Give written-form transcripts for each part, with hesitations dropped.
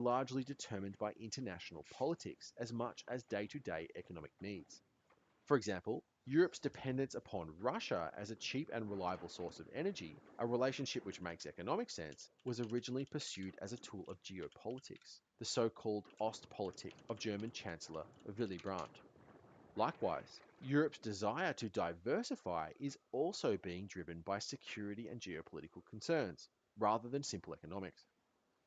largely determined by international politics as much as day-to-day economic needs. For example, Europe's dependence upon Russia as a cheap and reliable source of energy, a relationship which makes economic sense, was originally pursued as a tool of geopolitics, the so-called Ostpolitik of German Chancellor Willy Brandt. Likewise, Europe's desire to diversify is also being driven by security and geopolitical concerns, rather than simple economics.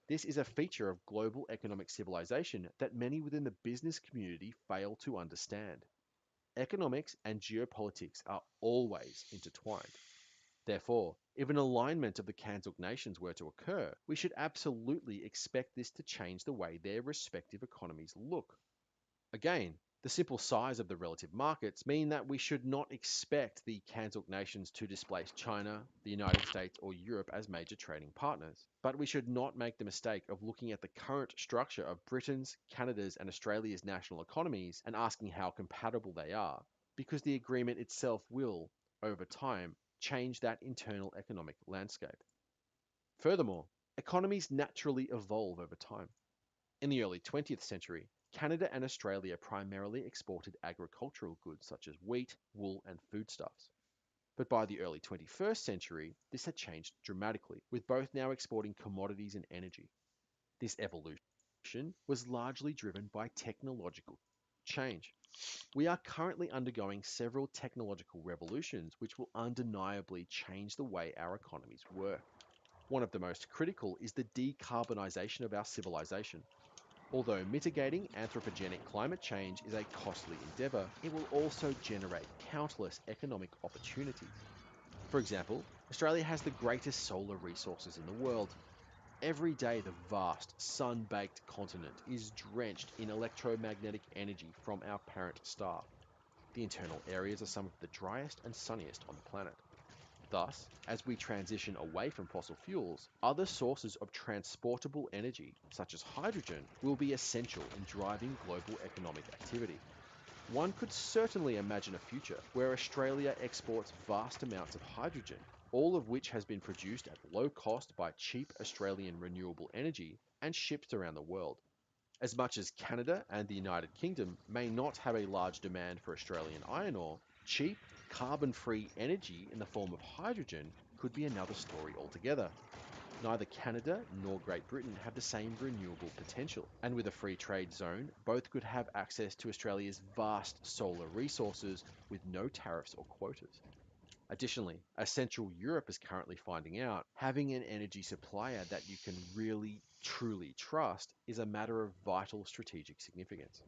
This is a feature of global economic civilization that many within the business community fail to understand. Economics and geopolitics are always intertwined. Therefore, if an alignment of the Kanzuk nations were to occur, we should absolutely expect this to change the way their respective economies look. Again, the simple size of the relative markets mean that we should not expect the Kanzuk nations to displace China, the United States, or Europe as major trading partners. But we should not make the mistake of looking at the current structure of Britain's, Canada's, and Australia's national economies and asking how compatible they are, because the agreement itself will, over time, change that internal economic landscape. Furthermore, economies naturally evolve over time. In the early 20th century, Canada and Australia primarily exported agricultural goods such as wheat, wool, and foodstuffs. But by the early 21st century, this had changed dramatically, with both now exporting commodities and energy. This evolution was largely driven by technological change. We are currently undergoing several technological revolutions which will undeniably change the way our economies work. One of the most critical is the decarbonisation of our civilization. Although mitigating anthropogenic climate change is a costly endeavour, it will also generate countless economic opportunities. For example, Australia has the greatest solar resources in the world. Every day, the vast, sun baked continent is drenched in electromagnetic energy from our parent star. The internal areas are some of the driest and sunniest on the planet. Thus, as we transition away from fossil fuels, other sources of transportable energy, such as hydrogen, will be essential in driving global economic activity. One could certainly imagine a future where Australia exports vast amounts of hydrogen, all of which has been produced at low cost by cheap Australian renewable energy and shipped around the world. As much as Canada and the United Kingdom may not have a large demand for Australian iron ore, cheap, carbon-free energy in the form of hydrogen could be another story altogether. Neither Canada nor Great Britain have the same renewable potential, and with a free trade zone, both could have access to Australia's vast solar resources with no tariffs or quotas. Additionally, as Central Europe is currently finding out, having an energy supplier that you can really, truly trust is a matter of vital strategic significance.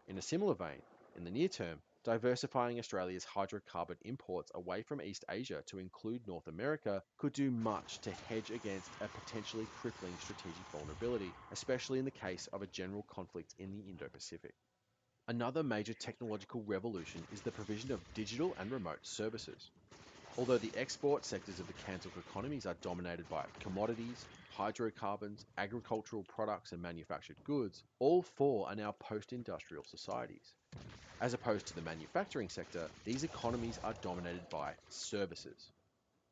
In a similar vein, in the near term, diversifying Australia's hydrocarbon imports away from East Asia to include North America could do much to hedge against a potentially crippling strategic vulnerability, especially in the case of a general conflict in the Indo-Pacific. Another major technological revolution is the provision of digital and remote services. Although the export sectors of the Kanzuk economies are dominated by commodities, hydrocarbons, agricultural products, and manufactured goods, all four are now post-industrial societies. As opposed to the manufacturing sector, these economies are dominated by services.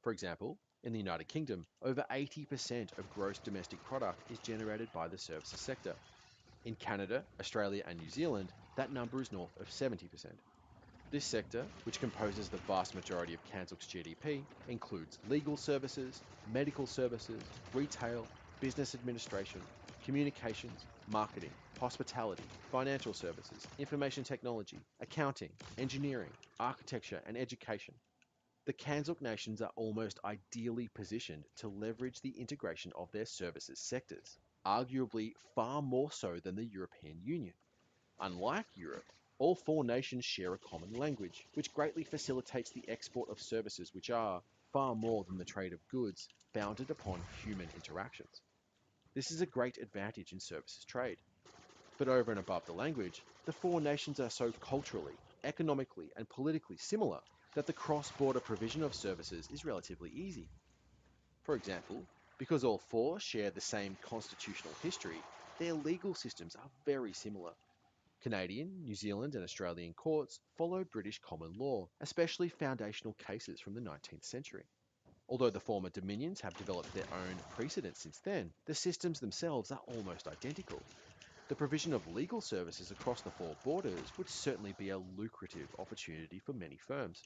For example, in the United Kingdom, over 80% of gross domestic product is generated by the services sector. In Canada, Australia, and New Zealand, that number is north of 70%. This sector, which composes the vast majority of Kanzuk's GDP, includes legal services, medical services, retail, business administration, communications, marketing, hospitality, financial services, information technology, accounting, engineering, architecture, and education. The Kanzuk nations are almost ideally positioned to leverage the integration of their services sectors, arguably far more so than the European Union. Unlike Europe, all four nations share a common language, which greatly facilitates the export of services which are, far more than the trade of goods, founded upon human interactions. This is a great advantage in services trade. But over and above the language, the four nations are so culturally, economically, and politically similar that the cross-border provision of services is relatively easy. For example, because all four share the same constitutional history, their legal systems are very similar. Canadian, New Zealand, and Australian courts follow British common law, especially foundational cases from the 19th century. Although the former dominions have developed their own precedents since then, the systems themselves are almost identical. The provision of legal services across the four borders would certainly be a lucrative opportunity for many firms.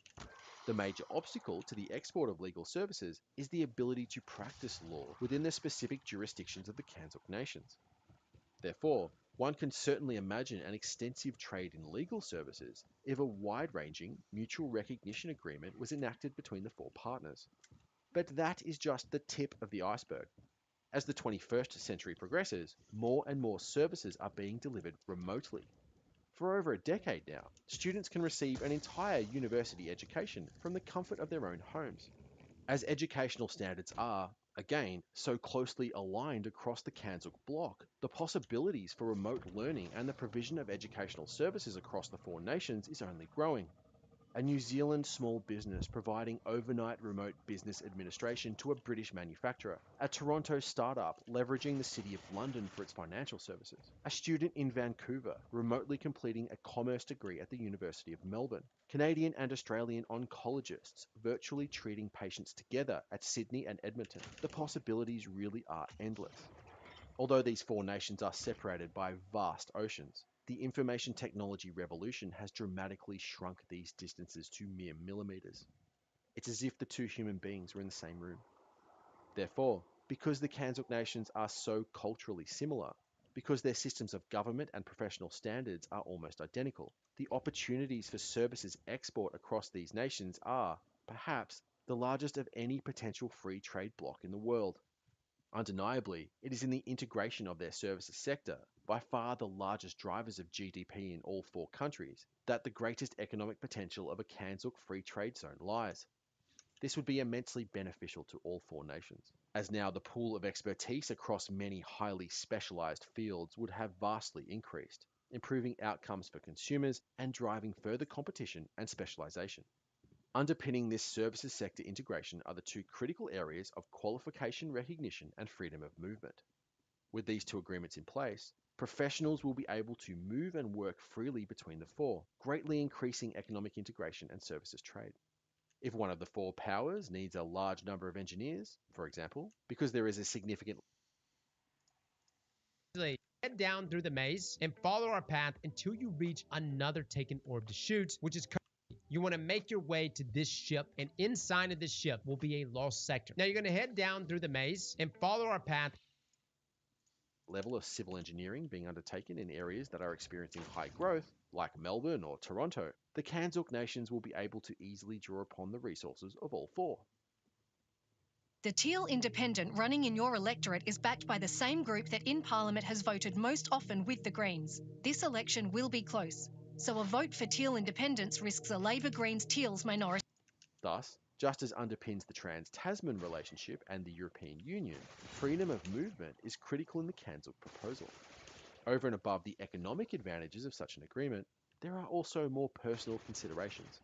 The major obstacle to the export of legal services is the ability to practice law within the specific jurisdictions of the Kanzuk nations. Therefore, one can certainly imagine an extensive trade in legal services if a wide-ranging mutual recognition agreement was enacted between the four partners. But that is just the tip of the iceberg. As the 21st century progresses, more and more services are being delivered remotely. For over a decade now, students can receive an entire university education from the comfort of their own homes. As educational standards are, again, so closely aligned across the Kanzuk bloc, the possibilities for remote learning and the provision of educational services across the four nations is only growing. A New Zealand small business providing overnight remote business administration to a British manufacturer, a Toronto startup leveraging the City of London for its financial services, a student in Vancouver remotely completing a commerce degree at the University of Melbourne, Canadian and Australian oncologists virtually treating patients together at Sydney and Edmonton. The possibilities really are endless. Although these four nations are separated by vast oceans, the information technology revolution has dramatically shrunk these distances to mere millimeters. It's as if the two human beings were in the same room. Therefore, because the Kanzuk nations are so culturally similar, because their systems of government and professional standards are almost identical, the opportunities for services export across these nations are, perhaps, the largest of any potential free trade bloc in the world. Undeniably, it is in the integration of their services sector, by far the largest drivers of GDP in all four countries, that the greatest economic potential of a Kanzuk free trade zone lies. This would be immensely beneficial to all four nations, as now the pool of expertise across many highly specialized fields would have vastly increased, improving outcomes for consumers and driving further competition and specialization. Underpinning this services sector integration are the two critical areas of qualification recognition and freedom of movement. With these two agreements in place, professionals will be able to move and work freely between the four, greatly increasing economic integration and services trade. If one of the four powers needs a large number of engineers, for example, because there is a significant Head down through the maze and follow our path until you reach another taken orb to shoot, which is currently. You want to make your way to this ship, and inside of this ship will be a lost sector. Now you're going to head down through the maze and follow our path. level of civil engineering being undertaken in areas that are experiencing high growth, like Melbourne or Toronto, the Kanzuk nations will be able to easily draw upon the resources of all four. The Teal Independent running in your electorate is backed by the same group that in Parliament has voted most often with the Greens. This election will be close, so a vote for Teal Independence risks a Labor Greens Teals minority. Thus, just as underpins the Trans-Tasman relationship and the European Union, freedom of movement is critical in the Kanzuk proposal. Over and above the economic advantages of such an agreement, there are also more personal considerations.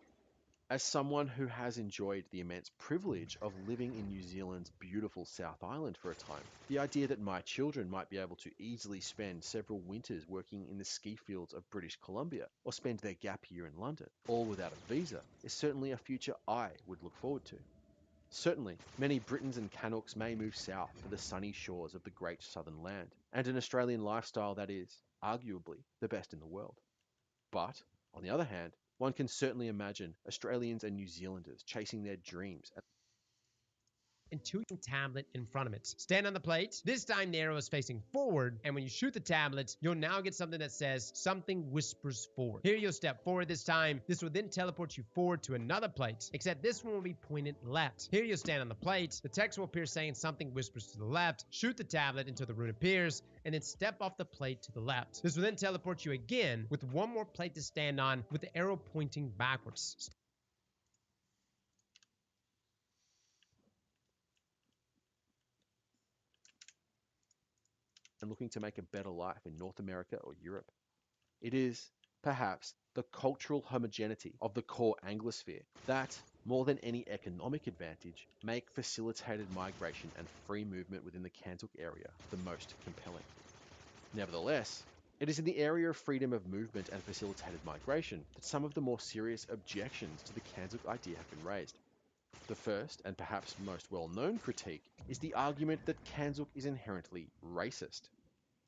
As someone who has enjoyed the immense privilege of living in New Zealand's beautiful South Island for a time, the idea that my children might be able to easily spend several winters working in the ski fields of British Columbia or spend their gap year in London, all without a visa, is certainly a future I would look forward to. Certainly, many Britons and Canucks may move south to the sunny shores of the great southern land, and an Australian lifestyle that is, arguably, the best in the world. But, on the other hand, one can certainly imagine Australians and New Zealanders chasing their dreams Into your tablet in front of it. Stand on the plate. This time the arrow is facing forward, and when you shoot the tablet, you'll now get something that says something whispers forward. Here you'll step forward this time. This will then teleport you forward to another plate, except this one will be pointed left. Here you'll stand on the plate. The text will appear saying something whispers to the left. Shoot the tablet until the rune appears, and then step off the plate to the left. This will then teleport you again with one more plate to stand on with the arrow pointing backwards. and looking to make a better life in North America or Europe. It is, perhaps, the cultural homogeneity of the core Anglosphere that, more than any economic advantage, make facilitated migration and free movement within the Kanzuk area the most compelling. Nevertheless, it is in the area of freedom of movement and facilitated migration that some of the more serious objections to the Kanzuk idea have been raised. The first, and perhaps most well-known critique, is the argument that Kanzuk is inherently racist.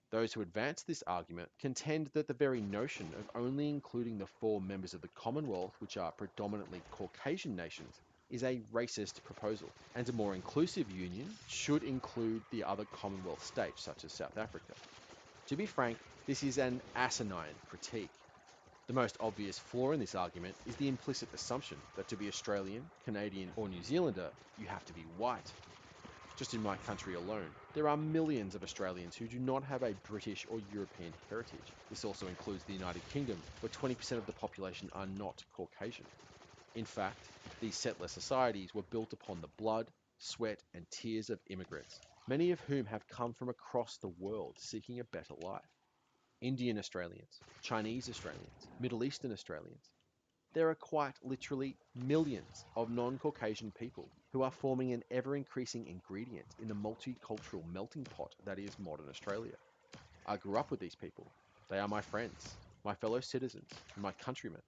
Those who advance this argument contend that the very notion of only including the four members of the Commonwealth, which are predominantly Caucasian nations, is a racist proposal, and a more inclusive union should include the other Commonwealth states, such as South Africa. To be frank, this is an asinine critique. The most obvious flaw in this argument is the implicit assumption that to be Australian, Canadian, or New Zealander, you have to be white. Just in my country alone, there are millions of Australians who do not have a British or European heritage. This also includes the United Kingdom, where 20% of the population are not Caucasian. In fact, these settler societies were built upon the blood, sweat, and tears of immigrants, many of whom have come from across the world seeking a better life. Indian Australians, Chinese Australians, Middle Eastern Australians. There are quite literally millions of non-Caucasian people who are forming an ever-increasing ingredient in the multicultural melting pot that is modern Australia. I grew up with these people. They are my friends, my fellow citizens, and my countrymen.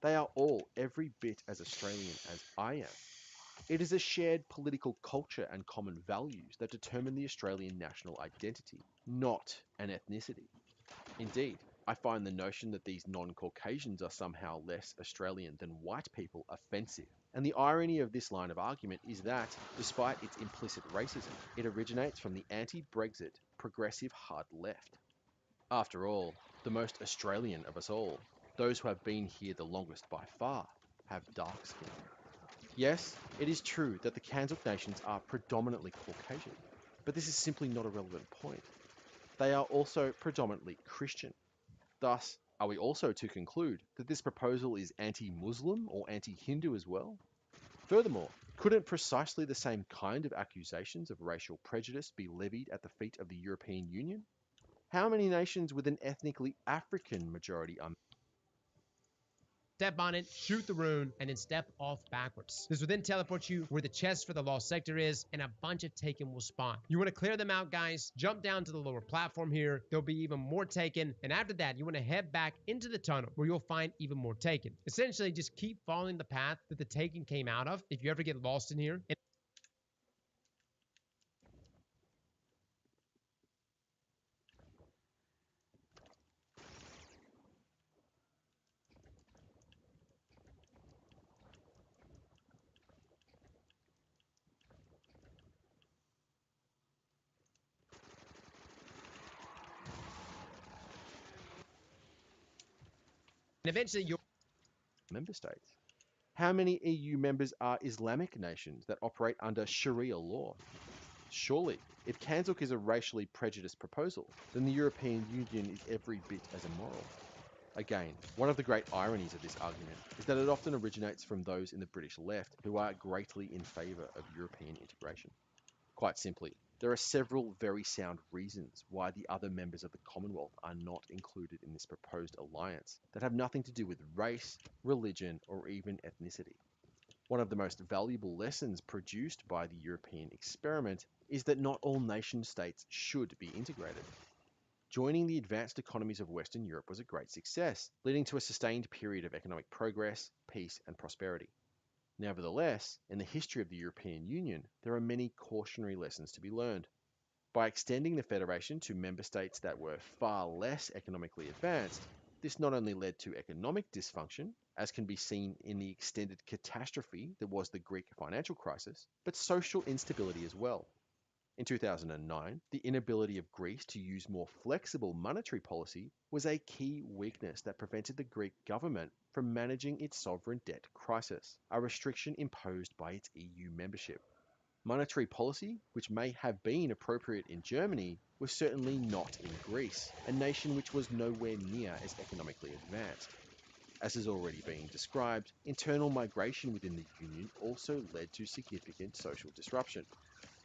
They are all every bit as Australian as I am. It is a shared political culture and common values that determine the Australian national identity, not an ethnicity. Indeed, I find the notion that these non-Caucasians are somehow less Australian than white people offensive. And the irony of this line of argument is that, despite its implicit racism, it originates from the anti-Brexit, progressive hard left. After all, the most Australian of us all, those who have been here the longest by far, have dark skin. Yes, it is true that the Kanzuk nations are predominantly Caucasian, but this is simply not a relevant point. They are also predominantly Christian. Thus, are we also to conclude that this proposal is anti-Muslim or anti-Hindu as well? Furthermore, couldn't precisely the same kind of accusations of racial prejudice be levied at the feet of the European Union? How many nations with an ethnically African majority are Step on it, shoot the rune, and then step off backwards. This will then teleport you where the chest for the lost sector is, and a bunch of Taken will spawn. You want to clear them out, guys. Jump down to the lower platform here. There'll be even more Taken, and after that, you want to head back into the tunnel where you'll find even more Taken. Essentially, just keep following the path that the Taken came out of if you ever get lost in here. And eventually, you'll member states? How many EU members are Islamic nations that operate under Sharia law? Surely, if Kanzuk is a racially prejudiced proposal, then the European Union is every bit as immoral. Again, one of the great ironies of this argument is that it often originates from those in the British left who are greatly in favour of European integration. Quite simply, there are several very sound reasons why the other members of the Commonwealth are not included in this proposed alliance that have nothing to do with race, religion, or even ethnicity. One of the most valuable lessons produced by the European experiment is that not all nation states should be integrated. Joining the advanced economies of Western Europe was a great success, leading to a sustained period of economic progress, peace, and prosperity. Nevertheless, in the history of the European Union, there are many cautionary lessons to be learned. By extending the Federation to member states that were far less economically advanced, this not only led to economic dysfunction, as can be seen in the extended catastrophe that was the Greek financial crisis, but social instability as well. In 2009, the inability of Greece to use more flexible monetary policy was a key weakness that prevented the Greek government from managing its sovereign debt crisis, a restriction imposed by its EU membership. Monetary policy, which may have been appropriate in Germany, was certainly not in Greece, a nation which was nowhere near as economically advanced. As has already been described, internal migration within the Union also led to significant social disruption.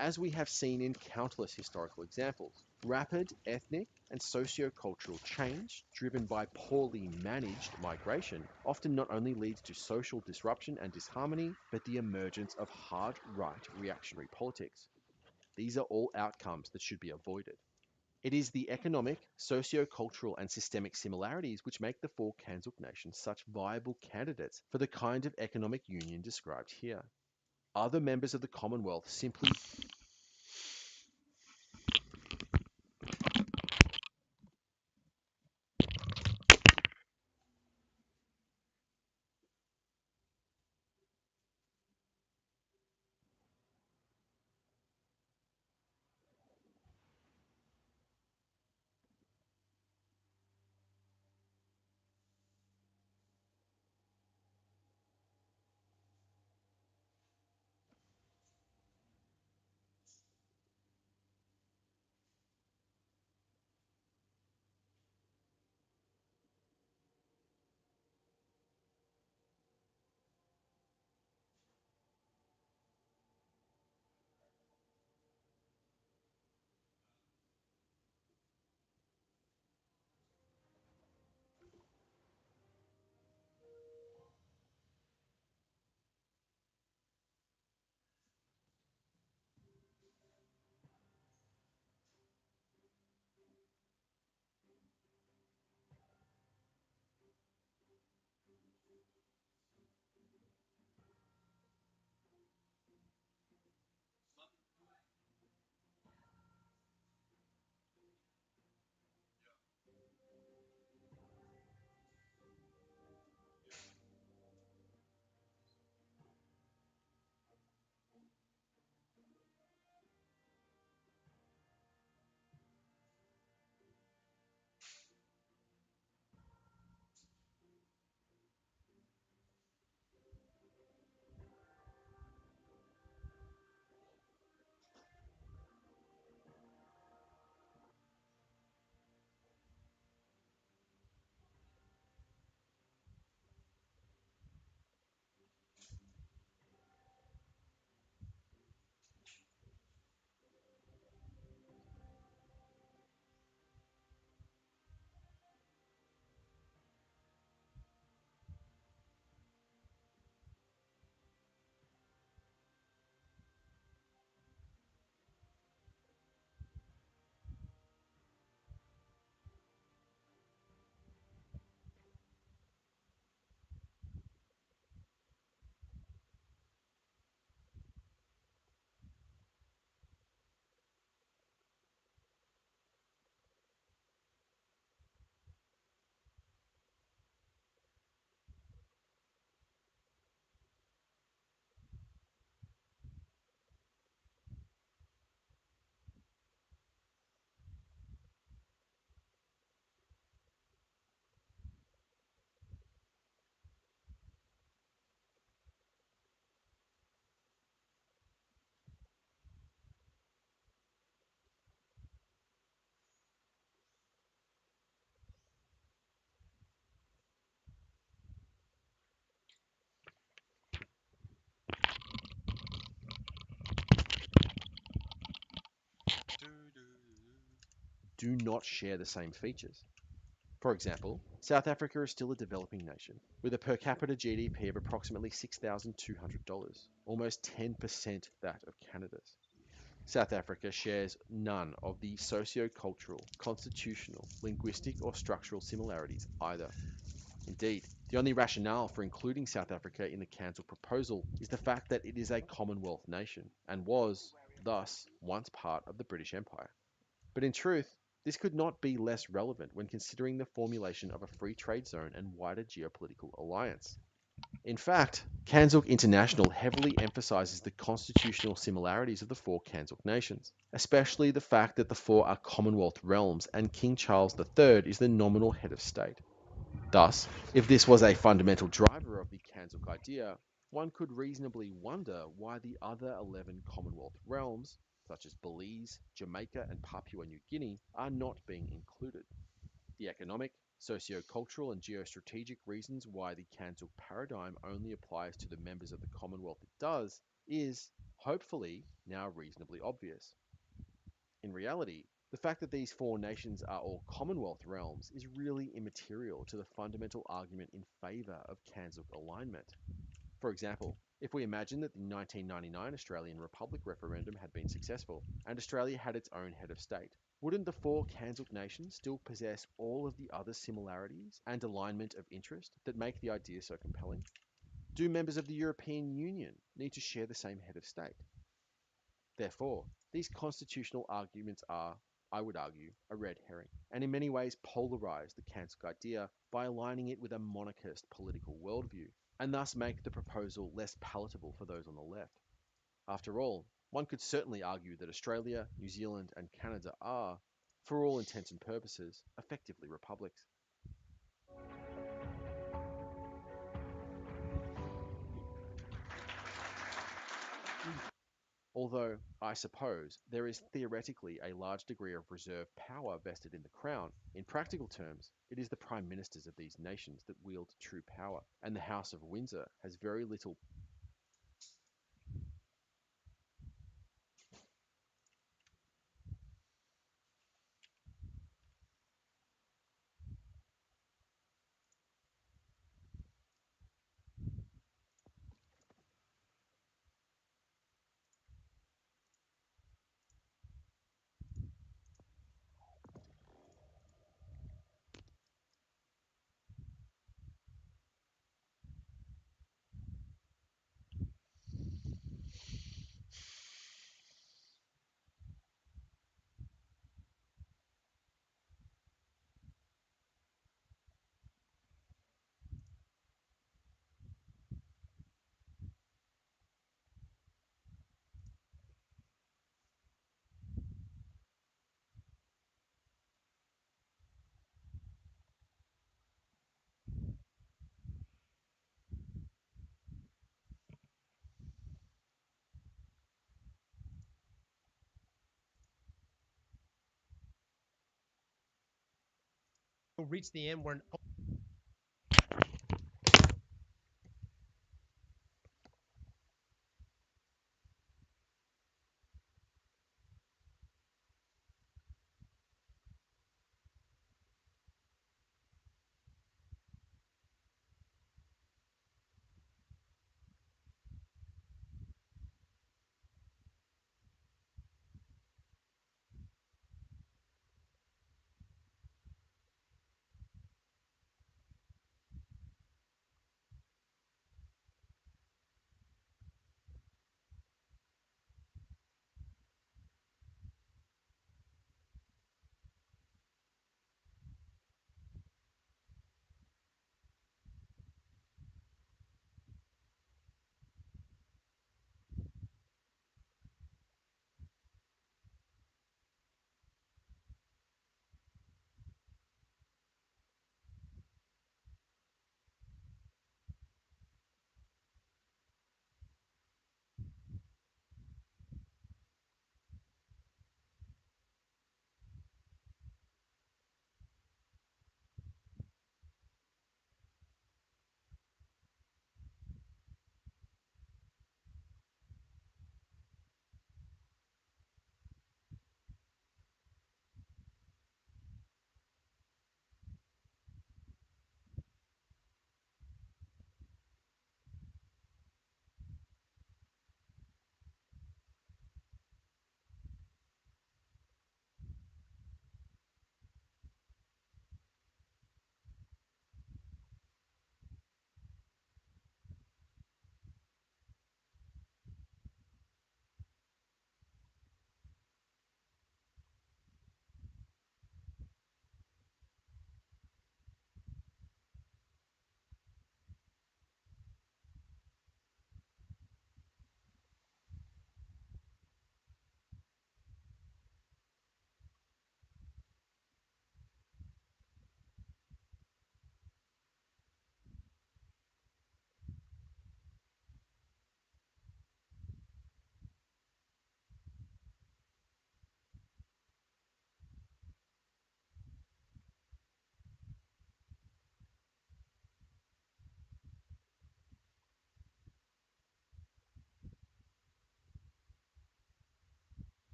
As we have seen in countless historical examples, rapid ethnic and socio-cultural change driven by poorly managed migration often not only leads to social disruption and disharmony, but the emergence of hard-right reactionary politics. These are all outcomes that should be avoided. It is the economic, socio-cultural, and systemic similarities which make the four Kanzuk nations such viable candidates for the kind of economic union described here. Other members of the Commonwealth simply do not share the same features. For example, South Africa is still a developing nation, with a per capita GDP of approximately $6,200, almost 10% that of Canada's. South Africa shares none of the socio-cultural, constitutional, linguistic, or structural similarities either. Indeed, the only rationale for including South Africa in the Cancel proposal is the fact that it is a Commonwealth nation, and was, thus, once part of the British Empire. But in truth, this could not be less relevant when considering the formulation of a free trade zone and wider geopolitical alliance. In fact, Kanzuk International heavily emphasizes the constitutional similarities of the four Kanzuk nations, especially the fact that the four are Commonwealth realms and King Charles III is the nominal head of state. Thus, if this was a fundamental driver of the Kanzuk idea, one could reasonably wonder why the other 11 Commonwealth realms, such as Belize, Jamaica, and Papua New Guinea, are not being included. The economic, socio-cultural, and geostrategic reasons why the Kanzuk paradigm only applies to the members of the Commonwealth it does is, hopefully, now reasonably obvious. In reality, the fact that these four nations are all Commonwealth realms is really immaterial to the fundamental argument in favour of Kanzuk alignment. For example, if we imagine that the 1999 Australian Republic referendum had been successful, and Australia had its own head of state, wouldn't the four Kanzuk nations still possess all of the other similarities and alignment of interest that make the idea so compelling? Do members of the European Union need to share the same head of state? Therefore, these constitutional arguments are, I would argue, a red herring, and in many ways polarize the Kantian idea by aligning it with a monarchist political worldview, and thus make the proposal less palatable for those on the left. After all, one could certainly argue that Australia, New Zealand, and Canada are, for all intents and purposes, effectively republics. Although, I suppose, there is theoretically a large degree of reserve power vested in the Crown, in practical terms, it is the Prime Ministers of these nations that wield true power, and the House of Windsor has very little. We'll reach the end where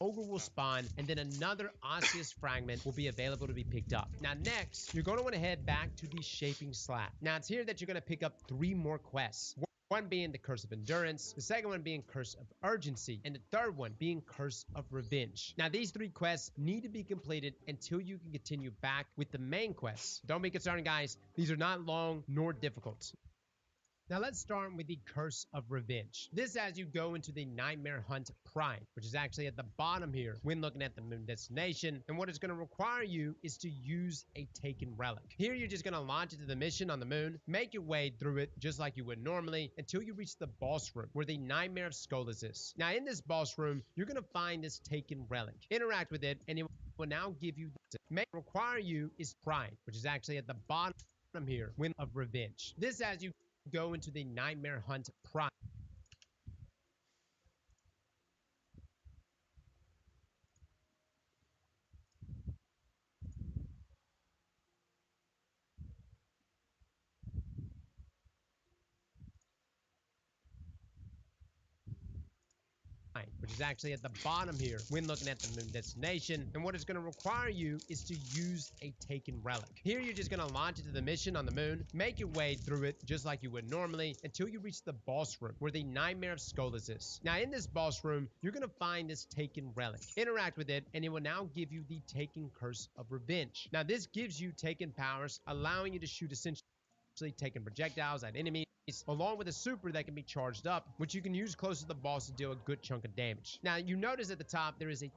ogre will spawn, and then another osseous fragment will be available to be picked up. Now next, you're going to want to head back to the shaping slab. Now it's here that you're going to pick up 3 more quests. One being the Curse of Endurance, the second one being Curse of Urgency, and the third one being Curse of Revenge. Now these 3 quests need to be completed until you can continue back with the main quests. Don't be concerned, guys. These are not long nor difficult. Now let's start with the Curse of Revenge. This as you go into the Nightmare Hunt Prime, which is actually at the bottom here when looking at the moon destination. And what it's going to require you is to use a taken relic. Here you're just going to launch into the mission on the moon, make your way through it just like you would normally until you reach the boss room where the Nightmare of Skolas is. Now in this boss room, you're going to find this taken relic. Interact with it and it will now give you the require you is Prime, which is actually at the bottom here when of Revenge. This as you go into the Nightmare Hunt Prime. Which is actually at the bottom here when looking at the moon destination. And what it's going to require you is to use a taken relic. Here you're just going to launch into the mission on the moon, make your way through it just like you would normally until you reach the boss room where the Nightmare of Skolas is. Now in this boss room, you're going to find this taken relic. Interact with it and it will now give you the taken Curse of Revenge. Now this gives you taken powers, allowing you to shoot essentially taking projectiles at enemies, along with a super that can be charged up, which you can use close to the boss to deal a good chunk of damage. Now, you notice at the top there is a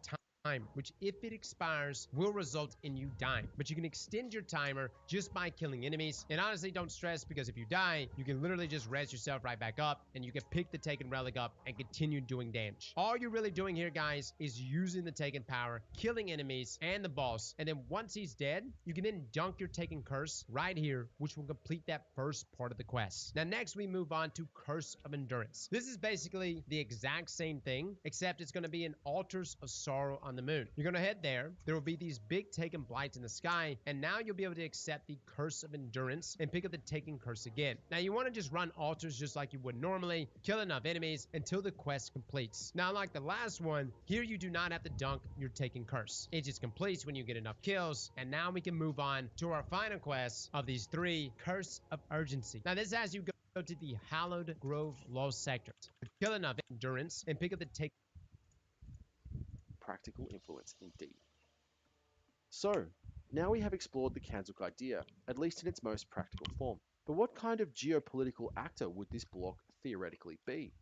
timer, which if it expires will result in you dying, but you can extend your timer just by killing enemies. And honestly, don't stress, because if you die, you can literally just res yourself right back up and you can pick the taken relic up and continue doing damage. All you're really doing here, guys, is using the taken power, killing enemies and the boss, and then once he's dead, you can then dunk your taken curse right here, which will complete that first part of the quest. Now next we move on to Curse of Endurance. This is basically the exact same thing, except it's going to be in Altars of Sorrow on the moon. You're going to head there. There will be these big taken blights in the sky, and now you'll be able to accept the Curse of Endurance and pick up the taken curse again. Now you want to just run altars just like you would normally, kill enough enemies until the quest completes. Now like the last one, here you do not have to dunk your taken curse. It just completes when you get enough kills, and now we can move on to our final quest of these 3, Curse of Urgency. Now this as you go to the Hallowed Grove Lost Sector. Kill enough endurance and pick up the take. Practical influence indeed. So, now we have explored the Kanzuk idea, at least in its most practical form. But what kind of geopolitical actor would this bloc theoretically be?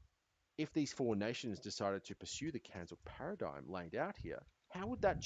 If these 4 nations decided to pursue the Kanzuk paradigm laid out here, how would that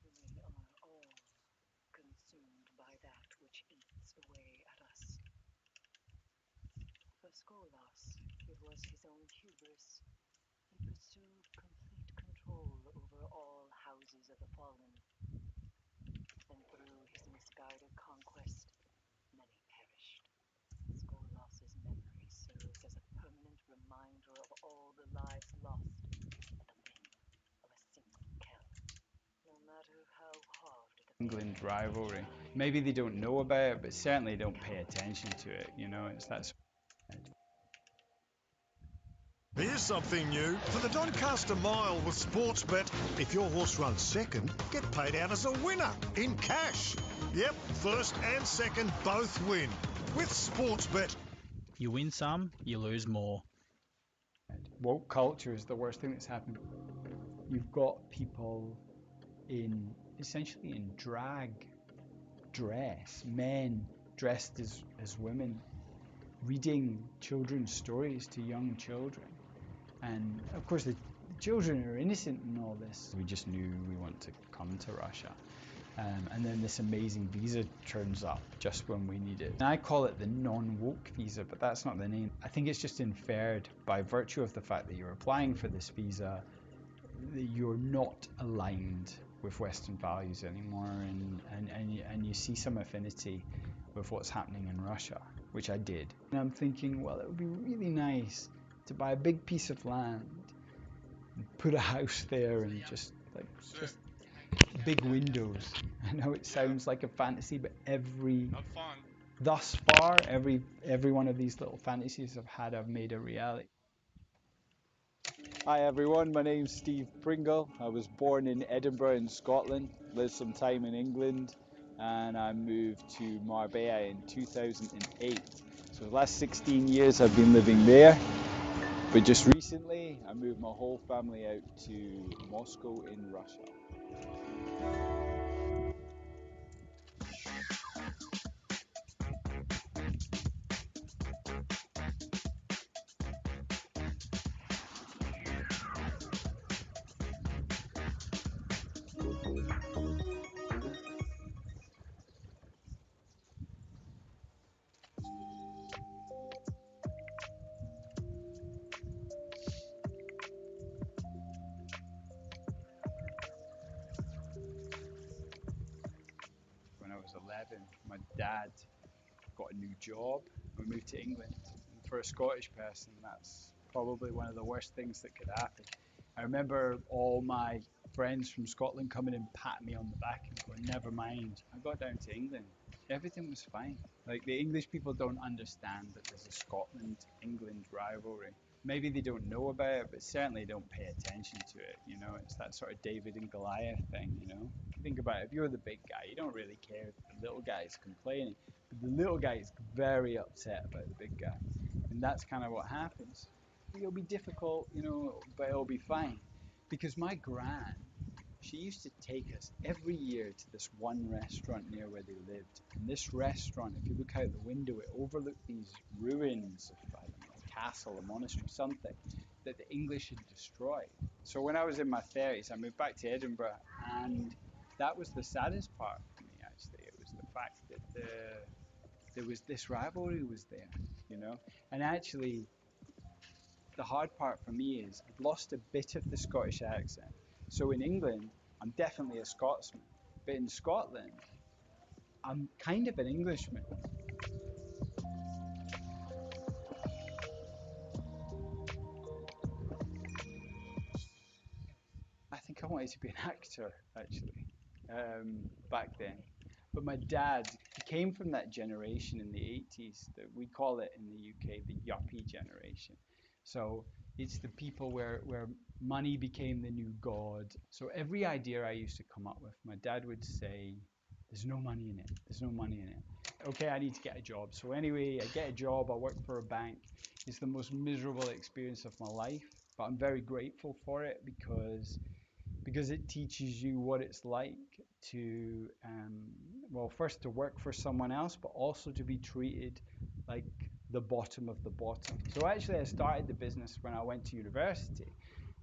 We are all consumed by that which eats away at us. For Skolas, it was his own hubris. He pursued complete control over all houses of the fallen. And through his misguided conquest, many perished. Skolas's memory serves as a permanent reminder of all the lives lost at the whim of a single Kell. No matter how hard the England rivalry. Maybe they don't know about it, but certainly don't pay attention to it. You know, it's that. Here's something new. For the Doncaster Mile with Sportsbet, if your horse runs second, get paid out as a winner in cash. Yep, first and second both win with Sportsbet. You win some, you lose more. Woke culture is the worst thing that's happened. You've got people essentially in drag dress, men dressed as women, reading children's stories to young children. And of course the children are innocent in all this. We just knew we want to come to Russia. And then this amazing visa turns up just when we need it. And I call it the non-woke visa, but that's not the name. I think it's just inferred by virtue of the fact that you're applying for this visa that you're not aligned with Western values anymore, and you see some affinity with what's happening in Russia, which I did. And I'm thinking, well, it would be really nice to buy a big piece of land and put a house there and just big windows. I know it sounds like a fantasy, but thus far, every one of these little fantasies I've made a reality. Hi everyone, my name's Steve Pringle. I was born in Edinburgh in Scotland, lived some time in England, and I moved to Marbella in 2008. So the last 16 years I've been living there, but just recently I moved my whole family out to Moscow in Russia. When I was 11, my dad got a new job. We moved to England. And for a Scottish person, that's probably one of the worst things that could happen. I remember all my friends from Scotland coming and patting me on the back and going, never mind. I got down to England. Everything was fine. Like, the English people don't understand that there's a Scotland-England rivalry. Maybe they don't know about it, but certainly don't pay attention to it. You know, it's that sort of David and Goliath thing, you know? If you think about it, if you're the big guy, you don't really care if the little guy is complaining. But the little guy is very upset about the big guy. And that's kind of what happens. It'll be difficult, you know, but it'll be fine. Because my gran, she used to take us every year to this one restaurant near where they lived. And this restaurant, if you look out the window, it overlooked these ruins of, I don't know, a castle, a monastery, something that the English had destroyed. So when I was in my 30s, I moved back to Edinburgh, and that was the saddest part for me, actually. It was the fact that there was this rivalry was there, you know. And actually, the hard part for me is I'd lost a bit of the Scottish accent. So in England, I'm definitely a Scotsman, but in Scotland, I'm kind of an Englishman. I think I wanted to be an actor, actually, back then. But my dad, he came from that generation in the 80s that we call it in the UK the yuppie generation. So it's the people where money became the new god. So every idea I used to come up with, my dad would say, there's no money in it. There's no money in it. Okay, I need to get a job. So anyway, I get a job. I work for a bank. It's the most miserable experience of my life, but I'm very grateful for it because it teaches you what it's like to, well, first to work for someone else, but also to be treated like the bottom of the bottom. So actually, I started the business when I went to university.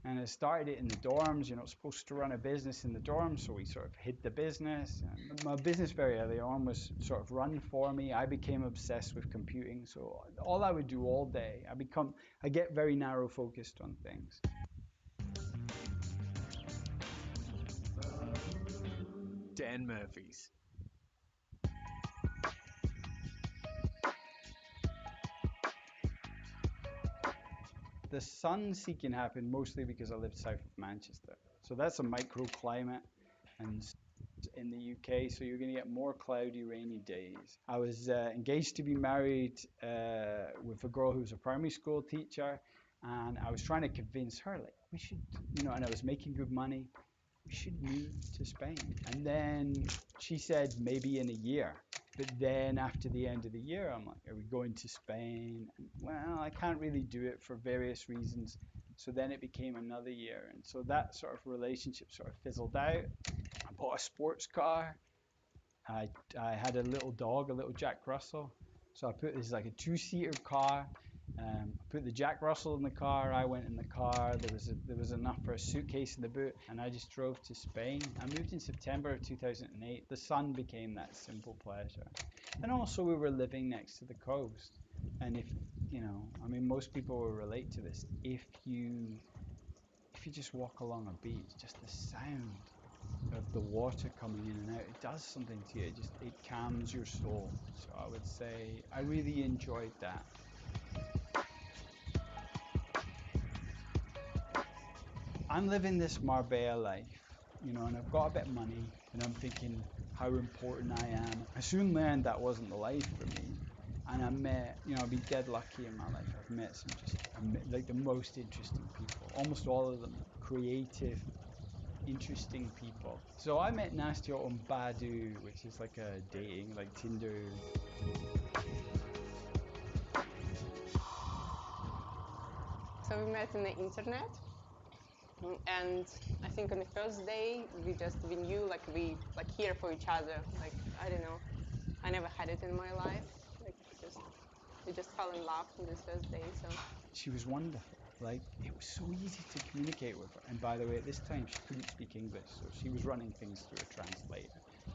And I started it in the dorms. You're not supposed to run a business in the dorms, so we sort of hid the business. And my business very early on was sort of run for me. I became obsessed with computing, so all I would do all day, I get very narrow focused on things. Dan Murphy's. The sun seeking happened mostly because I lived south of Manchester. So that's a microclimate and in the UK, so you're going to get more cloudy, rainy days. I was engaged to be married with a girl who was a primary school teacher, And I was trying to convince her, like, we should, and I was making good money. We should move to Spain. And then she said maybe in a year. But then after the end of the year, I'm like, are we going to Spain? And, well, I can't really do it for various reasons. So then it became another year. And so that sort of relationship sort of fizzled out. I bought a sports car. I had a little dog, a little Jack Russell. So I put this like a two-seater car. I put the Jack Russell in the car. I went in the car. There was enough for a suitcase in the boot, and I just drove to Spain. I moved in September of 2008. The sun became that simple pleasure, and also we were living next to the coast. And if I mean, most people will relate to this. If you just walk along a beach, just the sound of the water coming in and out, it does something to you. It calms your soul. So I would say I really enjoyed that. I'm living this Marbella life, and I've got a bit of money, and I'm thinking how important I am. I soon learned that wasn't the life for me, and I met, I've been dead lucky in my life. I've met some like the most interesting people, almost all of them creative, interesting people. So I met Nastia on Badoo, which is like a dating, like Tinder. So we met in the internet, and I think on the first day we knew we here for each other. Like, I don't know, I never had it in my life. Like, we just fell in love on this first day. So she was wonderful. Like, it was so easy to communicate with her. And by the way, at this time she couldn't speak English, so she was running things through a translator.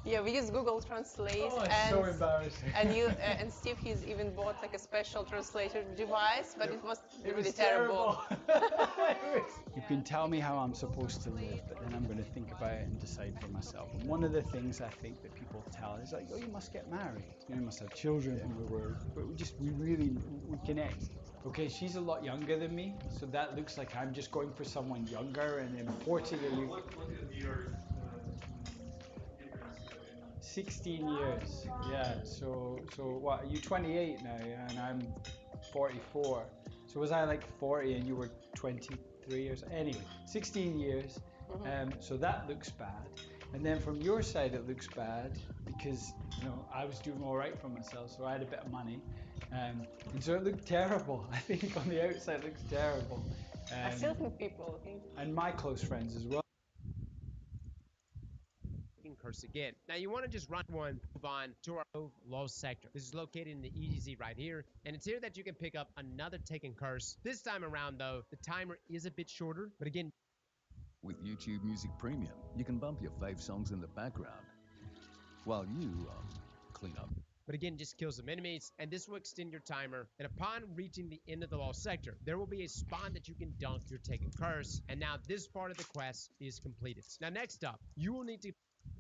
Yeah, we use Google Translate. Oh, it's so embarrassing. And Steve, he's even bought like a special translator device, but it was really terrible. You can tell me how I'm supposed to live, but then I'm going to think about it and decide for myself. And one of the things I think that people tell is like, oh, you must get married, you must have children, and but we connect. Okay, she's a lot younger than me, so that looks like I'm just going for someone younger, and then 40 years. What is the years difference? 16 years, yeah. So what? Are you 28 now, yeah? And I'm 44. So was I like 40 and you were 23 years? Anyway, 16 years. So that looks bad. And then from your side, it looks bad because I was doing all right for myself, so I had a bit of money, and so it looked terrible. I think on the outside, it looks terrible. I still think people think. And my close friends as well. Curse again. Now you want to just run one, move on to our low sector. This is located in the EDZ right here, and it's here that you can pick up another taken curse. This time around though, the timer is a bit shorter, but again, with YouTube Music Premium, you can bump your fave songs in the background while you clean up. But again, just kill some enemies, and this will extend your timer. And upon reaching the end of the lost sector, there will be a spawn that you can dunk your taken curse. And now this part of the quest is completed. Now next up, you will need to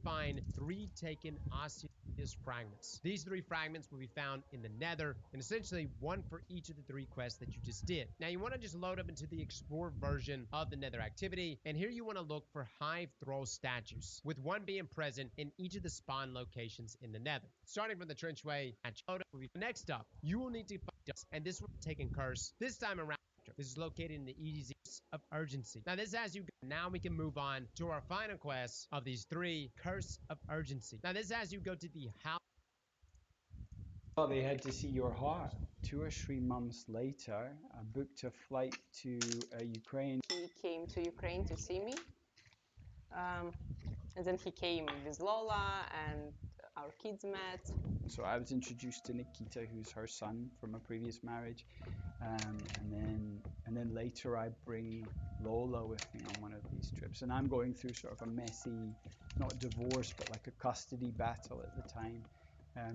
find 3 taken Osseous fragments. These 3 fragments will be found in the Nether, and essentially 1 for each of the 3 quests that you just did. Now you want to just load up into the Explore version of the Nether activity, and here you want to look for Hive Thrall statues, with 1 being present in each of the spawn locations in the Nether. Starting from the Trenchway at Choda. Next up, you will need to find dust, and this will be taken curse. This time around, this is located in the EDZ of Urgency. Now this as you go. Now we can move on to our final quest of these 3, Curse of Urgency. Now this as you go to the house. Well, they had to see your heart. 2 or 3 months later, I booked a flight to Ukraine. He came to Ukraine to see me. And then he came with Lola, and our kids met. So I was introduced to Nikita, who's her son from a previous marriage. And then later I bring Lola with me on one of these trips. And I'm going through sort of a messy, not divorce, but like a custody battle at the time.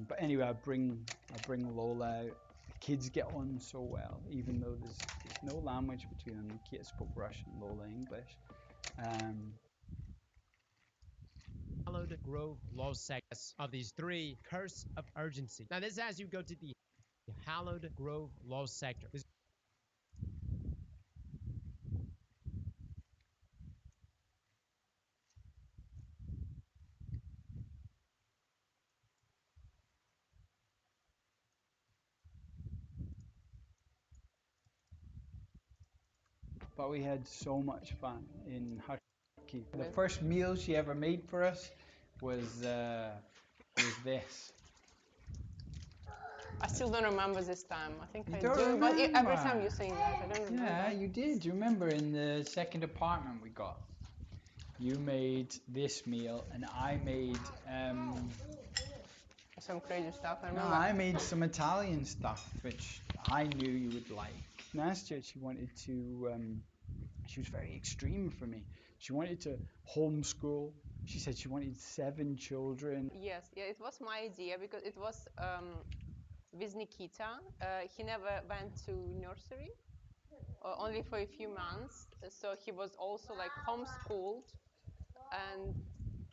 But anyway, I bring Lola out. The kids get on so well, even though there's no language between them. Nikita spoke Russian, Lola English. Hallowed Grove Lost Sects of these 3, Curse of Urgency. Now this as you go to the Hallowed Grove Lost Sector. but we had so much fun in Turkey. The first meal she ever made for us was this. I still don't remember this time. I think You I don't do, but every time remember? you say that, I don't remember. Yeah, you did. You remember in the second apartment we got? You made this meal, and I made Some crazy stuff. I no, remember. I made some Italian stuff, which I knew you would like. Nastya, she wanted to. She was very extreme for me. She wanted to homeschool. She said she wanted 7 children. Yes, yeah, it was my idea because it was with Nikita. He never went to nursery, only for a few months. So he was also like homeschooled, and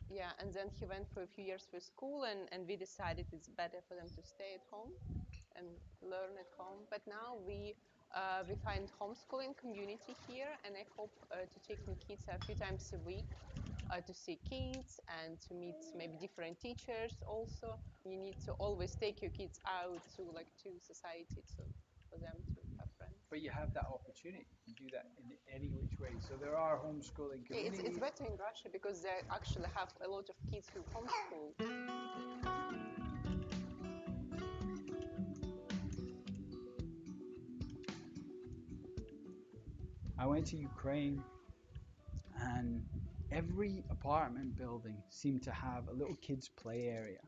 yeah, and then he went for a few years for school, and we decided it's better for them to stay at home and learn at home. But now we find homeschooling community here, and I hope to take Nikita a few times a week to see kids and to meet maybe different teachers. Also, you need to always take your kids out to society for them to have friends. But you have that opportunity. You do that in any which way. So there are homeschooling Yeah, communities. it's better in Russia because they actually have a lot of kids who homeschool. I went to Ukraine, and every apartment building seemed to have a little kids play area,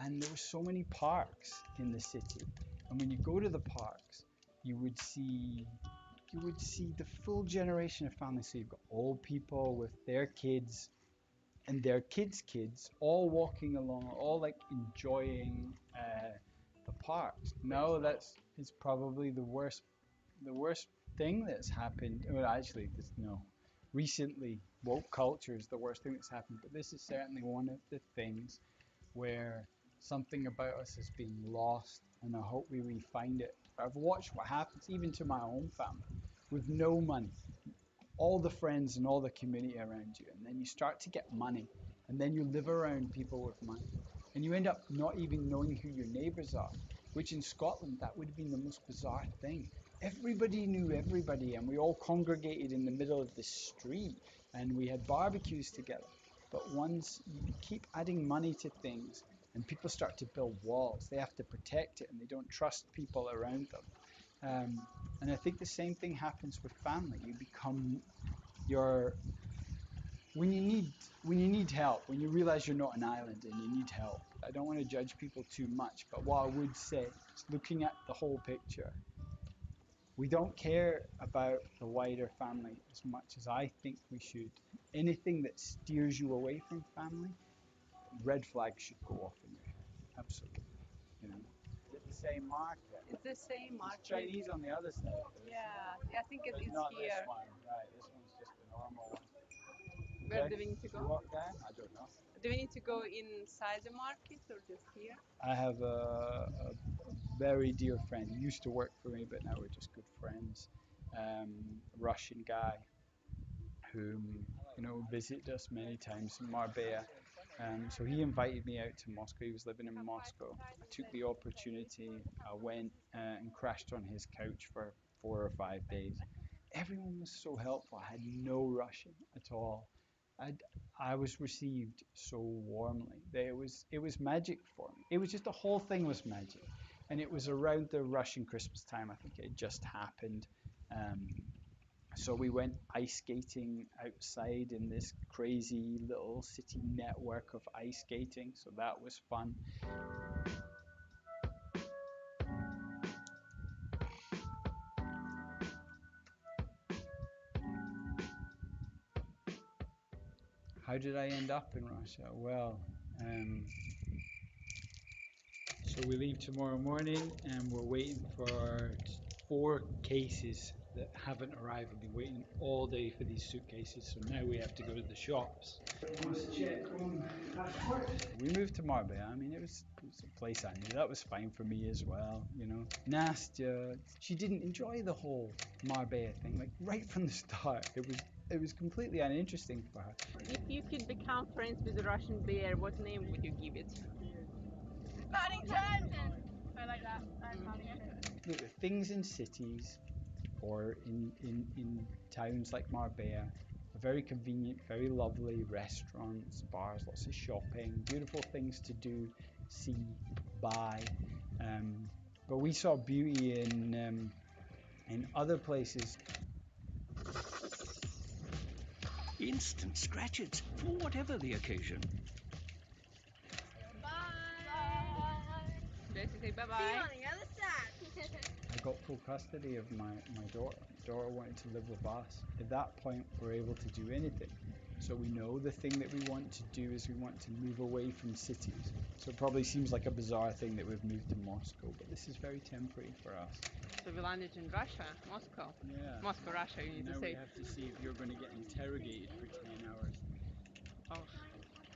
and there were so many parks in the city. And when you go to the parks, you would see the full generation of families. So you've got old people with their kids and their kids all walking along, all like enjoying the parks. No, it's probably the worst thing that's happened. Well, actually, recently woke culture is the worst thing that's happened. But this is certainly one of the things where something about us has been lost, and I hope we find it. I've watched what happens even to my own family with no money, all the friends and all the community around you, and then you start to get money, and then you live around people with money, and you end up not even knowing who your neighbours are, which in Scotland that would have been the most bizarre thing. Everybody knew everybody, and we all congregated in the middle of the street, and we had barbecues together. But once you keep adding money to things and people start to build walls, they have to protect it and they don't trust people around them. And I think the same thing happens with family. You become when you need help, when you realize you're not an island and you need help. I don't want to judge people too much, but what I would say is looking at the whole picture, we don't care about the wider family as much as I think we should. Anything that steers you away from family, red flags should go off in your head. Absolutely. You know. Is it the same market? It's the same market. It's Chinese on the other side. Yeah, I think it is not here. This one, right? This one's just a normal one. Where Okay. do we need to go? You walk down? I don't know. Do we need to go inside the market or just here? I have a very dear friend. He used to work for me, but now we're just good friends. Russian guy who visited us many times in Marbella. So he invited me out to Moscow. He was living in Moscow. I took the opportunity. I went and crashed on his couch for 4 or 5 days. Everyone was so helpful. I had no Russian at all. I was received so warmly. It was magic for me. It was just the whole thing was magic, and it was around the Russian Christmas time. I think it just happened. So we went ice skating outside in this crazy little city network of ice skating. So that was fun. How did I end up in Russia? Well, so we leave tomorrow morning and we're waiting for 4 cases that haven't arrived. We've been waiting all day for these suitcases, so now we have to go to the shops. Must check on passport. We moved to Marbella. I mean, it was a place I knew. That was fine for me as well, you know. Nastya, she didn't enjoy the whole Marbella thing, like right from the start. It was completely uninteresting for her. If you could become friends with a Russian bear, what name would you give it? Paddington! I like that. Paddington. Look, the things in cities or in towns like Marbella, are very convenient, very lovely restaurants, bars, lots of shopping, beautiful things to do, see, buy. But we saw beauty in other places. Instant scratches for whatever the occasion. Jesse, say bye-bye. See you on the other side. I got full custody of my daughter. My daughter wanted to live with us. At that point, we're able to do anything. So we know the thing that we want to do is we want to move away from cities. So it probably seems like a bizarre thing that we've moved to Moscow, but this is very temporary for us. So we landed in Russia, Moscow. Yeah. Moscow, Russia, you need now to say. We have to see if you're going to get interrogated for 10 hours. Oh,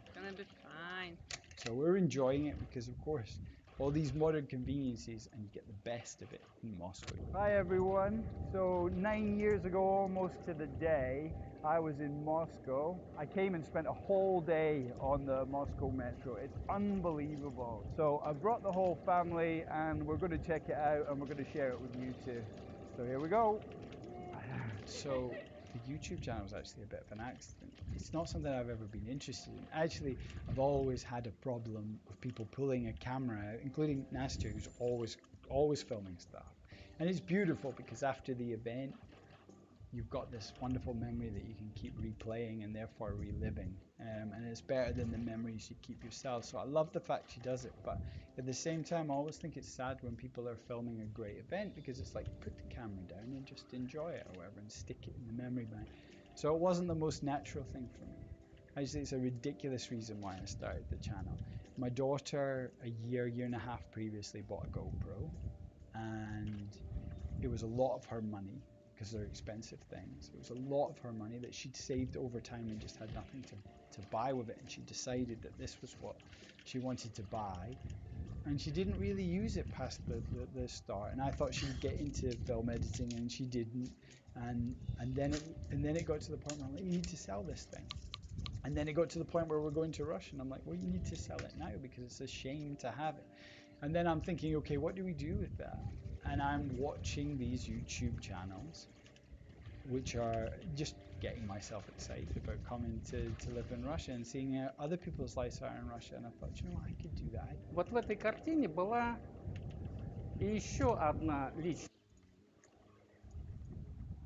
it's gonna be fine. So we're enjoying it because, of course, all these modern conveniences, and you get the best of it in Moscow. Hi everyone. So 9 years ago, almost to the day, I was in Moscow. I came and spent a whole day on the Moscow Metro. It's unbelievable. So I brought the whole family and we're going to check it out and we're going to share it with you too. So here we go. So the YouTube channel was actually a bit of an accident. It's not something I've ever been interested in. Actually, I've always had a problem with people pulling a camera out, including Nastya, who's always filming stuff. And it's beautiful because after the event, you've got this wonderful memory that you can keep replaying and therefore reliving. And it's better than the memories you keep yourself. So I love the fact she does it, but at the same time, I always think it's sad when people are filming a great event because it's like, put the camera down and just enjoy it or whatever and stick it in the memory bank. So it wasn't the most natural thing for me. Actually, it's a ridiculous reason why I started the channel. My daughter, a year and a half previously, bought a GoPro, and it was a lot of her money because they're expensive things. It was a lot of her money that she'd saved over time and just had nothing to buy with it, and she decided that this was what she wanted to buy, and she didn't really use it past the start. And I thought she would get into film editing, and she didn't. And then it got to the point where I'm like, you need to sell this thing. And then it got to the point where we're going to Russia, and I'm like, well, you need to sell it now because it's a shame to have it. And then I'm thinking, okay, what do we do with that? And I'm watching these YouTube channels, which are just getting myself excited about coming to live in Russia and seeing how other people's lives are in Russia. And I thought, you know what, I could do that. Вот в этой картине была еще одна личность.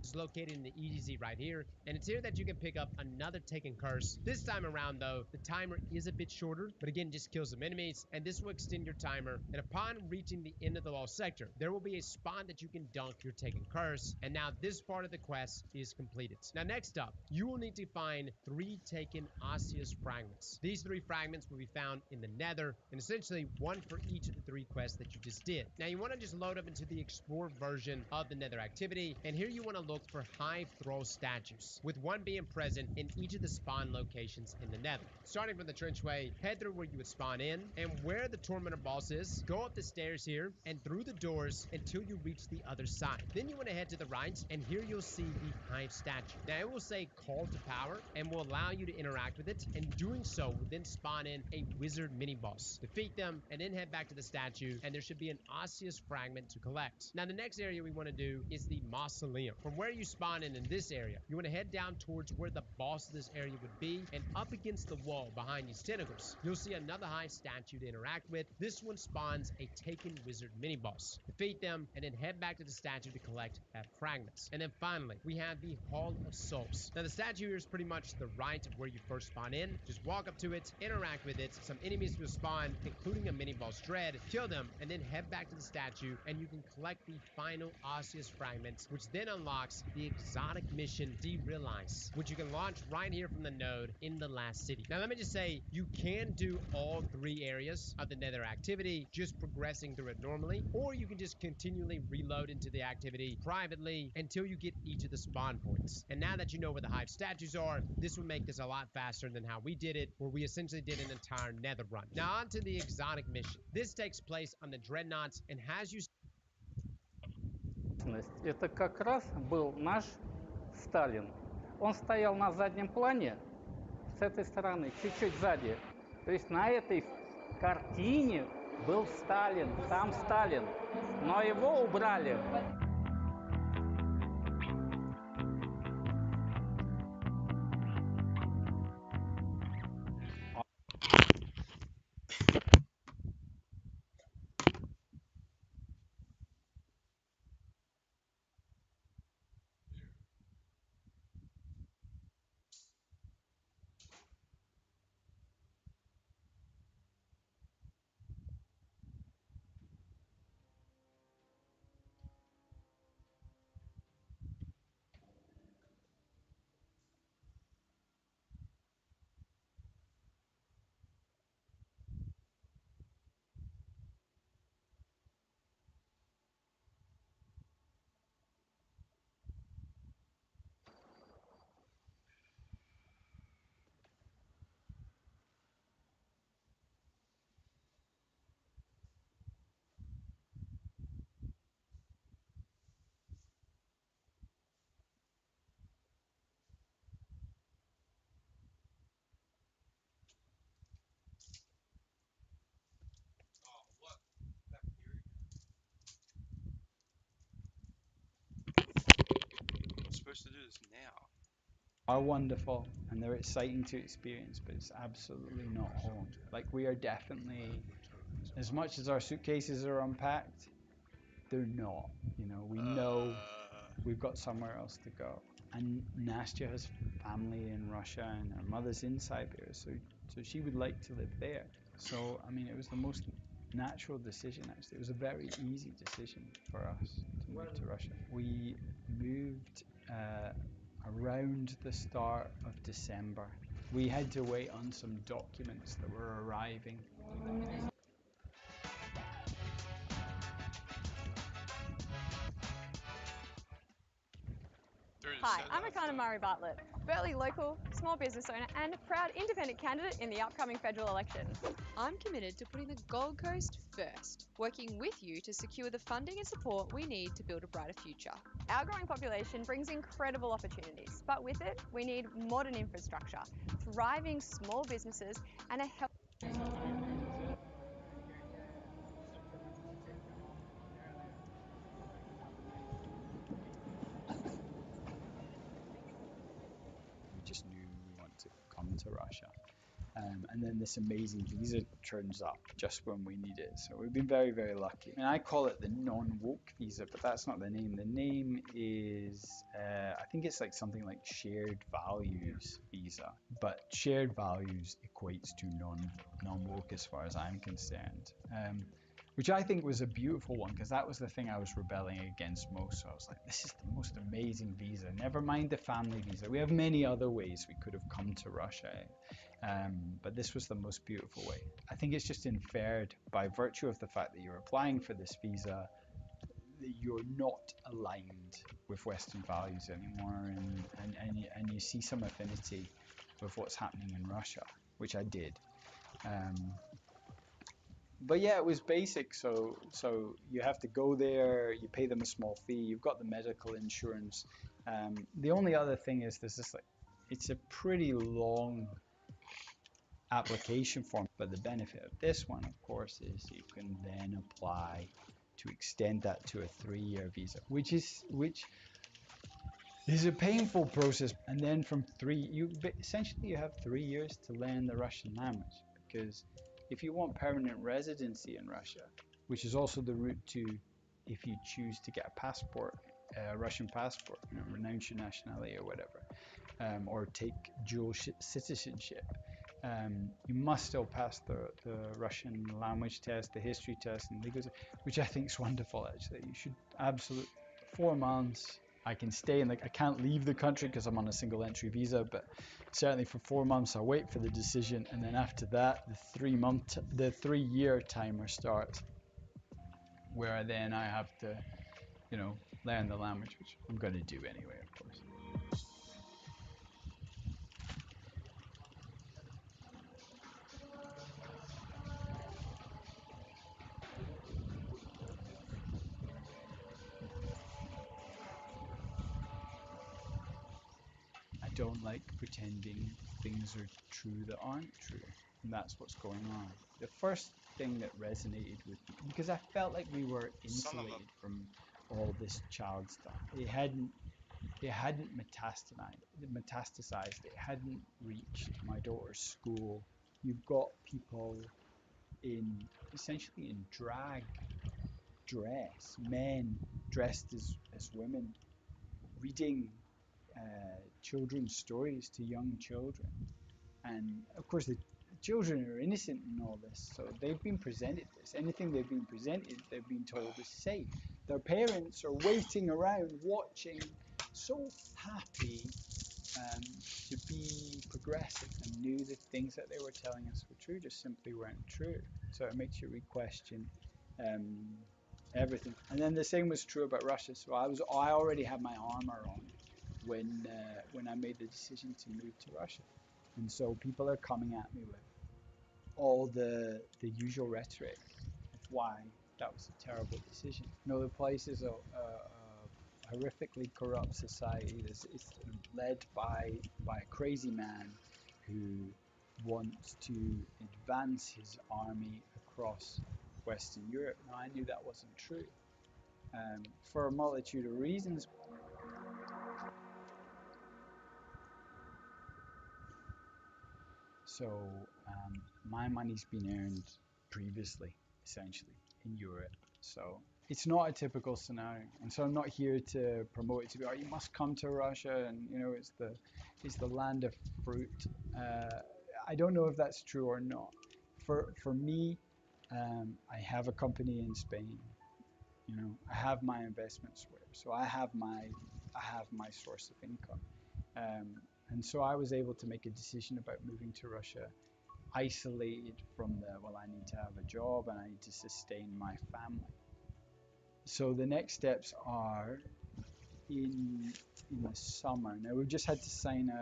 Is located in the EDZ right here, and it's here that you can pick up another Taken Curse. This time around though, the timer is a bit shorter, but again, just kill some enemies, and this will extend your timer. And upon reaching the end of the lost sector, there will be a spot that you can dunk your Taken Curse, and now this part of the quest is completed. Now next up, you will need to find 3 Taken Osseous fragments. These 3 fragments will be found in the Nether, and essentially 1 for each of the 3 quests that you just did. Now you want to just load up into the Explore version of the Nether activity, and here you want to look for Hive Thrall statues, with 1 being present in each of the spawn locations in the Nether. Starting from the trenchway, head through where you would spawn in, and where the Tormentor boss is, go up the stairs here and through the doors until you reach the other side. Then you want to head to the right, and here you'll see the Hive statue. Now it will say Call to Power and will allow you to interact with it, and doing so will then spawn in a wizard mini boss. Defeat them and then head back to the statue, and there should be an Osseous fragment to collect. Now the next area we want to do is the Mausoleum. From where you spawn in this area, you want to head down towards where the boss of this area would be, and up against the wall behind these tentacles, you'll see another Hive statue to interact with. This one spawns a Taken Wizard mini boss. Defeat them and then head back to the statue to collect fragments. And then finally, we have the Hall of Souls. Now the statue here is pretty much to the right of where you first spawn in. Just walk up to it, interact with it. Some enemies will spawn, including a mini boss Dread. Kill them and then head back to the statue, and you can collect the final Osseous fragments, which then unlocks the exotic mission Derealize, which you can launch right here from the node in the last city. Now let me just say, you can do all 3 areas of the Nether activity just progressing through it normally, or you can just continually reload into the activity privately until you get each of the spawn points. And now that you know where the Hive statues are, this will make this a lot faster than how we did it, where we essentially did an entire Nether run. Now on to the exotic mission. This takes place on the Dreadnought and has you... Это как раз был наш Сталин. Он стоял на заднем плане, с этой стороны, чуть-чуть сзади. То есть на этой картине был Сталин, сам Сталин, но его убрали. supposed to do this now. Are wonderful and they're exciting to experience, but it's absolutely not home. Like, we are definitely, as much as our suitcases are unpacked, they're not. You know, we know we've got somewhere else to go. And Nastya has family in Russia and her mother's in Siberia, so she would like to live there. So, I mean, it was the most natural decision, actually. It was a very easy decision for us to move to Russia. We moved around the start of December. We had to wait on some documents that were arriving. Hi, I'm Akana Murray Bartlett, Burley local, small business owner and proud independent candidate in the upcoming federal election. I'm committed to putting the Gold Coast first, working with you to secure the funding and support we need to build a brighter future. Our growing population brings incredible opportunities, but with it, we need modern infrastructure, thriving small businesses and a healthy just knew we wanted to come to Russia. And then this amazing visa turns up just when we need it. So we've been very, very lucky. And I call it the non-woke visa, but that's not the name. The name is, I think it's like something like shared values visa. But shared values equates to non-woke as far as I'm concerned. Which I think was a beautiful one, because that was the thing I was rebelling against most. So I was like, this is the most amazing visa. Never mind the family visa. We have many other ways we could have come to Russia. But this was the most beautiful way. I think it's just inferred by virtue of the fact that you're applying for this visa that you're not aligned with Western values anymore, and you see some affinity with what's happening in Russia, which I did. But yeah, it was basic. So you have to go there, you pay them a small fee, you've got the medical insurance. The only other thing is there's this, like, it's a pretty long application form, but the benefit of this one, of course, is you can then apply to extend that to a 3-year visa, which is a painful process. And then from essentially you have 3 years to learn the Russian language, because if you want permanent residency in Russia, which is also the route to, if you choose to get a passport, a Russian passport, you know, renounce your nationality or whatever, or take dual citizenship, you must still pass the Russian language test, the history test, and legal test, which I think is wonderful, actually. You should absolutely, 4 months, I can stay in, I can't leave the country because I'm on a single entry visa, but certainly for 4 months I'll wait for the decision, and then after that, the 3-year timer starts, where then I have to, you know, learn the language, which I'm going to do anyway, of course. I don't like pretending things are true that aren't true, and that's what's going on. The first thing that resonated with me, because I felt like we were insulated from all this child stuff. It hadn't metastasized. It hadn't reached my daughter's school. You've got people essentially in drag dress, men dressed as women, reading children's stories to young children. And of course the children are innocent in all this, so they've been presented this. Anything they've been presented, they've been told is safe. Their parents are waiting around watching, so happy to be progressive, and knew the things that they were telling us were true just simply weren't true. So it makes you re-question everything. And then the same was true about Russia. So I already had my armor on when I made the decision to move to Russia. And so people are coming at me with all the usual rhetoric of why that was a terrible decision. You know, the place is a horrifically corrupt society. It's led by a crazy man who wants to advance his army across Western Europe. Now, I knew that wasn't true for a multitude of reasons. So my money's been earned previously, essentially, in Europe. So it's not a typical scenario. And so I'm not here to promote it to be, oh, you must come to Russia and, you know, it's the land of fruit. I don't know if that's true or not. For me, I have a company in Spain. You know, I have my investments where, so I have my source of income. And so I was able to make a decision about moving to Russia, isolated from well, I need to have a job and I need to sustain my family. So the next steps are in the summer. Now we've just had to sign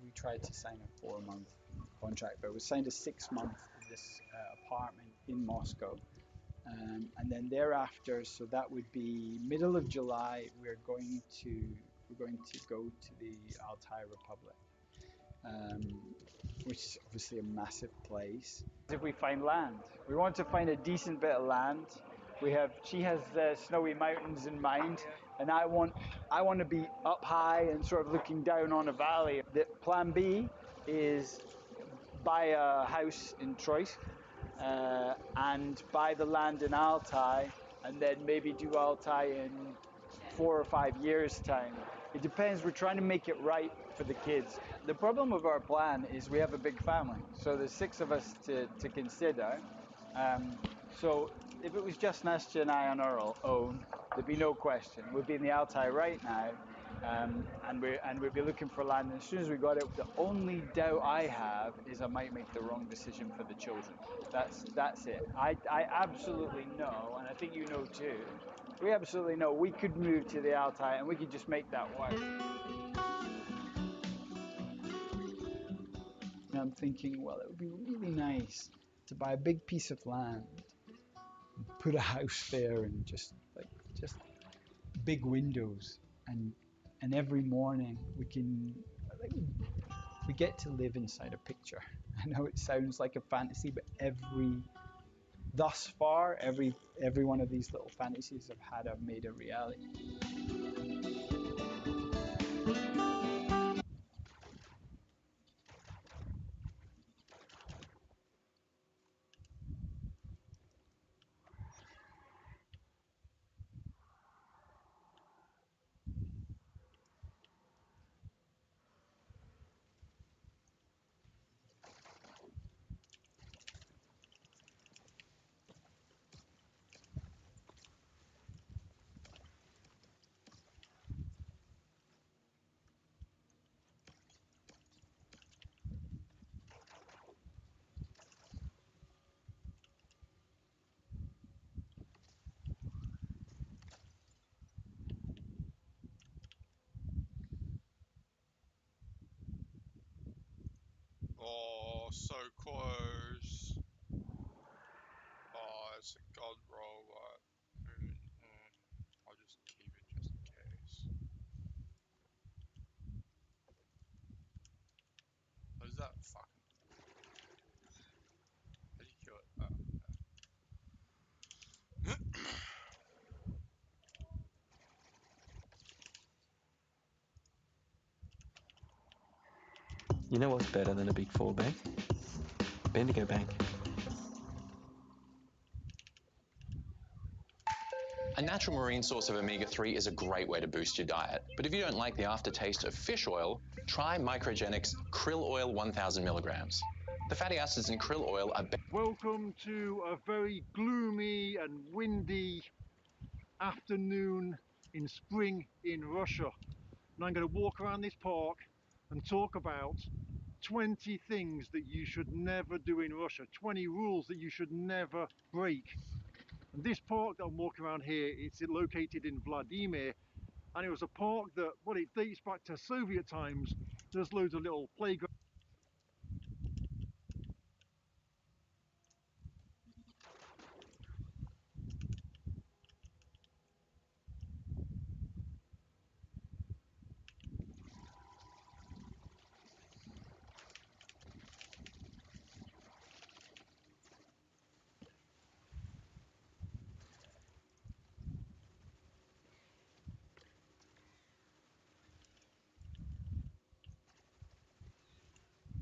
we tried to sign a 4-month contract, but we signed a 6-month of this apartment in Moscow. And then thereafter, so that would be middle of July, we're going to go to the Altai Republic, which is obviously a massive place. If we find land, we want to find a decent bit of land. She has snowy mountains in mind, and I want to be up high and sort of looking down on a valley. The plan B is buy a house in Troyes, and buy the land in Altai, and then maybe do Altai in 4 or 5 years' time. It depends. We're trying to make it right for the kids. The problem with our plan is we have a big family, so there's 6 of us to consider. So if it was just Nastya and I on our own, there'd be no question. We'd be in the Altai right now, and we'd be looking for land. And as soon as we got it, the only doubt I have is I might make the wrong decision for the children. That's it. I absolutely know, and I think you know too. We absolutely know we could move to the Altai and we could just make that work. And I'm thinking, well, it would be really nice to buy a big piece of land, put a house there, and just big windows, and every morning we get to live inside a picture. I know it sounds like a fantasy, but thus far, every one of these little fantasies I've made a reality. Oh, so close. Oh, it's a god roll, but I'll just keep it just in case. What is that fucking? How do you kill it? Oh, You know what's better than a Big Four bank? Bendigo Bank. A natural marine source of omega-3 is a great way to boost your diet. But if you don't like the aftertaste of fish oil, try Microgenic's Krill Oil 1000 milligrams. The fatty acids in krill oil are... Welcome to a very gloomy and windy afternoon in spring in Russia. And I'm going to walk around this park and talk about 20 things that you should never do in Russia, 20 rules that you should never break. And this park that I'm walking around here, it's located in Vladimir, and it was a park that, well, it dates back to Soviet times. There's loads of little playgrounds.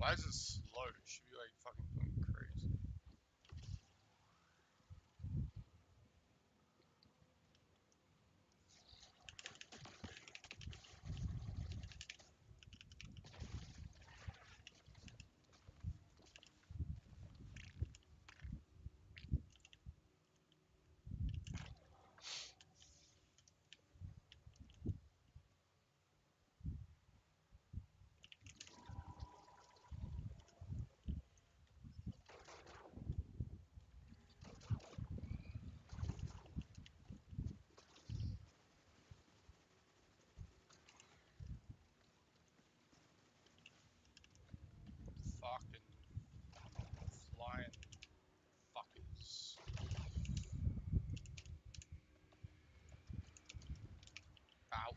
Why is it slow? It should be like fucking going crazy. Fucking flying fuckers. Ow.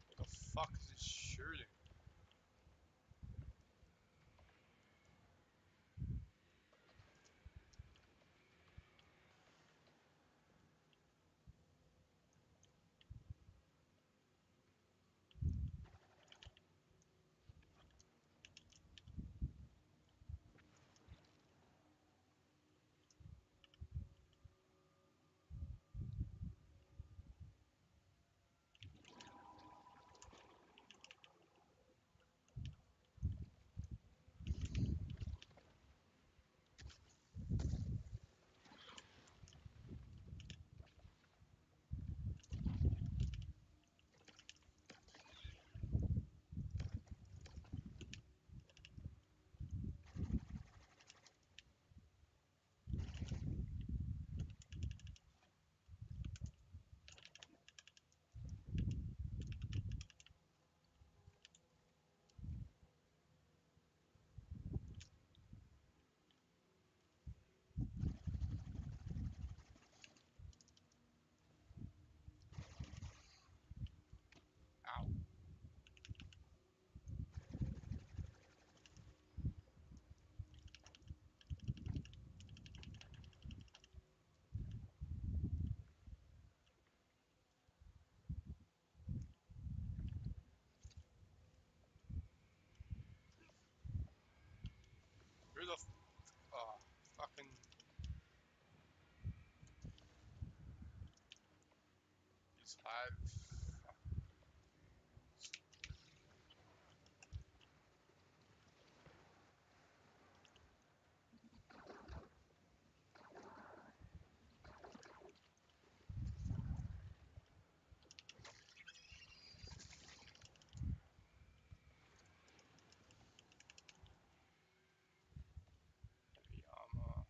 What the fuck is it shooting? Ow. Who the fucking these five. Heavy armor.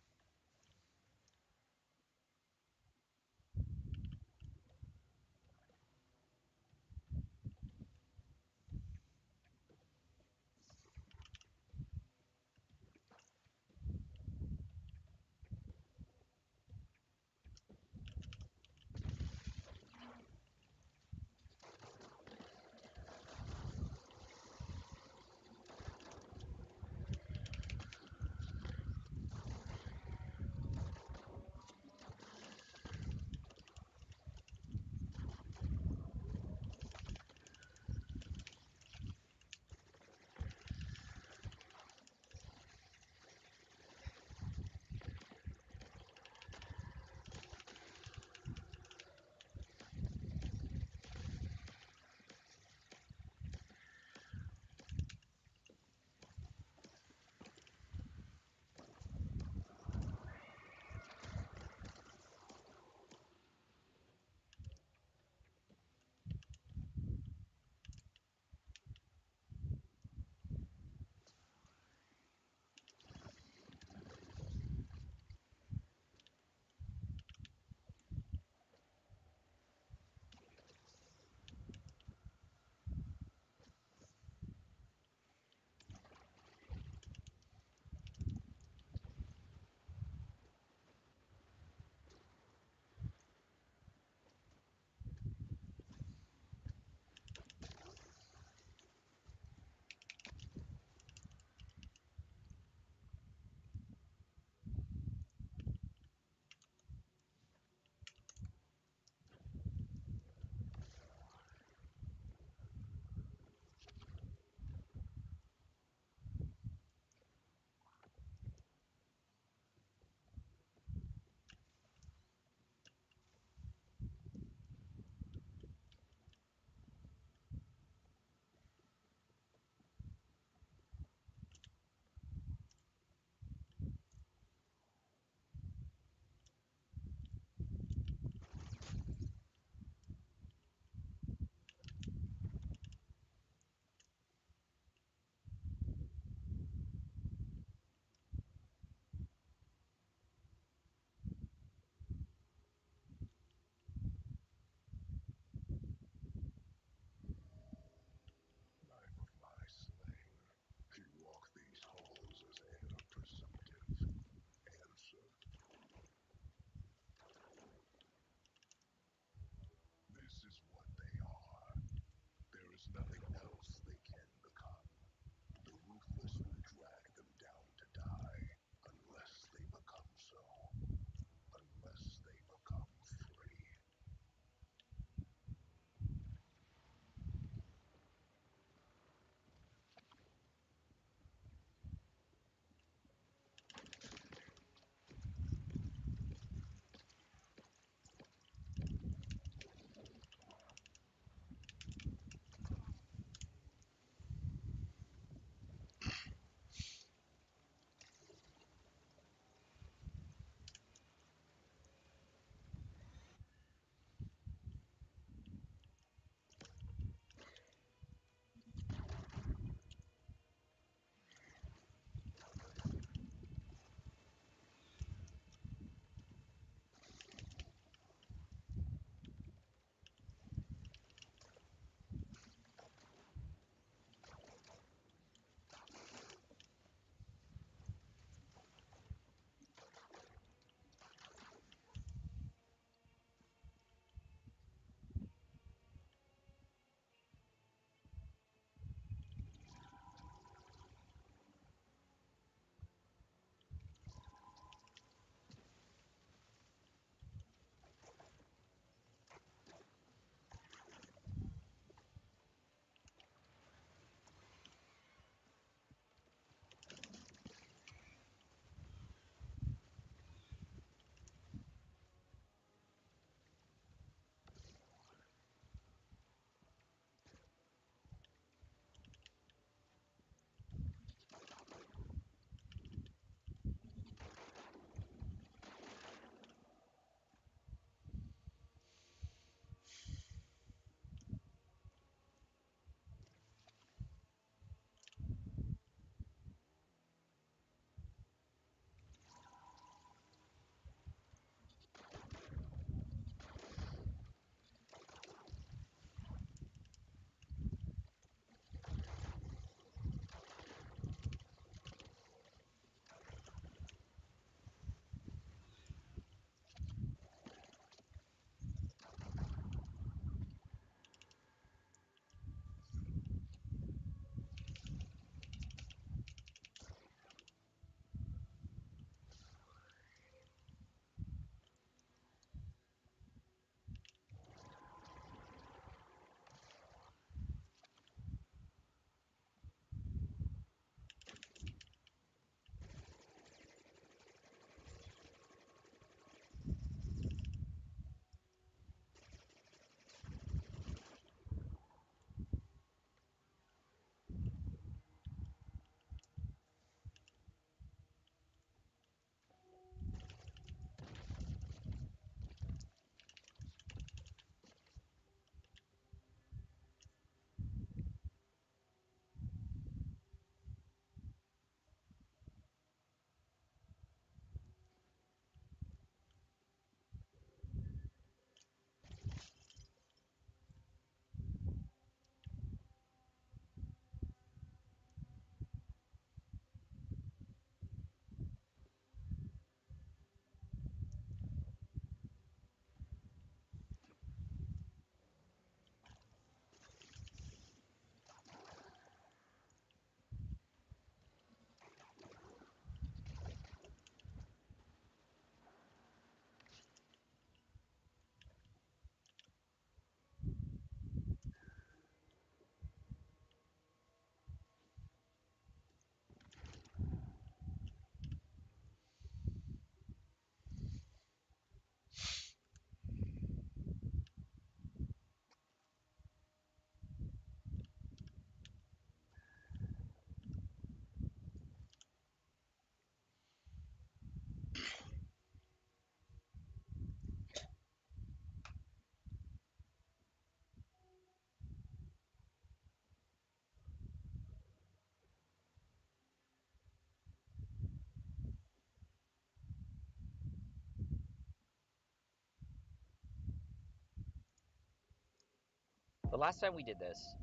The last time we did this,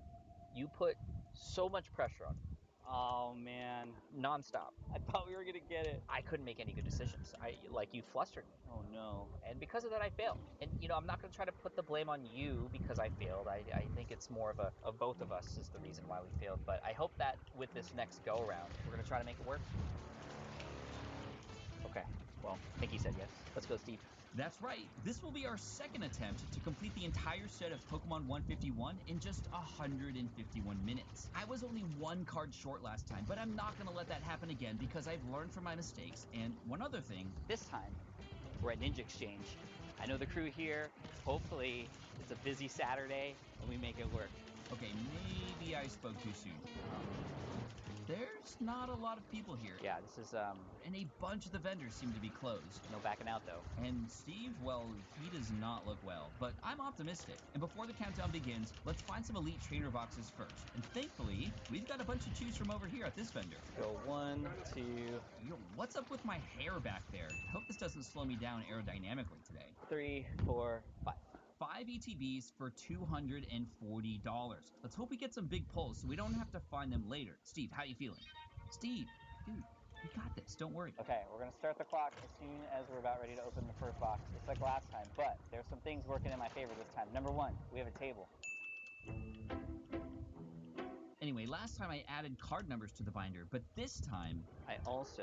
you put so much pressure on me. Oh man, Nonstop. I thought we were gonna get it. I couldn't make any good decisions. You flustered me. Oh no. And because of that, I failed. And, I'm not gonna try to put the blame on you because I failed. I think it's more of both of us is the reason why we failed. But I hope that with this next go around, we're gonna try to make it work. Okay, well, Mickey said yes. Let's go, Steve. That's right. This will be our second attempt to complete the entire set of Pokemon 151 in just 151 minutes. I was only one card short last time, but I'm not going to let that happen again because I've learned from my mistakes. And one other thing. This time, we're at Ninja Exchange. I know the crew here. Hopefully, it's a busy Saturday and we make it work. Okay, maybe I spoke too soon. There's not a lot of people here. Yeah, this is, And a bunch of the vendors seem to be closed. No backing out, though. And Steve, well, he does not look well, but I'm optimistic. And before the countdown begins, let's find some elite trainer boxes first. And thankfully, we've got a bunch to choose from over here at this vendor. Go 1, 2... Yo, what's up with my hair back there? I hope this doesn't slow me down aerodynamically today. 3, 4, 5. 5 ETBs for $240. Let's hope we get some big pulls so we don't have to find them later. Steve, how you feeling? Steve, dude, we got this. Don't worry. Okay, we're going to start the clock as soon as we're about ready to open the first box, just like last time. But there's some things working in my favor this time. Number 1, we have a table. Anyway, last time I added card numbers to the binder, but this time I also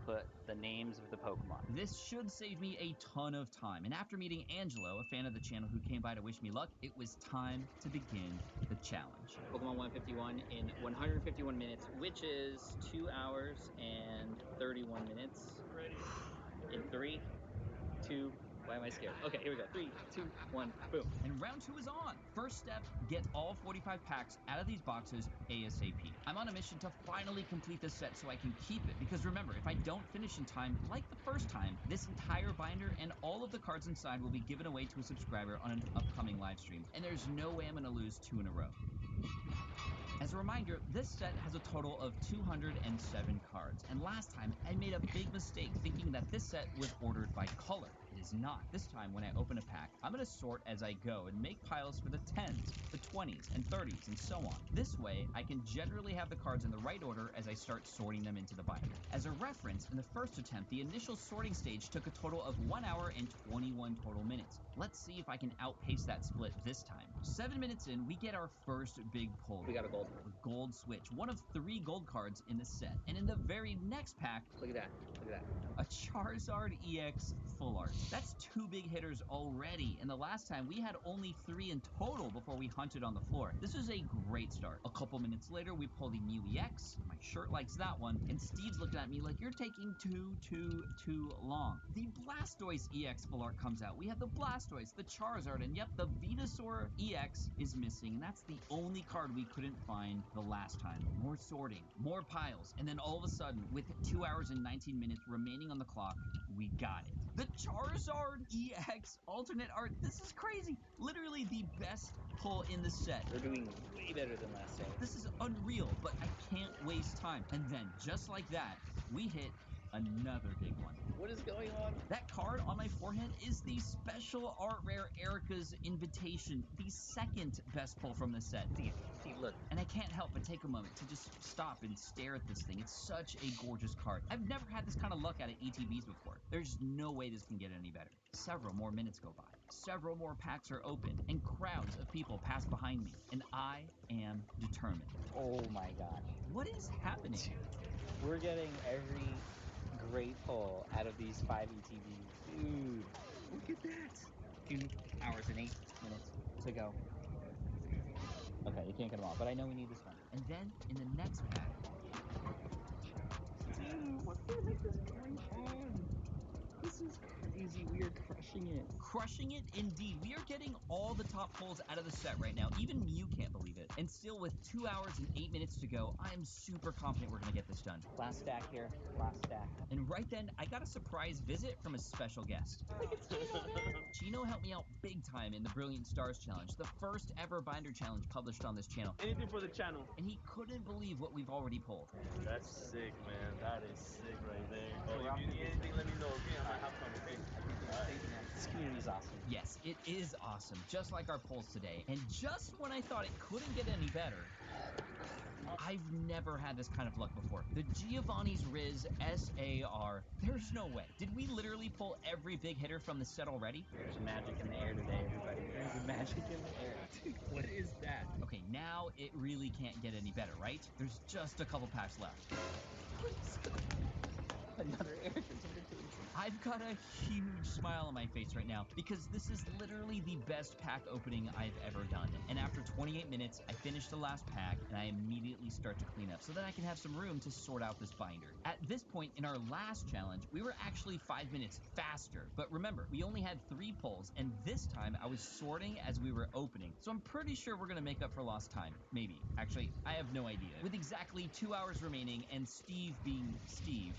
put the names of the Pokemon. This should save me a ton of time. And after meeting Angelo, a fan of the channel who came by to wish me luck, it was time to begin the challenge. Pokemon 151 in 151 minutes, which is 2 hours and 31 minutes. Ready? In 3, 2, why am I scared? Okay, here we go. 3, 2, 1, boom. And round 2 is on. First step, get all 45 packs out of these boxes ASAP. I'm on a mission to finally complete this set so I can keep it, because remember, if I don't finish in time, like the first time, this entire binder and all of the cards inside will be given away to a subscriber on an upcoming live stream. And there's no way I'm gonna lose 2 in a row. As a reminder, this set has a total of 207 cards, and last time I made a big mistake thinking that this set was ordered by color. It is not. This time when I open a pack, I'm going to sort as I go and make piles for the 10s, the 20s, and 30s, and so on. This way, I can generally have the cards in the right order as I start sorting them into the binder. As a reference, in the first attempt, the initial sorting stage took a total of 1 hour and 21 total minutes. Let's see if I can outpace that split this time. 7 minutes in, we get our first big pull. We got a gold. A gold switch, one of 3 gold cards in the set. And in the very next pack, look at that, look at that. A Charizard EX Full Art. That's 2 big hitters already, and the last time we had only 3 in total before we hunted on the floor. This is a great start. A couple minutes later, we pull the Mew EX. My shirt likes that one, and Steve's looking at me like, you're taking too long. The Blastoise EX Full Art comes out. We have the Blastoise, the Charizard, and yep, the Venusaur EX is missing, and that's the only card we couldn't find the last time. More sorting, more piles, and then all of a sudden, with 2 hours and 19 minutes remaining on the clock, we got it. The Charizard EX alternate art. This is crazy. Literally the best pull in the set. We're doing way better than last time. This is unreal, but I can't waste time. And then, just like that, we hit another big one. What is going on? That card on my forehead is the special art rare Erica's Invitation, the second best pull from the set. Steve, look. And I can't help but take a moment to just stop and stare at this thing. It's such a gorgeous card. I've never had this kind of luck out of ETBs before. There's no way this can get any better. Several more minutes go by. Several more packs are opened, and crowds of people pass behind me, and I am determined. Oh my gosh. What is happening? We're getting every great pull out of these 5 ETBs. Dude, look at that. 2 hours and 8 minutes to go. Okay, you can't get them all, but I know we need this one. And then, in the next pack... Dude, what the heck is going on? This is crazy. We are crushing it. Crushing it indeed. We are getting all the top pulls out of the set right now. Even Mew can't believe it. And still, with 2 hours and 8 minutes to go, I am super confident we're going to get this done. Last stack here. Last stack. And right then, I got a surprise visit from a special guest. Look, it's Chino there. Chino helped me out big time in the Brilliant Stars Challenge, the first ever binder challenge published on this channel. Anything for the channel. And he couldn't believe what we've already pulled. That's sick, man. That is sick right there. Oh, if you need anything, let me know, okay? have fun with it. I think it's great, man. This community is awesome. Yes, it is awesome, just like our polls today. And just when I thought it couldn't get any better, I've never had this kind of luck before. The Giovanni's Riz SAR. There's no way. Did we literally pull every big hitter from the set already? There's magic in the air today, everybody. There's magic in the air. Dude, what is that? Okay, now it really can't get any better, right? There's just a couple packs left. Another air invitation. I've got a huge smile on my face right now because this is literally the best pack opening I've ever done. And after 28 minutes, I finish the last pack and I immediately start to clean up so that I can have some room to sort out this binder. At this point in our last challenge, we were actually 5 minutes faster. But remember, we only had 3 pulls, and this time I was sorting as we were opening. So I'm pretty sure we're gonna make up for lost time. Maybe. Actually, I have no idea. With exactly 2 hours remaining and Steve being Steve,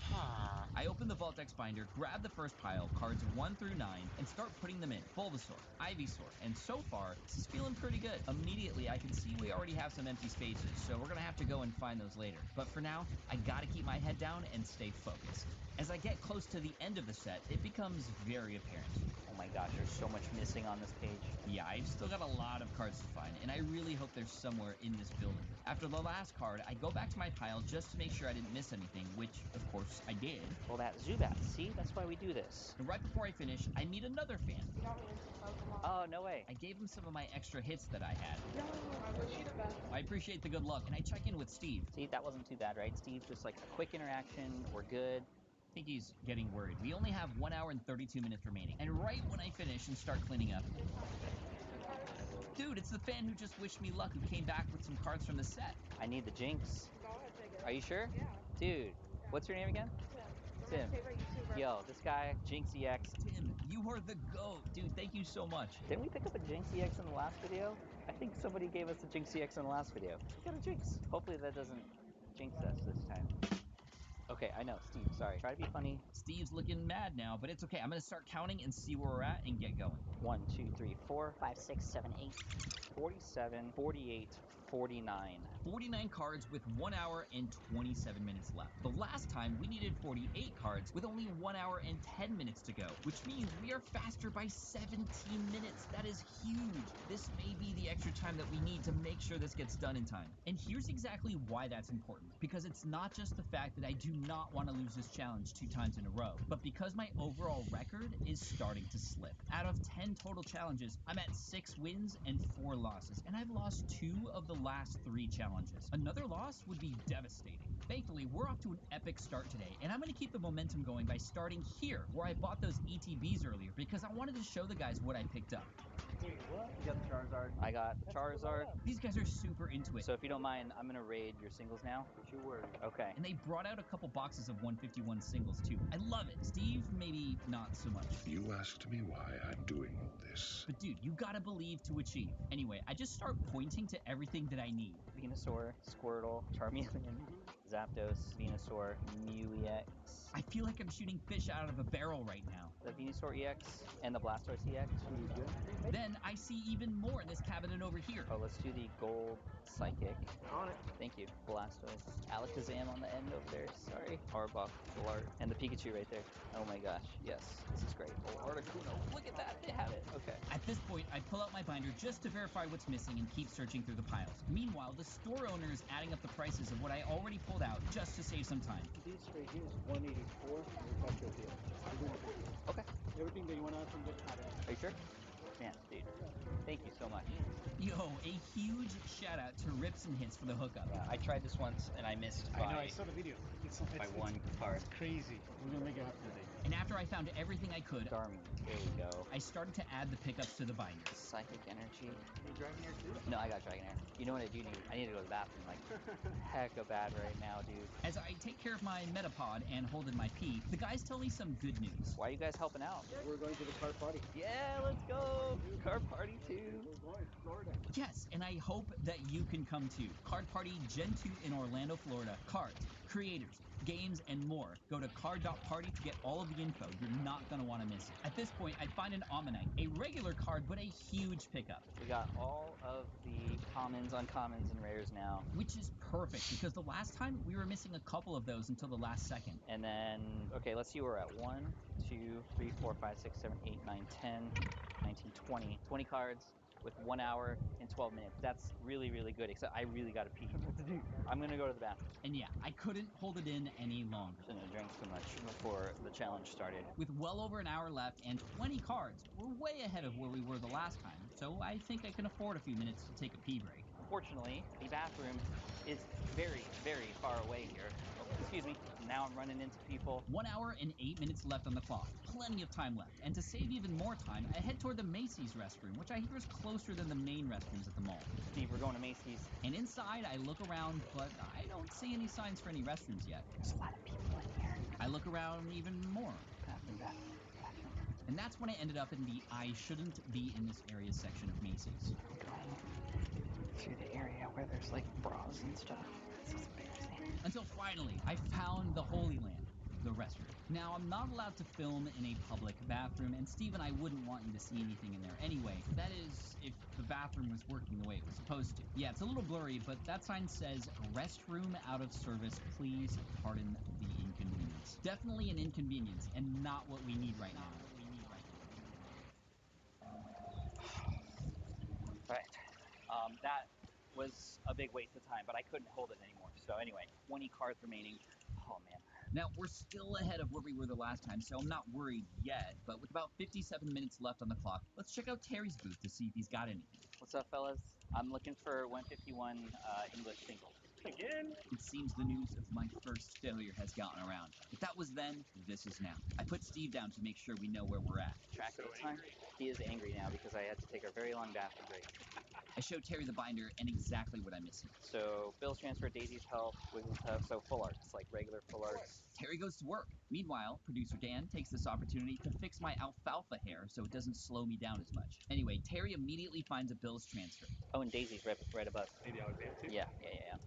I open the Vault-Dex binder, grab the first pile, cards 1 through 9, and start putting them in. Bulbasaur, Ivysaur, and so far, this is feeling pretty good. Immediately, I can see we already have some empty spaces, so we're gonna have to go and find those later. But for now, I gotta keep my head down and stay focused. As I get close to the end of the set, it becomes very apparent. Oh my gosh, there's so much missing on this page. Yeah, I've still got a lot of cards to find, and I really hope there's somewhere in this building. After the last card, I go back to my pile just to make sure I didn't miss anything, which, of course, I did. Well, that Zubat, see? That's why we do this. And right before I finish, I meet another fan. Oh, no way. I gave him some of my extra hits that I had. No, I wish you the best. I appreciate the good luck, and I check in with Steve. See, that wasn't too bad, right, Steve? Just like a quick interaction, we're good. I think he's getting worried. We only have 1 hour and 32 minutes remaining. And right when I finish and start cleaning up... Dude, it's the fan who just wished me luck who came back with some cards from the set. I need the Jinx. Go ahead, take it. Are you sure? Yeah. Dude, what's your name again? Tim. Tim. My favorite YouTuber. Yo, this guy, Jinx EX. Tim, you are the GOAT. Dude, thank you so much. Didn't we pick up a Jinx EX in the last video? I think somebody gave us a Jinx EX in the last video. We got a Jinx. Hopefully that doesn't jinx us this time. Okay, I know, Steve, sorry. Try to be funny. Steve's looking mad now, but it's okay. I'm going to start counting and see where we're at and get going. 1, 2, 3, 4, 5, 6, 7, 8, 47, 48, 49. 49 cards with 1 hour and 27 minutes left. The last time we needed 48 cards with only 1 hour and 10 minutes to go, which means we are faster by 17 minutes. That is huge. This may be the extra time that we need to make sure this gets done in time. And here's exactly why that's important. Because it's not just the fact that I do not want to lose this challenge 2 times in a row, but because my overall record is starting to slip. Out of 10 total challenges, I'm at 6 wins and 4 losses, and I've lost 2 of the last 3 challenges. Another loss would be devastating. Thankfully, we're off to an epic start today, and I'm going to keep the momentum going by starting here, where I bought those ETBs earlier, because I wanted to show the guys what I picked up. Wait, what? You got the Charizard? I got the Charizard. These guys are super into it. So if you don't mind, I'm gonna raid your singles now. Don't you worry. Okay. And they brought out a couple boxes of 151 singles too. I love it. Steve, maybe not so much. You asked me why I'm doing all this. But dude, you gotta believe to achieve. Anyway, I just start pointing to everything that I need. Venusaur, Squirtle, Charmeleon, Zapdos, Venusaur, Mew EX. I feel like I'm shooting fish out of a barrel right now. The Venusaur EX and the Blastoise EX. Then I see even more in this cabinet over here. Oh, let's do the gold psychic. On it. Thank you. Blastoise. Alakazam on the end over there. Sorry. Arbok, Galart, and the Pikachu right there. Oh my gosh. Yes. This is great. Oh, Articuno. Look at that. They have it. Okay. At this point, I pull out my binder just to verify what's missing and keep searching through the piles. Meanwhile, the store owner is adding up the prices of what I already pulled out just to save some time. This right here is 184. Okay. Everything that you want to add from this add it. Are you sure? Man, dude. Thank you so much. Yo, a huge shout out to Rips and Hits for the hookup. Yeah, I tried this once and I missed by, I know, I saw the video. It's one card. It's crazy. We're going to make it happen today. And after I found everything I could, Darmy, there we go. I started to add the pickups to the binder. Psychic Energy. You Dragonair too? No, I got Dragonair. You know what I do need? I need to go to the bathroom like hecka bad right now, dude. As I take care of my Metapod and hold in my pee, the guys tell me some good news. Why are you guys helping out? We're going to the car party. Yeah, let's go. Car party too. We're going to Florida. Yes, and I hope that you can come too. Card Party Gen 2 in Orlando, Florida. Cards, creators, games, and more. Go to card.party to get all of the info. You're not going to want to miss it. At this point, I find an Omanyte, a regular card, but a huge pickup. We got all of the commons, uncommons, and rares now. Which is perfect, because the last time we were missing a couple of those until the last second. And then, okay, let's see where we're at. 1, 2, 3, 4, 5, 6, 7, 8, 9, 10, 19, 20. 20 cards with 1 hour and 12 minutes. That's really, really good, except I really got to pee. I'm going to go to the bathroom. And yeah, I couldn't hold it in any longer. Shouldn't have drank so much before the challenge started. With well over an hour left and 20 cards, we're way ahead of where we were the last time, so I think I can afford a few minutes to take a pee break. Unfortunately, the bathroom is very, very far away here. Oh, excuse me. Now I'm running into people. 1 hour and 8 minutes left on the clock. Plenty of time left. And to save even more time, I head toward the Macy's restroom, which I hear is closer than the main restrooms at the mall. Steve, we're going to Macy's. And inside, I look around, but I don't see any signs for any restrooms yet. There's a lot of people in here. I look around even more. Bathroom. And that's when I ended up in the I shouldn't be in this area section of Macy's. To the area where there's like bras and stuff. This is amazing. Until finally, I found the Holy Land, the restroom. Now, I'm not allowed to film in a public bathroom, and Steve and I wouldn't want you to see anything in there anyway. That is, if the bathroom was working the way it was supposed to. Yeah, it's a little blurry, but that sign says, restroom out of service, please pardon the inconvenience. Definitely an inconvenience, and not what we need right now. Right. That was a big waste of time, but I couldn't hold it anymore. So anyway, 20 cards remaining. Oh, man. Now, we're still ahead of where we were the last time, so I'm not worried yet. But with about 57 minutes left on the clock, let's check out Terry's booth to see if he's got anything. What's up, fellas? I'm looking for 151 English singles. Again? It seems the news of my first failure has gotten around. If that was then, this is now. I put Steve down to make sure we know where we're at. Track so time. He is angry now because I had to take a very long bathroom break. I showed Terry the binder and exactly what I'm missing. So, Bill's transfer, Daisy's help, Wigglytuff, so full arts, like regular full arts. Terry goes to work. Meanwhile, producer Dan takes this opportunity to fix my alfalfa hair so it doesn't slow me down as much. Anyway, Terry immediately finds a Bill's transfer. Oh, and Daisy's right above. Maybe Alexander? Yeah.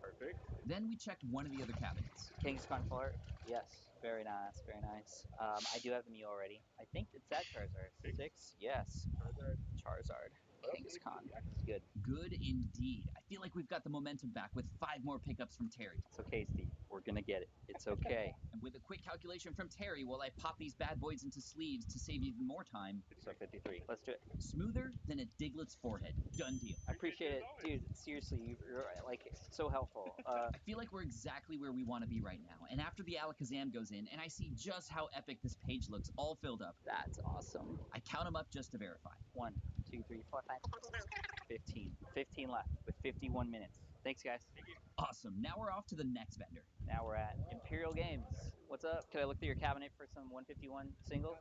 Perfect. Then we check one of the other cabinets. Kangaskhan full art? Yes. Very nice, very nice. I do have the Mew already. I think it's that Charizard. 6? Yes. Charizard. Kangaskhan. This is good. Good indeed. I feel like we've got the momentum back with 5 more pickups from Terry. It's okay, Steve. We're gonna get it. It's okay. And with a quick calculation from Terry while I pop these bad boys into sleeves to save even more time. So 53. Let's do it. Smoother than a Diglett's forehead. Done deal. I appreciate it. Dude, seriously, you're like so helpful. I feel like we're exactly where we want to be right now. And after the Alakazam goes in, and I see just how epic this page looks all filled up. That's awesome. I count them up just to verify. 1, 2, 3, 4, 5, 15. 15 left with 51 minutes. Thanks, guys. Thank you. Awesome. Now we're off to the next vendor. Now we're at Imperial Games. What's up? Can I look through your cabinet for some 151 singles?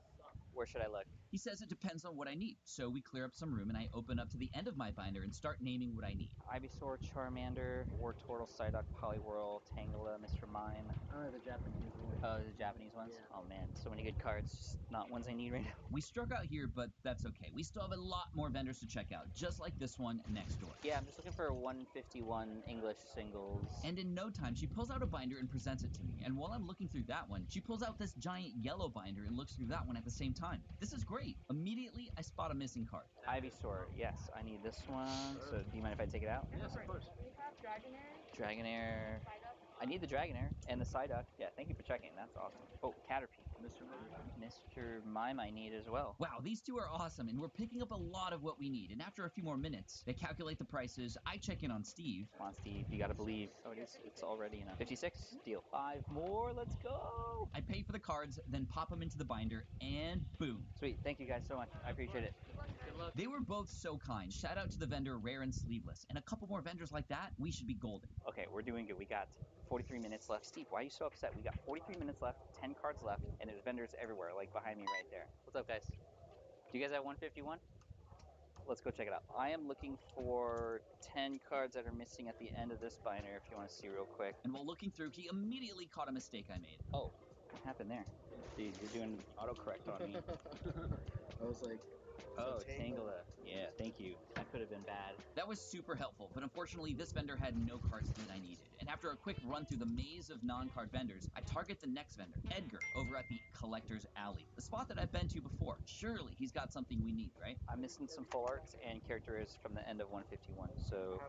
Where should I look? He says it depends on what I need. So we clear up some room and I open up to the end of my binder and start naming what I need. Ivysaur, Charmander, Wartortle, Psyduck, Poliwhirl, Tangela, Mr. Mime. Oh, the Japanese ones. Oh, the Japanese ones? Yeah. Oh man, so many good cards, just not ones I need right now. We struck out here, but that's okay. We still have a lot more vendors to check out, just like this one next door. Yeah, I'm just looking for 151 English singles. And in no time, she pulls out a binder and presents it to me. And while I'm looking through that one, she pulls out this giant yellow binder and looks through that one at the same time. This is great. Immediately, I spot a missing card. Ivysaur, yes, I need this one. So do you mind if I take it out? Yes, of course. We have Dragonair. Dragonair. I need the Dragonair and the Psyduck. Yeah, thank you for checking. That's awesome. Oh, Caterpie. Mr. Mime. Mr. Mime I need as well. Wow, these two are awesome, and we're picking up a lot of what we need. And after a few more minutes, they calculate the prices. I check in on Steve. Come on, Steve. You gotta believe. Oh, it is. It's already enough. 56. Deal. 5 more. Let's go. I pay for the cards, then pop them into the binder, and boom. Sweet. Thank you guys so much. I appreciate it. Good luck. They were both so kind. Shout out to the vendor Rare and Sleeveless. And a couple more vendors like that, we should be golden. Okay, we're doing good. We got 43 minutes left. Steve, why are you so upset? We got 43 minutes left, 10 cards left, and there's vendors everywhere, like behind me right there. What's up, guys? Do you guys have 151? Let's go check it out. I am looking for 10 cards that are missing at the end of this binder, if you want to see real quick. And while looking through, he immediately caught a mistake I made. Oh, what happened there? Dude, you're doing autocorrect on me. I was like, Oh, Tangela. Yeah, thank you. That could have been bad. That was super helpful, but unfortunately this vendor had no cards that I needed. And after a quick run through the maze of non-card vendors, I target the next vendor, Edgar, over at the Collector's Alley, the spot that I've been to before. Surely he's got something we need, right? I'm missing some full arts and characters from the end of 151, so...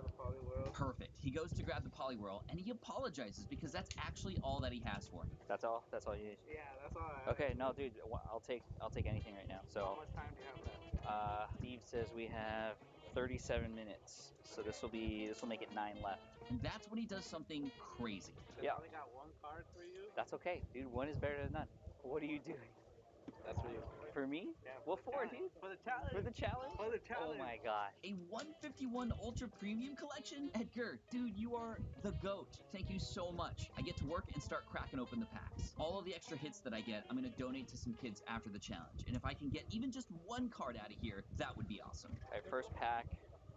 Perfect. He goes to grab the Poliwhirl, and he apologizes because that's actually all that he has for me. That's all? That's all you need? Yeah, that's all I have. Okay, no, dude, I'll take anything right now. So, how much time do you have left? Steve says we have 37 minutes, so this will make it 9 left. And that's when he does something crazy. Yeah. I only got one card for you. That's okay, dude. One is better than none. What are you doing? That's for you. For me? Yeah, What for, dude? For the challenge. For the challenge? For the challenge. Oh my god. A 151 Ultra Premium collection? Edgar, dude, you are the GOAT. Thank you so much. I get to work and start cracking open the packs. All of the extra hits that I get, I'm going to donate to some kids after the challenge. And if I can get even just one card out of here, that would be awesome. All right, first pack.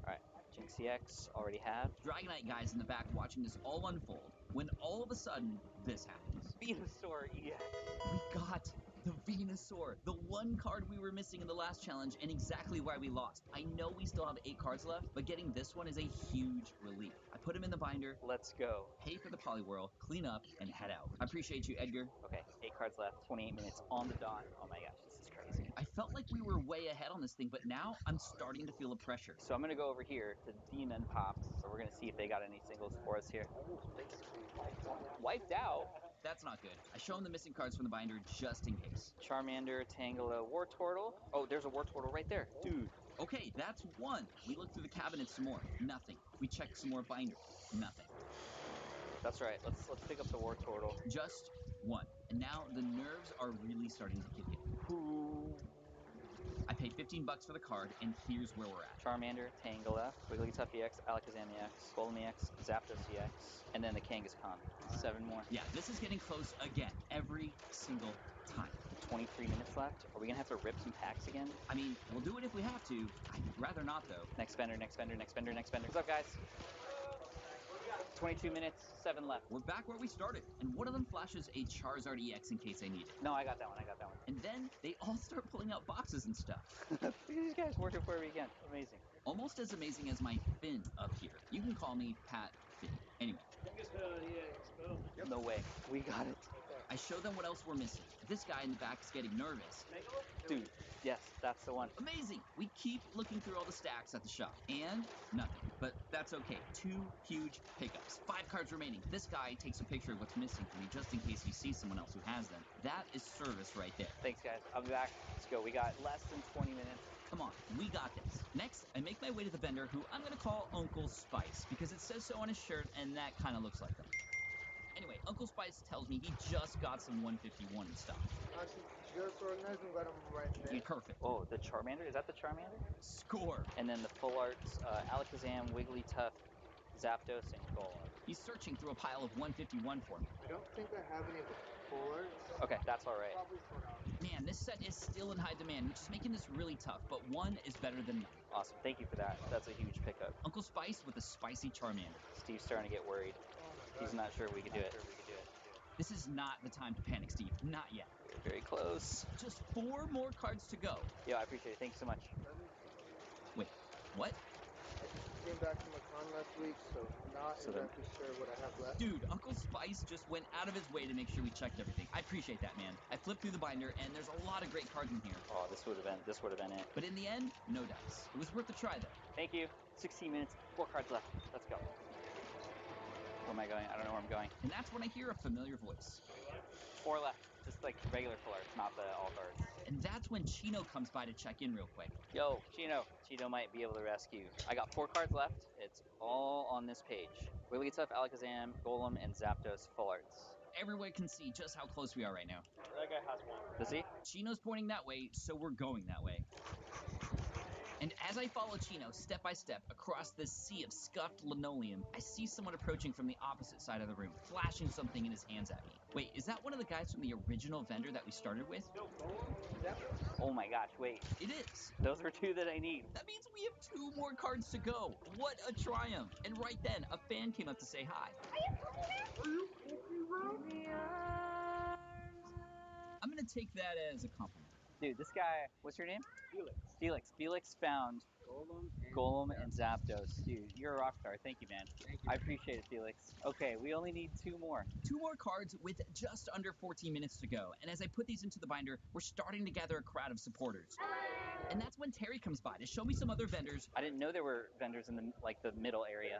All right, Jinx EX, already have. Dragonite guys in the back watching this all unfold, when all of a sudden, this happens. Venusaur EX. We got the Venusaur, the one card we were missing in the last challenge and exactly why we lost. I know we still have 8 cards left, but getting this one is a huge relief. I put him in the binder. Let's go. Pay for the Poliwhirl, clean up, and head out. I appreciate you, Edgar. Okay, 8 cards left, 28 minutes on the dot. Oh my gosh, this is crazy. I felt like we were way ahead on this thing, but now I'm starting to feel the pressure. So I'm gonna go over here to Demon Pops. So we're gonna see if they got any singles for us here. Wiped out? That's not good. I show him the missing cards from the binder just in case. Charmander, Tangela, Wartortle. Oh, there's a Wartortle right there. Dude. Okay, that's one. We look through the cabinet some more. Nothing. We check some more binders. Nothing. That's right. Let's pick up the Wartortle. Just one. And now the nerves are really starting to kick in. Ooh. I paid $15 for the card, and here's where we're at. Charmander, Tangela, Wigglytuff EX, Alakazam EX, Golem EX, Zapdos EX, and then the Kangaskhan. 7 more. Yeah, this is getting close again, every single time. 23 minutes left. Are we gonna have to rip some packs again? I mean, we'll do it if we have to. I'd rather not, though. Next vendor, next vendor, next vendor, next vendor. What's up, guys? 22 minutes, 7 left. We're back where we started, and one of them flashes a Charizard EX in case I need it. No, I got that one, And then they all start pulling out boxes and stuff. These guys working for me again. Amazing. Almost as amazing as my Finn up here. You can call me Pat Finn. Anyway. No way. We got it. I show them what else we're missing. This guy in the back is getting nervous. Dude, yes, that's the one. Amazing! We keep looking through all the stacks at the shop, and nothing. But that's okay. 2 huge pickups. 5 cards remaining. This guy takes a picture of what's missing for me just in case he sees someone else who has them. That is service right there. Thanks, guys. I'll be back. Let's go. We got less than 20 minutes. Come on, we got this. Next, I make my way to the vendor who I'm going to call Uncle Spice because it says so on his shirt and that kind of looks like him. Anyway, Uncle Spice tells me he just got some 151 in stock. Perfect. Oh, the Charmander? Is that the Charmander? Score. And then the full arts, Alakazam, Wigglytuff, Zapdos, and Golem. He's searching through a pile of 151 for me. I don't think I have any of the full arts. Okay, that's all right. Man, this set is still in high demand, which is making this really tough, but one is better than none. Awesome. Thank you for that. That's a huge pickup. Uncle Spice with a spicy Charmander. Steve's starting to get worried. He's not sure we can do it. This is not the time to panic, Steve. Not yet. We're very close. Just 4 more cards to go. Yo, I appreciate it. Thanks so much. Wait, what? I came back from a con last week, so not exactly sure what I have left. Dude, Uncle Spice just went out of his way to make sure we checked everything. I appreciate that, man. I flipped through the binder, and there's a lot of great cards in here. Oh, this would have been it. But in the end, no dice. It was worth a try, though. Thank you. 16 minutes, 4 cards left. Let's go. Where am I going? I don't know where I'm going. And that's when I hear a familiar voice. 4 left. Just like regular full arts, not the all cards. And that's when Chino comes by to check in real quick. Yo, Chino. Chino might be able to rescue. I got 4 cards left. It's all on this page. Wigglytuff, Alakazam, Golem, and Zapdos full arts. Everyone can see just how close we are right now. That guy has one. Does he? Chino's pointing that way, so we're going that way. And as I follow Chino step by step across this sea of scuffed linoleum, I see someone approaching from the opposite side of the room, flashing something in his hands at me. Wait, is that one of the guys from the original vendor that we started with? Oh my gosh, wait. It is. Those are 2 that I need. That means we have 2 more cards to go. What a triumph. And right then, a fan came up to say hi. I'm gonna take that as a compliment. Dude, this guy, what's your name? Felix. Felix found Golem and Zapdos. Dude, you're a rock star. Thank you, man. Thank you. I appreciate it, Felix. Okay, we only need 2 more. 2 more cards with just under 14 minutes to go. And as I put these into the binder, we're starting to gather a crowd of supporters. And that's when Terry comes by to show me some other vendors. I didn't know there were vendors in the middle area.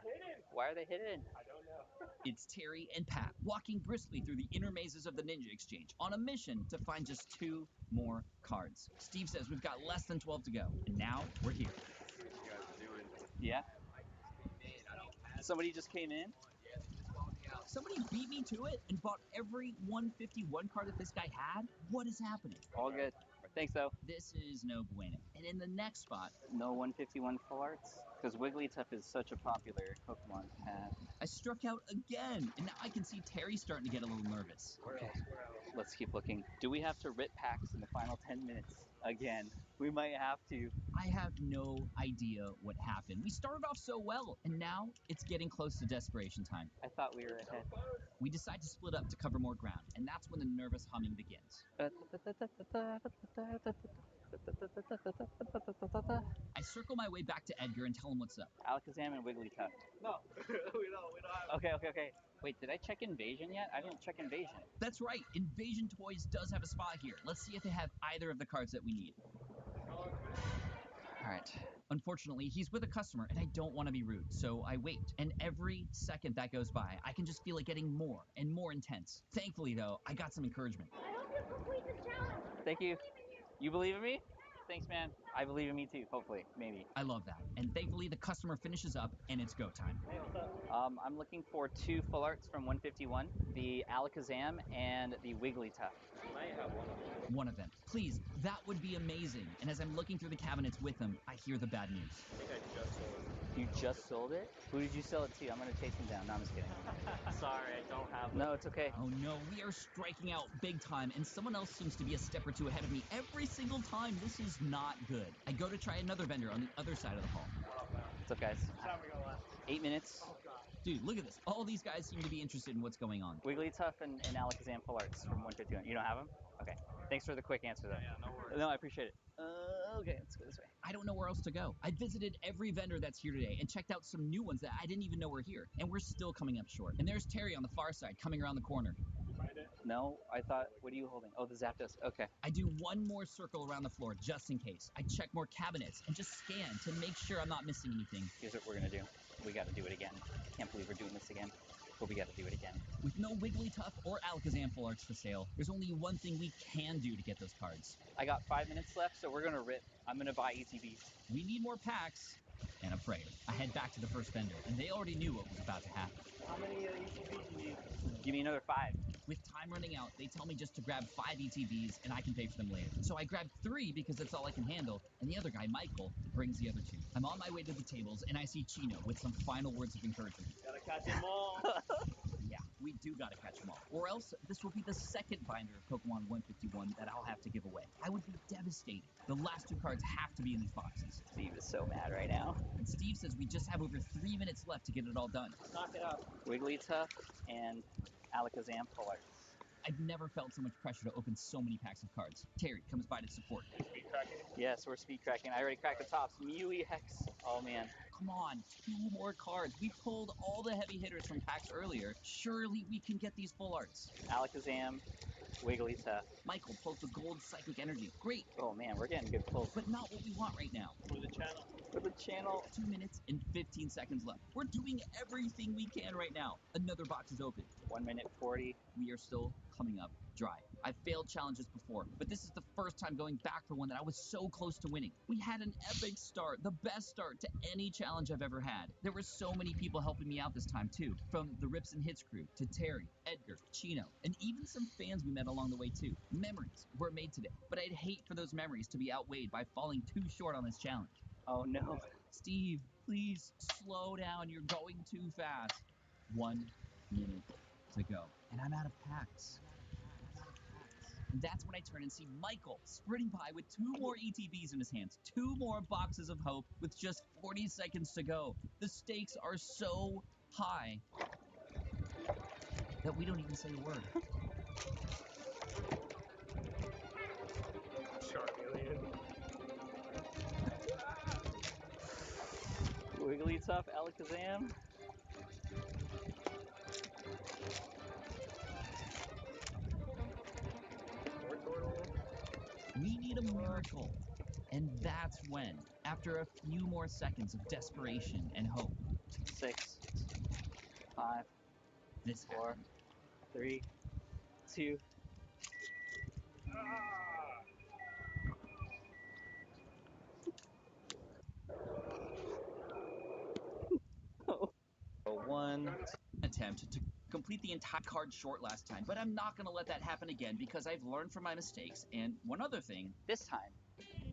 Why are they hidden? I don't know. It's Terry and Pat walking briskly through the inner mazes of the Ninja Exchange on a mission to find just 2 more cards. Steve says we've got less than 12 to go, and now we're here. Yeah? Somebody just came in? Somebody beat me to it and bought every 151 card that this guy had? What is happening? All good. Thanks, though. This is no bueno. And in the next spot, no 151 full arts? Because Wigglytuff is such a popular Pokemon to have. I struck out again, and now I can see Terry starting to get a little nervous. Okay, let's keep looking. Do we have to rip packs in the final 10 minutes? Again, we might have to. I have no idea what happened. We started off so well, and now it's getting close to desperation time. I thought we were ahead. We decide to split up to cover more ground, and that's when the nervous humming begins. I circle my way back to Edgar and tell him what's up. Alakazam and Wigglytuff. No, we don't have. Okay. Wait, did I check Invasion yet? I didn't check Invasion. That's right. Invasion Toys does have a spot here. Let's see if they have either of the cards that we need. All right. Unfortunately, he's with a customer, and I don't want to be rude, so I wait. And every second that goes by, I can just feel it getting more and more intense. Thankfully, though, I got some encouragement. I hope you complete this challenge. Thank you. You believe in me? Thanks, man. I believe in me too, hopefully, maybe. I love that. And thankfully, the customer finishes up, and it's go time. Hey, what's up? I'm looking for 2 full arts from 151, the Alakazam and the Wigglytuff. You might have one of them. One of them. Please, that would be amazing. And as I'm looking through the cabinets with them, I hear the bad news. I think I just sold it. You just sold it? Who did you sell it to? I'm going to chase him down. No, I'm just kidding. Sorry, I don't have it. No, it's okay. Oh no, we are striking out big time, and someone else seems to be a step or 2 ahead of me every single time. This is not good. I go to try another vendor on the other side of the hall. What's up, guys? What time we got left? 8 minutes. Oh, God. Dude, look at this. All these guys seem to be interested in what's going on. Wigglytuff and Alakazam full arts from 151. You don't have them? Okay. Thanks for the quick answer, though. Yeah, no worries. No, I appreciate it. Okay, let's go this way. I don't know where else to go. I visited every vendor that's here today and checked out some new ones that I didn't even know were here. And we're still coming up short. And there's Terry on the far side coming around the corner. No, I thought, what are you holding? Oh, the Zapdos. Okay. I do one more circle around the floor just in case. I check more cabinets and just scan to make sure I'm not missing anything. Here's what we're going to do. We got to do it again. Can't believe we're doing this again. But we got to do it again. With no Wigglytuff or Alakazam full arts for sale, there's only one thing we can do to get those cards. I got 5 minutes left, so we're going to rip. I'm going to buy ETBs. We need more packs and a prayer. I head back to the first vendor, and they already knew what was about to happen. How many ETBs do you need? Give me another 5. With time running out, they tell me just to grab 5 ETBs and I can pay for them later. So I grab 3 because that's all I can handle, and the other guy, Michael, brings the other 2. I'm on my way to the tables, and I see Chino with some final words of encouragement. Gotta catch them all. Yeah, we do gotta catch them all. Or else, this will be the second binder of Pokemon 151 that I'll have to give away. I would be devastated. The last 2 cards have to be in these boxes. Steve is so mad right now. And Steve says we just have over 3 minutes left to get it all done. Knock it up. Wigglytuff and Alakazam full arts. I've never felt so much pressure to open so many packs of cards. Terry comes by to support. Speed cracking? Yes, we're speed cracking. I already cracked the tops. Mew EX. Oh, man. Come on, 2 more cards. We pulled all the heavy hitters from packs earlier. Surely we can get these full arts. Alakazam, Wigglytuff. Michael pulls the gold psychic energy. Great. Oh, man, we're getting good pulls. But not what we want right now. For the channel. For the channel. 2 minutes and 15 seconds left. We're doing everything we can right now. Another box is open. 1 minute 40. We are still coming up dry. I've failed challenges before, but this is the first time going back for one that I was so close to winning. We had an epic start, the best start to any challenge I've ever had. There were so many people helping me out this time too, from the Rips and Hits crew to Terry, Edgar, Chino, and even some fans we met along the way too. Memories were made today, but I'd hate for those memories to be outweighed by falling too short on this challenge. Oh no. Steve, please slow down. You're going too fast. 1 minute to go, and I'm out of packs. And that's when I turn and see Michael sprinting by with 2 more ETBs in his hands. 2 more boxes of hope with just 40 seconds to go. The stakes are so high that we don't even say a word. Charmeleon. Wigglytuff Alakazam. We need a miracle. And that's when, after a few more seconds of desperation and hope, 6, 5, this 4, happened. 3, 2. One attempt to complete the entire card short last time, but I'm not going to let that happen again because I've learned from my mistakes. And one other thing, this time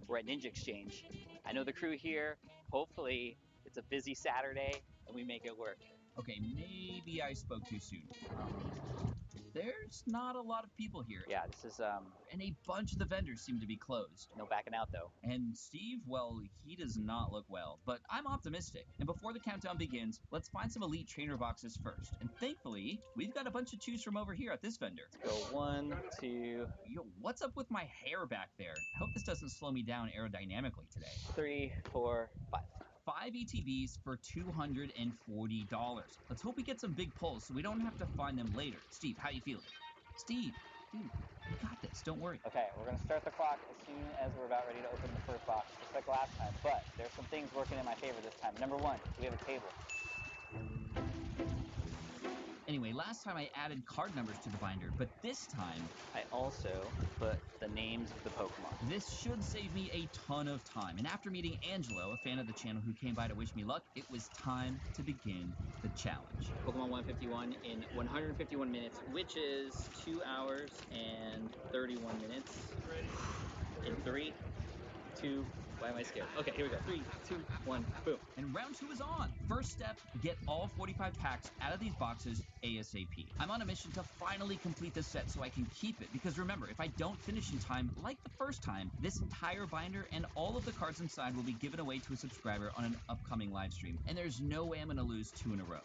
we're at Ninja Exchange. I know the crew here. Hopefully it's a busy Saturday and we make it work. okay, maybe I spoke too soon. There's not a lot of people here. Yeah, this is And a bunch of the vendors seem to be closed. No backing out though. And Steve, well, he does not look well, but I'm optimistic. And before the countdown begins, let's find some elite trainer boxes first. And thankfully, we've got a bunch to choose from over here at this vendor. Let's go 1, 2. Yo, what's up with my hair back there? I hope this doesn't slow me down aerodynamically today. 3, 4, 5. 5 ETBs for $240. Let's hope we get some big pulls so we don't have to find them later. Steve, how you feeling? Steve, dude, you got this, don't worry. Okay, we're gonna start the clock as soon as we're about ready to open the first box, just like last time, but there's some things working in my favor this time. Number 1, we have a table. Anyway, last time I added card numbers to the binder, but this time I also put the names of the Pokemon. This should save me a ton of time. And after meeting Angelo, a fan of the channel who came by to wish me luck, it was time to begin the challenge. Pokemon 151 in 151 minutes, which is 2 hours and 31 minutes. In 3, 2, why am I scared? Okay, here we go. 3, 2, 1, boom. And round 2 is on. First step, get all 45 packs out of these boxes ASAP. I'm on a mission to finally complete this set so I can keep it, because remember, if I don't finish in time, like the first time, this entire binder and all of the cards inside will be given away to a subscriber on an upcoming live stream. And there's no way I'm gonna lose 2 in a row.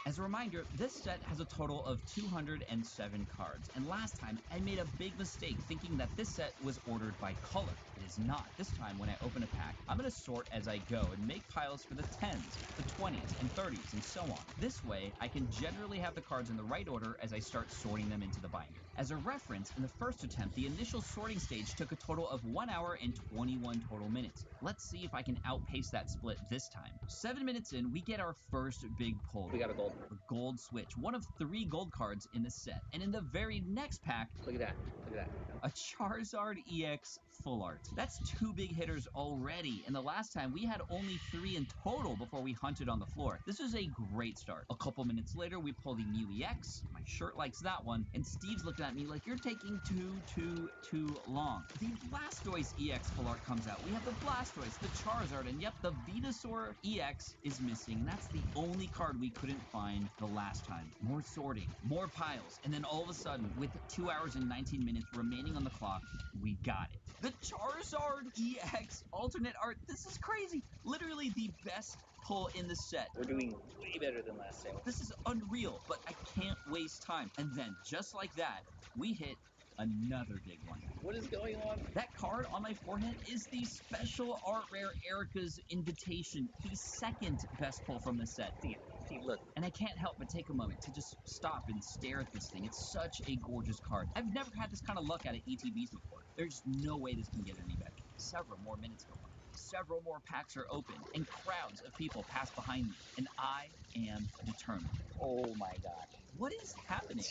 As a reminder, this set has a total of 207 cards, and last time I made a big mistake thinking that this set was ordered by color. It is not. This time when I open a pack, I'm going to sort as I go and make piles for the 10s, the 20s, and 30s, and so on. This way, I can generally have the cards in the right order as I start sorting them into the binder. As a reference, in the first attempt, the initial sorting stage took a total of 1 hour and 21 total minutes. Let's see if I can outpace that split this time. 7 minutes in, we get our first big pull. We got a gold. A gold switch, one of 3 gold cards in the set. And in the very next pack, look at that, look at that. A Charizard EX Full Art. That's 2 big hitters already, and the last time we had only 3 in total before we hunted on the floor. This is a great start. A couple minutes later, we pull the Mew EX. My shirt likes that one, and Steve's looking at me like, you're taking too long. The Blastoise EX Full Art comes out. We have the Blastoise, the Charizard, and yep, the Venusaur EX is missing, and that's the only card we couldn't find the last time. More sorting, more piles, and then all of a sudden, with 2 hours and 19 minutes remaining on the clock, we got it. The Charizard EX alternate art. This is crazy. Literally the best pull in the set. We're doing way better than last time. This is unreal, but I can't waste time. And then, just like that, we hit another big one. What is going on? That card on my forehead is the special art rare Erica's Invitation, the second best pull from the set. See, look. And I can't help but take a moment to just stop and stare at this thing. It's such a gorgeous card. I've never had this kind of luck out of ETBs before. There's no way this can get any better. Several more minutes go by. Several more packs are open, and crowds of people pass behind me, and I am determined. Oh my gosh. What is happening?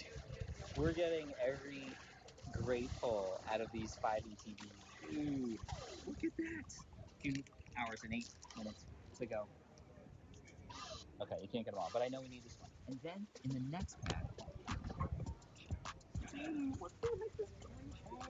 We're getting every great pull out of these 5 ETBs. Dude, look at that. 2 hours and 8 minutes to go. Okay, you can't get them all, but I know we need this one. And then, in the next pack... Dude, what the heck is going on?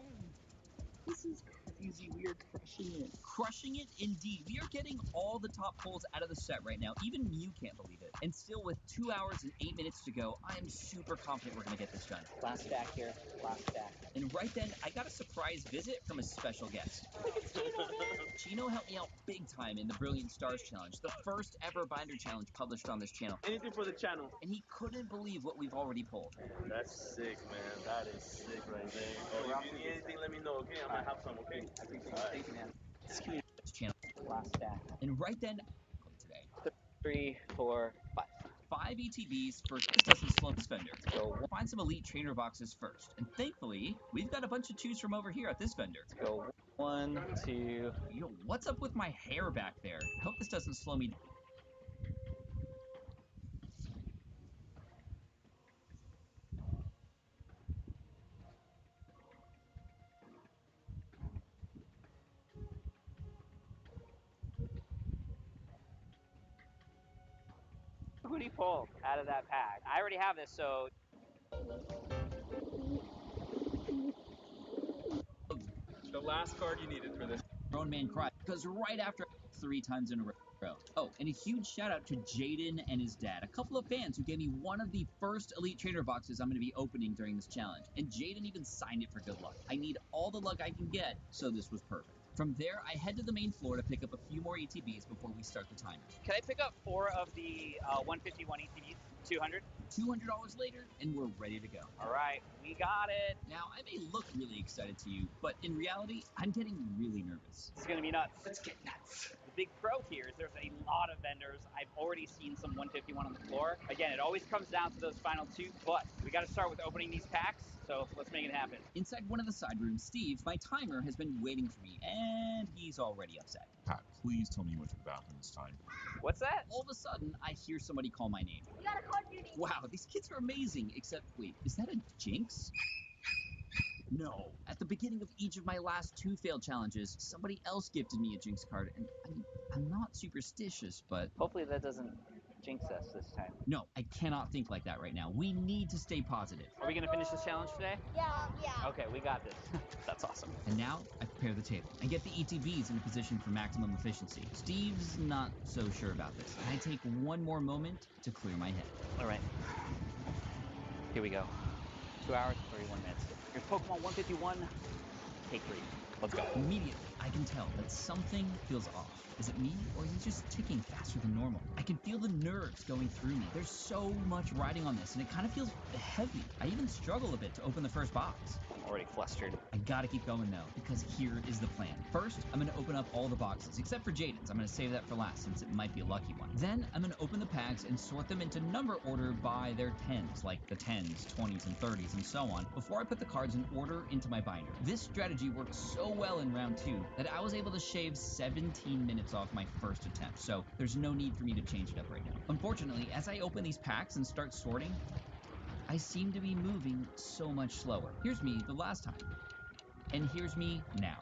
This is crazy. We are crushing it. Crushing it indeed. We are getting all the top pulls out of the set right now. Even Mew can't believe it. And still, with 2 hours and 8 minutes to go, I am super confident we're going to get this done. Last stack here. Last stack. And right then, I got a surprise visit from a special guest. Look at Chino, man. Chino helped me out big time in the Brilliant Stars Challenge, the first ever binder challenge published on this channel. Anything for the channel. And he couldn't believe what we've already pulled. That's sick, man. That is sick right there. Oh, if you need anything, let me know, okay? I might have some, okay? I appreciate it. Thank you, man. This channel. Last stack. And right then, 3, 4, 5. 5 ETBs for this doesn't slow this vendor. Go. Find some elite trainer boxes first. And thankfully, we've got a bunch to choose from over here at this vendor. Let's go. 1, 2. Yo, what's up with my hair back there? I hope this doesn't slow me down. Who do you pull out of that pack? I already have this, so. The last card you needed for this. Grown man cry because right after 3 times in a row. Oh, and a huge shout out to Jaden and his dad, a couple of fans who gave me one of the first Elite Trainer boxes I'm going to be opening during this challenge. And Jaden even signed it for good luck. I need all the luck I can get, so this was perfect. From there, I head to the main floor to pick up a few more ETBs before we start the timer. Can I pick up 4 of the 151 ETBs? 200? $200 later, and we're ready to go. All right, we got it. Now, I may look really excited to you, but in reality, I'm getting really nervous. It's gonna be nuts. Let's get nuts. The big pro here is there's a lot of vendors. I've already seen some 151 on the floor. Again, it always comes down to those final 2, but we got to start with opening these packs, so let's make it happen. Inside one of the side rooms, Steve, my timer, has been waiting for me, and he's already upset. Pat, please tell me you went to the bathroom this time. What's that? All of a sudden, I hear somebody call my name. You got a card, Judy. Wow, these kids are amazing, except, wait, is that a jinx? No. At the beginning of each of my last 2 failed challenges, somebody else gifted me a jinx card, and I'm not superstitious, but... Hopefully that doesn't jinx us this time. No, I cannot think like that right now. We need to stay positive. Are we gonna finish this challenge today? Yeah. Okay, we got this. That's awesome. And now, I prepare the table and get the ETBs in a position for maximum efficiency. Steve's not so sure about this, and I take one more moment to clear my head. All right. Here we go. 2 hours, 31 minutes. Here's Pokemon 151. Take 3. Let's go. Immediately, I can tell that something feels off. Is it me, or is he just ticking faster than normal? I can feel the nerves going through me. There's so much riding on this, and it kind of feels heavy. I even struggle a bit to open the first box. I'm already flustered. I gotta keep going, though, because here is the plan. First, I'm gonna open up all the boxes, except for Jaden's. I'm gonna save that for last, since it might be a lucky one. Then, I'm gonna open the packs and sort them into number order by their 10s, like the 10s, 20s, and 30s, and so on, before I put the cards in order into my binder. This strategy worked so well in round 2 that I was able to shave 17 minutes off my first attempt, so there's no need for me to change it up right now. Unfortunately, as I open these packs and start sorting, I seem to be moving so much slower. Here's me the last time, and here's me now.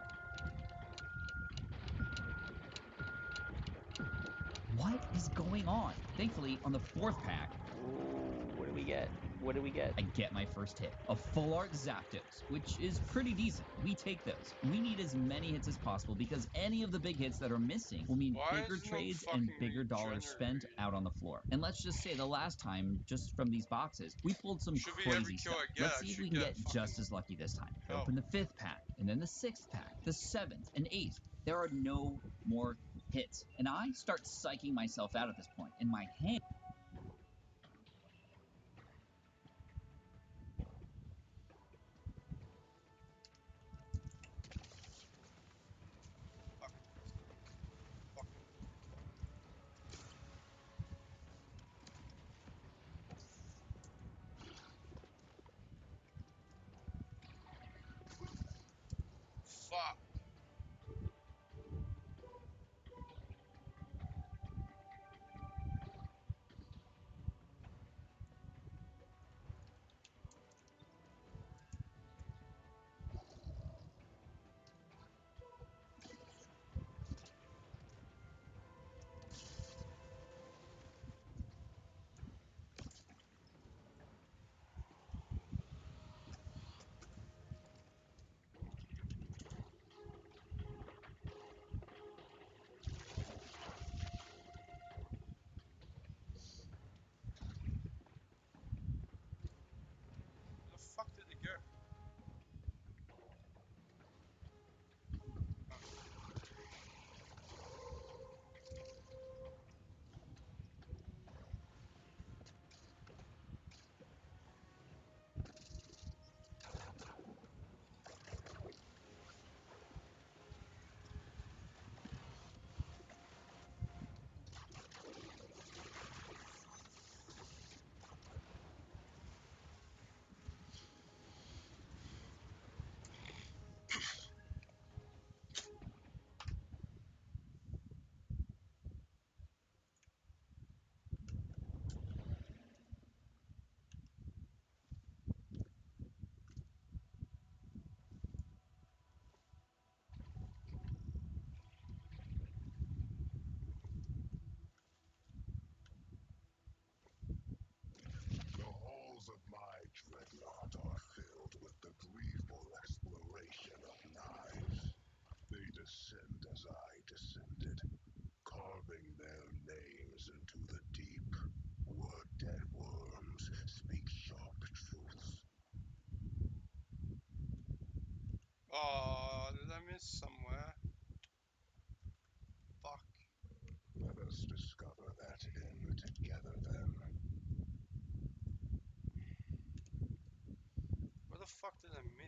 What is going on? Thankfully, on the 4th pack, Ooh, what do we get? What do we get? I get my first hit. A full art Zapdos, which is pretty decent. We take those. We need as many hits as possible because any of the big hits that are missing will mean bigger trades and bigger dollars spent out on the floor. And let's just say the last time, just from these boxes, we pulled some crazy stuff. Let's see if we can get just as lucky this time. I open the 5th pack, and then the 6th pack, the 7th, and 8th. There are no more hits. And I start psyching myself out at this point, and my hand... Fuck. Oh, did I miss somewhere? Fuck. Let us discover that end together then. Where the fuck did I miss?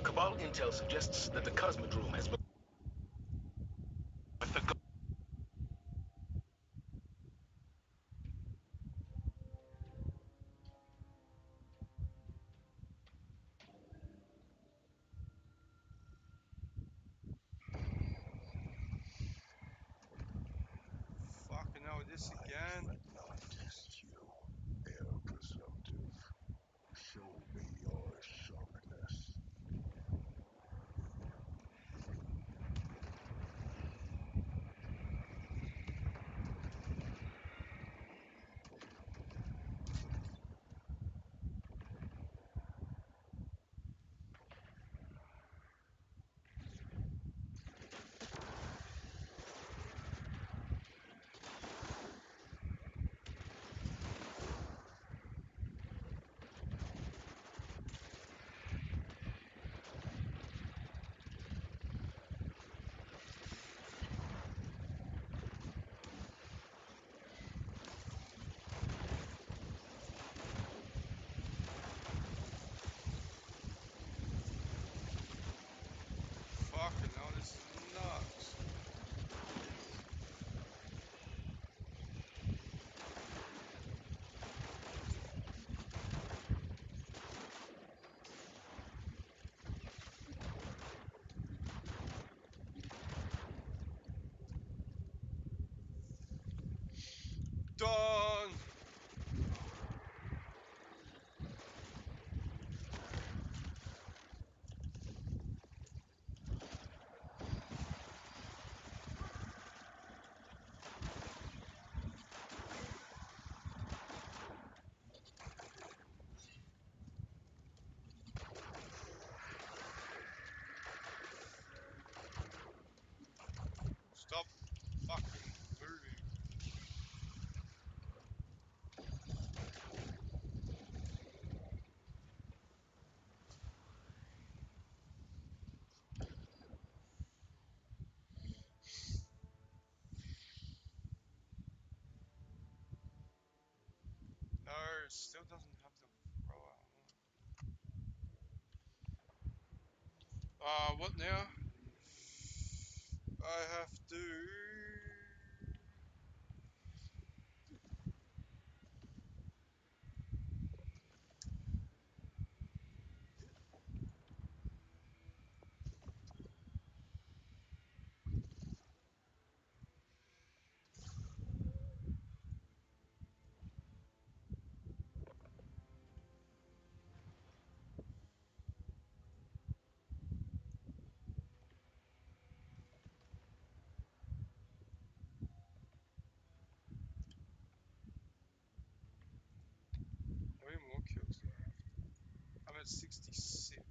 Cabal intel suggests that the Cosmodrome has been with the Fucking hell, this again? I would not test you, heir presumptive. Show me your sharpness. Fucking hell, this is nuts. Done! Stop fucking moving. No, it still doesn't have the thrower. What now? I have to... How many more kills do I have to? I'm at 66.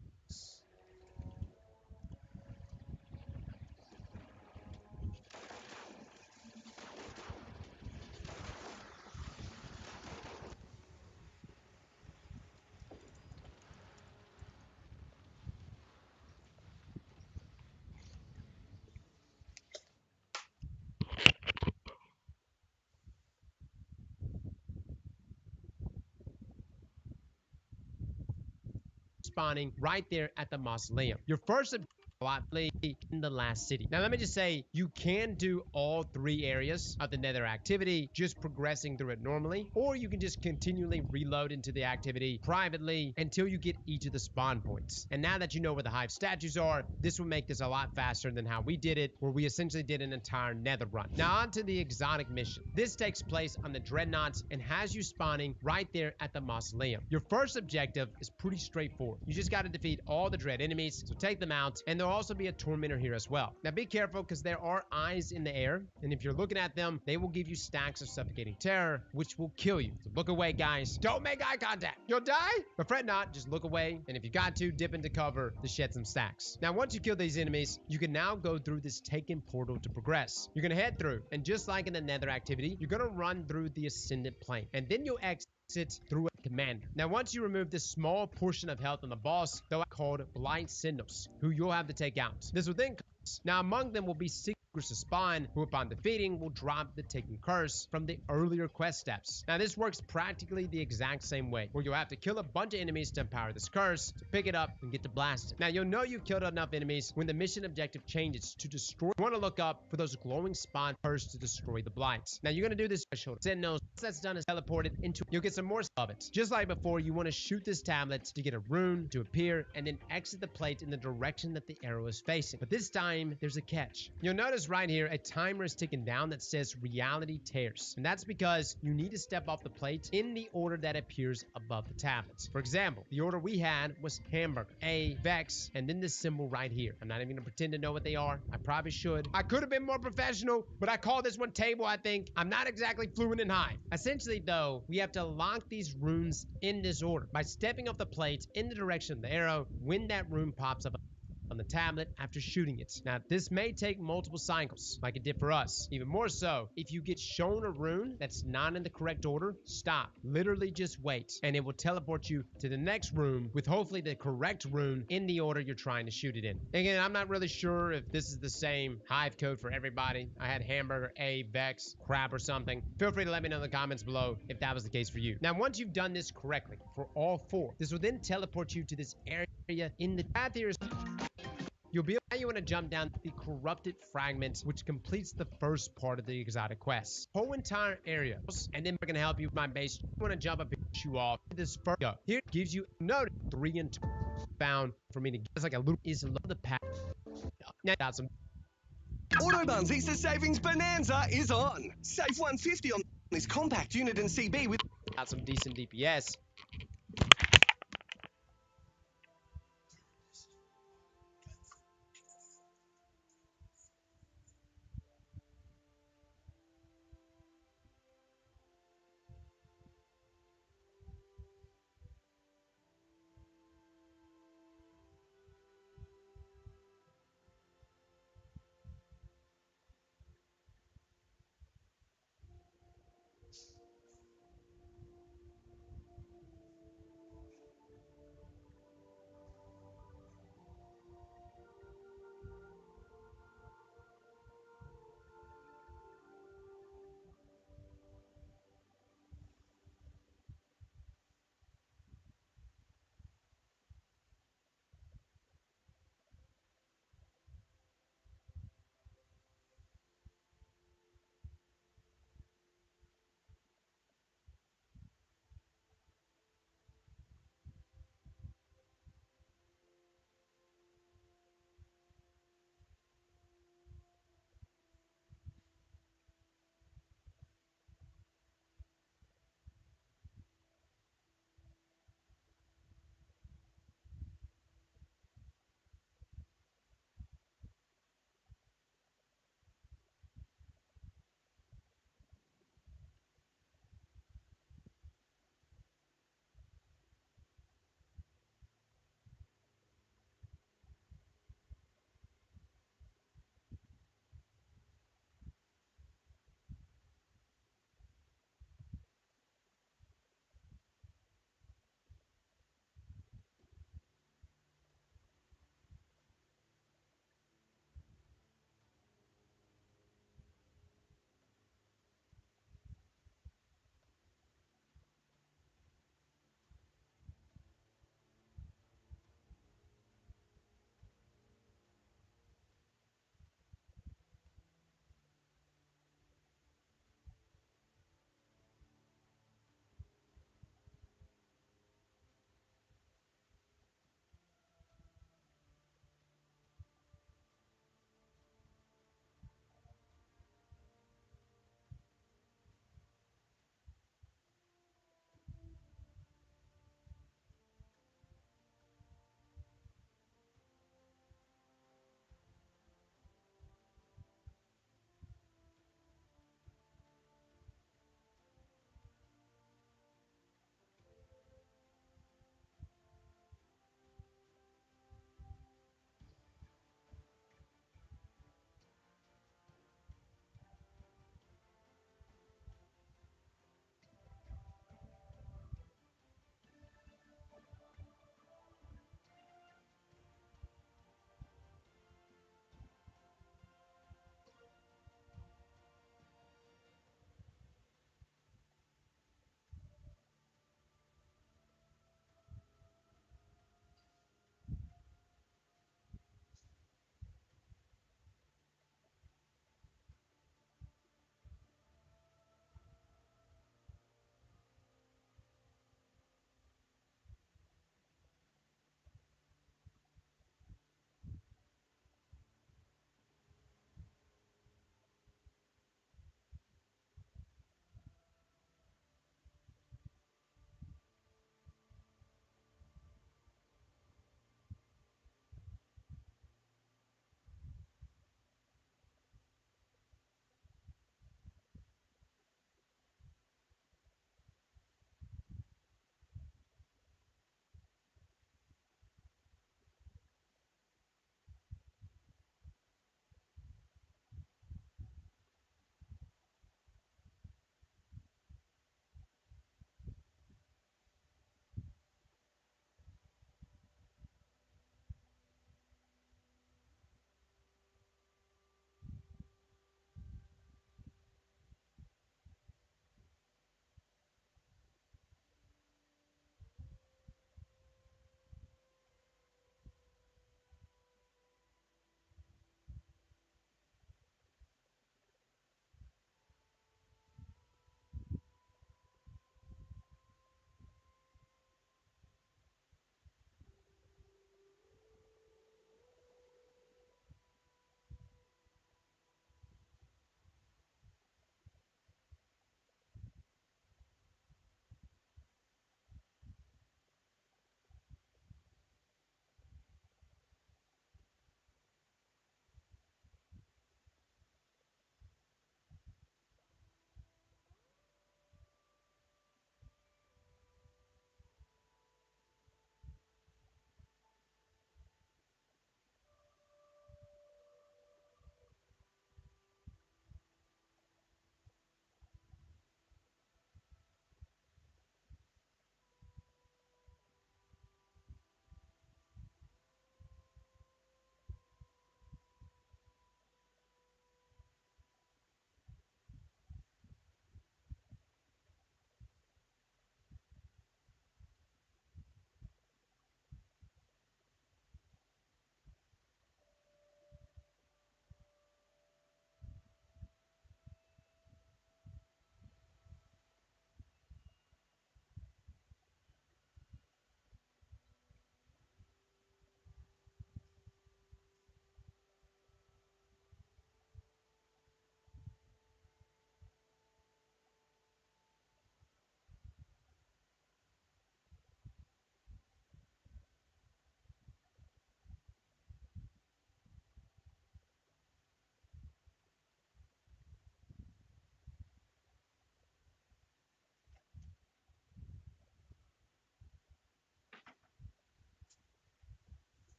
Spawning right there at the mausoleum. Your first in the last city. Now, let me just say, you can do all 3 areas of the nether activity, just progressing through it normally, or you can just continually reload into the activity privately until you get each of the spawn points. And now that you know where the hive statues are, this will make this a lot faster than how we did it, where we essentially did an entire nether run. Now, on to the exotic mission. This takes place on the dreadnoughts and has you spawning right there at the mausoleum. Your first objective is pretty straightforward. You just got to defeat all the dread enemies, so take them out, and there'll also be a tormentor here as well. Now, be careful because there are eyes in the air, and if you're looking at them, they will give you stacks of suffocating terror, which will kill you. So look away, guys. Don't make eye contact. You'll die, but fret not. Just look away, and if you got to, dip into cover to shed some stacks. Now, once you kill these enemies, you can now go through this taken portal to progress. You're gonna head through, and just like in the nether activity, you're gonna run through the ascendant plane, and then you'll exit through a commander. Now, once you remove this small portion of health on the boss, they'll be called blind sentinels, who you'll have to take out. This will then now, among them will be secrets to spawn, who upon defeating will drop the taken curse from the earlier quest steps. Now, this works practically the exact same way, where you'll have to kill a bunch of enemies to empower this curse, to pick it up and get to blast it. Now, you'll know you've killed enough enemies when the mission objective changes to destroy. You want to look up for those glowing spawn first to destroy the blights. Now, you're going to do this sentinels. Once that's done, is teleported into, you'll get some more of it. Just like before, you want to shoot this tablet to get a rune to appear and then exit the plate in the direction that the arrow is facing. But this time, there's a catch. You'll notice right here, a timer is ticking down that says reality tears. And that's because you need to step off the plate in the order that appears above the tablets. For example, the order we had was hamburger, A, Vex, and then this symbol right here. I'm not even gonna pretend to know what they are. I probably should. I could have been more professional, but I call this one table, I think. I'm not exactly fluent in Hive. Essentially, though, we have to lock these runes in this order by stepping off the plate in the direction of the arrow when that rune pops up on the tablet after shooting it. Now, this may take multiple cycles, like it did for us. Even more so, if you get shown a rune that's not in the correct order, stop. Literally just wait, and it will teleport you to the next room with hopefully the correct rune in the order you're trying to shoot it in. Again, I'm not really sure if this is the same Hive code for everybody. I had hamburger, A, Vex, crab, or something. Feel free to let me know in the comments below if that was the case for you. Now, once you've done this correctly for all 4, this will then teleport you to this area in the path here. You'll be able to want to jump down the corrupted fragment, which completes the first part of the exotic quest. Whole entire area, and then we're gonna help you with my base. You want to jump up and shoot off this first go. Here it gives you a note 3 and 2 found for me to get. It's like a little is the path. Now got some. Autobahns Easter Savings Bonanza is on. Save 150 on this compact unit and CB with got some decent DPS.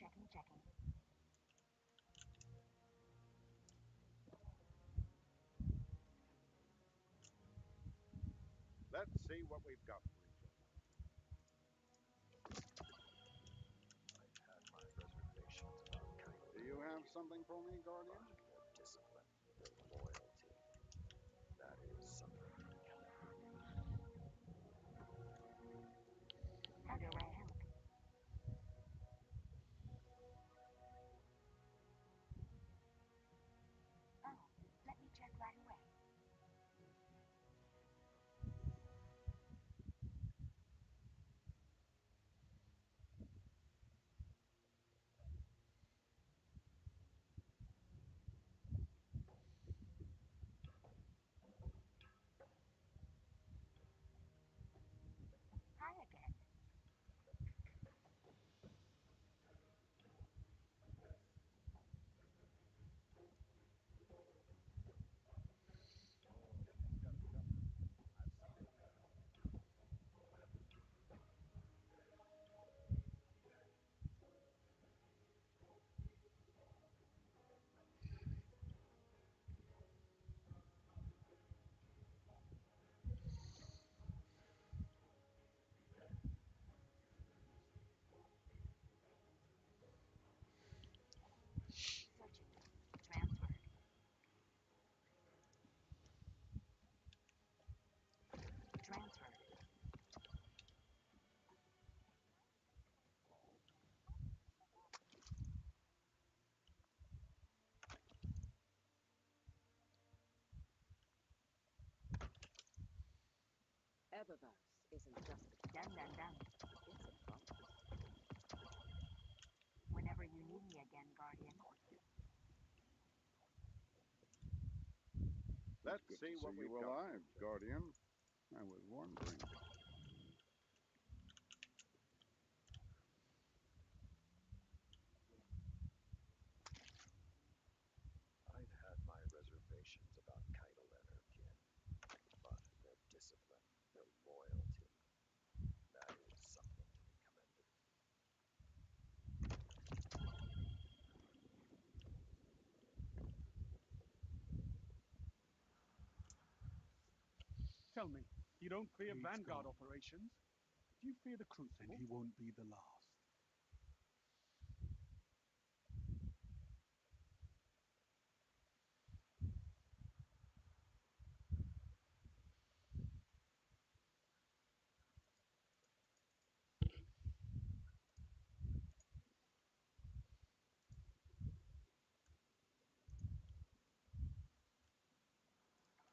Checking. Let's see what we've got for each other. I've had my reservations about Kylo. Do you have something for me, Guardian? But their discipline, their loyalty, that is something to be commended. How do I help? Oh, let me check right away. Hi again. Searching. Transferred. Transferred. Eberverse isn't just Done. it's a bonus. Whenever you need me again, Guardian. Let's see what we've got. Alive, Guardian. I was wondering. I've had my reservations about Kylo and her kin, but their discipline, their loyalty, that is something to be commended. Tell me, you don't fear He's Vanguard gone. operations? Do you fear the Crucible? And he won't be the last.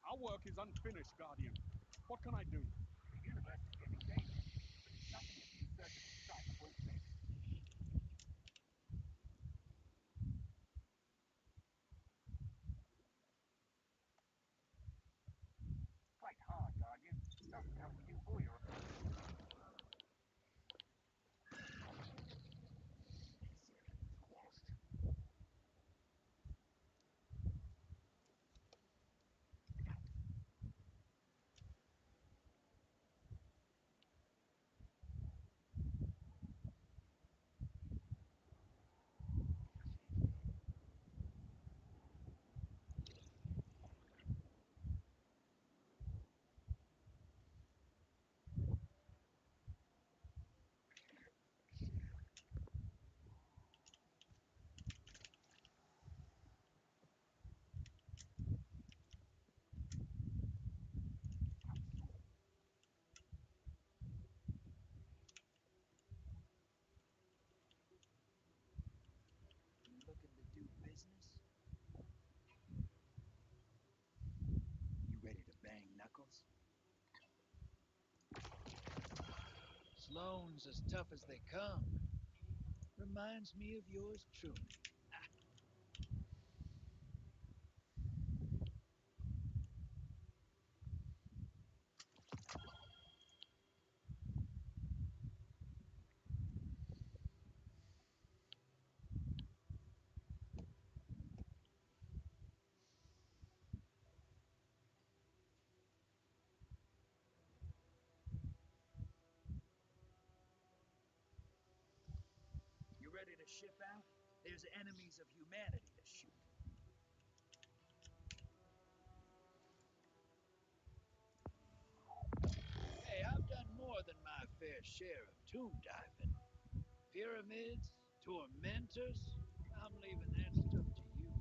Our work is unfinished, Guardian. What can I do? The universe is getting dangerous. Nothing is insurgent inside the whole thing. Quite hard, Guardian. Doesn't help you or your lost. You looking to do business? You ready to bang knuckles? Sloane's as tough as they come. Reminds me of yours truly. You ready to ship out, there's enemies of humanity to shoot. Hey, I've done more than my fair share of tomb diving. Pyramids, tormentors, I'm leaving that stuff to you.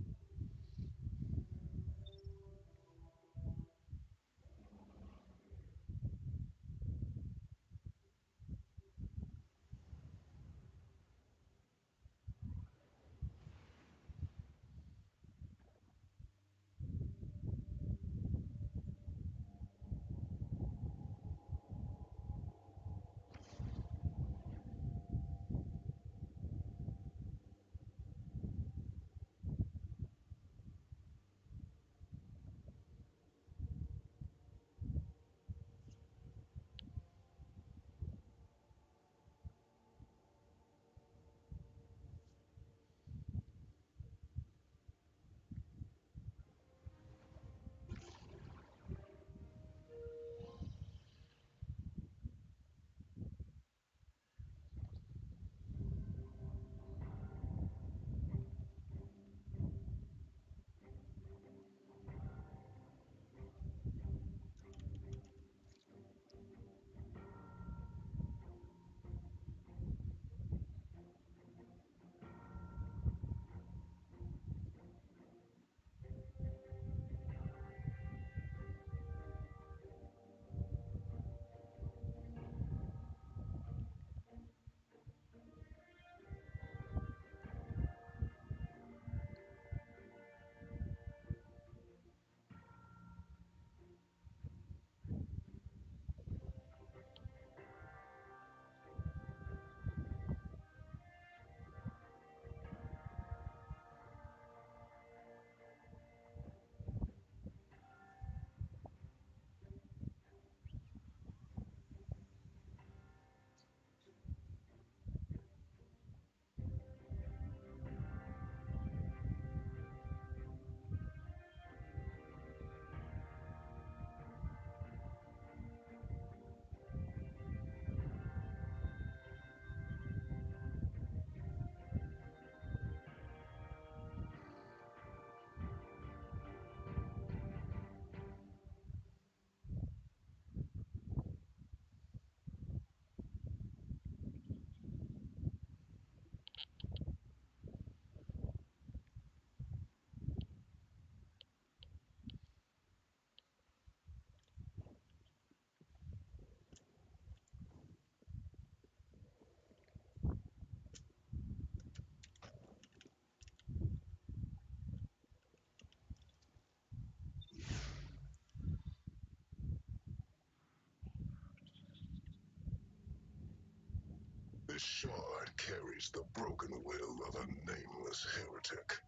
This shard carries the broken will of a nameless heretic,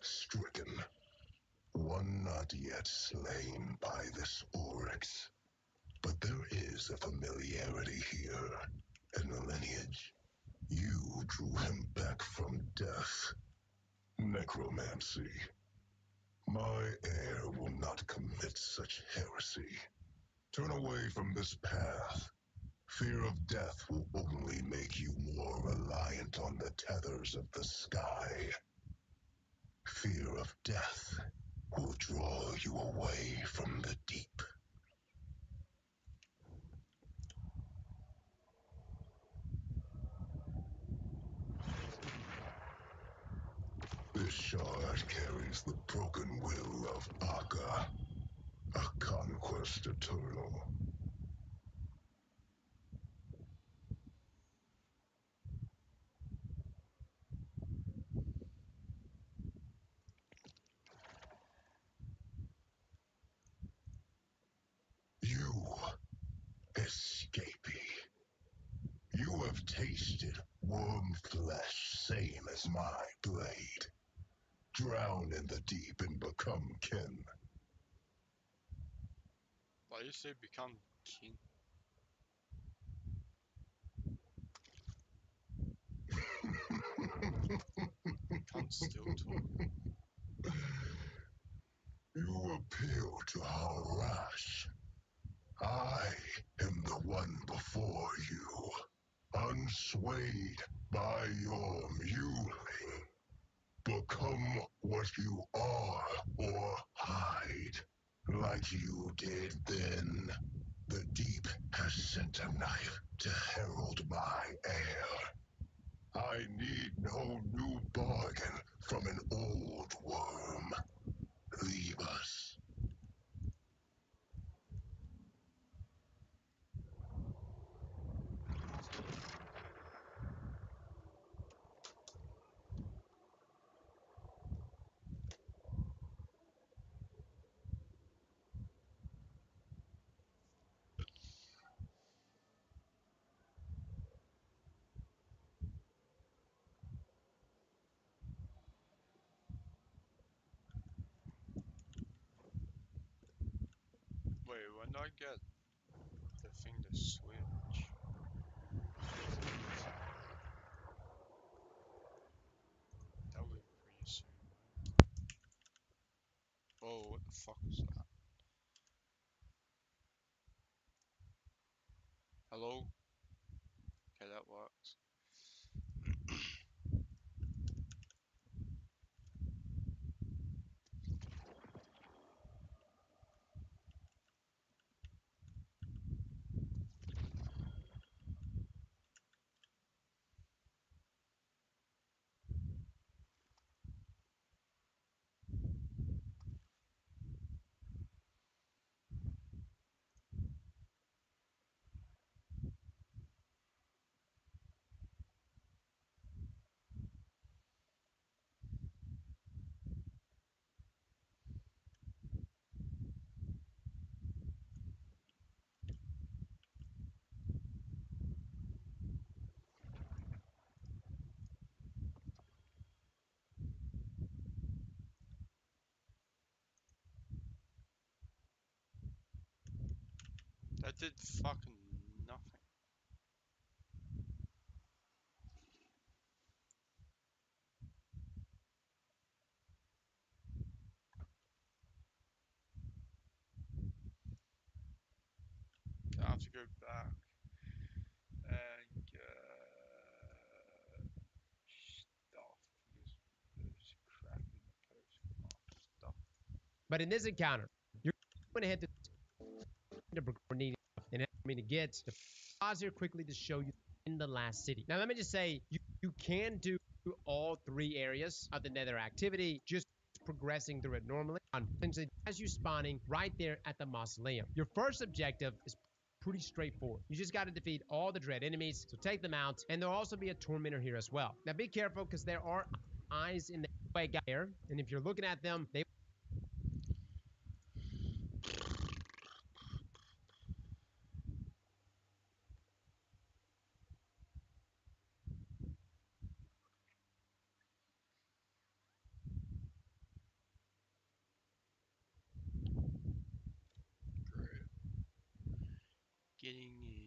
stricken, one not yet slain by this Oryx. But there is a familiarity here, in the lineage. You drew him back from death. Necromancy. My heir will not commit such heresy. Turn away from this path. Fear of death will only make you more reliant on the tethers of the sky. Fear of death will draw you away from the deep. This shard carries the broken will of Akka, a conquest eternal. You, escapee. You have tasted worm flesh, same as my blade. Drown in the deep and become kin. Why do you say become king? Can't still talk. You appeal to our rash. I am the one before you. unswayed by your mewling. Become what you are, or hide, like you did then. The deep has sent a knife to herald my heir. I need no new bargain from an old worm. Leave us. Wait, when do I get the thing to switch? That would be pretty soon, right? Oh, what the fuck is that? Hello? Okay, that works. That did fucking nothing. I have to go back and get stuff because there's crap in the post stuff. But in this encounter, you're going to hit the needing and help me to get the pause here quickly to show you in the last city. Now, let me just say, you can do all three areas of the nether activity, just progressing through it normally. Essentially, as you spawning right there at the mausoleum. Your first objective is pretty straightforward. You just got to defeat all the dread enemies, so take them out, and there'll also be a tormentor here as well. Now, be careful because there are eyes in the way there, and if you're looking at them, they Great. Getting me.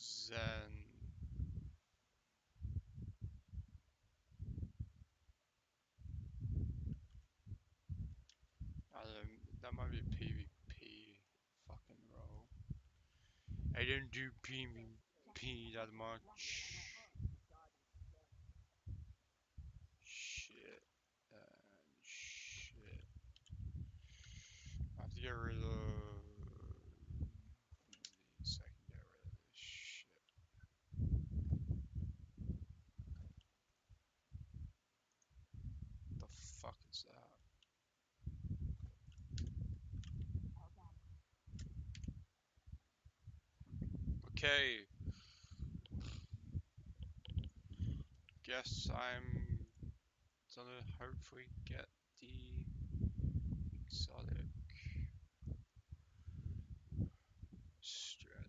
Zen. That might be PvP fucking role. I don't do PvP that much. Shit. Shit. I have to get rid of. So I can get rid of this shit. The fuck is that? Okay. Guess I'm gonna hopefully get the Exotic. Strata.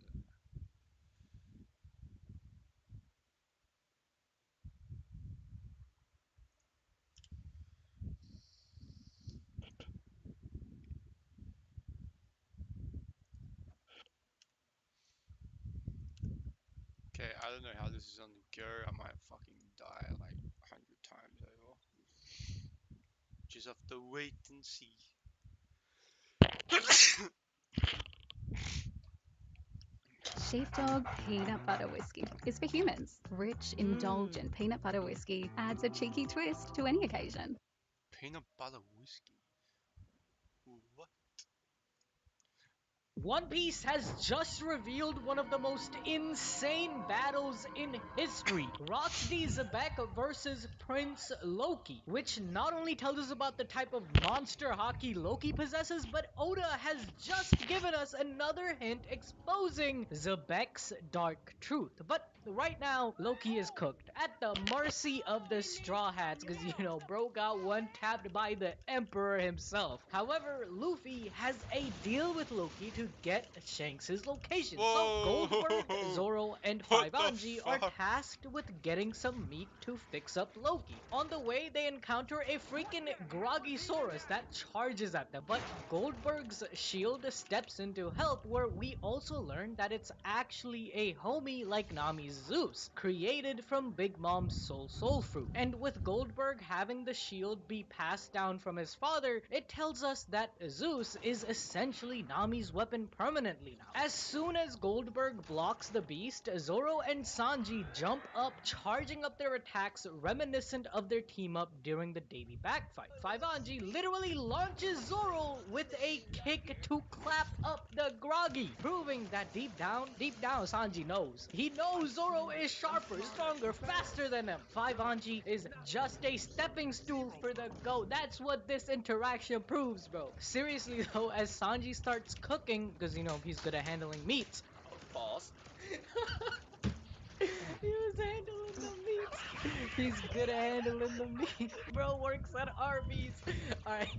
Okay, I don't know how this is on the go. I might fucking die like 100 times over. Just have to wait and see. Sheepdog Peanut Butter Whiskey is for humans. Rich, indulgent peanut butter whiskey adds a cheeky twist to any occasion. Peanut butter whiskey. What? One Piece has just revealed one of the most insane battles in history. Rox D. Zebek versus Prince Loki, which not only tells us about the type of monster hockey Loki possesses, but Oda has just given us another hint exposing Zebek's dark truth. But right now, Loki is cooked at the mercy of the Straw Hats, because, you know, bro got one tapped by the Emperor himself. However, Luffy has a deal with Loki to get Shanks' location. Whoa. So Goldberg, Zoro, and What the Anji are fuck? tasked with getting some meat to fix up Loki. On the way, they encounter a freaking Groggysaurus that charges at them, but Goldberg's shield steps in to help, where we also learn that it's actually a homie like Nami's Zeus, created from Big Mom's soul fruit. And with Goldberg having the shield be passed down from his father, it tells us that Zeus is essentially Nami's weapon permanently now. As soon as Goldberg blocks the beast, Zoro and Sanji jump up, charging up their attacks reminiscent of their team up during the Davy Back fight. Anji literally launches Zoro with a kick to clap up the Groggy, proving that deep down, Sanji knows. He knows Zoro is sharper, stronger, faster than him. Anji is just a stepping stool for the GOAT. That's what this interaction proves, bro. Seriously though, as Sanji starts cooking, because, you know, he's good at handling meats. Pause. He was handling the meats. He's good at handling the meats. Bro works at Arby's. Alright.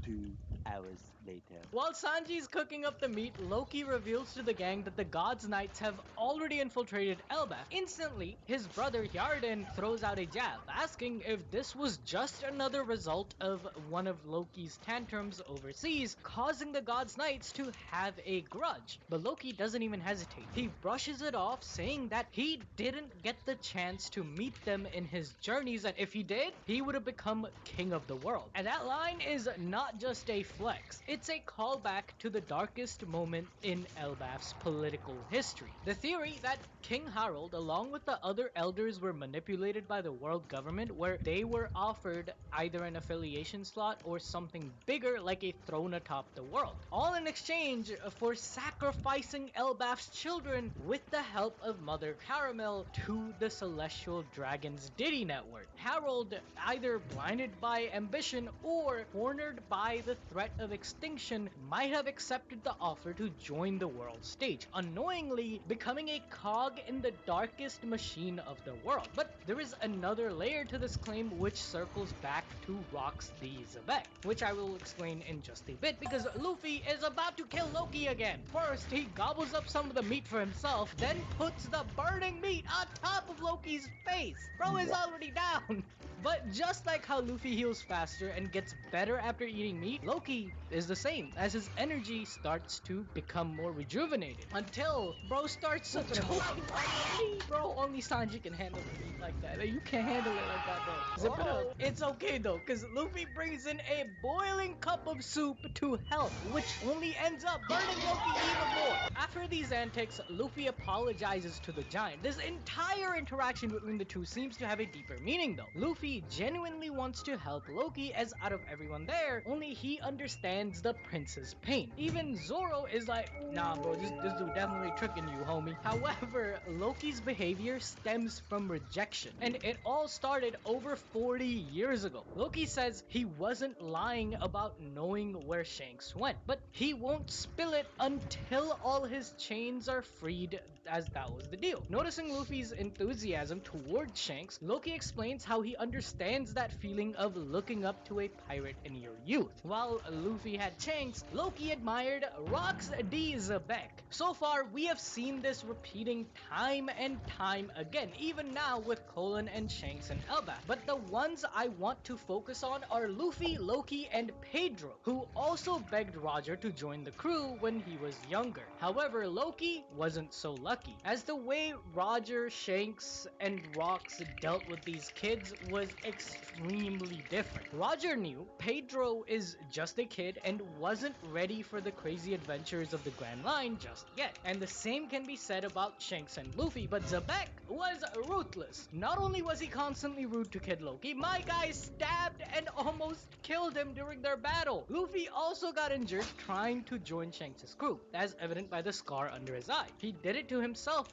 2 hours later. While Sanji's cooking up the meat, Loki reveals to the gang that the God's Knights have already infiltrated Elbaf. Instantly, his brother Yarden throws out a jab, asking if this was just another result of one of Loki's tantrums overseas, causing the God's Knights to have a grudge. But Loki doesn't even hesitate. He brushes it off, saying that he didn't get the chance to meet them in his journeys, and if he did, he would have become king of the world. And that line is not just a flex, it's a callback to the darkest moment in Elbaf's political history. The theory that King Harold, along with the other elders, were manipulated by the world government, where they were offered either an affiliation slot or something bigger like a throne atop the world, all in exchange for sacrificing Elbaf's children with the help of Mother Caramel to the Celestial Dragon's Diddy network. Harold, either blinded by ambition or cornered by the threat of extinction, might have accepted the offer to join the world stage, unknowingly becoming a cog in the darkest machine of the world. But there is another layer to this claim which circles back to Rox D. Zebek, which I will explain in just a bit, because Luffy is about to kill Loki again. First, he gobbles up some of the meat for himself, then puts the burning meat on top of Loki's face. Bro is already down. But just like how Luffy heals faster and gets better after eating meat, Loki is the same, as his energy starts to become more rejuvenated, until bro starts choking on the meat. Bro, only Sanji can handle the meat like that. You can't handle it like that, bro. Zip it up. It's okay though, because Luffy brings in a boiling cup of soup to help, which only ends up burning Loki even more. After these antics, Luffy apologizes to the giant. This entire interaction between the two seems to have a deeper meaning though. Luffy genuinely wants to help Loki, as out of everyone there, only he understands the prince's pain. Even Zoro is like, nah bro, this dude definitely tricking you, homie. However, Loki's behavior stems from rejection, and it all started over 40 years ago. Loki says he wasn't lying about knowing where Shanks went, but he won't spill it until all his chains are freed, as that was the deal. Noticing Luffy's enthusiasm enthusiasm towards Shanks, Loki explains how he understands that feeling of looking up to a pirate in your youth. While Luffy had Shanks, Loki admired Rox D. Zebek. So far, we have seen this repeating time and time again, even now with Colin and Shanks and Elbaf. But the ones I want to focus on are Luffy, Loki, and Pedro, who also begged Roger to join the crew when he was younger. However, Loki wasn't so lucky, as the way Roger, Shanks, and Rox dealt with these kids was extremely different. Roger knew Pedro is just a kid and wasn't ready for the crazy adventures of the Grand Line just yet. And the same can be said about Shanks and Luffy, but Zebek was ruthless. Not only was he constantly rude to Kid Loki, my guy stabbed and almost killed him during their battle. Luffy also got injured trying to join Shanks' crew, as evident by the scar under his eye. He did it to himself.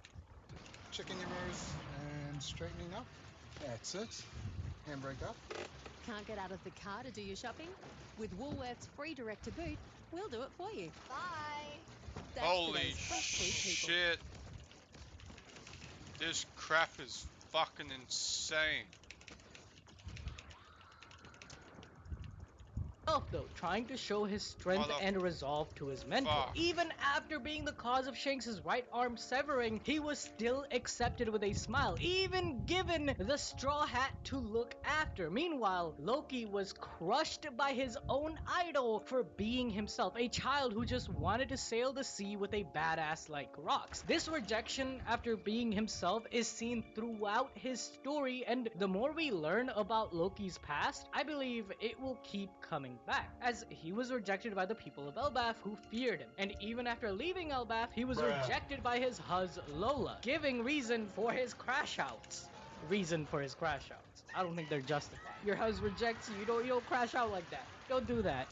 Checking your mirrors and straightening up. That's it. Handbrake up. Can't get out of the car to do your shopping? With Woolworths free direct to boot, we'll do it for you. Bye. That's Holy today's fresh food people. shit. This crap is fucking insane. Though, trying to show his strength and resolve to his mentor. Even after being the cause of Shanks' right arm severing, he was still accepted with a smile, even given the straw hat to look after. Meanwhile, Loki was crushed by his own idol for being himself, a child who just wanted to sail the sea with a badass like Rox. This rejection after being himself is seen throughout his story, and the more we learn about Loki's past, I believe it will keep coming back, as he was rejected by the people of Elbaf who feared him, and even after leaving Elbaf, he was rejected by his Huz Lola, giving reason for his crash outs. I don't think they're justified. Your Huz rejects you, you don't crash out like that. Don't do that.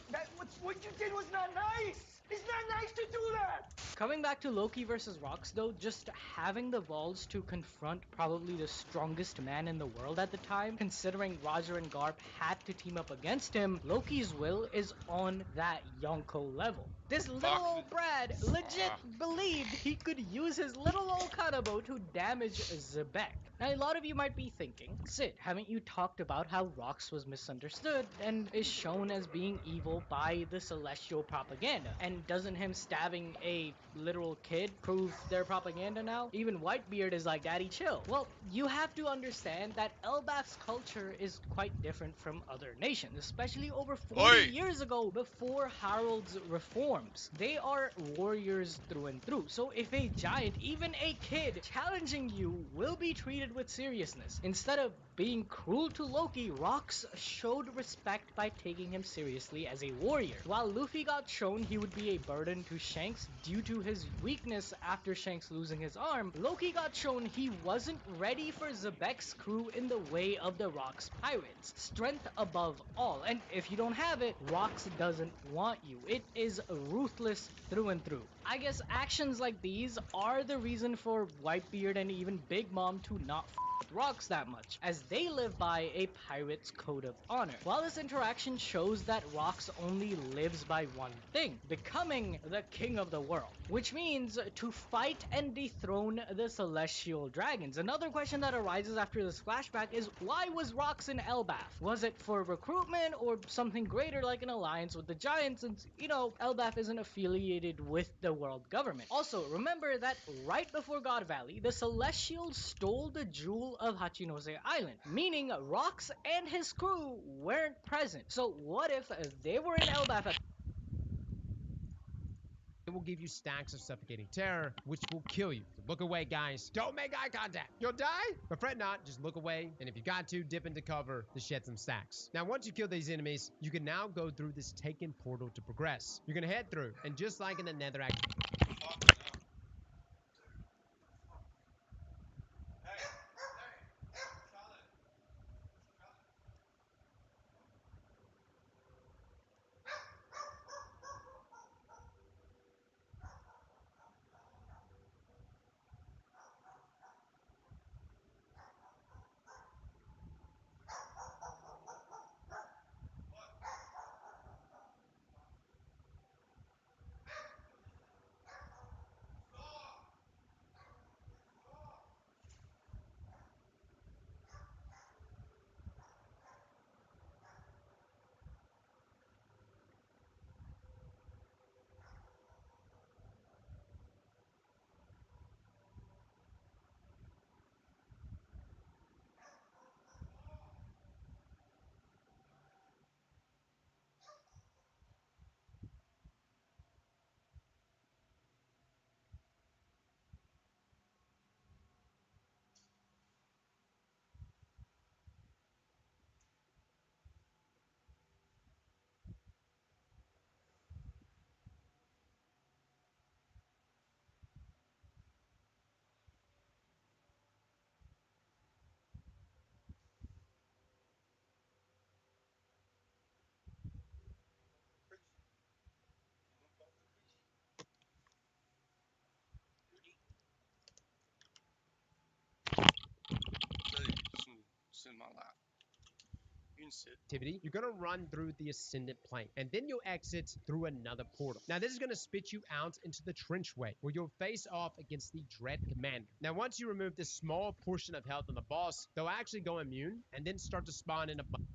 What you did was not nice! It's not nice to do that! Coming back to Loki versus Rox though, just having the balls to confront probably the strongest man in the world at the time, considering Roger and Garp had to team up against him, Loki's will is on that Yonko level. This little old Brad legit believed he could use his little old Kanabo to damage Zebek. Now, a lot of you might be thinking, Sid, haven't you talked about how Rox was misunderstood and is shown as being evil by the Celestial propaganda? And doesn't him stabbing a literal kid prove their propaganda now? Even Whitebeard is like, Daddy, chill. Well, you have to understand that Elbaf's culture is quite different from other nations, especially over 40 years ago before Harold's reforms. They are warriors through and through. So if a giant, even a kid, challenging you will be treated with seriousness. Instead of being cruel to Loki, Rox showed respect by taking him seriously as a warrior. While Luffy got shown he would be a burden to Shanks due to his weakness after Shanks losing his arm, Loki got shown he wasn't ready for Zebek's crew in the way of the Rox pirates. Strength above all, and if you don't have it, Rox doesn't want you. It is ruthless through and through. I guess actions like these are the reason for Whitebeard and even Big Mom to not with Rox that much, as they live by a pirate's code of honor. While this interaction shows that Rox only lives by one thing, becoming the king of the world, which means to fight and dethrone the celestial dragons. Another question that arises after this flashback is, why was Rox in Elbaf? Was it for recruitment or something greater like an alliance with the giants, since, you know, Elbaf isn't affiliated with the world government? Also, remember that right before God Valley, the Celestials stole the jewel of Hachinose Island, meaning Rox and his crew weren't present. So what if they were in Elbaf at It will give you stacks of suffocating terror, which will kill you. So look away, guys. Don't make eye contact. You'll die, but fret not. Just look away, and if you got to, dip into cover to shed some stacks. Now, once you kill these enemies, you can now go through this Taken portal to progress. You're gonna head through, and just like in the Netherrack, can sit. activity, you're gonna run through the ascendant plane, and then you'll exit through another portal. Now, this is gonna spit you out into the trenchway, where you'll face off against the Dread Commander. Now, once you remove this small portion of health on the boss, they'll actually go immune, and then start to spawn in a bunch.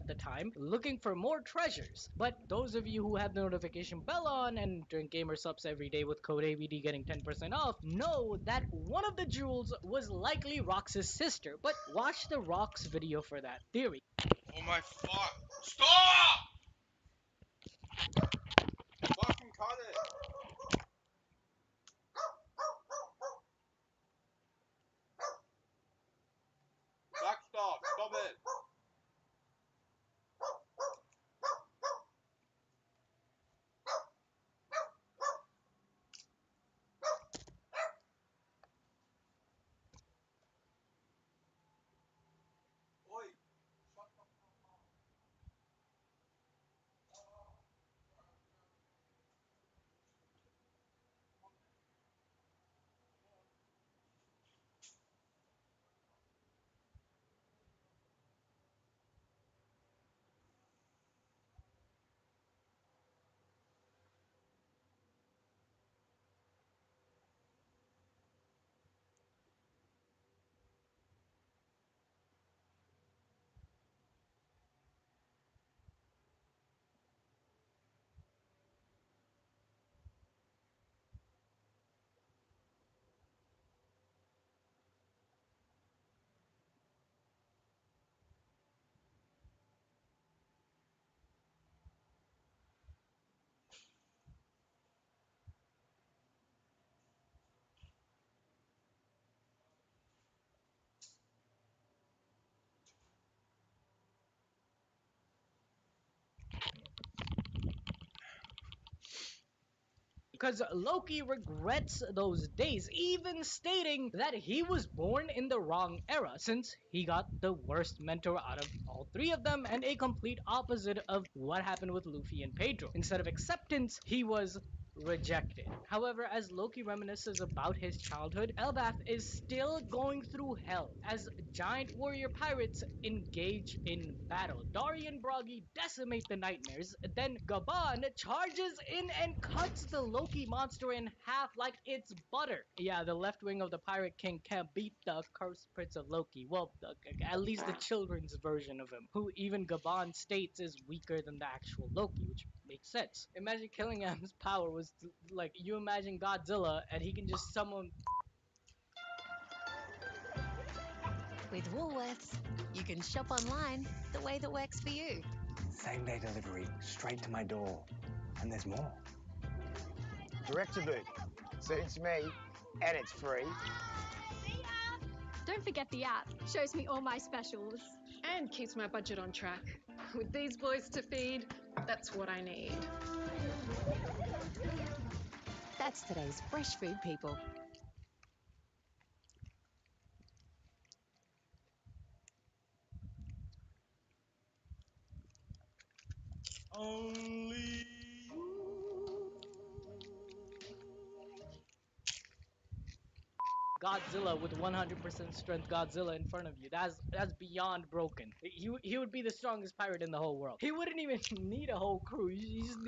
At the time, looking for more treasures. But those of you who have the notification bell on and drink gamer subs every day with code AVD getting 10% off know that one of the jewels was likely Rox's sister. But watch the Rox video for that theory. Oh my fuck. Stop! Fucking cut it. Stop it. Because Loki regrets those days, even stating that he was born in the wrong era, since he got the worst mentor out of all three of them and a complete opposite of what happened with Luffy and Pedro. Instead of acceptance, he was rejected. However, as Loki reminisces about his childhood, Elbaf is still going through hell as giant warrior pirates engage in battle. Dari and Bragi decimate the nightmares, then Gaban charges in and cuts the Loki monster in half like it's butter. Yeah, the left wing of the Pirate King can't beat the cursed Prince of Loki. Well, at least the children's version of him, who even Gaban states is weaker than the actual Loki, which makes sense. Imagine Killingham's power was like, you imagine Godzilla and he can just summon. With Woolworths, you can shop online the way that works for you. Same day delivery, straight to my door. And there's more. Direct to boot. Suits me, and it's free. Don't forget the app. Shows me all my specials. And keeps my budget on track. With these boys to feed, that's what I need. That's today's fresh food people. Only Godzilla with 100% strength Godzilla in front of you. That's beyond broken. He would be the strongest pirate in the whole world. He wouldn't even need a whole crew. You just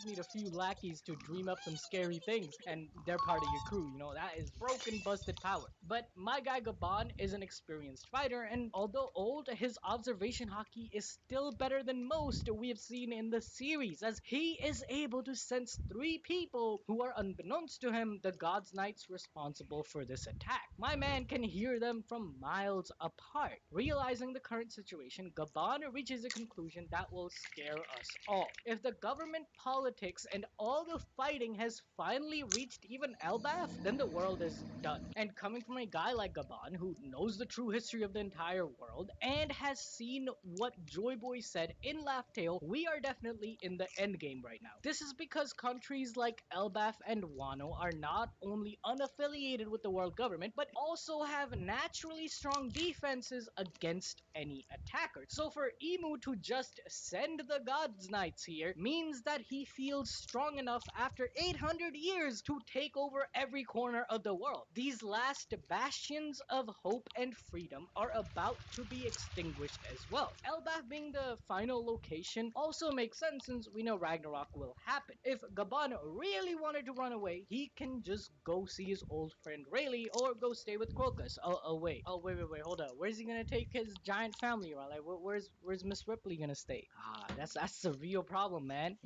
need a few lackeys to dream up some scary things, and they're part of your crew. You know, that is broken, busted power. But my guy Gaban is an experienced fighter, and although old, his observation hockey is still better than most we have seen in the series, as he is able to sense 3 people who are unbeknownst to him the God's Knights responsible for this attack. My man can hear them from miles apart. Realizing the current situation, Gaban reaches a conclusion that will scare us all. If the government politics and all the fighting has finally reached even Elbaf, then the world is done. And coming from a guy like Gaban, who knows the true history of the entire world and has seen what Joy Boy said in Laugh Tale, we are definitely in the endgame right now. This is because countries like Elbaf and Wano are not only unaffiliated with the world government, but also have naturally strong defenses against any attacker. So for Emu to just send the God's Knights here means that he feels strong enough after 800 years to take over every corner of the world. These last bastions of hope and freedom are about to be extinguished as well. Elbaf being the final location also makes sense since we know Ragnarok will happen. If Gaban really wanted to run away, he can just go see his old friend Rayleigh or go stay with Crocus. Wait, hold up. Where's he gonna take his giant family around? Like, where's Miss Ripley gonna stay? That's a real problem, man.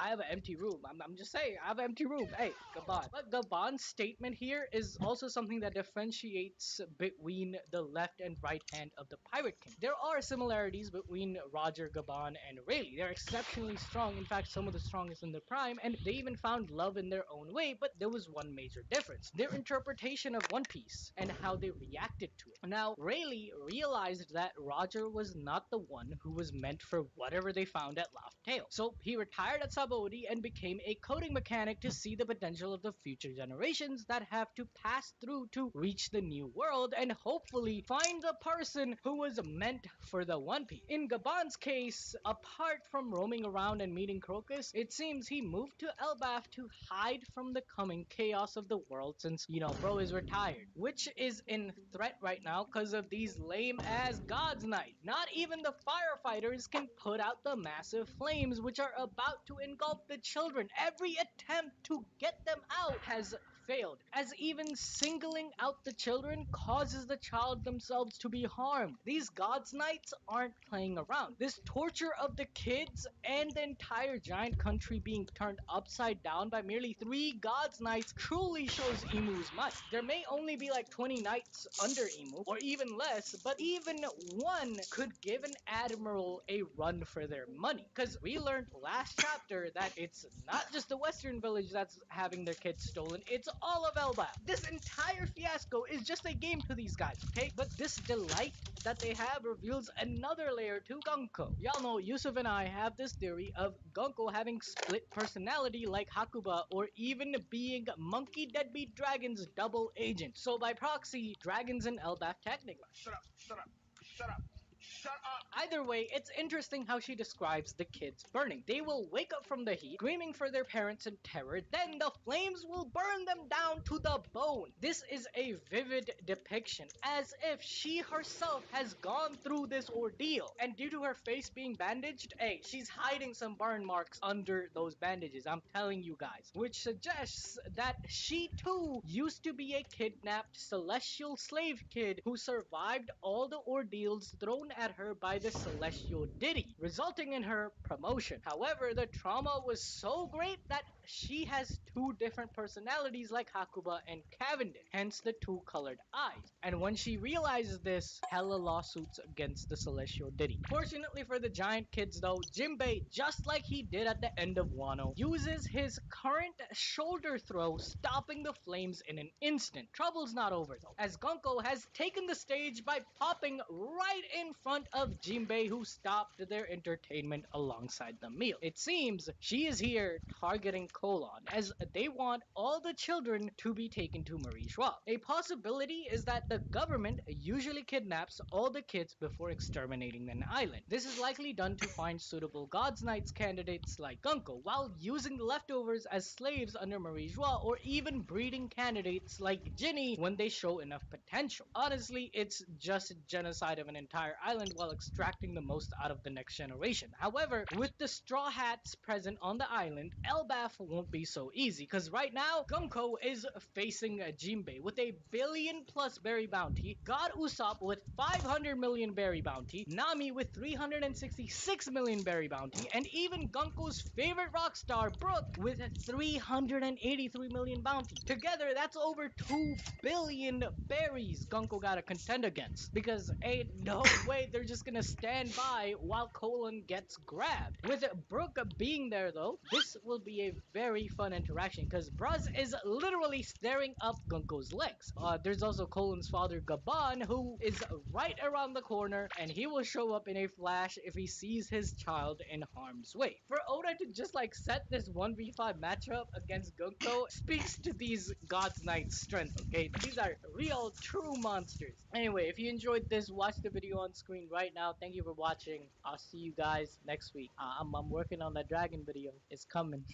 I have an empty room. I'm just saying, I have an empty room. Hey, Gaban. But Gaban's statement here is also something that differentiates between the left and right hand of the Pirate King. There are similarities between Roger, Gaban, and Rayleigh. They're exceptionally strong, in fact, some of the strongest in their prime, and they even found love in their own way, but there was one major difference. Their interpretation of One Piece and how they reacted to it. Now, Rayleigh realized that Roger was not the one who was meant for whatever they found at Laugh Tale. So he retired at Sabaody and became a coding mechanic to see the potential of the future generations that have to pass through to reach the new world and hopefully find the person who was meant for the One Piece. In Gaban's case, apart from roaming around and meeting Crocus, it seems he moved to Elbaf to hide from the coming chaos of the world since, bro is retired, which is in threat right now because of these lame ass God's Knight. Not even the firefighters can put out the massive flames which are about to engulf the children. Every attempt to get them out has failed, as even singling out the children causes the child themselves to be harmed. These God's Knights aren't playing around. This torture of the kids and the entire giant country being turned upside down by merely 3 God's Knights truly shows Emu's might. There may only be like 20 knights under Emu, or even less, but even one could give an admiral a run for their money. Because we learned last chapter that it's not just the Western village that's having their kids stolen, it's all of Elbaf. This entire fiasco is just a game to these guys, okay? But this delight that they have reveals another layer to Gunko. Y'all know Yusuf and I have this theory of Gunko having split personality like Hakuba, or even being Monkey Deadbeat Dragon's double agent. So by proxy, dragons in Elbaf technically. Shut up. Shut up! Either way, it's interesting how she describes the kids burning. They will wake up from the heat, screaming for their parents in terror, then the flames will burn them down to the bone. This is a vivid depiction, as if she herself has gone through this ordeal. And due to her face being bandaged, hey, she's hiding some burn marks under those bandages, I'm telling you guys. Which suggests that she too used to be a kidnapped celestial slave kid who survived all the ordeals thrown at her by the celestial Diddy, resulting in her promotion. However, the trauma was so great that she has two different personalities like Hakuba and Cavendish, hence the two colored eyes. And when she realizes this, hella lawsuits against the celestial Diddy. Fortunately for the giant kids though, Jinbei, just like he did at the end of Wano, uses his current shoulder throw, stopping the flames in an instant. Trouble's not over though, as Gonko has taken the stage by popping right in front of Jinbei, who stopped their entertainment alongside the meal. It seems she is here targeting Colon, as they want all the children to be taken to Marie Schwab. A possibility is that the government usually kidnaps all the kids before exterminating an island. This is likely done to find suitable God's Knights candidates like Gunko, while using the leftovers as slaves under Marie Joie, or even breeding candidates like Ginny when they show enough potential. Honestly, it's just genocide of an entire island while extracting the most out of the next generation. However, with the Straw Hats present on the island, Elbaf won't be so easy, because right now, Gunko is facing Jinbei with a billion-plus berry bounty, God Usopp with 500 million berry bounty, Nami with 366 million berry bounty, and even Gunko's favorite rock star, Brook, with 383 million bounty. Together, that's over 2 billion berries Gunko gotta contend against, because ain't no way they're just gonna stand by while Colon gets grabbed. With Brook being there though, this will be a very fun interaction, because Bruz is literally staring up Gunko's legs. There's also Colon's father, Gabon, who is right around the corner, and he will show up in a flash if he sees his child in harm's way. For Oda to just like set this 1v5 matchup against Gunko speaks to these God's Knights' strength, okay? These are real, true monsters. Anyway, if you enjoyed this, watch the video on screen right now. Thank you for watching. I'll see you guys next week. I'm working on that dragon video. It's coming.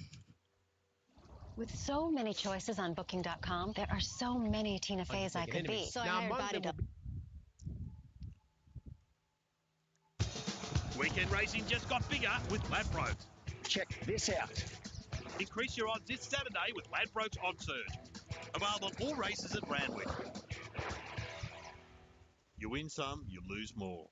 With so many choices on Booking.com, there are so many Tina Feys I could be. So I hired Body Double. Weekend racing just got bigger with Ladbrokes. Check this out. Increase your odds this Saturday with Ladbrokes Odds Surge. Available at all races at Randwick. You win some, you lose more.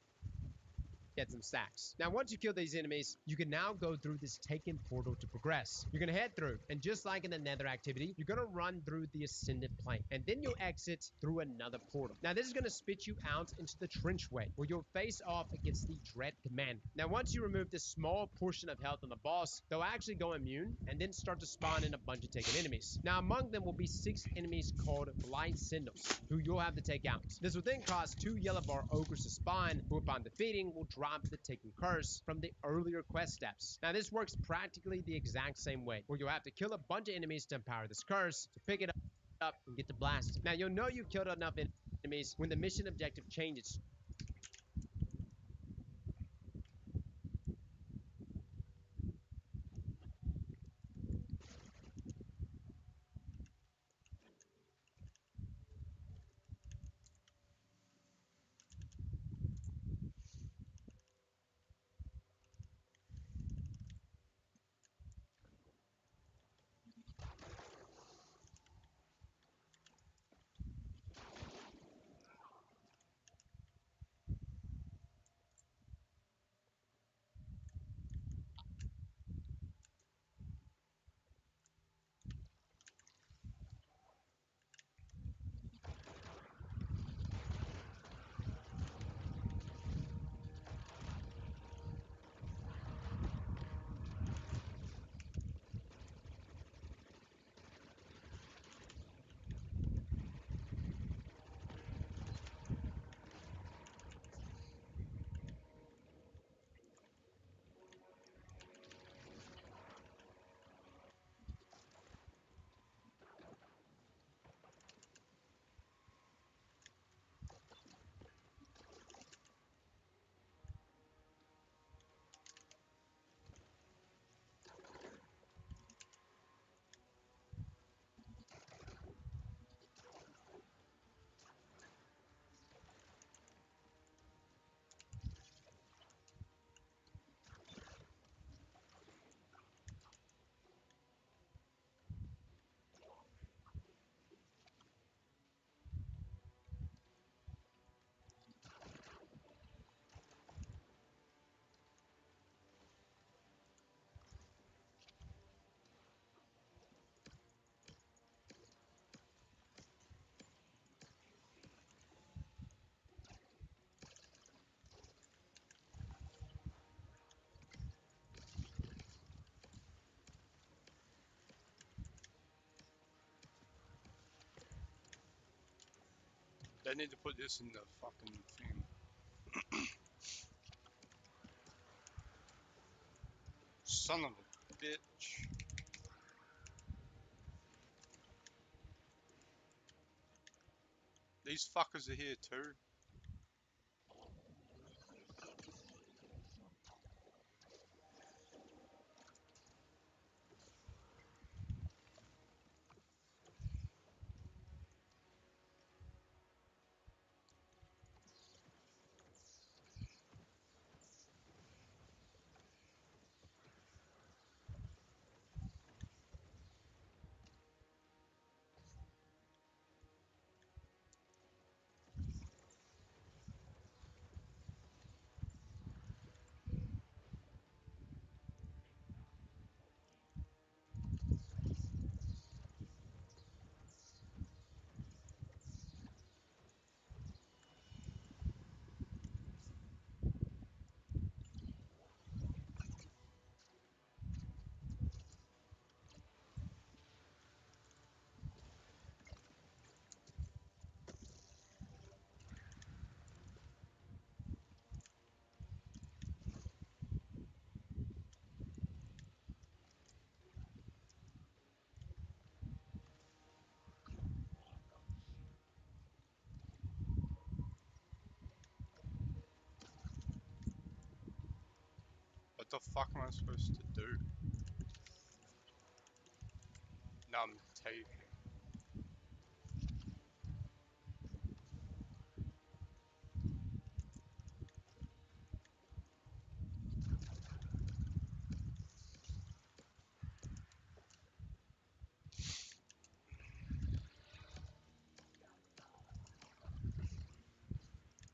Get some stacks. Now, once you kill these enemies, you can now go through this Taken portal to progress. You're gonna head through, and just like in the Nether activity, you're gonna run through the Ascended Plane, and then you'll exit through another portal. Now, this is gonna spit you out into the Trenchway, where you'll face off against the Dread Commander. Now, once you remove this small portion of health on the boss, they'll actually go immune, and then start to spawn in a bunch of Taken enemies. Now, among them will be 6 enemies called Blind Sentinels, who you'll have to take out. This will then cause 2 yellow bar ogres to spawn, who upon defeating will drop the Taken curse from the earlier quest steps. Now, this works practically the exact same way, where you'll have to kill a bunch of enemies to empower this curse, to pick it up and get the blast. Now, you'll know you've killed enough enemies when the mission objective changes. They need to put this in the fucking thing. Son of a bitch. These fuckers are here too. What the fuck am I supposed to do? Now I'm taping.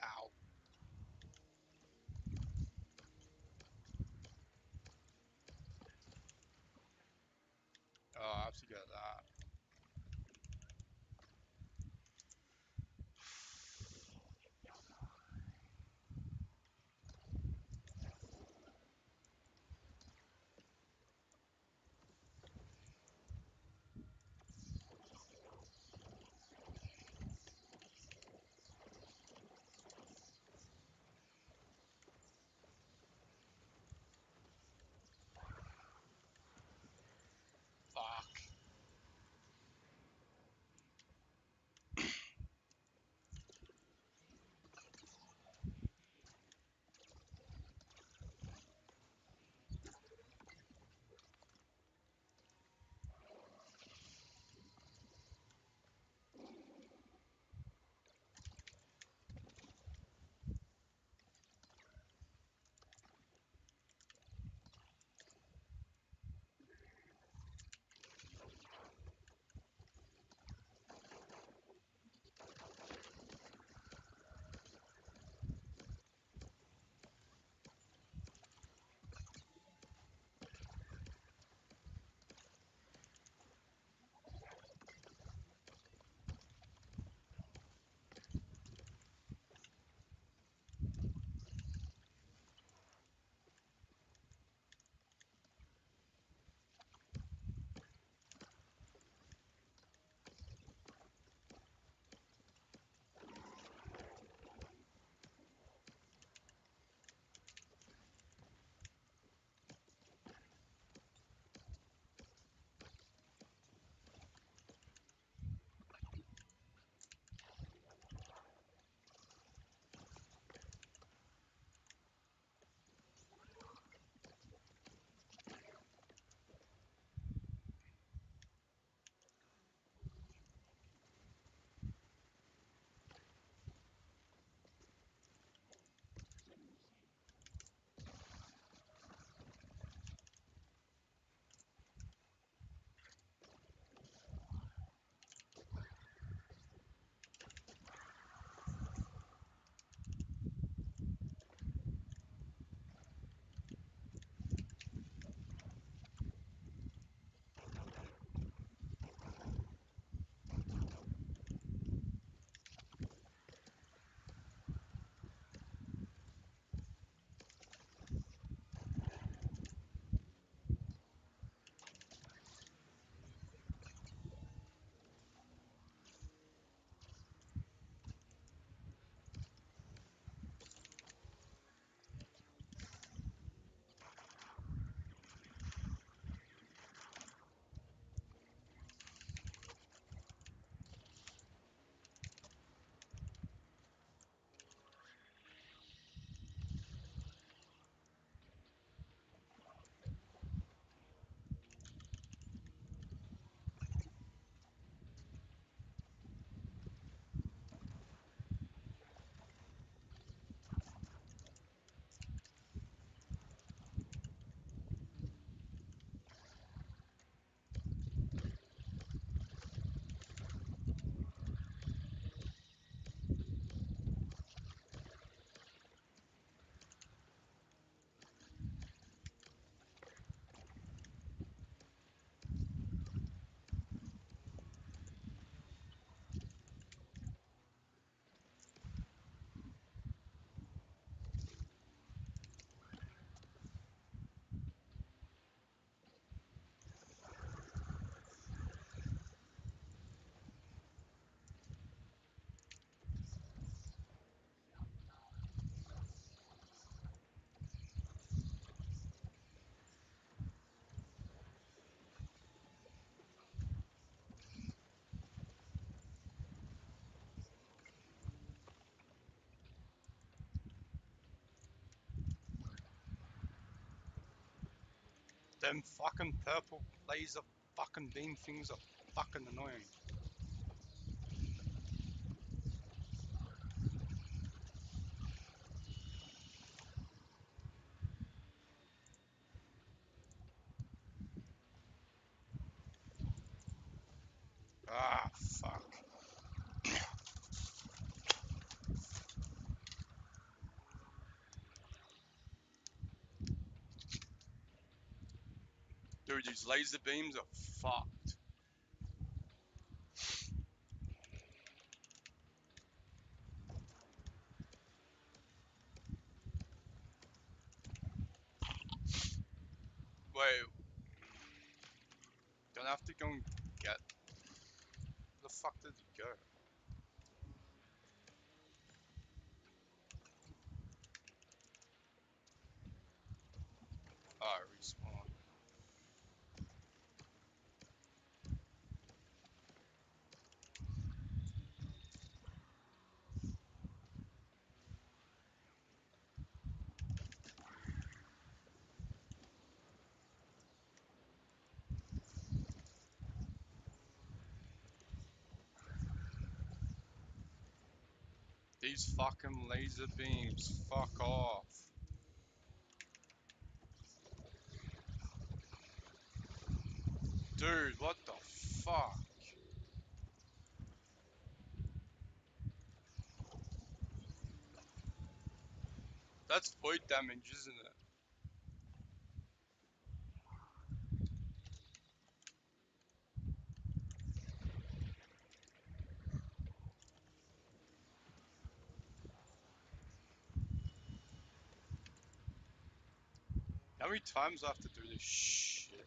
Ow. Oh, I have to get that. Fuck. Them fucking purple laser fucking beam things are fucking annoying. Ah, fuck. Dude, these laser beams are fucked. Wait, don't I have to go and get... Where the fuck did he go? Ah, respawn. These fucking laser beams, fuck off. Dude, what the fuck? That's void damage, isn't it? How many times do I have to do this shit?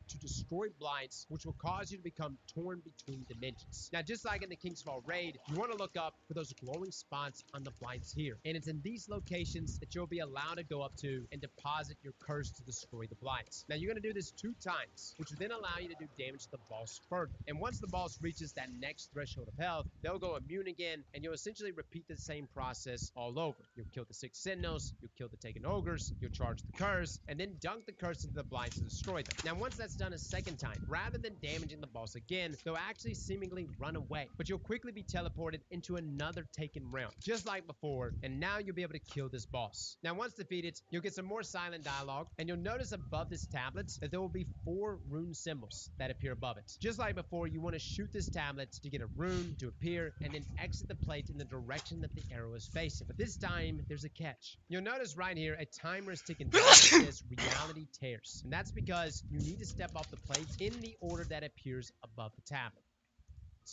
To destroy blinds, which will cause you to become torn between dimensions. Now, just like in the Kingsfall raid, you want to look up for those glowing spots on the blinds here. And it's in these locations that you'll be allowed to go up to and deposit your curse to destroy the blinds. Now, you're going to do this 2 times, which will then allow you to do damage to the boss further. And once the boss reaches that next threshold of health, they'll go immune again, and you'll essentially repeat the same process all over. You'll kill the 6 sentinels, you'll kill the taken ogres, you'll charge the curse, and then dunk the curse into the blinds to destroy them. Now, once that's done a second time, rather than damaging the boss again, they'll actually seemingly run away, but you'll quickly be teleported into another taken realm, just like before, and now you'll be able to kill this boss. Now, once defeated, you'll get some more silent dialogue, and you'll notice above this tablet that there will be 4 rune symbols that appear above it. Just like before, you want to shoot this tablet to get a rune to appear, and then exit the plate in the direction that the arrow is facing. But this time, there's a catch. You'll notice right here, a timer is ticking down that says reality tears, and that's because you need to step off the plate in the order that appears above the tablet.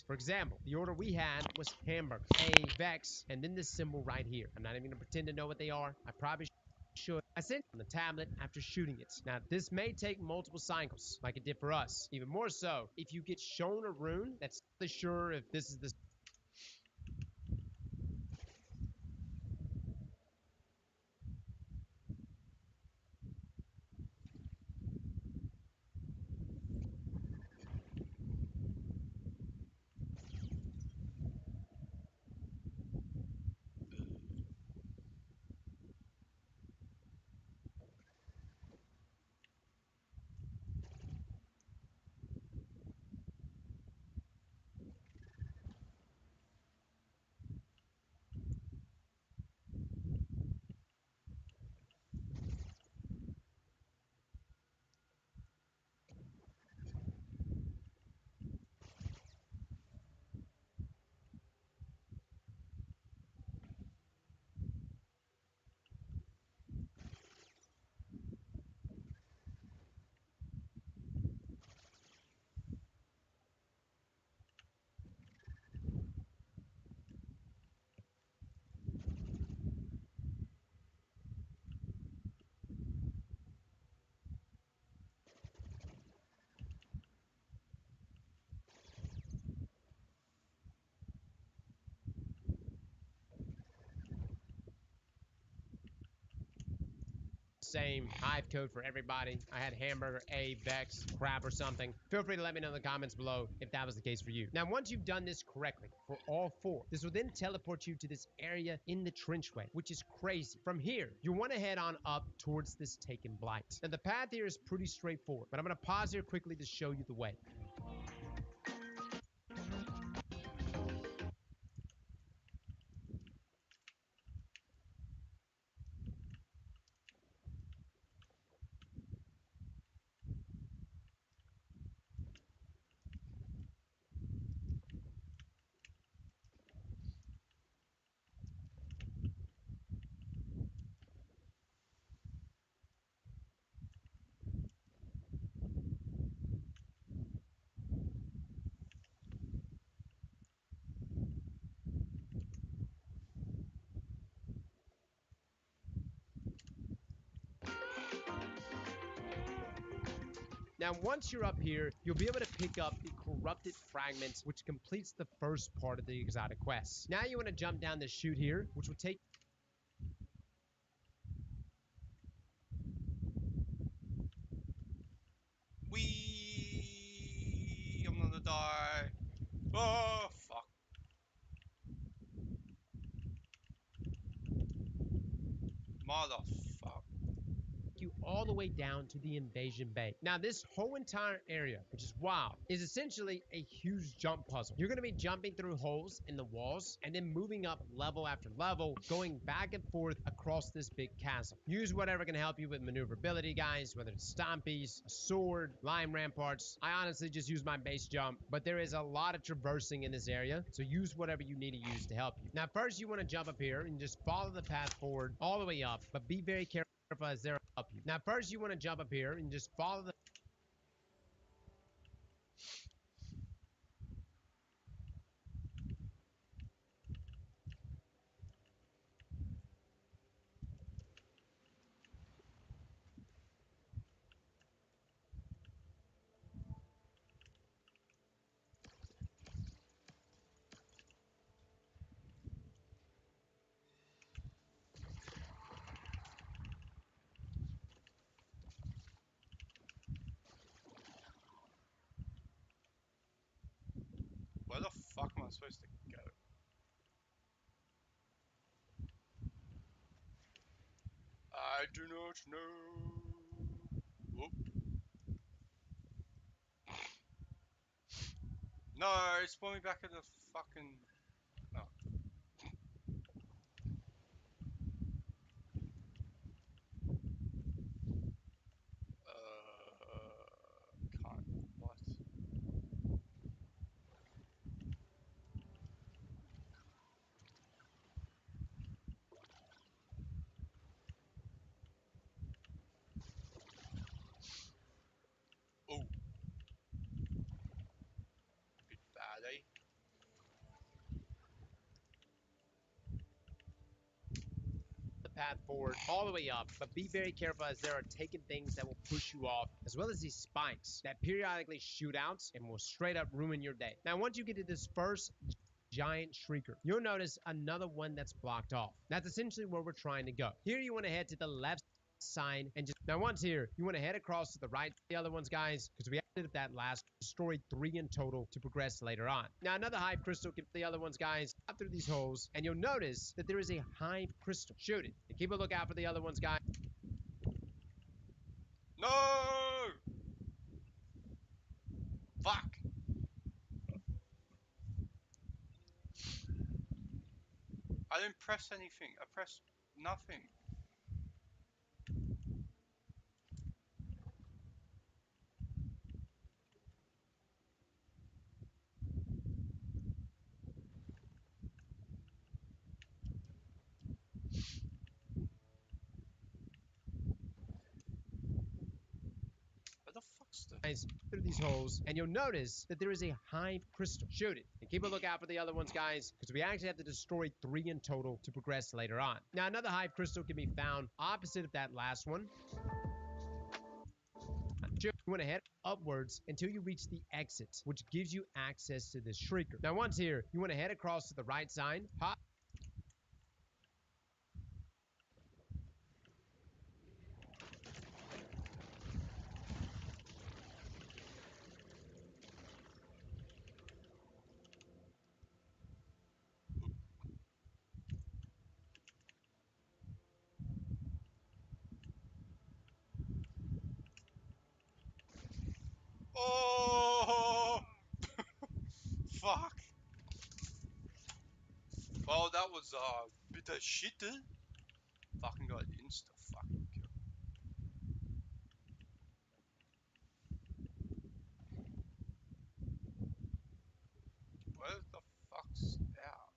For example, the order we had was hamburger, a vex, and then this symbol right here. I'm not even gonna pretend to know what they are. I probably should. I sent it on the tablet after shooting it. Now, this may take multiple cycles, like it did for us. Even more so, if you get shown a rune that's not sure if this is the same hive code for everybody. I had hamburger, A, Vex, crab, or something. Feel free to let me know in the comments below if that was the case for you. Now, once you've done this correctly for all 4, this will then teleport you to this area in the trenchway, which is crazy. From here, you'll want to head on up towards this Taken Blight. Now, the path here is pretty straightforward, but I'm going to pause here quickly to show you the way. Now, once you're up here, you'll be able to pick up the Corrupted Fragments, which completes the first part of the exotic quest. Now you want to jump down the chute here, which will take... Wee! I'm gonna die. Oh, fuck. Motherfuck. You all the way down to the Invasion Bay. Now, this whole entire area, which is wild, is essentially a huge jump puzzle. You're going to be jumping through holes in the walls and then moving up level after level, going back and forth across this big chasm. Use whatever can help you with maneuverability, guys, whether it's stompies, a sword, lime ramparts. I honestly just use my base jump, but there is a lot of traversing in this area, so use whatever you need to use to help you. Now, first you want to jump up here and just follow the path forward all the way up, but be very careful as they're up you. Now, first you want to jump up here and just follow the... Where the fuck am I supposed to go? I do not know. Whoop. No, it's pulling me back at the fucking... Oh. Can't. What? Oh. Bit bad, eh? the path forward all the way up, but be very careful as there are taken things that will push you off, as well as these spikes that periodically shoot out and will straight up ruin your day. Now, once you get to this first giant shrieker, you'll notice another one that's blocked off. That's essentially where we're trying to go. Here you want to head to the left side and just... Now, once here, you want to head across to the right, the other ones, guys, because we did that last, destroyed 3 in total to progress later on. Now, another hive crystal can the other ones, guys, up through these holes, and you'll notice that there is a hive crystal. Shoot it, and keep a lookout for the other ones, guys. No! Fuck! I didn't press anything. I pressed nothing. Where the fuck's the... Guys, through these holes, and you'll notice that there is a hive crystal. Shoot it, and keep a lookout for the other ones, guys, because we actually have to destroy 3 in total to progress later on. Now, another hive crystal can be found opposite of that last one. You want to head upwards until you reach the exit, which gives you access to this shrieker. Now, once here, you want to head across to the right side, hop. Oh! Fuck. Well, that was a bit of shit. Fucking got insta fucking kill. Where the fuck's out?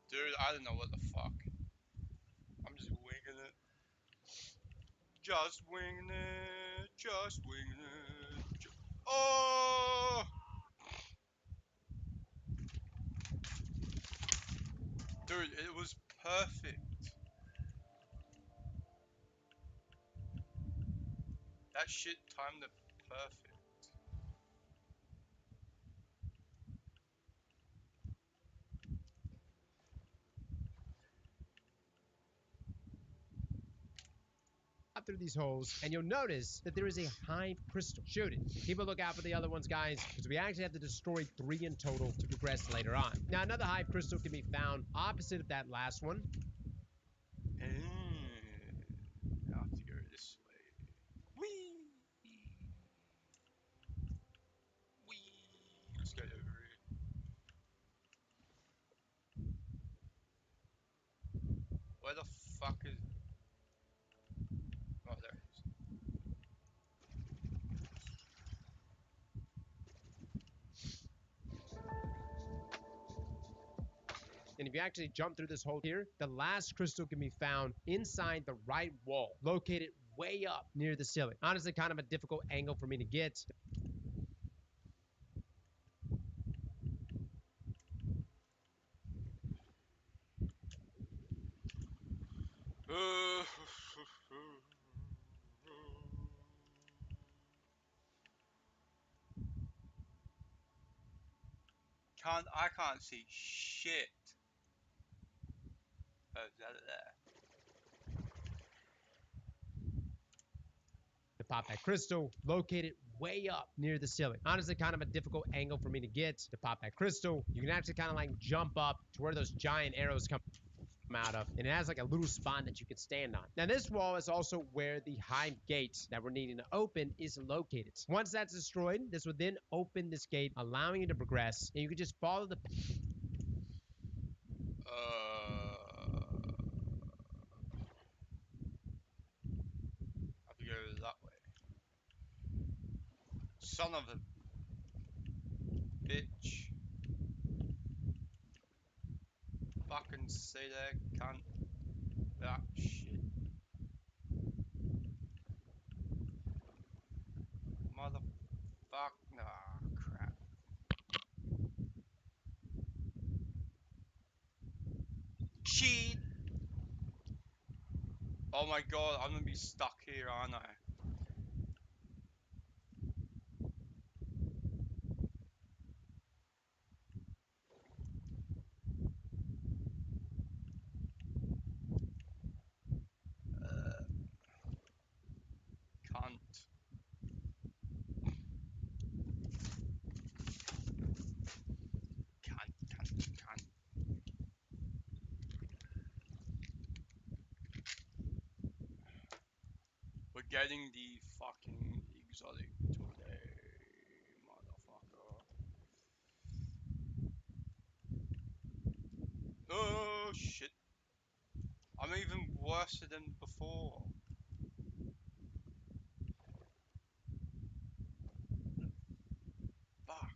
Dude, I don't know what the fuck. I'm just winging it. Just winging it. Just winging it. Oh! Dude, it was perfect. That shit timed it perfect. Through these holes, and you'll notice that there is a hive crystal. Shoot it. Keep a lookout for the other ones, guys, because we actually have to destroy 3 in total to progress later on. Now, another hive crystal can be found opposite of that last one. I have to go this way. Whee! Whee! Let's go over here. Where the fuck is... Oh, there it is. And if you actually jump through this hole here, the last crystal can be found inside the right wall, located way up near the ceiling. Honestly, kind of a difficult angle for me to get. I can't see shit. Oh, is that there? To pop that crystal, located way up near the ceiling. Honestly, kind of a difficult angle for me to get. To pop that crystal, you can actually kind of like jump up to where those giant arrows come out of, and it has like a little spot that you can stand on. Now, this wall is also where the hive gate that we're needing to open is located. Once that's destroyed, this will then open this gate, allowing you to progress, and you can just follow the I have to go that way. Son of a bitch. Fucking say that, cunt. That shit. Motherfuck. Nah, crap. Cheat! Oh my god, I'm gonna be stuck here, aren't I? Cunt. Cunt. We're getting the fucking exotic today, motherfucker. Oh shit. I'm even worse than before. Fuck.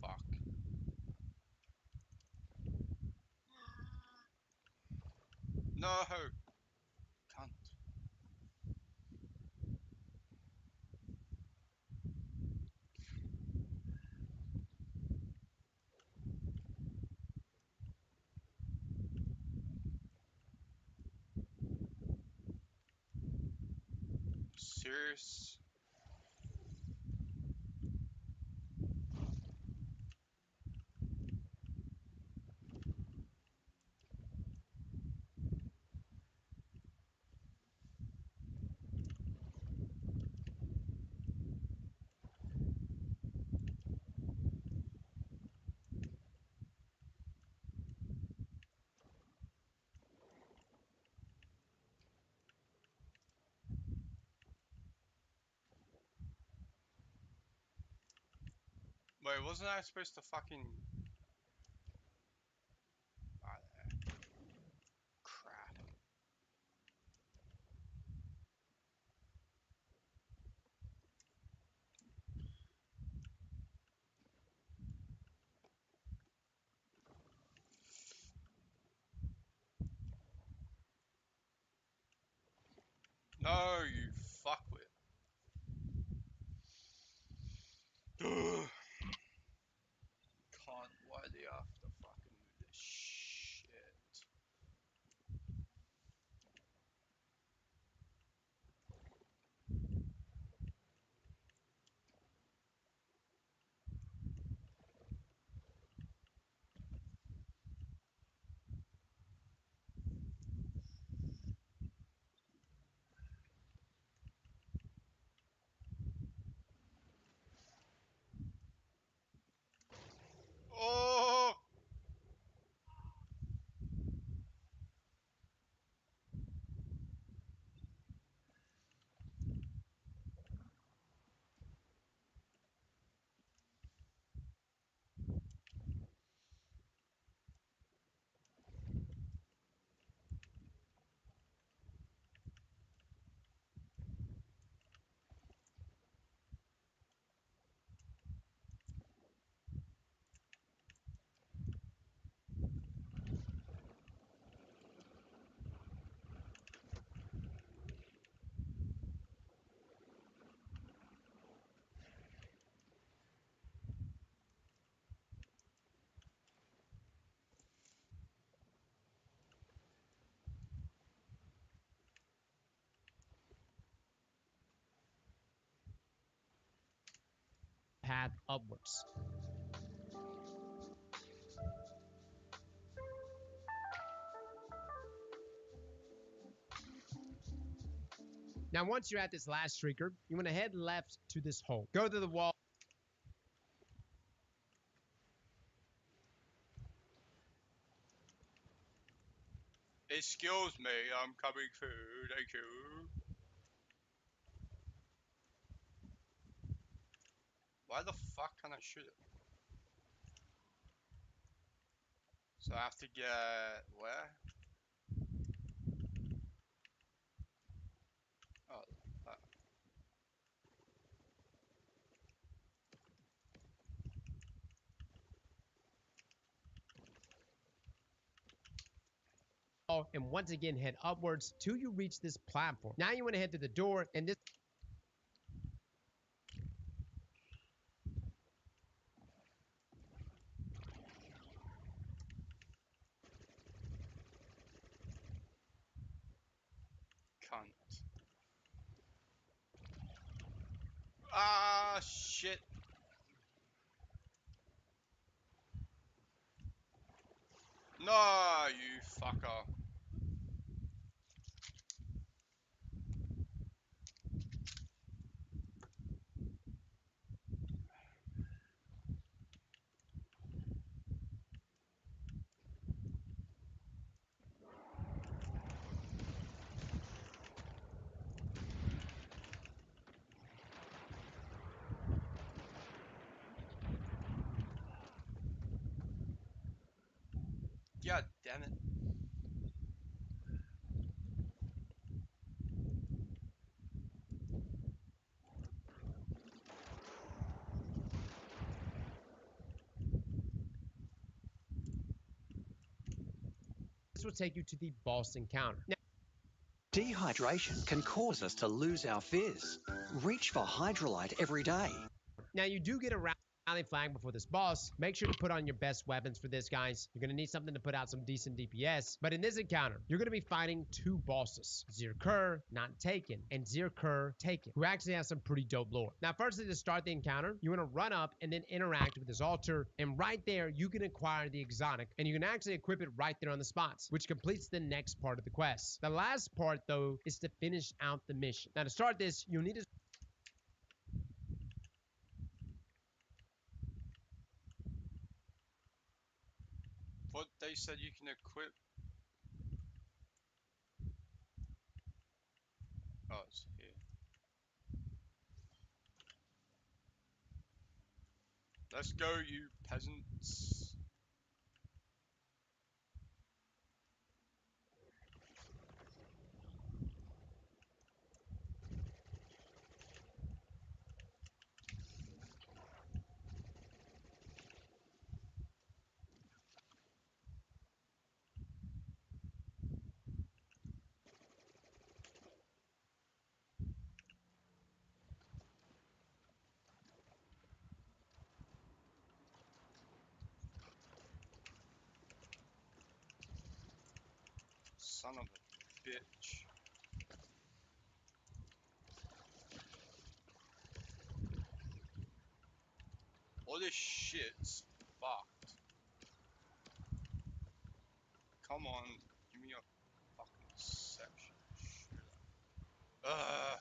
Fuck. No! Cunt. serious? Wait, wasn't I supposed to fucking... Ah, there. Crap. No, you fuckwit. Ugh. Can't, why do you have to fucking do this shit? Oh! Path upwards. Now, once you're at this last streaker, you want to head left to this hole. Go to the wall. Excuse me, I'm coming through, thank you. Why the fuck can't I shoot it? So I have to get... where? Oh, that. And once again, head upwards till you reach this platform. Now you want to head to the door, and this... Cunt. Ah, shit. No, you fucker. God damn it. This will take you to the boss encounter. Now, Dehydration can cause us to lose our fizz. Reach for Hydrolyte every day. now you do get around rally flag before this boss, make sure to put on your best weapons for this, guys. You're gonna need something to put out some decent DPS. But in this encounter, you're gonna be fighting two bosses, Zirkur, not Taken, and Zirkur Taken, who actually has some pretty dope lore. Now, firstly, to start the encounter, you wanna run up and then interact with this altar, and right there, you can acquire the exotic, and you can actually equip it right there on the spots, which completes the next part of the quest. The last part, though, is to finish out the mission. Now, to start this, you'll need to What they said you can equip. Oh, it's here. Let's go, you peasants. Son of a bitch. All this shit's fucked. Come on, give me a fucking section. Ugh.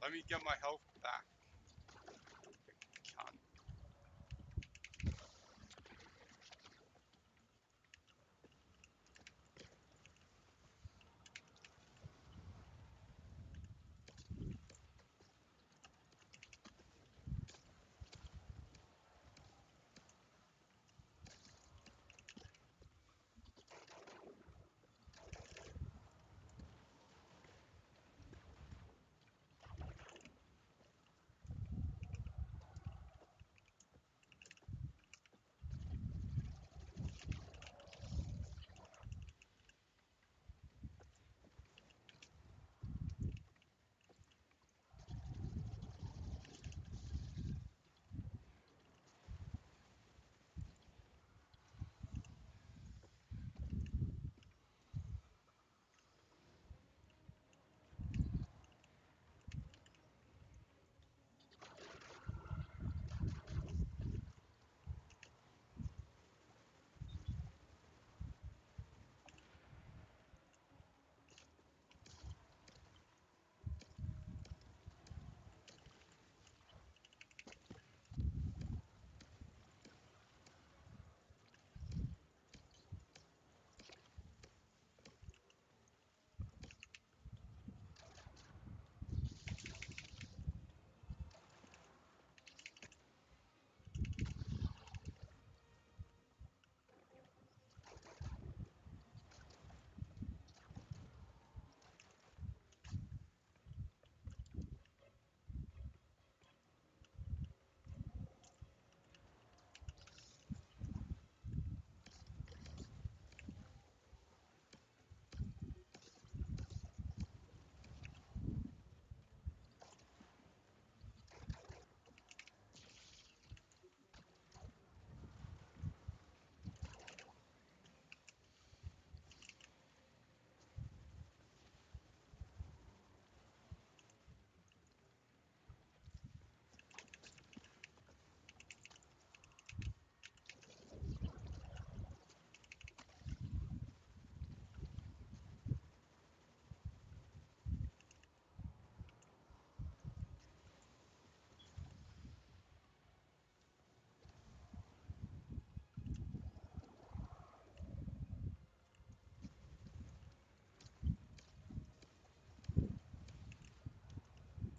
Let me get my health back. Cunt.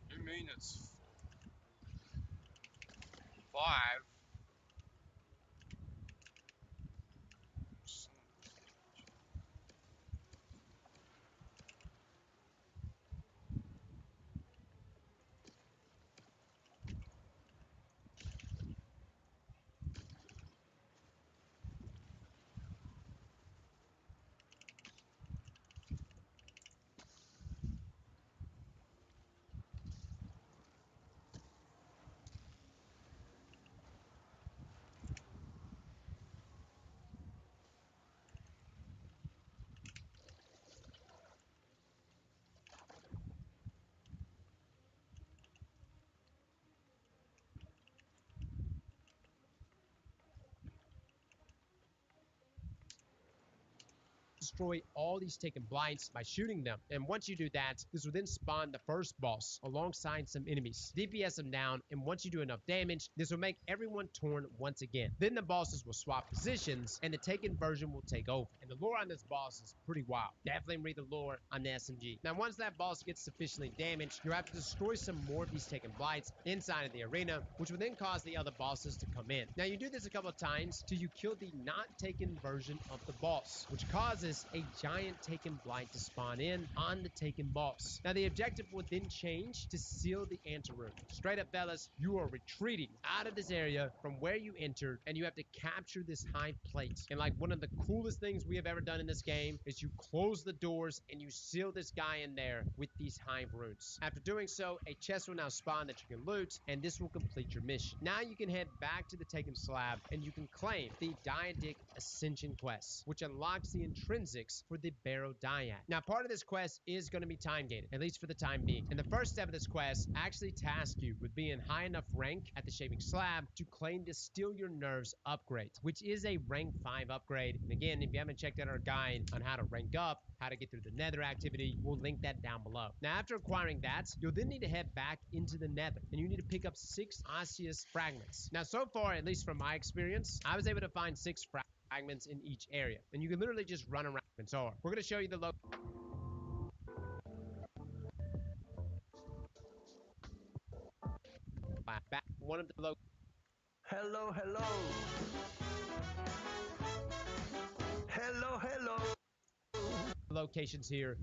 You mean it's 5? Son of a bitch. destroy all these taken blights by shooting them. And once you do that, this will then spawn the first boss alongside some enemies. DPS them down, and once you do enough damage, this will make everyone torn once again. Then the bosses will swap positions, and the taken version will take over. And the lore on this boss is pretty wild. Definitely read the lore on the SMG. Now, once that boss gets sufficiently damaged, you have to destroy some more of these taken blights inside of the arena, which will then cause the other bosses to come in. Now, you do this a couple of times till you kill the not taken version of the boss, which causes a giant taken blight to spawn in on the taken boss. Now, the objective will then change to seal the anteroom. Straight up, fellas, you are retreating out of this area from where you entered, and you have to capture this hive plate. And like one of the coolest things we have ever done in this game is you close the doors and you seal this guy in there with these hive runes. After doing so, a chest will now spawn that you can loot, and this will complete your mission. Now you can head back to the taken slab, and you can claim the Diadic Ascension quest, which unlocks the intrinsics for the Barrow Dyad. Now, part of this quest is going to be time gated, at least for the time being. And the first step of this quest actually tasks you with being high enough rank at the Shaving Slab to claim the Steal Your Nerves upgrade, which is a rank 5 upgrade. And again, if you haven't checked out our guide on how to rank up, how to get through the Nether activity, we'll link that down below. Now, after acquiring that, you'll then need to head back into the Nether, and you need to pick up 6 osseous fragments. Now, so far, at least from my experience, I was able to find 6 fragments in each area, and you can literally just run around. So we're going to show you the back one of the Hello, hello. Hello, hello. locations here.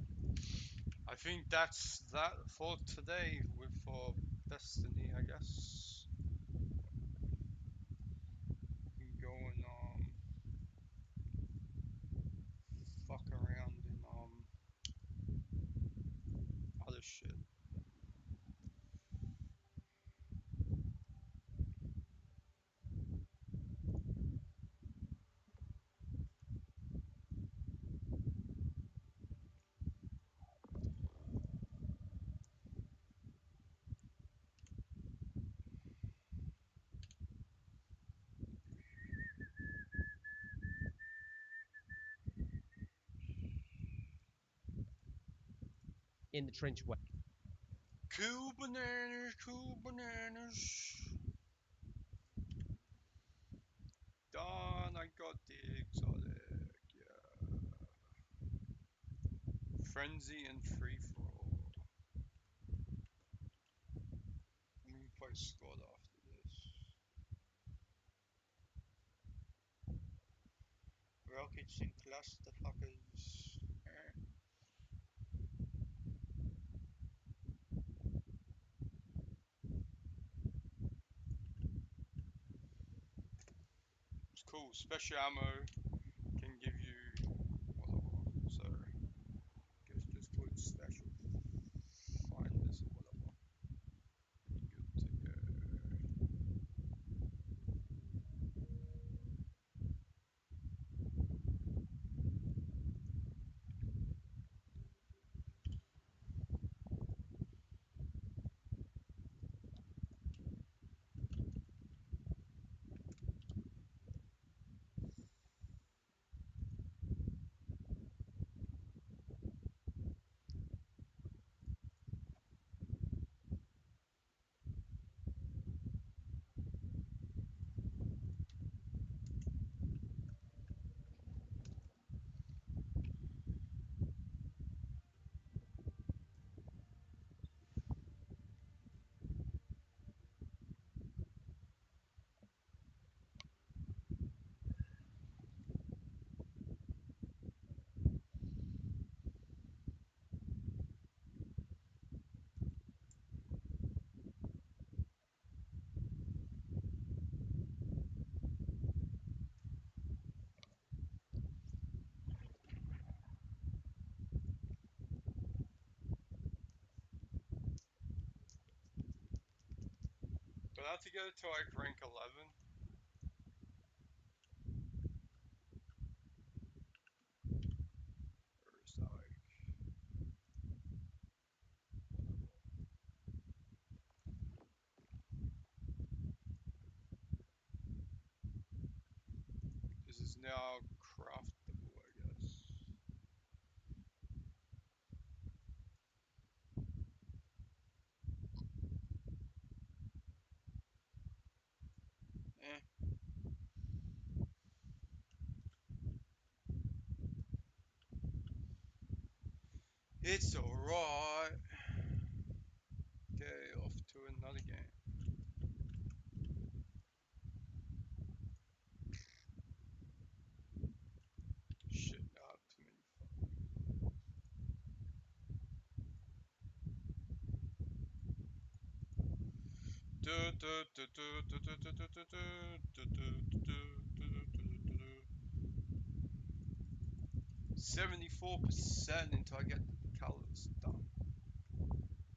I think that's that for today with for Destiny, I guess. We can go and fuck around in other shit. In the trenchway. Cool bananas, cool bananas. Done, I got the exotic, yeah. Frenzy and free for all. I'm gonna play squad after this. Rockets and clusterfuckers. It's cool. Special ammo can give you whatever. So guess just put special. Find this or whatever. Good to go. Do I have to get it to like rank 11? Or is that like... This is now craftable, I guess. It's alright. Okay, off to another game. Shit, I have too many fucking. Do, do, do, do, do, do, do, do, do, do, do, do, do, do, do. 74% until I get the catalyst done.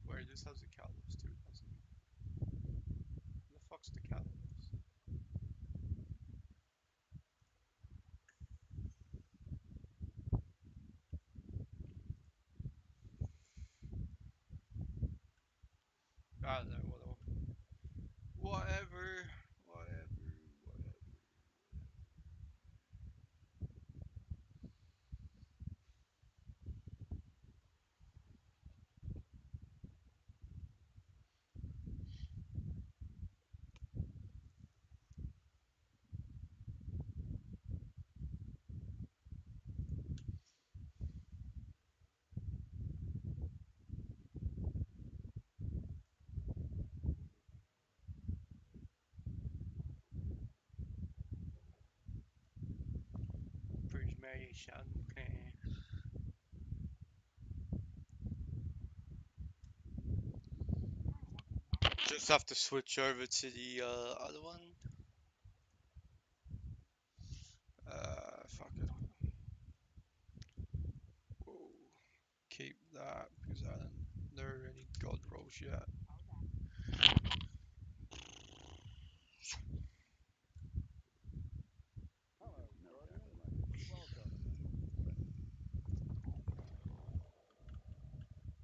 Wait, this has a catalyst too, doesn't it? Where the fuck's the catalyst? I don't know, whatever. Whatever. Prismation, okay. Just have to switch over to the other one. Fuck it. Whoa. Keep that because I don't know any god rolls yet.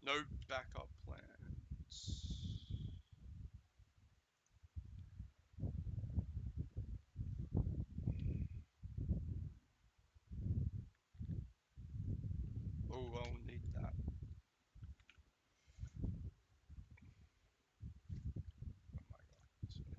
No backup plans. Oh, I'll need that. Oh my god. This way.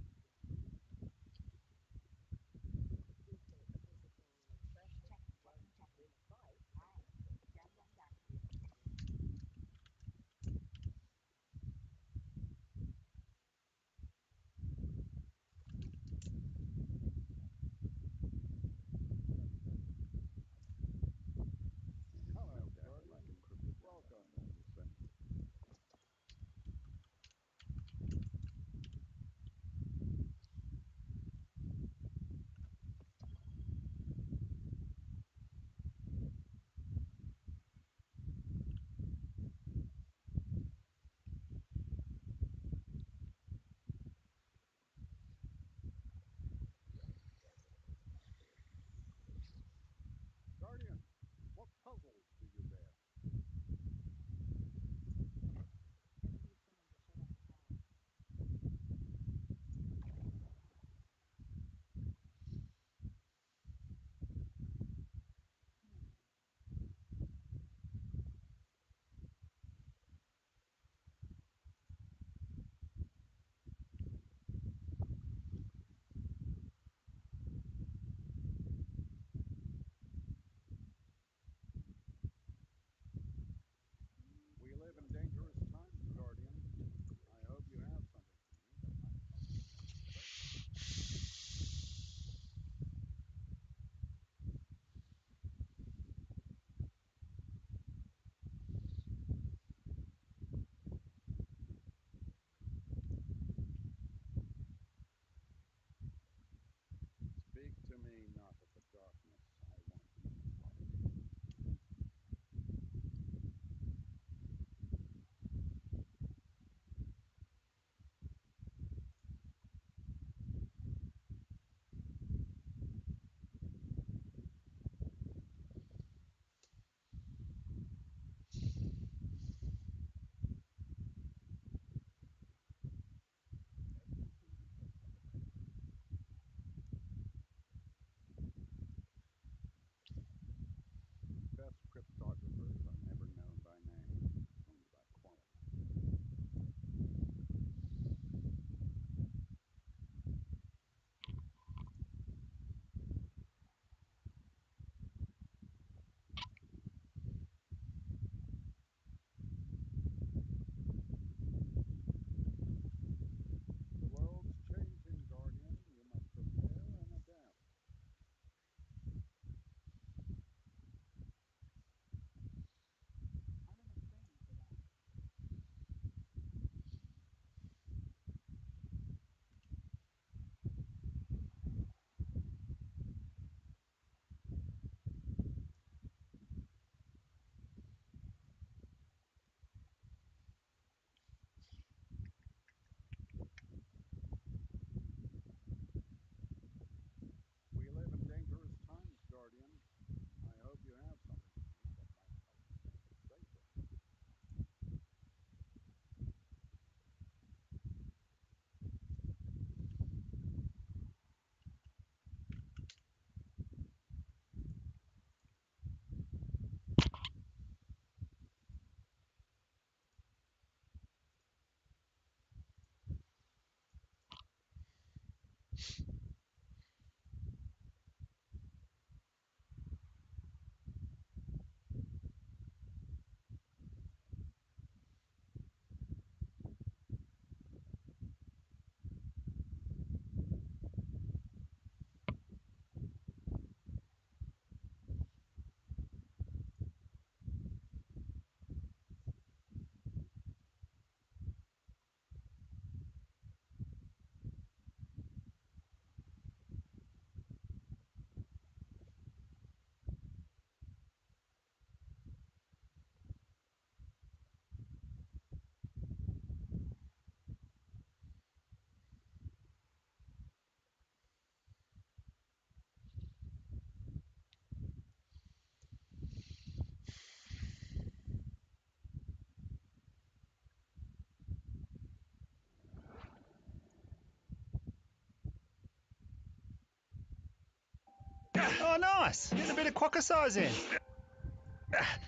Oh, nice. Getting a bit of quokka size in.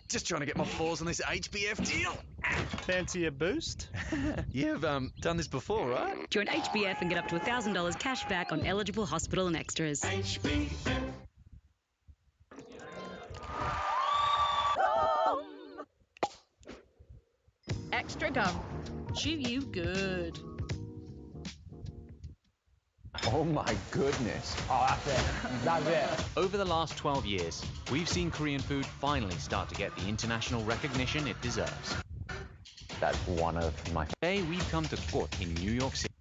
Just trying to get my balls on this HBF deal. Fancy a boost? You've done this before, right? Join HBF and get up to $1,000 cash back on eligible hospital and extras. Extra gum. Chew you good. Oh my goodness. Oh, that's it. That's it. Over the last 12 years, we've seen Korean food finally start to get the international recognition it deserves. That's one of my... Today, we've come to Kot in New York City.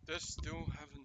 They still haven't.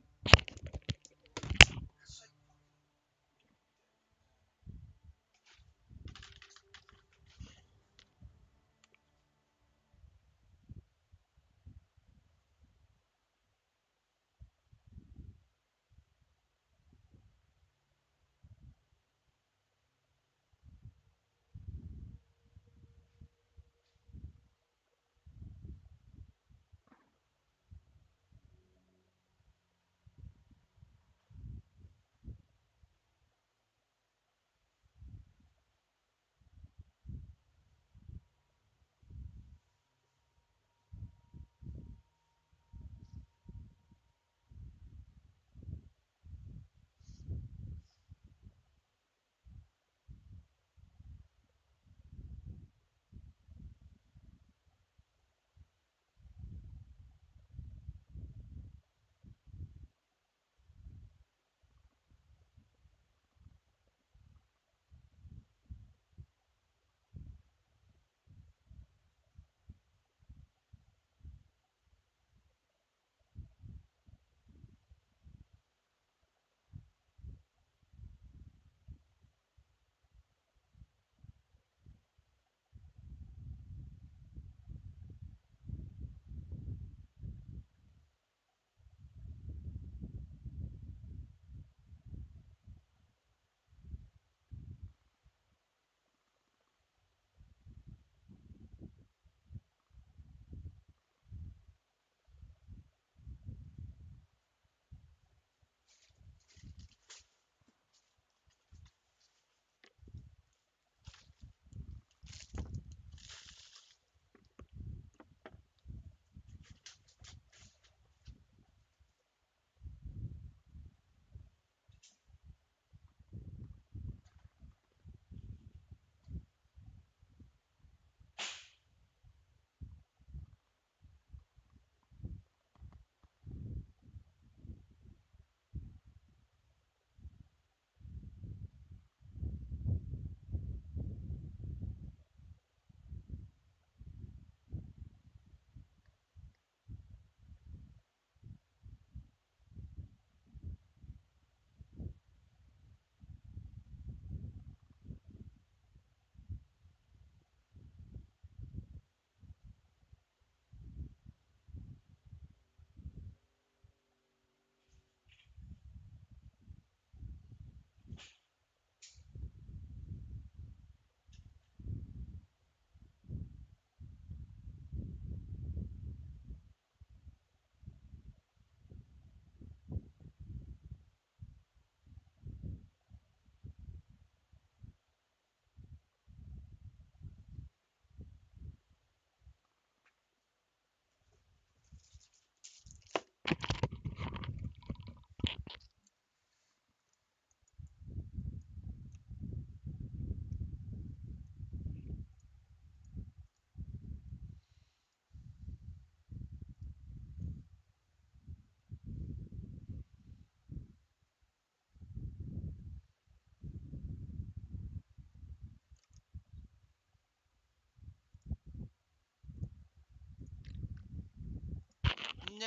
Nah.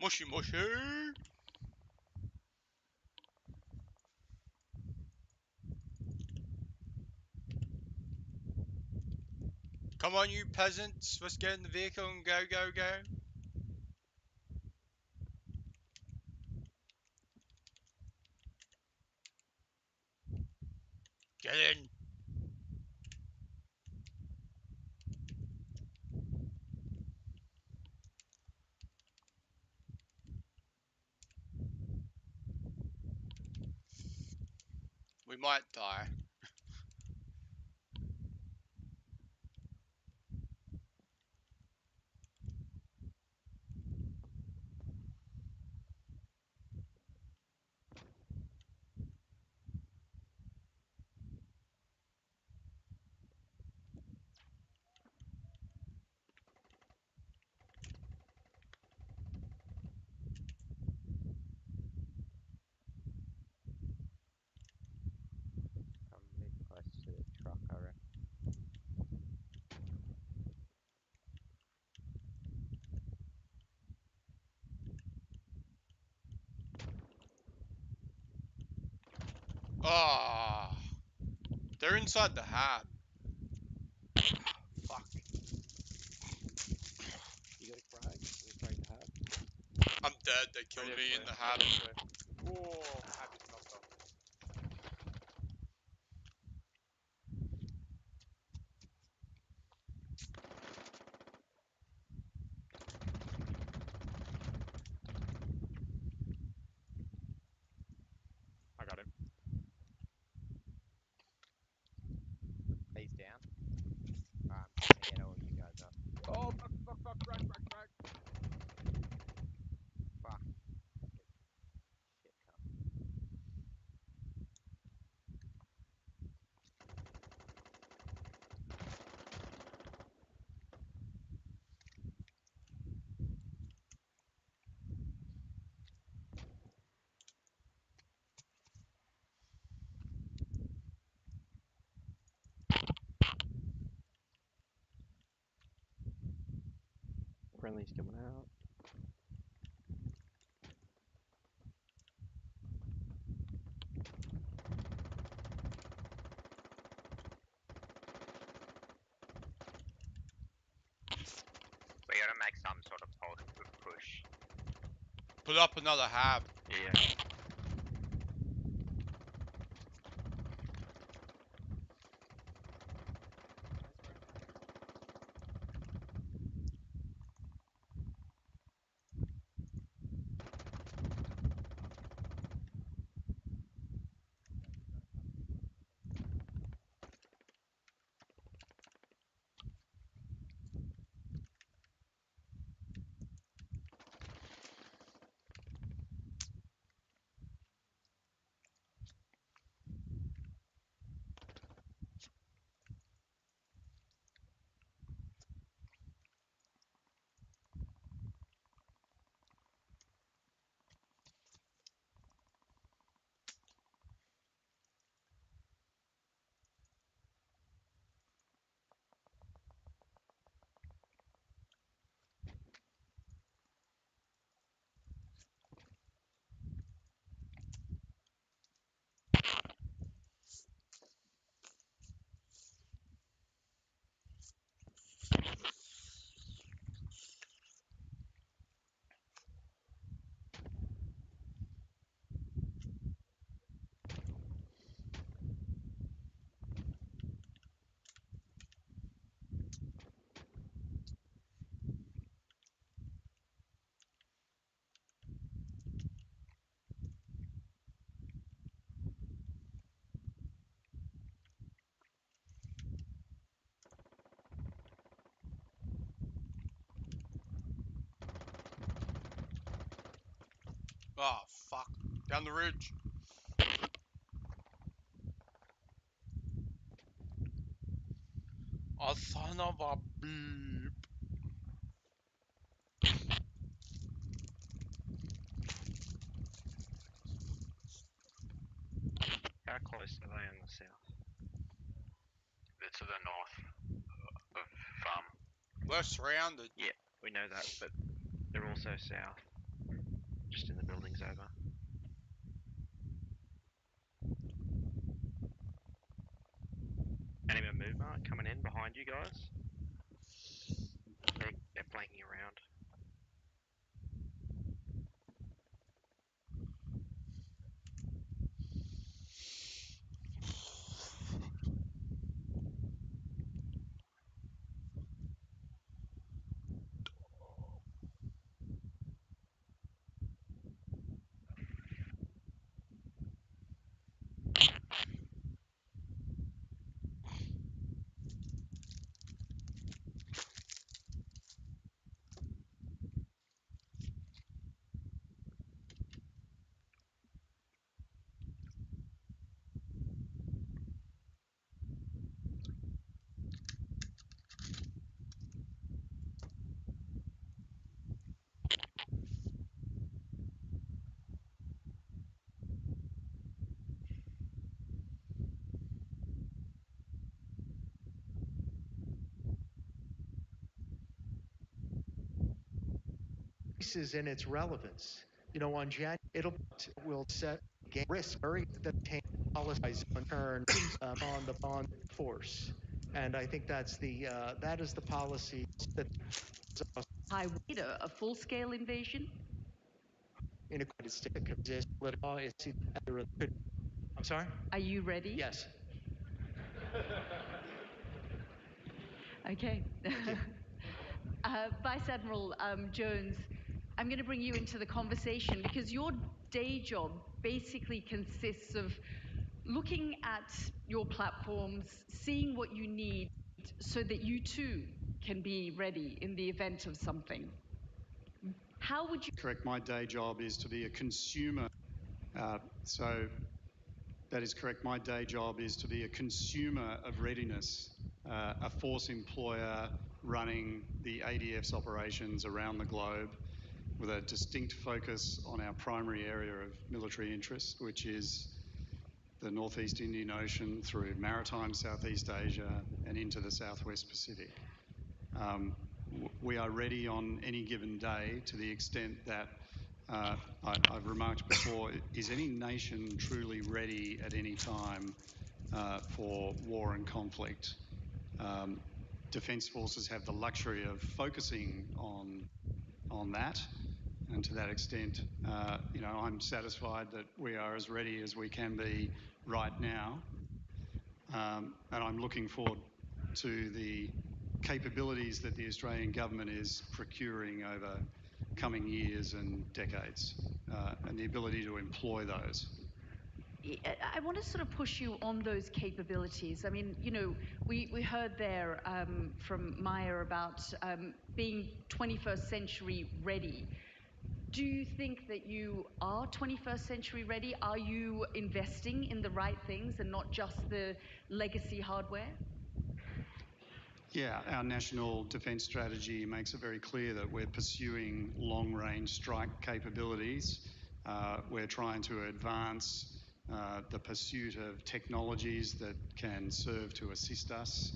Mushy mushy. Come on, you peasants. Let's get in the vehicle and go, go, go. Get in. We might die. I'm a bit close to the truck, I reckon. Ah, they're inside the hab. Fuck. You got a frag? You frag the hab? I'm dead. They killed me in the hab. Whoa, happy knocked off. I got him. He's down. I'm trying to get all you guys up. Oh, fuck, frag. Fuck. Shit, come. Friendly's coming out. We gotta make some sort of push. Put up another hab. Yeah. Oh, fuck. Down the ridge. Oh, son of a beep. How close are they on the south? They're to the north of farm. We're surrounded. Yeah, we know that, but they're also south. Just in the buildings over. Enemy movement coming in behind you guys. They're flanking around. increases in its relevance. You know, on January, will set game risk very the policy turn on the bond force, and I think that is the policy that a full-scale invasion. In the United States exists political. I'm sorry. Are you ready? Yes. Okay. Vice Admiral Jones, I'm going to bring you into the conversation because your day job basically consists of looking at your platforms, seeing what you need so that you too can be ready in the event of something. How would you... Correct. My day job is to be a consumer. So that is correct. My day job is to be a consumer of readiness, a force employer running the ADF's operations around the globe with a distinct focus on our primary area of military interest, which is the Northeast Indian Ocean through maritime Southeast Asia and into the Southwest Pacific. We are ready on any given day to the extent that I've remarked before, is any nation truly ready at any time for war and conflict? Defence forces have the luxury of focusing on that, and to that extent, you know, I'm satisfied that we are as ready as we can be right now, and I'm looking forward to the capabilities that the Australian government is procuring over coming years and decades, and the ability to employ those. I want to sort of push you on those capabilities. I mean, you know, we heard there from Maya about being 21st century ready. Do you think that you are 21st century ready? Are you investing in the right things and not just the legacy hardware? Yeah, our national defence strategy makes it very clear that we're pursuing long-range strike capabilities. We're trying to advance the pursuit of technologies that can serve to assist us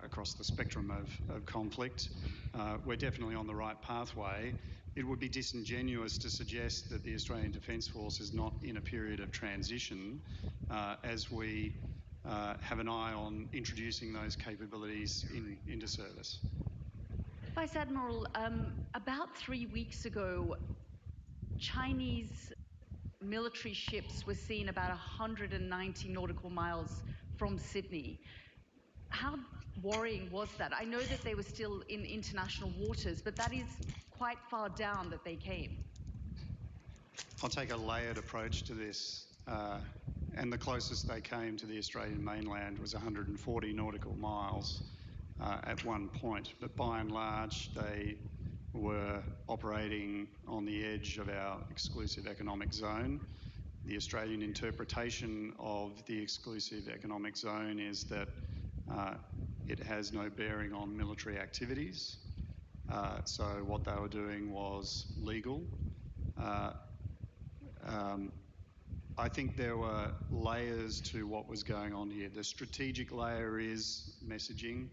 across the spectrum of conflict. We're definitely on the right pathway. It would be disingenuous to suggest that the Australian Defence Force is not in a period of transition as we have an eye on introducing those capabilities into service. Vice Admiral, about 3 weeks ago, Chinese military ships were seen about 190 nautical miles from Sydney. How worrying was that? I know that they were still in international waters, but that is quite far down that they came. I'll take a layered approach to this. And the closest they came to the Australian mainland was 140 nautical miles at one point. But by and large, they were operating on the edge of our exclusive economic zone. The Australian interpretation of the exclusive economic zone is that it has no bearing on military activities. So what they were doing was legal. I think there were layers to what was going on here. The strategic layer is messaging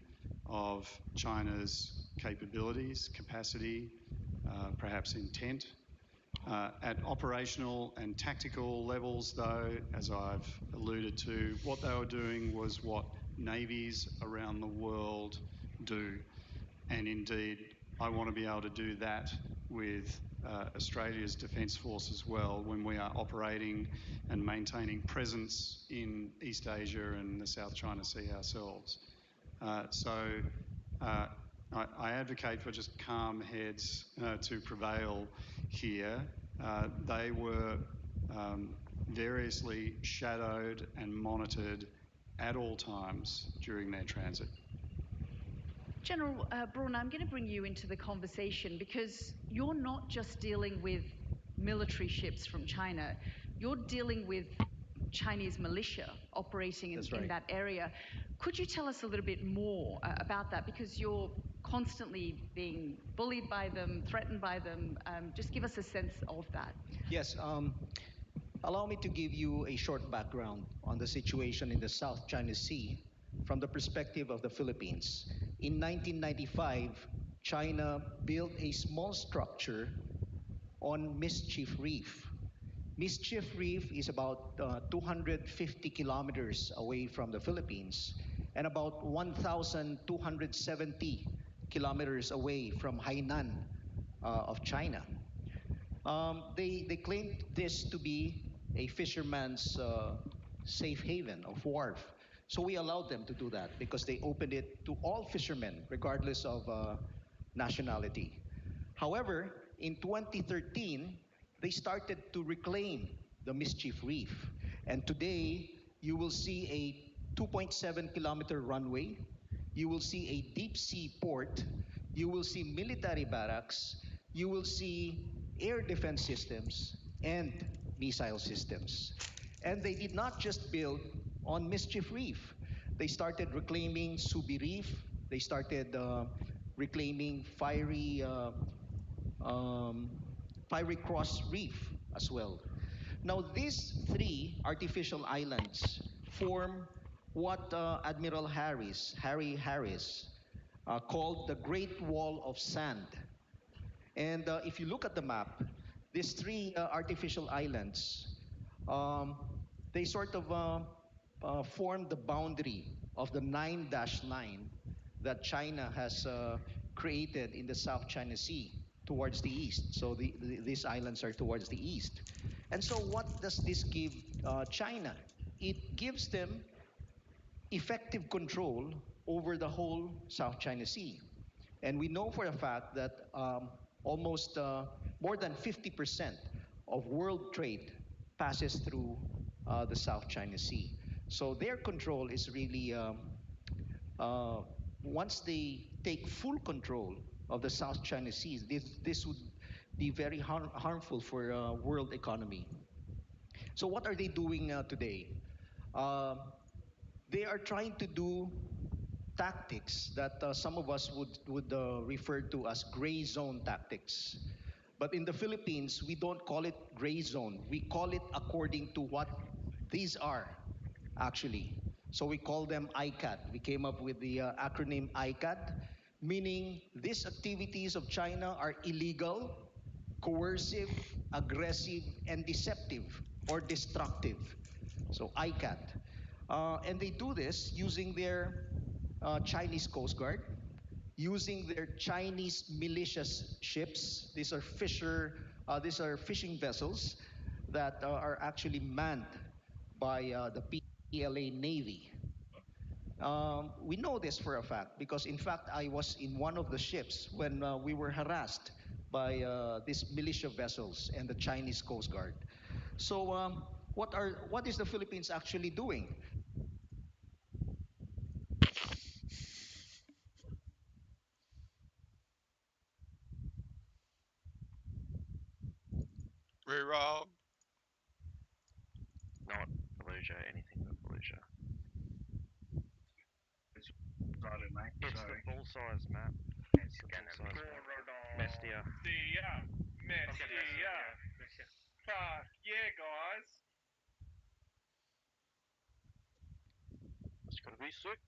of China's capabilities, capacity, perhaps intent. At operational and tactical levels, though, as I've alluded to, what they were doing was what navies around the world do. And indeed, I want to be able to do that with Australia's Defence Force as well when we are operating and maintaining presence in East Asia and the South China Sea ourselves. So I advocate for just calm heads to prevail here. They were variously shadowed and monitored at all times during their transit. General Braun, I'm going to bring you into the conversation because you're not just dealing with military ships from China. You're dealing with Chinese militia operating in that area. Could you tell us a little bit more about that? Because you're constantly being bullied by them, threatened by them. Just give us a sense of that. Yes. Allow me to give you a short background on the situation in the South China Sea from the perspective of the Philippines. In 1995, China built a small structure on Mischief Reef. Mischief Reef is about 250 kilometers away from the Philippines and about 1,270 kilometers away from Hainan of China. They claimed this to be a fisherman's safe haven of wharf. So we allowed them to do that because they opened it to all fishermen, regardless of nationality. However, in 2013, they started to reclaim the Mischief Reef. And today, you will see a 2.7-kilometer runway. You will see a deep sea port. You will see military barracks. You will see air defense systems and missile systems. And they did not just build on Mischief Reef. They started reclaiming Subi Reef. They started reclaiming Fiery Cross Reef as well. Now, these three artificial islands form what Admiral Harry Harris, called the Great Wall of Sand. And if you look at the map, these three artificial islands, they sort of form the boundary of the 9-9 that China has created in the South China Sea towards the east. So these islands are towards the east. And so what does this give China? It gives them effective control over the whole South China Sea. And we know for a fact that almost more than 50% of world trade passes through the South China Sea. So their control is really, once they take full control of the South China Sea, this would be very harmful for world economy. So what are they doing today? They are trying to do tactics that some of us would refer to as gray zone tactics. But in the Philippines, we don't call it gray zone. We call it according to what these are, actually. So we call them ICAD. We came up with the acronym ICAD, meaning these activities of China are illegal, coercive, aggressive, and deceptive or destructive. So ICAD. And they do this using their Chinese Coast Guard, using their Chinese militia ships. These are fishing vessels that are actually manned by the PLA Navy. We know this for a fact because, in fact, I was in one of the ships when we were harassed by these militia vessels and the Chinese Coast Guard. So what is the Philippines actually doing? Reroll. Not Fallujah, anything but Fallujah. It's the full-size map. It's the full-size map. Mestia. Mestia. Fuck yeah, guys. It's gonna be sick.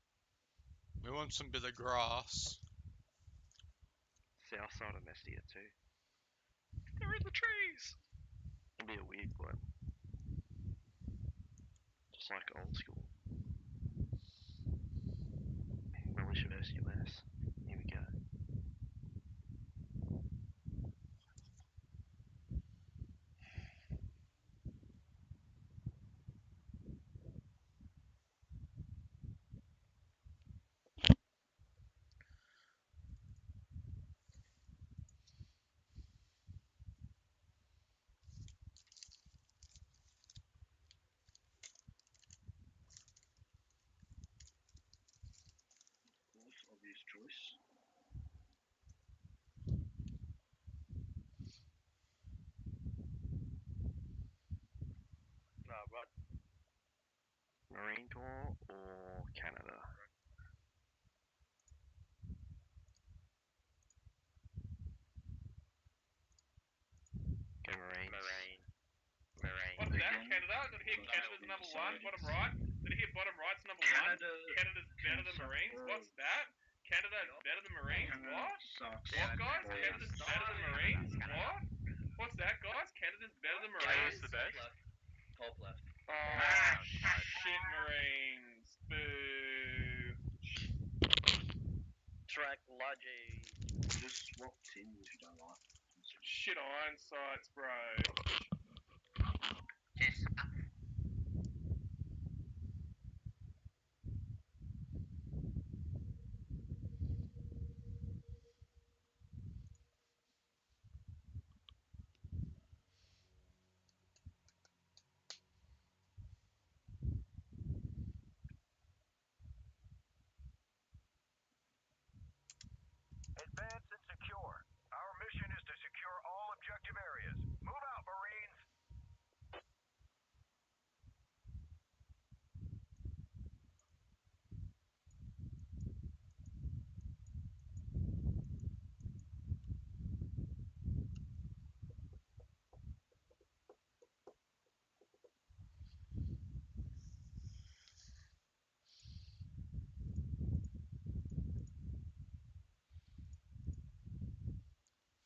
We want some bit of grass. South side of Mestia too. They're in the trees. It'll be a weird one. Just like old school. Militia vs US. Here we go. Obvious choice. No, right. Marine Corps or Canada? Go Marines. Marine. What's that? Canada? Did he hit Canada's number one? Bottom right? Did he hit bottom right's number one? Canada's better than Marines? What's that? Canada better than Marines? What? What, guys? Canada's better than Marines? What? What's that, guys? Canada's better than Canada's Marines. the best. Top left. Oh, shit, Marines. Boo. Track Logi. Just walked in if you don't like. Shit iron sights, bro. Yes. Advance and secure. Our mission is to secure all objective areas. Move out, Marines.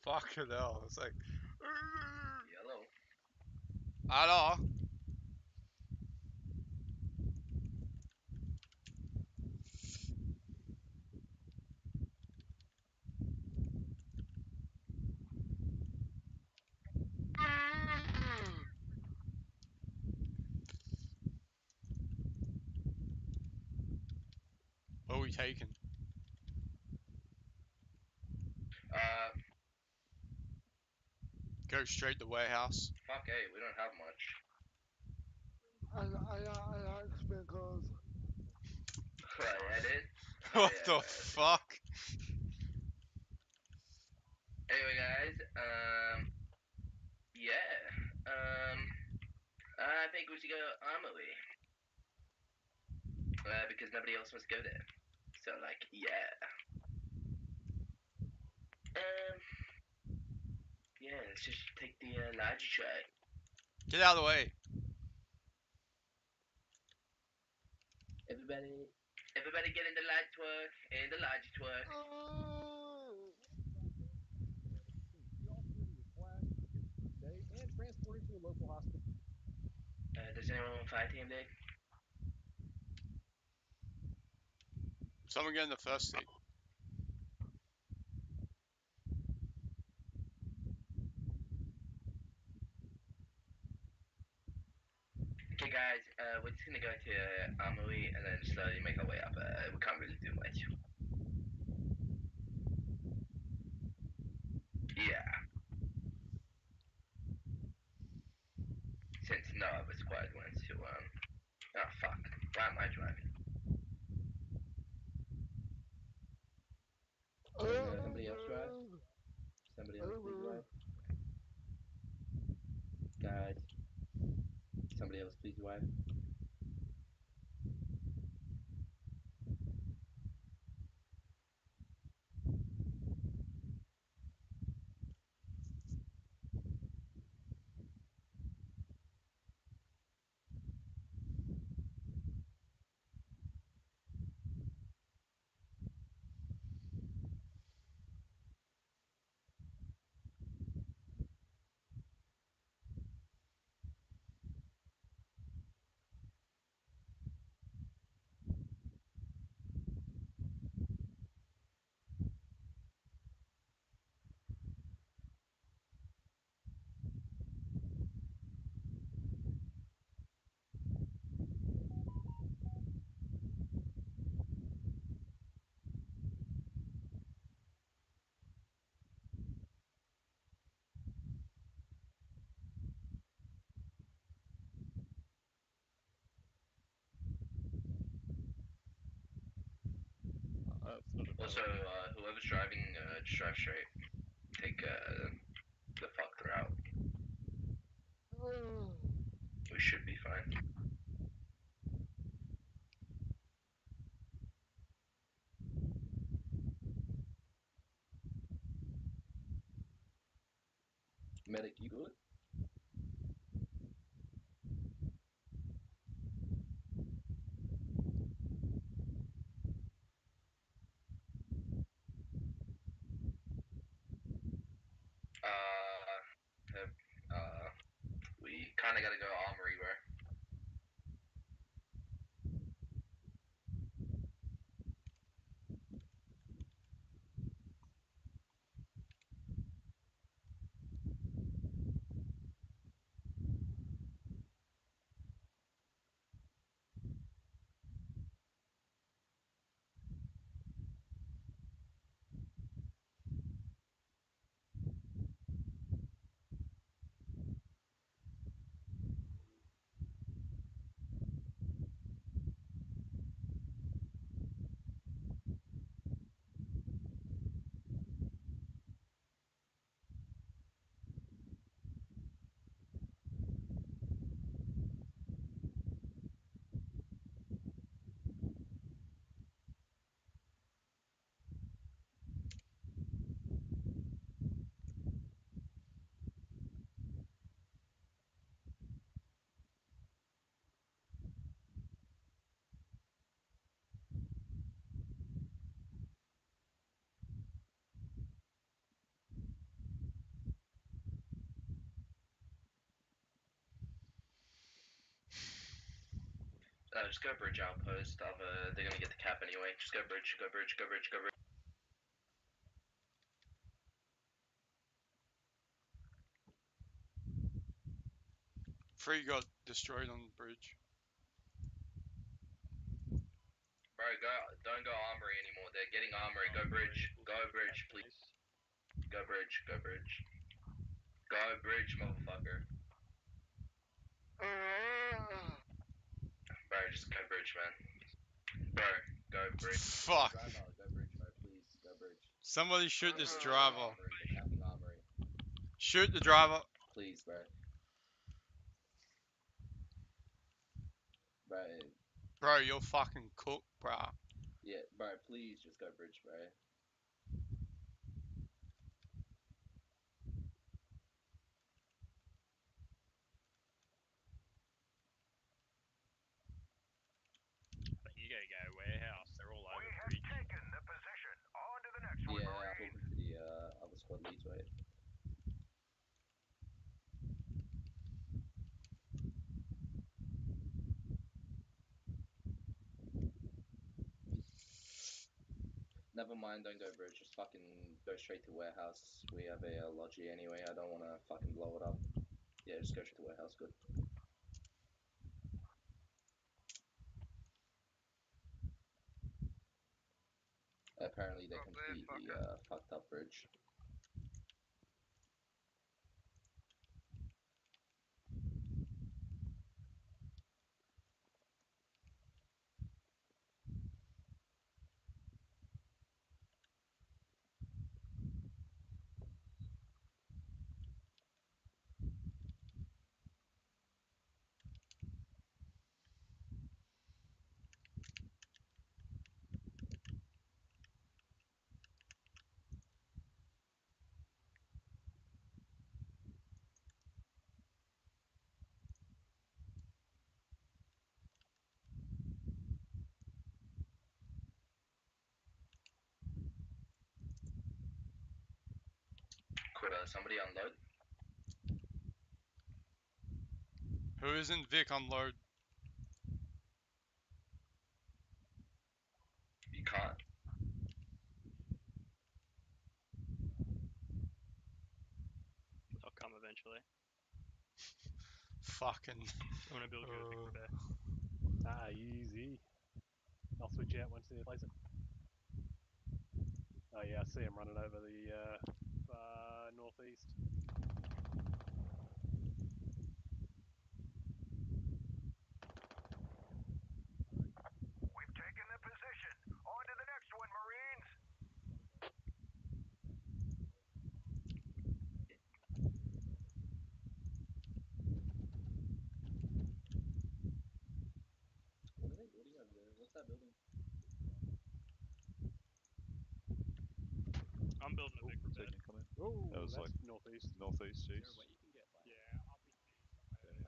Fucking hell. It's like. Yellow. Hello. What are we taking? Go straight to warehouse. Fuck, hey, we don't have much. I spent clothes. Right, edit. What the fuck? Anyway, guys, yeah, I think we should go Armory. Because nobody else wants to go there. So, like, yeah. Yeah, let's just take the larger track. Get out of the way. Everybody get in the light twerk, in the larger twerk. And transported to a local hospital. Does anyone want fire team, Dick? Someone get in the first seat. Okay, guys, we're just gonna go to Armory and then slowly make our way up. We can't really do much. Yeah. Since none of the squad went to, oh fuck, why am I driving? Somebody else drive? Somebody else please drive? Guys, somebody else please drive? Also, whoever's driving, just drive straight. Take the fuck route. We should be fine. Medic, you good? kind of gotta go armory, bro. Just go bridge outpost. They're gonna get the cap anyway. Just go bridge, go bridge, go bridge, go bridge. Free got destroyed on the bridge. Bro, don't go armory anymore. They're getting armory. Go bridge, please. Go bridge, go bridge. Go bridge, motherfucker. Bro, just go bridge, man. Bro, go bridge. Fuck. Go bridge, bro, please. Go bridge. Somebody shoot this driver. They're capping armory. Shoot the driver. Please, bro. Bro. Bro, you're fucking cooked, bro. Yeah, bro, please just go bridge, bro. I think you gotta go warehouse. They're all over the bridge. Taken the position. On to the next one, Yeah, Marine. I'm talking to the other squad leads, wait. Never mind, don't go bridge. Just fucking go straight to warehouse. We have a logi anyway. I don't want to fucking blow it up. Yeah, just go straight to warehouse. Good. Apparently they completely fucked up bridge. Could somebody unload? Who isn't Vic unload? You can't. I'll come eventually. Fucking. I'm gonna build you a big bear. Ah, easy. I'll switch out once they place it. Oh yeah, I see him running over the northeast. We've taken the position. On to the next one, Marines. What are they building over there? What's that building? I'm building a big bear. Oh, That was that's like northeast. Northeast, jeez. Yeah, I'll be somewhere.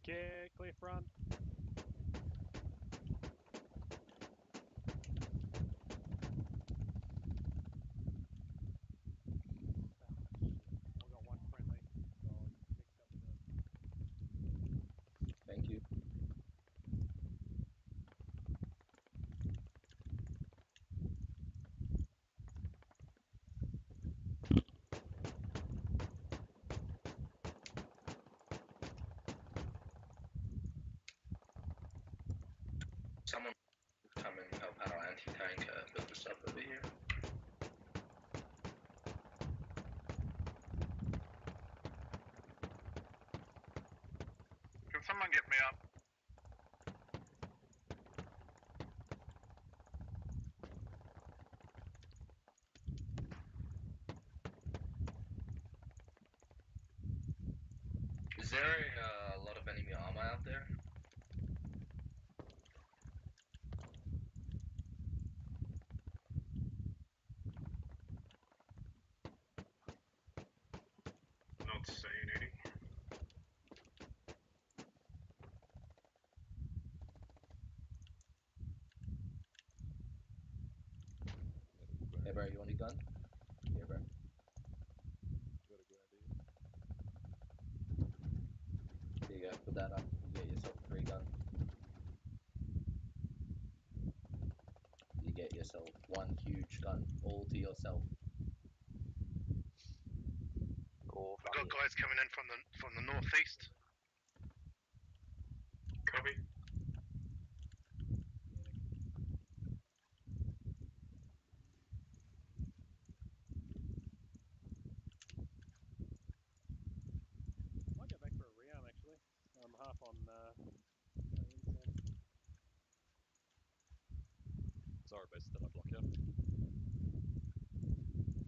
Okay, clear front. just up over here. Can someone get me up? Is there a lot of enemy armor out there? Not seeing any. Hey bro, you want a gun? Yeah bro. There you go, put that up. You get yourself a free gun. You get yourself one huge gun, all to yourself. We've got guys coming in from the northeast. Copy. Might go back for a rearm actually. I'm half on going in soon. Zara base still up block, yeah?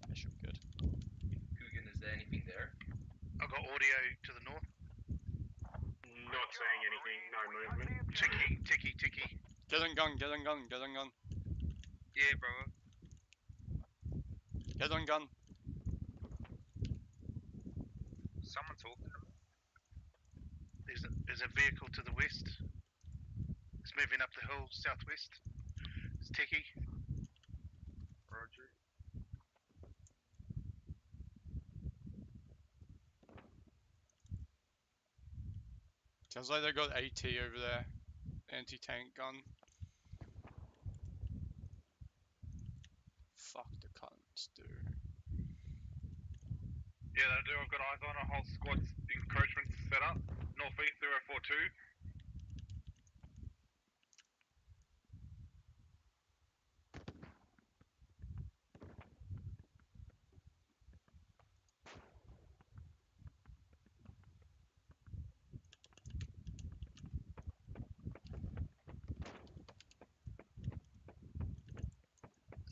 That should be good. Coogan, is there anything there? I've got audio to the north. Not seeing anything, no movement. Ticky. Get on gun, get on gun, get on gun. Yeah, brother. Get on gun. Someone talking to me. There's a vehicle to the west. It's moving up the hill southwest. It's Ticky. Roger. Sounds like they got AT over there. Anti-tank gun. Fuck the cunts, dude. Yeah, they do. I've got eyes on a whole squad's encroachment set up. Northeast 042.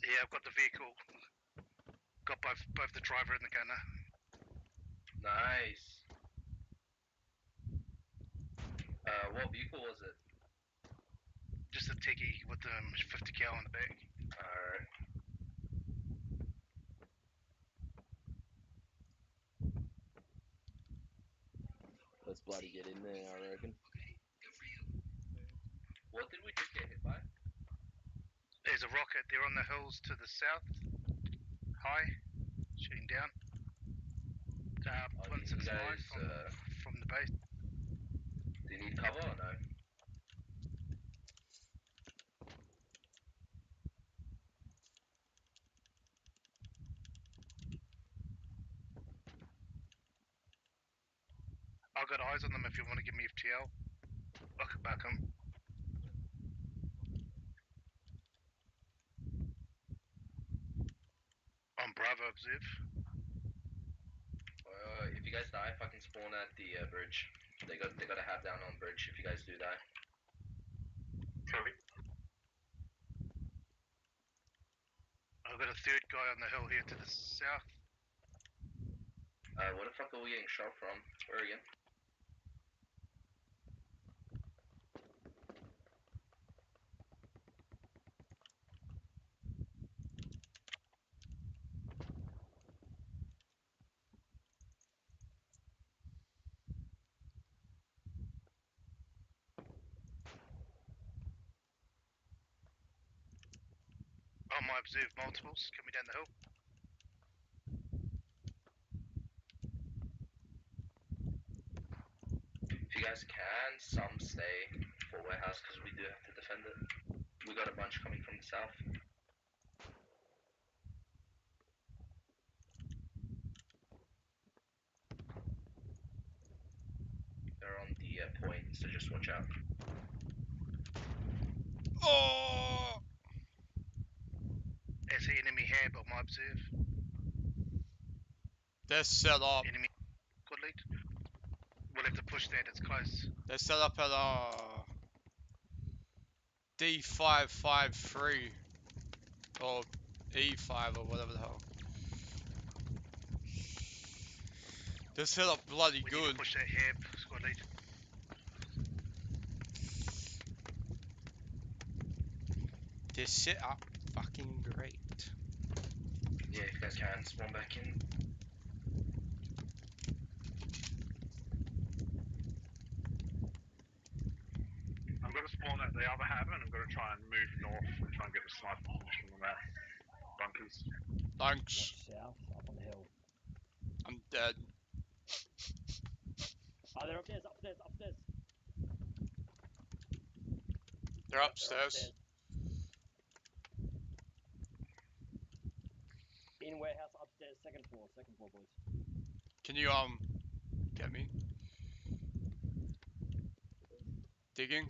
Yeah, I've got the vehicle. Got both the driver and the gunner. Nice. What vehicle was it? Just a Ticky with 50 cal on the back. Alright. Let's bloody get in there, I reckon. What did we just get hit by? There's a rocket. They're on the hills to the south. High. Shooting down. 165 from the base. Do you need cover or no? I've got eyes on them if you want to give me FTL. I can back them. On Bravo, observe. If you guys die, fucking spawn at the bridge. They got a have down on bridge if you guys do die. Copy. I've got a third guy on the hill here to the south. Where the fuck are we getting shot from? Where again? On my observe multiples coming down the hill. If you guys can, some stay for warehouse because we do have to defend it. We got a bunch coming from the south. They're on the point, so just watch out. Oh! enemy hab on my observe. They're set up. Enemy squad lead. We'll have to push that, it's close. They're set up at D553 or E5 or whatever the hell. They're set up bloody We good. need to push that hab, squad lead. They're set up fucking great. Yeah, if you guys can spawn back in. I'm going to spawn at the other hab and I'm going to try and move north and try and get a sniper position on that bunkers. Thanks. South, up on the hill. I'm dead. Oh, they're upstairs, upstairs, upstairs. They're upstairs. In warehouse, upstairs, second floor, boys. Can you get me? Digging?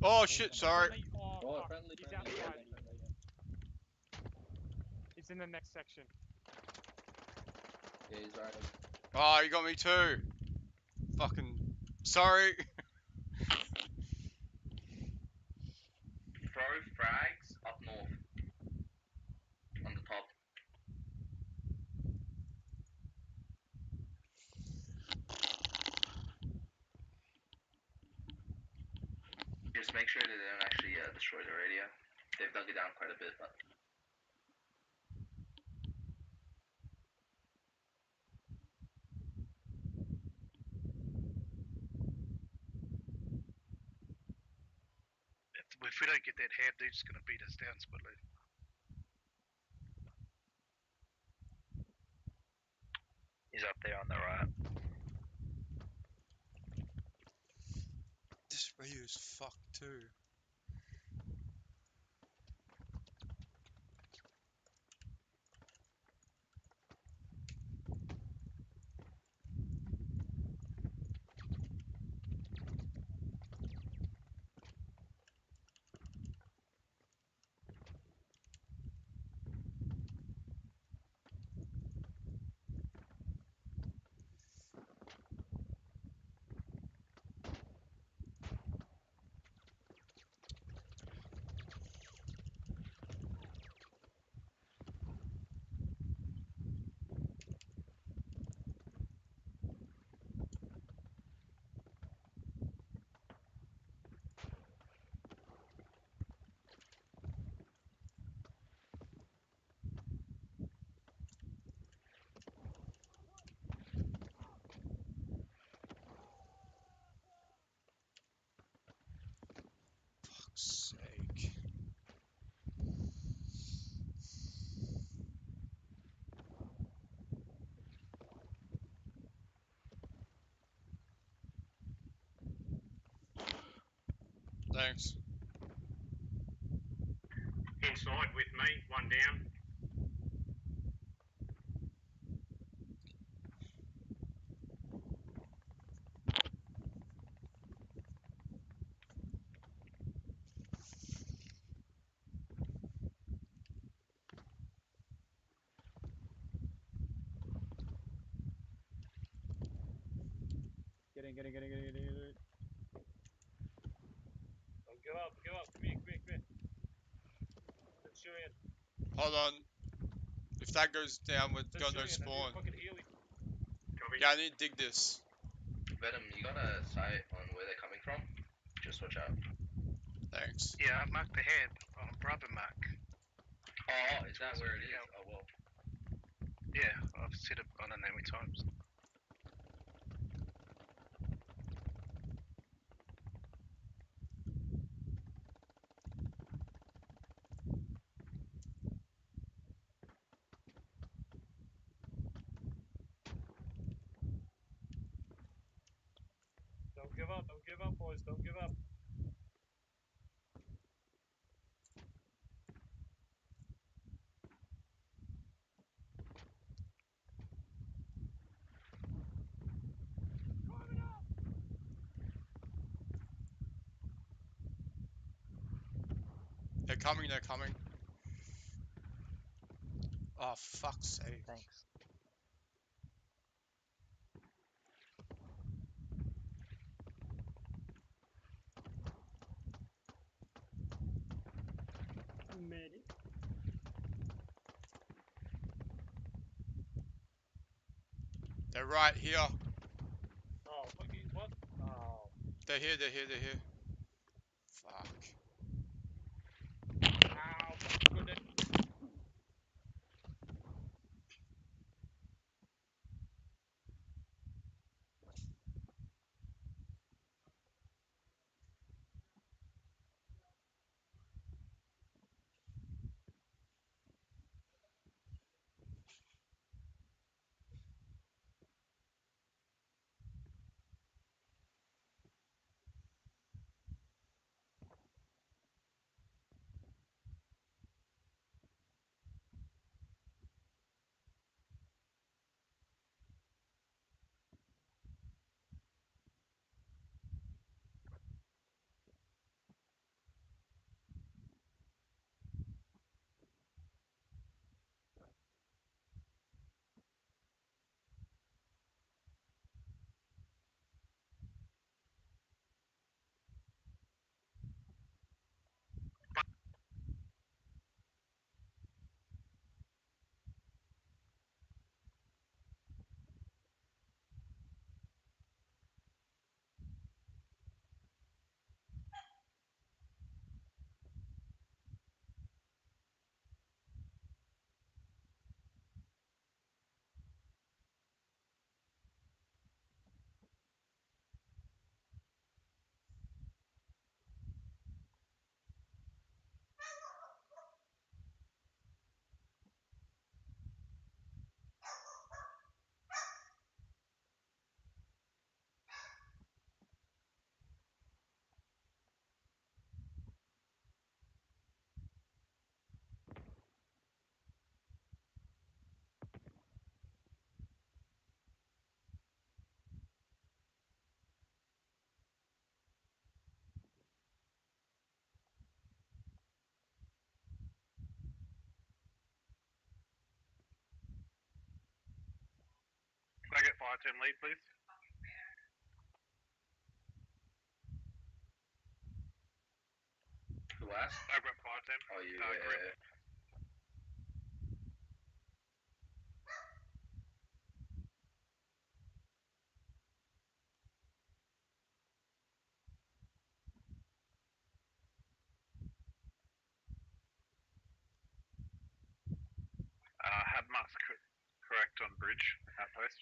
Oh shit, sorry. Oh, friendly, he's friendly, outside. friendly. He's in the next section. Yeah, he's right. Oh, you got me too. Fucking sorry. Throw frags up north. On the top. Just make sure that they don't actually destroy the radio. They've dug it down quite a bit, but... If we don't get that hab, they're just going to beat us down, squad lead. He's up there on the right. This radio's fucked too. Fuck's sake. Thanks. Inside with me, one down. Get in. Don't give up, come here. Let's shoot it. Hold on. If that goes down, we've got no spawn. Yeah, I need to dig this. Venom, you got a sight on where they're coming from? Just watch out. Thanks. Yeah, I've marked the hab on Brother Mark. Oh, is that where it is? Oh, well. Yeah, I've said it I don't know how many times. Don't give up, boys, don't give up. They're coming, they're coming. Oh, fuck's sake. Thanks. Medic. They're right here. Oh, fucking what? Oh. They're here, they're here, they're here. Fuck. Ow, goodness. Can I get fire team lead, please? Who asked? I've got fire team. Oh, yeah. Grip. Had marks correct on bridge outpost.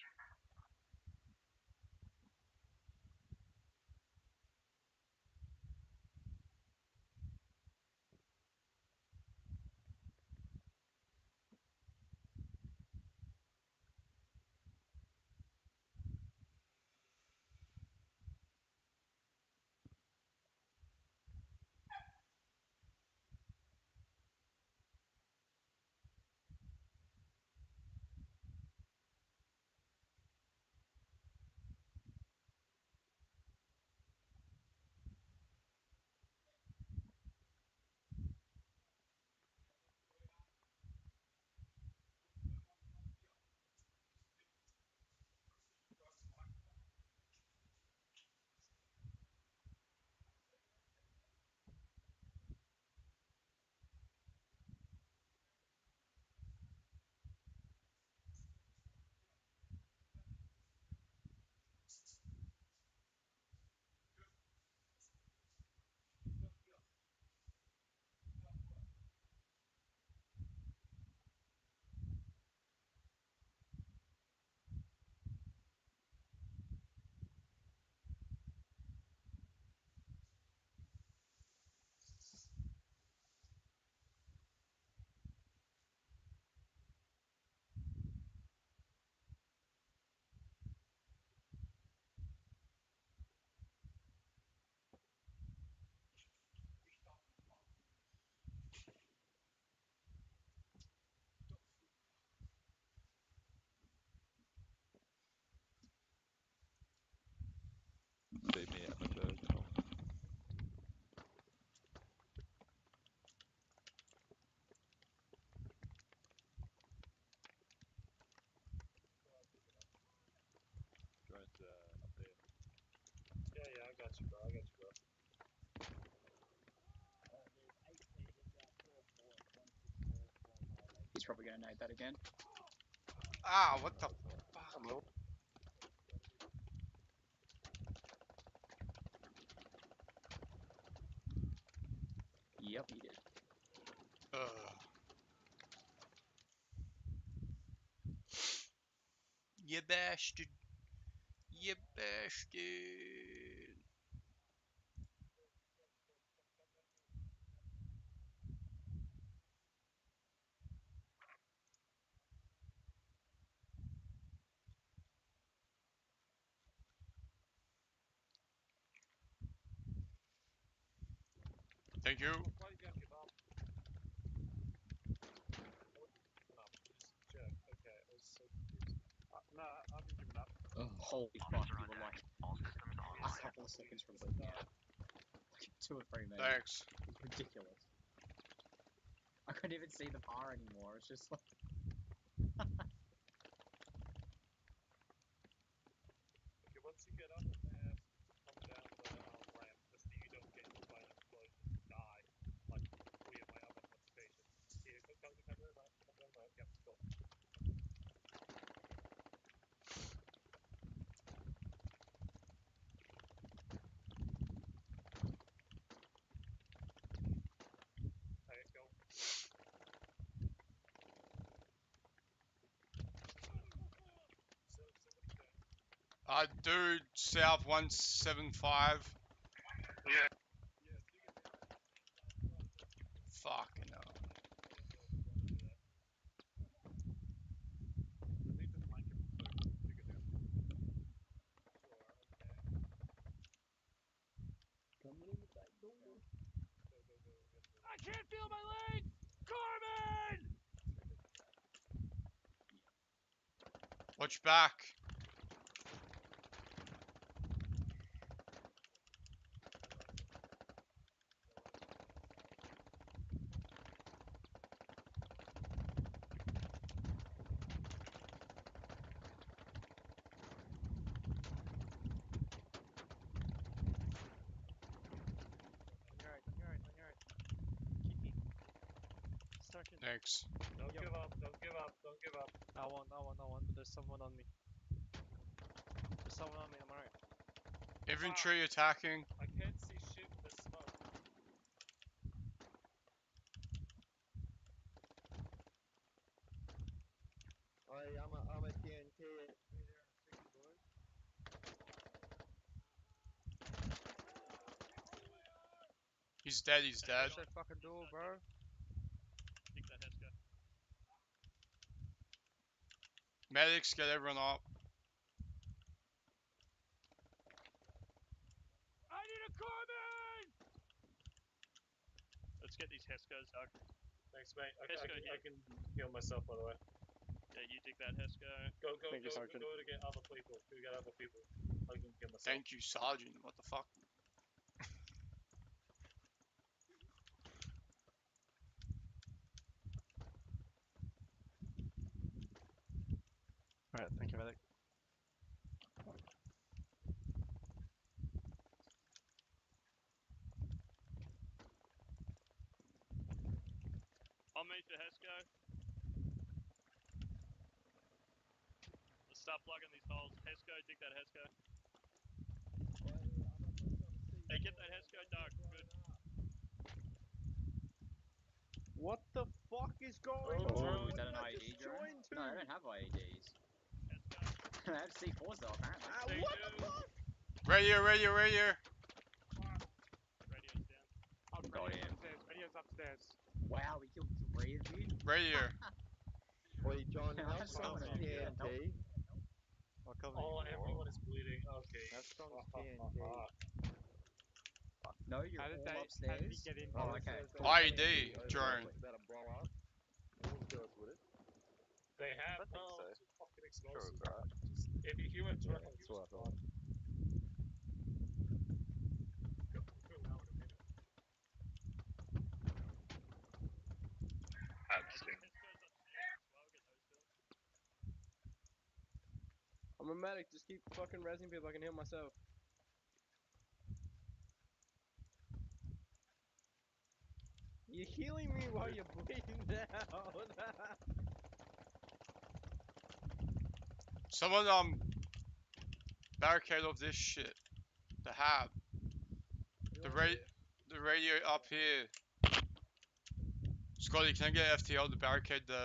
probably gonna nade that again. Ah, what the fuck? Yep, he did. You bastard. You bastard. Thank you. Why you don't give up? Jerk. Okay, I was so confused. No, I haven't given up. Oh, holy fuck, you were like a couple of seconds from bleeding out. Like 2 or 3 minutes. Thanks. It's ridiculous. I couldn't even see the bar anymore, it's just like... Okay, once you get up on there, come down the ramp, just so you don't get hit by an explosion and die, like we at my other station. Here, come down the ramp, yep, go. Alright, go. Dude, South 175. Yeah. Fucking hell. Coming in the back door. I can't feel my legs! Carmen! Watch back. On your right. Kiki. Sergeant. Thanks. Don't give up, don't give up. I won't, but there's someone on me. On my right. Infantry attacking. I can't see shit with the smoke. I'm a TNT. He's dead, he's dead. Shut that fucking door, bro. Take that Heska. Medics, get everyone up. I need a Carmen! Let's get these Heskos, Doug. Thanks, mate. I Hesko can heal myself, by the way. Yeah, you dig that Hesko. Go to get other people. I can heal myself. Thank you, Sergeant. What the fuck? Alright, thank you, medic. I'll meet the Hesko. Let's start plugging these holes. Hesko, dig that Hesko. Hey, get that Hesko, Doug. Good. What the fuck is going Oh, on? is that an IED drone? No, I don't have IEDs. I have C4s though, apparently. What the fuck? Right here. Radio's down. Got him. Radio's upstairs. Wow, we killed 3 of you? Right here. Oi, John, How how strong someone is in here? TNT? Everyone is bleeding. Okay. How strong is TNT? No, you're all upstairs. How did he get in? Oh, okay. IED drone. About to blow up. It wouldn't kill us, would it? They have I think so. fucking explosives. Sure, right. Just, if you hear a truck, Yeah, I'm that's what I just thought. go now in a minute. I'm a medic, just keep fucking rezzing people, I can heal myself. You're healing me while you're bleeding out. Someone barricade off this shit. The hab. The radio up here. Scotty, can I get FTL to barricade the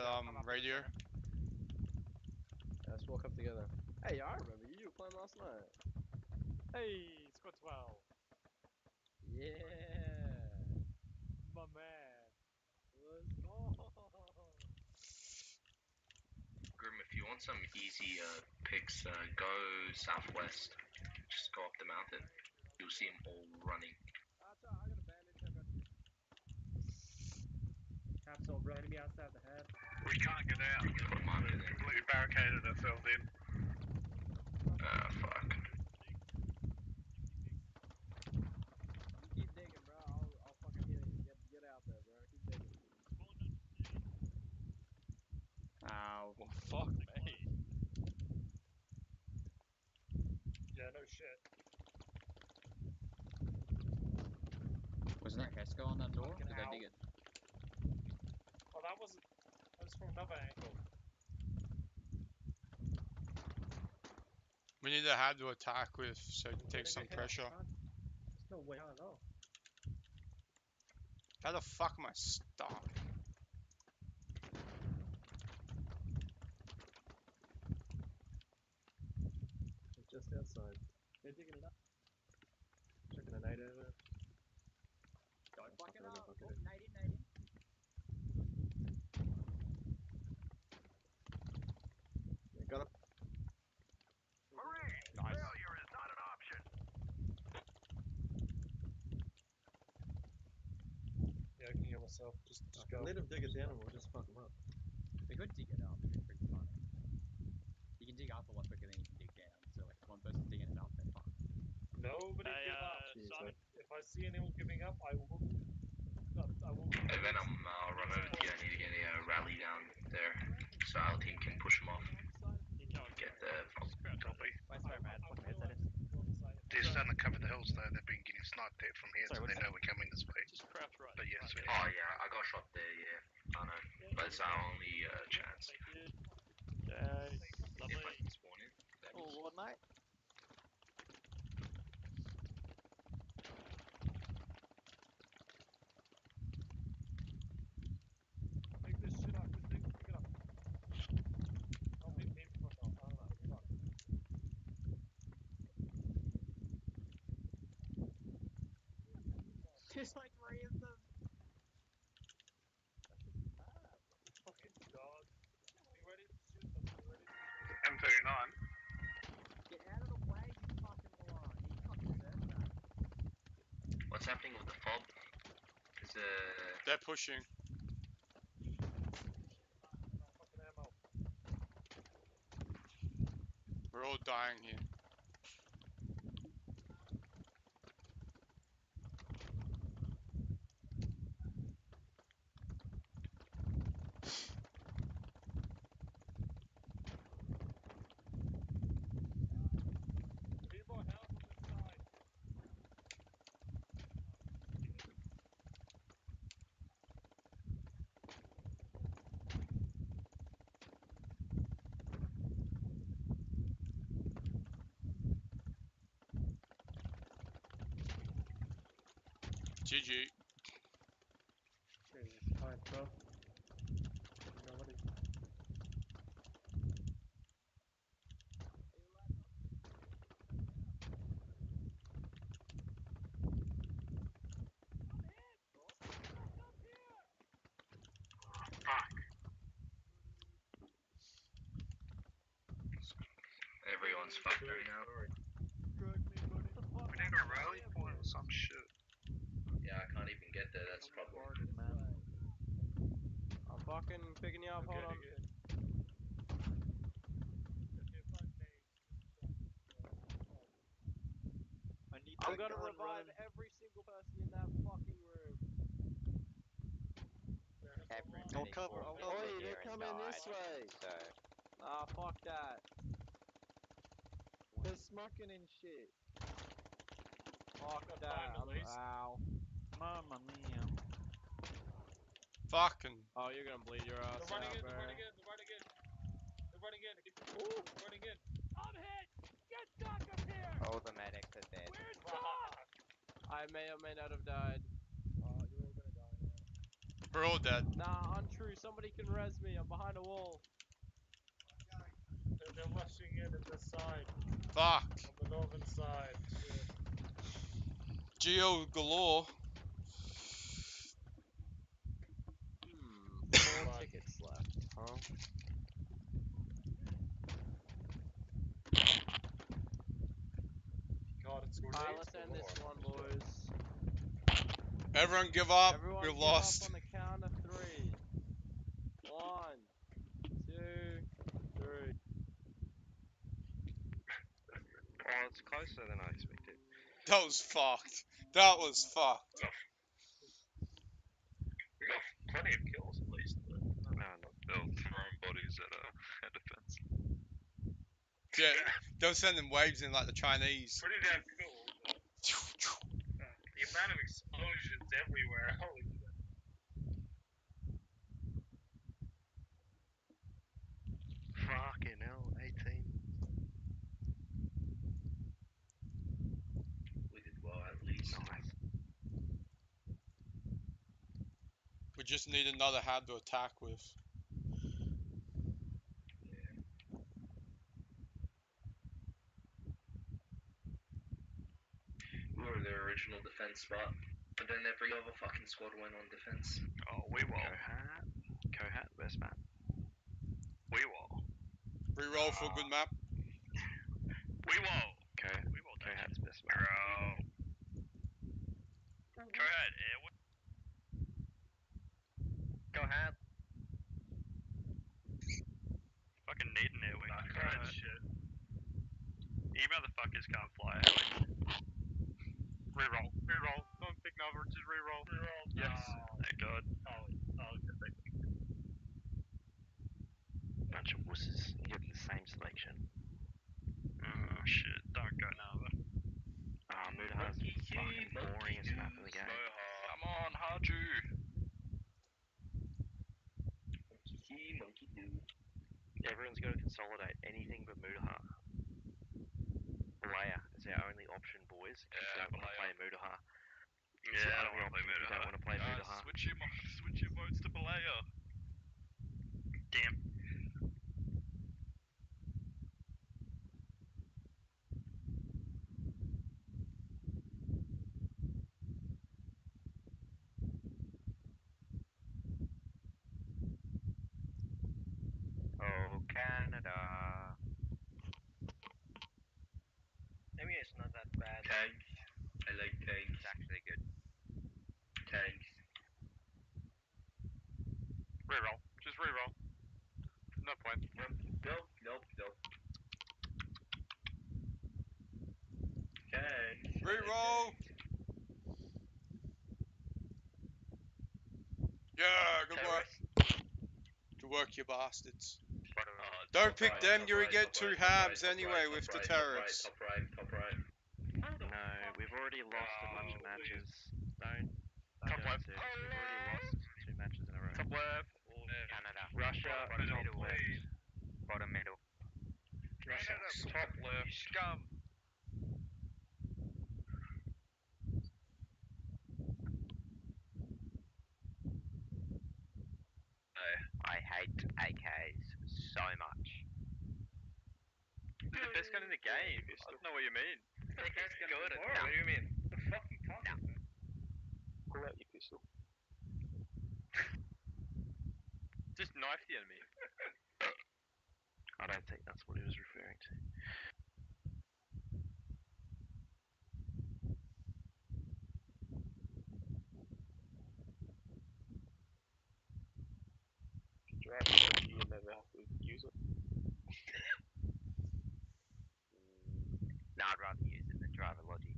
radio? Let's walk up together. Hey, I remember you were playing last night. Hey, Squad 12. Yeah. My man. Let's go. Grim, if you want some easy picks, go southwest. Just go up the mountain. You'll see them all running. I got a bandage. Capsule, bro, enemy outside the head. We can't get out. Put a marker We've there. completely barricaded ourselves in. Fuck. Keep digging, bro. I'll fucking heal you. Get out there, bro. Keep digging. Ow. Well, fuck me. Yeah, no shit. Wasn't that Casco on that door? Did I dig it? Oh, that was from another angle. We need to have to attack with so we can take some pressure. There's no way out at all. How the fuck am I stuck? Just outside. They're digging it up. Checking a night over. Don't fuck it Sorry, up. no, fuck Oh, it. nighty, nighty. Yeah, got him. Marine, Nice. failure is not an option. Yeah, I can heal myself. Just go. Let him dig it down and we'll just fuck him up. We could dig it up. It'd be pretty funny. You can dig up a lot quicker than you can dig down. So like, if one person's digging it up, they're fucked. Nobody Hey, give up. Jeez, Simon, if I see anyone giving up, I will. Hey Venom, I'll run over to you. I need to get a rally down there so our team can push them off. Get the Copy. Wait, sorry, man. Fucking headset is. They're starting to cover the hills though. They've been getting sniped at from here, Sorry, so what's they know we're coming this way. Just crouch right. But yes, we Oh yeah, I got shot there. Yeah, I know. But it's our only chance. Thank you. Okay. If I Lovely. can spawn in. That Oh, is. Lord, mate. Pick this shit up. Just pick it up. Oh, maybe fuck off. I don't know. Fuck. There's like 3 of them. Fucking dog. You ready to shoot them? You ready? M39. Get out of the way, you fucking moron. He fucking deserves that. What's happening with the fob? Is They're pushing. Fucking ammo. We're all dying here. Need more help on this side. GG. Jesus Christ, bro. You know what is. everyone's fucked right now? We need a rally point or some shit. Yeah, I can't even get there. That's the problem. I'm fucking picking you up. Hold on. I'm gonna revive every single person in that fucking room. I'll cover. They're coming this way. So. Ah, fuck that. They're smoking and shit. Fuck that. Ow. Mamma mia. Fucking. Oh, you're gonna bleed your ass They're running out, in. bro. They're running in. They're running in. They're running in. Ooh, running in. I'm hit. Get Doc up here. All the medics are dead. Where's Doc? I may or may not have died. You're all gonna die now. We're all dead. Nah, untrue. Somebody can res me. I'm behind a wall. They're rushing in at this side. Fuck. On the northern side. Shit. Geo galore. 4 tickets left, huh? God, it's Alright, let's end this one, boys. Everyone give up. Everyone We've give lost. up on the count of 3. 1, 2, 3. Oh, it's closer than I expected. That was fucked. That was fucked. We got plenty of kills at least. No, not They were throwing bodies at defense. Yeah, they were sending waves in like the Chinese. Pretty damn cool. The amount of explosions everywhere. Holy shit. Fucking hell, 18. We did well at least. Nice. We just need another hand to attack with. We were their original defense spot, but then every other fucking squad went on defense. Oh, we will. Kohat, best map. We will. Reroll for a good map. We will. Kohat's best map. Kohat, airwood. Kohat. Fucking need an airwing. Kohat shit. You motherfuckers can't fly airwing. Reroll. Reroll. Don't pick Nova, just reroll. Reroll. Yes. Thank God. Oh, okay, thank you. Bunch of wusses. You get the same selection. Oh shit, don't go Nova. Mudahar's the fucking boringest map in the game. Come on, Haju. Monkey do. Everyone's got to consolidate anything but Mudahar. Balaya is our only option, boys. If you don't want to play Mudahar. Yeah, I don't want to play Mudahar. You don't want to play Mudahar. Switch your votes to Balaya. Damn. Oh, Canada. Maybe it's not that bad. Tanks. I like tanks. It's actually good. Tanks. Reroll. Just reroll. No point. Nope. Tanks. Reroll. Yeah, good work. Good work, you bastards. Don't pick them, you're gonna get 2 habs anyway with the terrorists. Top right. No, we've already lost a bunch of matches. Don't Top left. do it. We've already lost 2 matches in a row. Top left. Canada. Russia, middle left. Bottom middle. Russia, top left. Scum. I hate AKs so much. They're the best gun in the game. I don't know what you mean. AK's good. What do you mean? The fuck you talking about? Pull out your pistol. Just knife the enemy. I don't think that's what he was referring to. Drive it, you never have to use it. Nah, I'd rather use it than driver logic.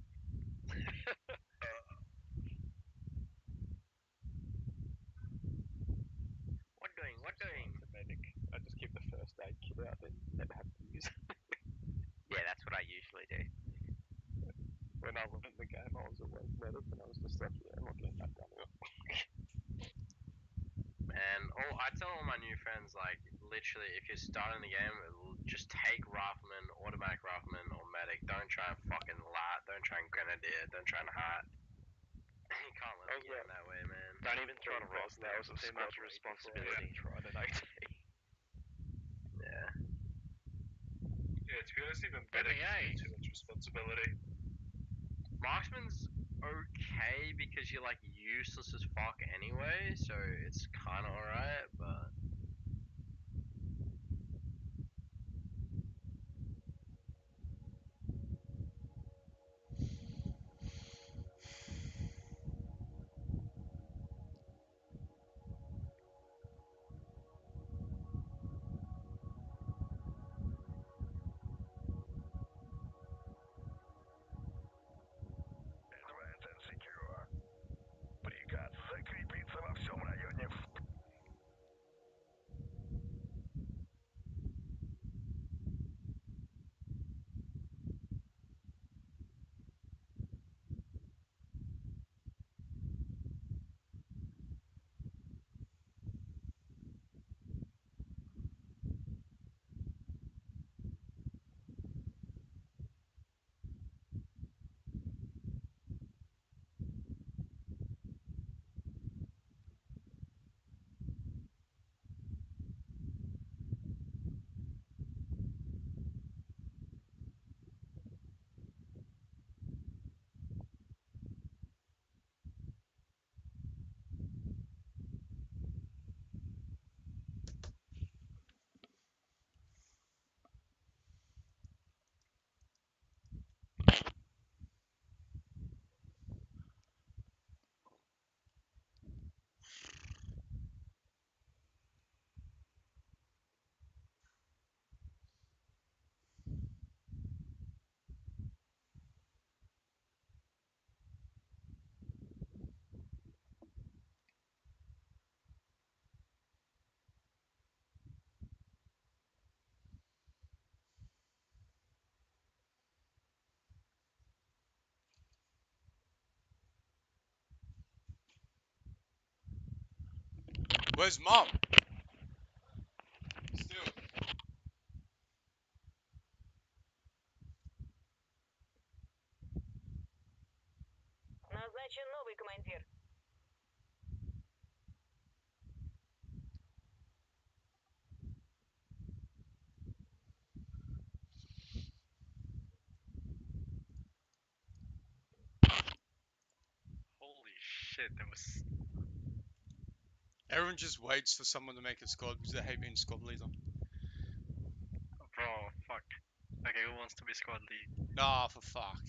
What doing? It's a medic. I just keep the first aid kit out and never have to use it. Yeah, that's what I usually do. When I learned the game, I was always medic, and I was just like, yeah, I'm not getting that done. And I tell all my new friends, like, literally, if you're starting the game, just take rifleman, automatic rifleman, or medic. Don't try and fucking lat. Don't try and grenadier. Don't try and hat. You can't live the game that way, man. Don't even try to roll That was a too much squad raid responsibility. Try an OT. Yeah. Yeah, to be honest, even better too much responsibility. Marksman's okay because you're like useless as fuck anyway, so it's kind of alright, but. Advanced and secure. Приказ закрепиться во всем районе. Where's mom? Still. Назначен новый командир. Holy shit, that was. Everyone just waits for someone to make a squad because they hate being squad leader. Bro, fuck. Okay, who wants to be squad lead? Nah, for fuck.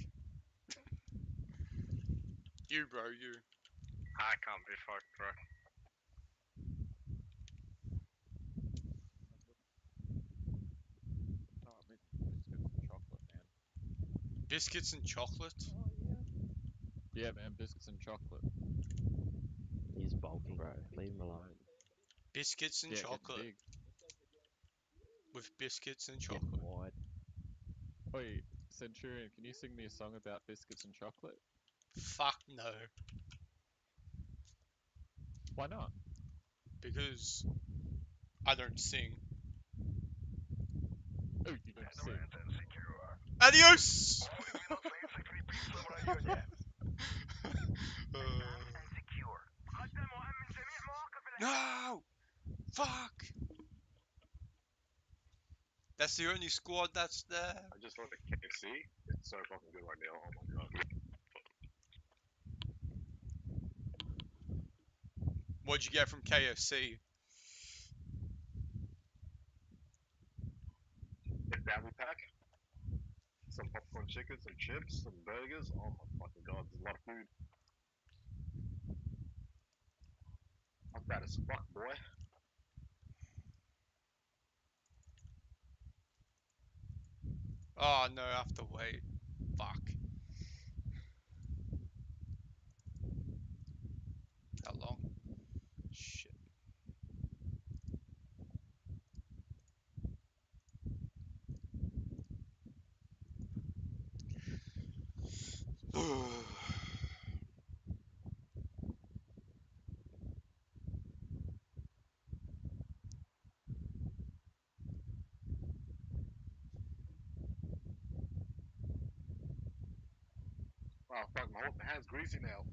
You, bro, you. I can't be fucked, bro. Oh, I mean, biscuits and chocolate, man. Biscuits and chocolate? Yeah, man, biscuits and chocolate. He's bulking, bro. Leave him alone. Biscuits and Yeah, getting chocolate. big. With biscuits and Getting chocolate. wide. Oi, Centurion, can you sing me a song about biscuits and chocolate? Fuck no. Why not? Because I don't sing. Oh, you don't sing. Adios! No! Fuck! That's the only squad that's there. I just looked at KFC. It's so fucking good right now. Oh my god. What'd you get from KFC? A family pack. Some popcorn chicken, some chips, some burgers. Oh my fucking god, there's a lot of food. I'm fat as fuck, boy. Oh no, I have to wait. Fuck. How long? Shit. Oh fuck, my hand's greasy now.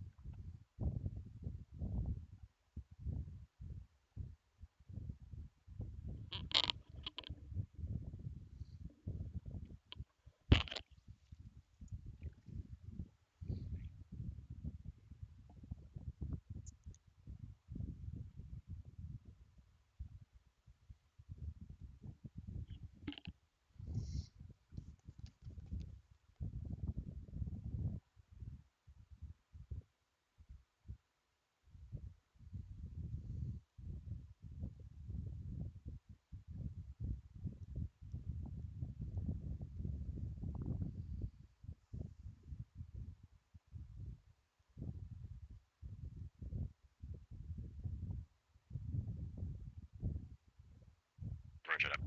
Roger that.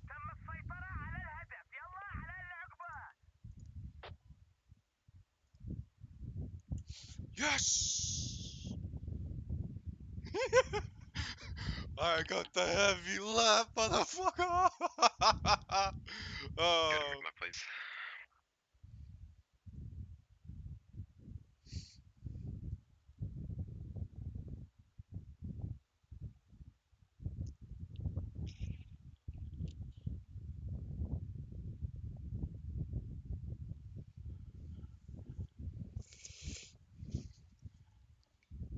تم السيطرة على الهدف. يلا على العقبة. Yes! I got the heavy left, motherfucker! Oh. My place.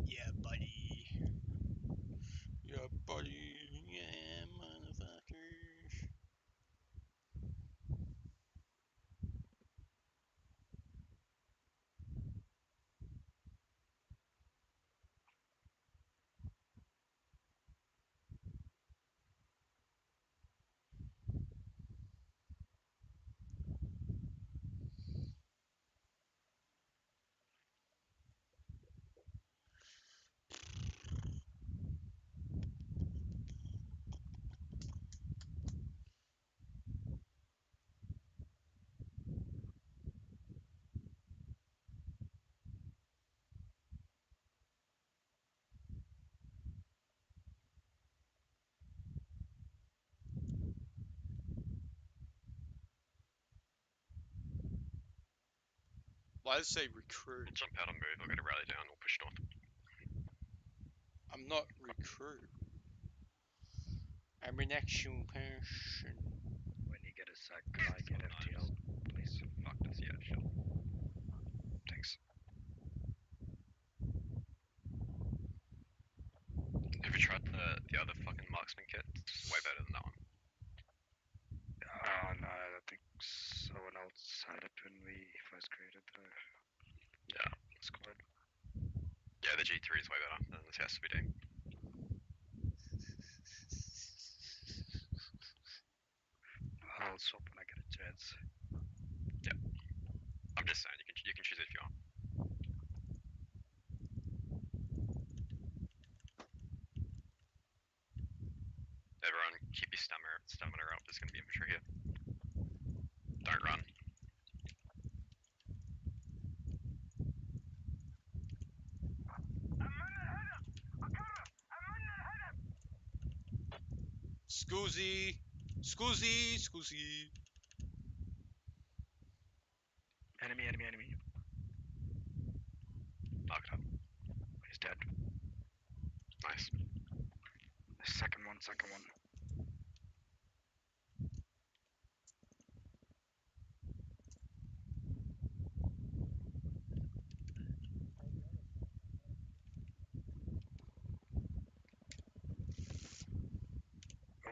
Yeah, buddy. Yeah, buddy. Yeah, motherfuckers. Why does it say recruit? We'll jump out and move. I'll get a rally down. We'll push north. I'm not recruit. I'm an action person. When you get a sec, can I get FTL, please? Fuck this, yeah, sure. Thanks. Have you tried the other fucking marksman kit? It's way better than that one. No, I think someone else had it when we first created the squad. Yeah, the G3 is way better than the SVD. I'll swap when I get a chance. Yeah. I'm just saying, you can choose it if you want. Everyone, keep your stamina up. There's gonna be infantry here. Don't run. Scoozy! Scoozy! Scoozy! Enemy. Knock it up. He's dead. Nice. Second one.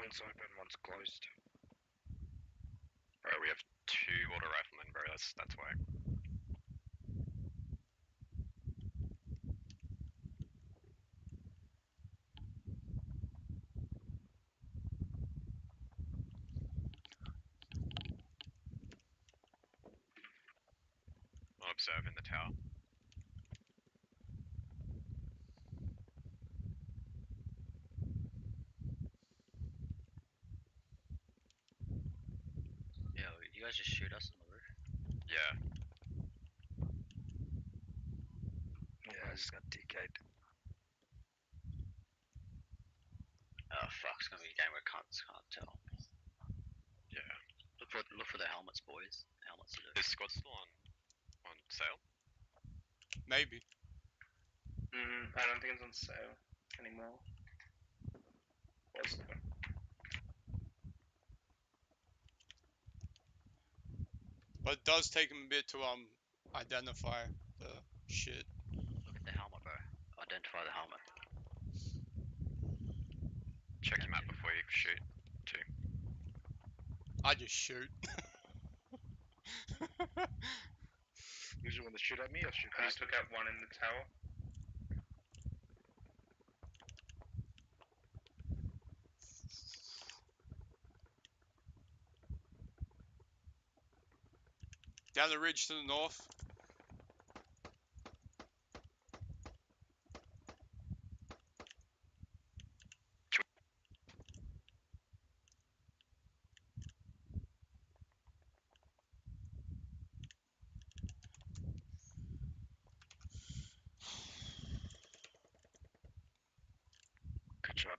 One's open, one's closed. Bro, we have 2 auto riflemen, bro. That's why. I'll observe in the tower. Yeah, you guys just shoot us on the roof? Yeah. Yeah, I just got DK'd. Oh fuck, it's gonna be a game where can't tell. Yeah. Look for the helmets, boys. Helmets are Is squad still on sale? Maybe. I don't think it's on sale anymore. Was though. But it does take him a bit to identify the shit. Look at the helmet, bro. Identify the helmet. Check your map before you shoot, too. I just shoot. Who's the one to shoot at me or shoot I back? just took out one in the tower. Down the ridge to the north. Good job.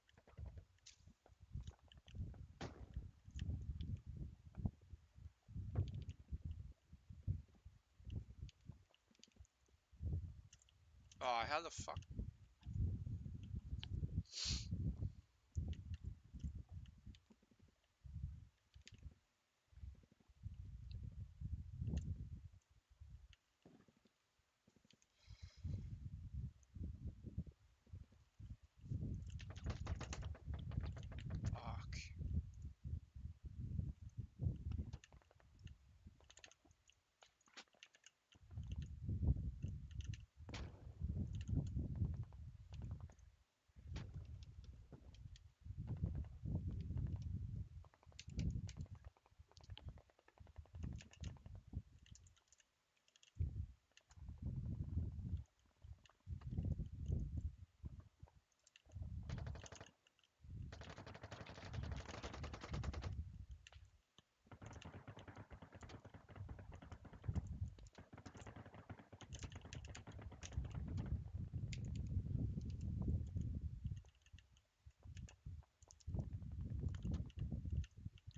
Oh, how the fuck? Fuck.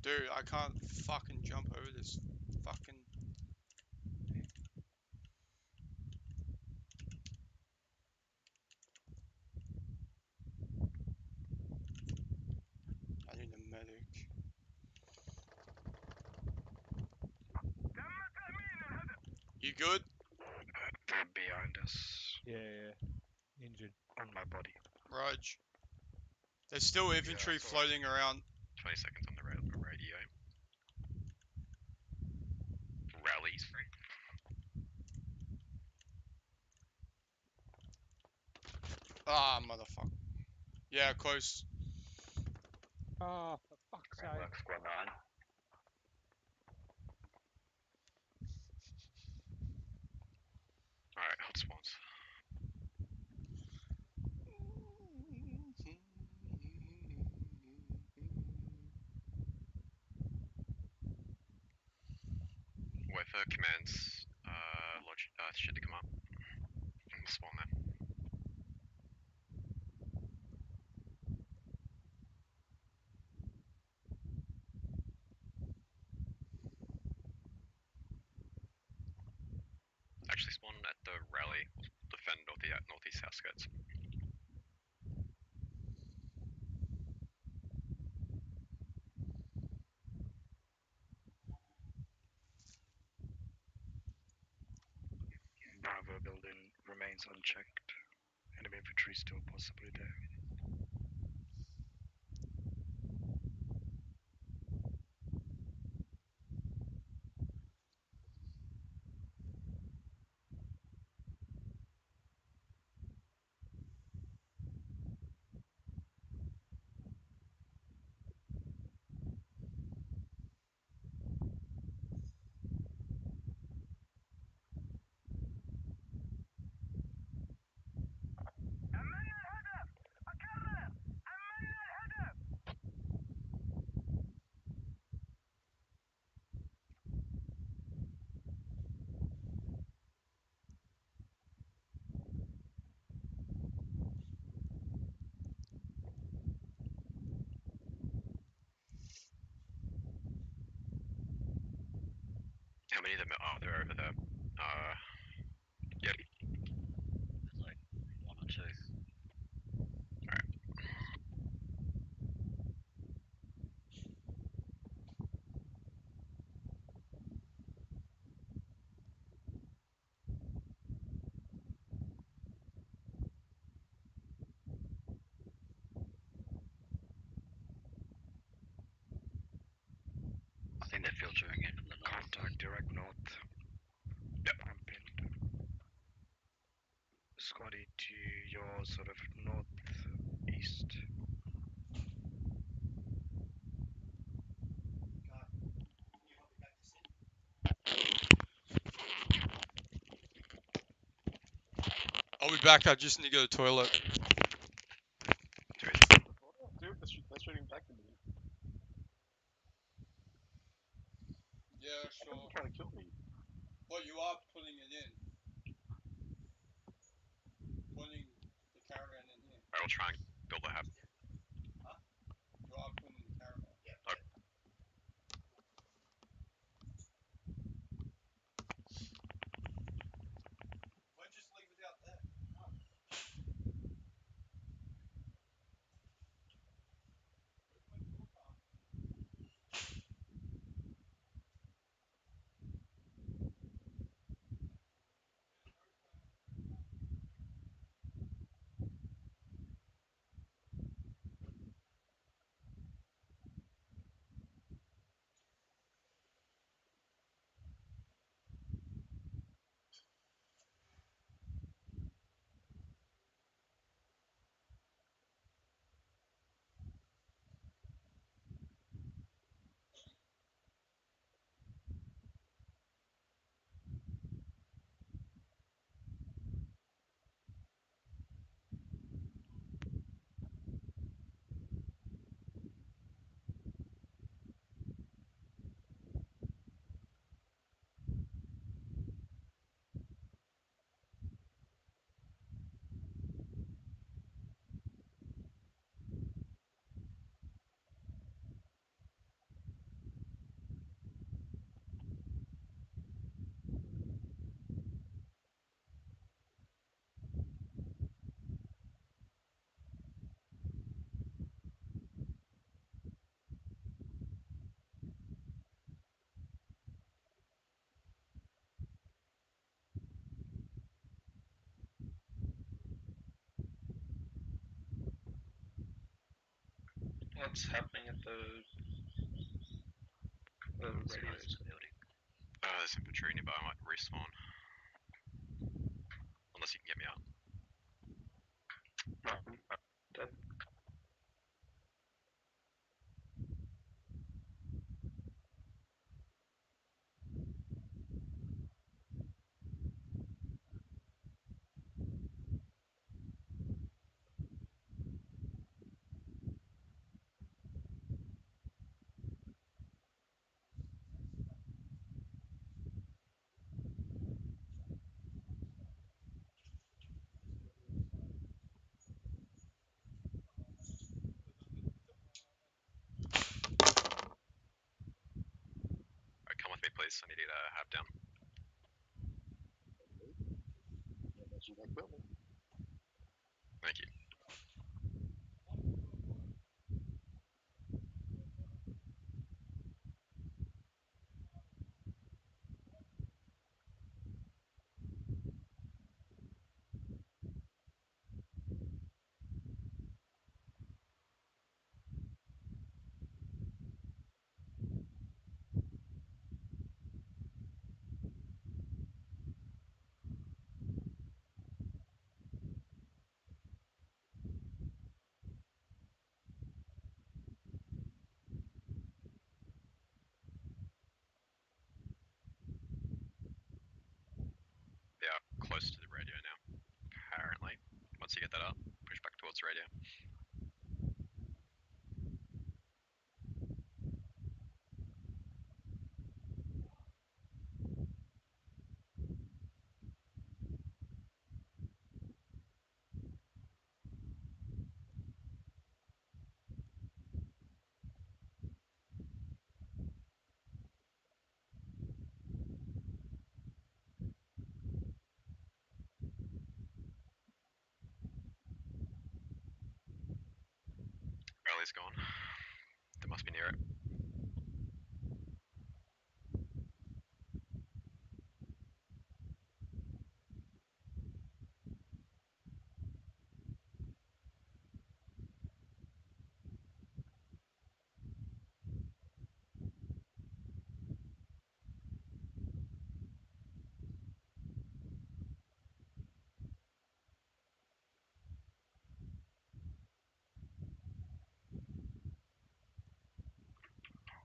Dude, I can't fucking jump over this fucking... I need a medic. You good? They're behind us. Yeah. Injured. On my body. Raj. There's still infantry floating around. 20 seconds on the radio. Rallies. Ah, motherfucker. Yeah, close. Oh, for fuck's sake. Squad 9. Alright, hot spawns. Wait for commands, shit to come up. Spawn there. Actually spawn at the rally. We'll defend northeast outskirts. Bravo building remains unchecked. Enemy infantry still possibly there. How many of them are there over there? Yep. There's like 1 or 2. Alright. I think they're filtering in from the north. Contact direct north. Yep. I'm pinned. Scotty to your sort of northeast. I'll be back. I just need to go to the toilet. Dude, that's shooting back at me. Yeah, sure. You're trying to kill me. But you are putting it in. Putting the caravan in here. I'll try and build a hab. Huh? You are putting the caravan. Yeah. Why just leave it out there? No. What's happening at the radio building? There's infantry nearby. I might respawn. Unless you can get me out. Dead. Alright, come with me, please. I need to get a hab down. Thank you. They are close to the radio now, apparently. Once you get that up, push back towards the radio. Charlie's gone. They must be near it.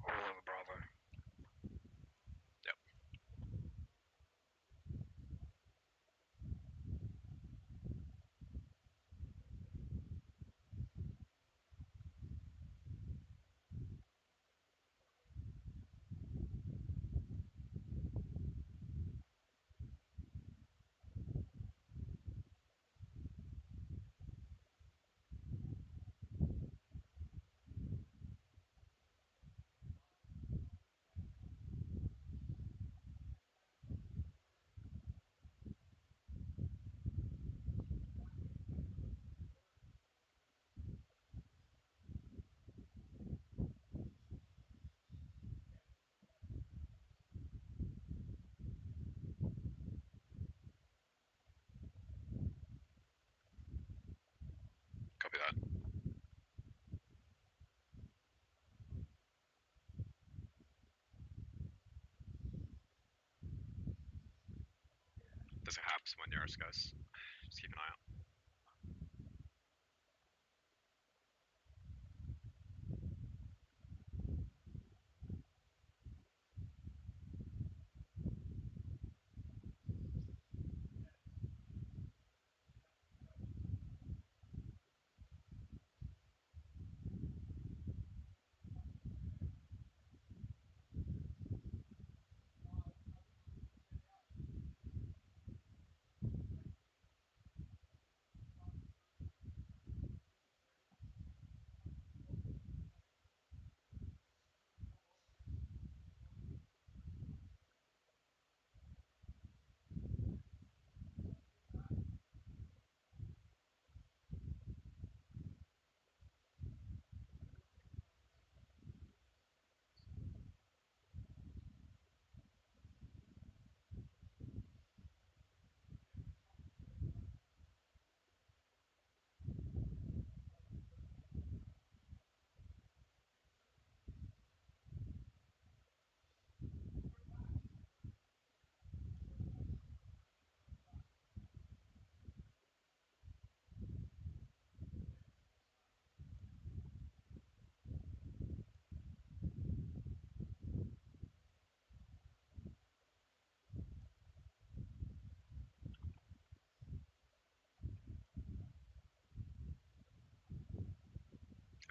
Oh, Bravo. Yep. Copy that. There's a hab somewhere near us, guys. Just keep an eye out.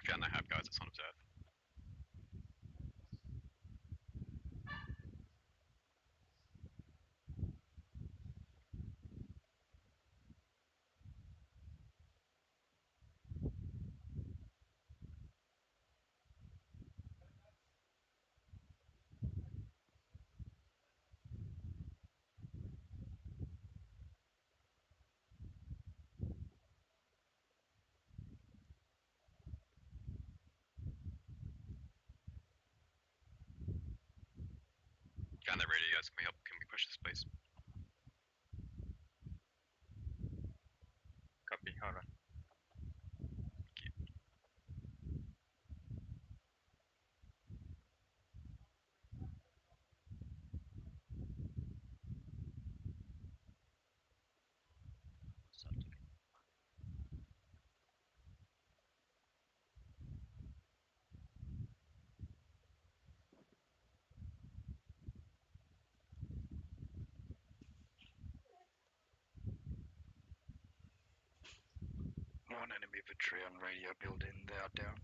Found the hab, guys. It's on observe. Found that radio, guys. Can we help? Can we push this, please? Copy, hold on. One enemy infantry on radio building, they are down.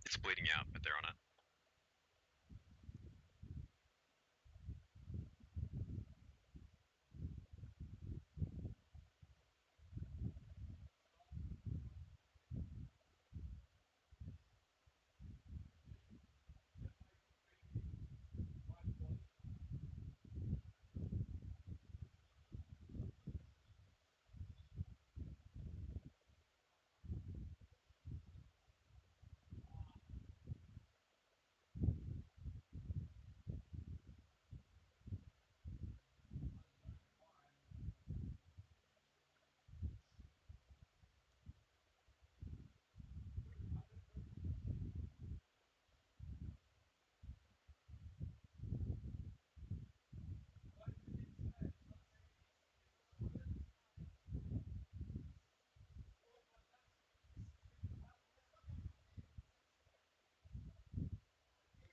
It's bleeding out, but they're on it.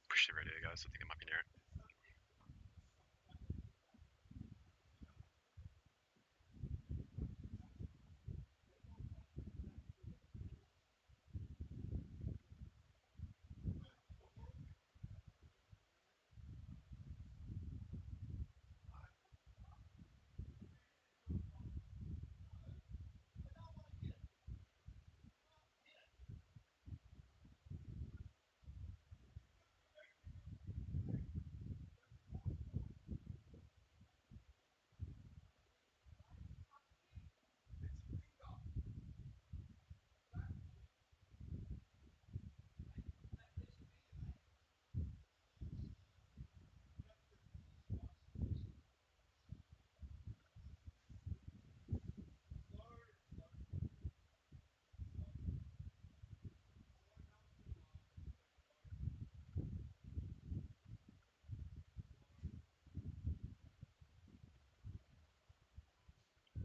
Push the radio, guys. I think it might be near it.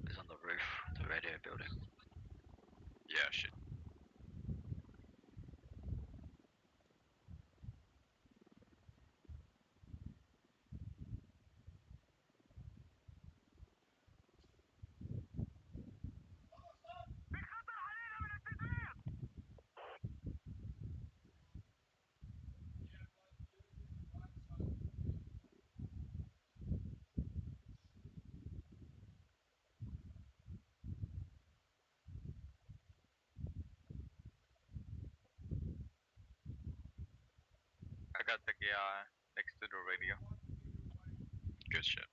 It's on the roof, the radio building. Yeah, shit. I got the guy next to the radio. Good shit.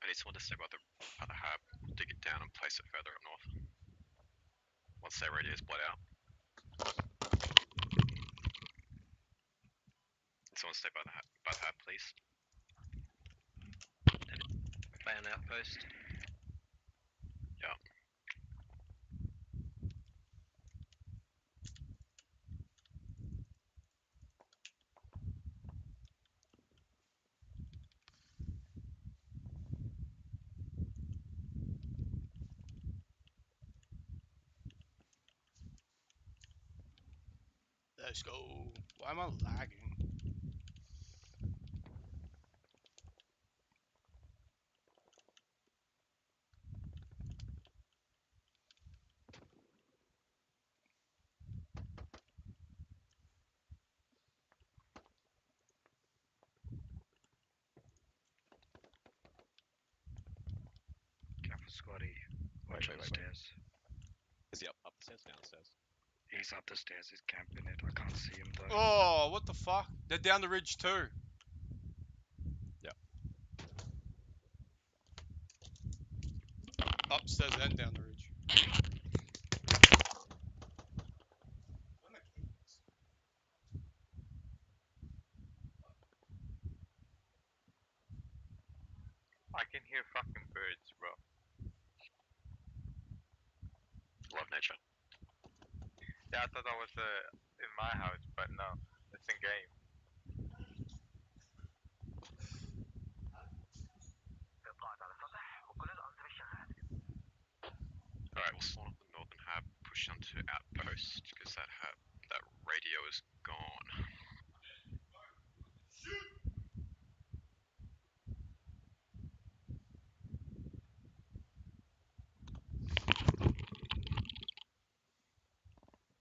I need someone to stay by the hab, dig it down and place it further up north. Once their radio is bled out. Someone stay by the hab, please. By an outpost. Yeah. Let's go. Why am I lagging? Careful, Scotty. Watch Wait. upstairs. Is he up the stairs, down the stairs? He's up the stairs. He's camping it. I can't see him though. Oh, what the fuck? They're down the ridge too. Yep. Upstairs and down the ridge. I can hear fucking birds, bro. Love nature. Yeah, I thought that was in my house, but no, it's in game. Alright, we'll spawn up the northern hub, push onto outpost, because that radio is gone.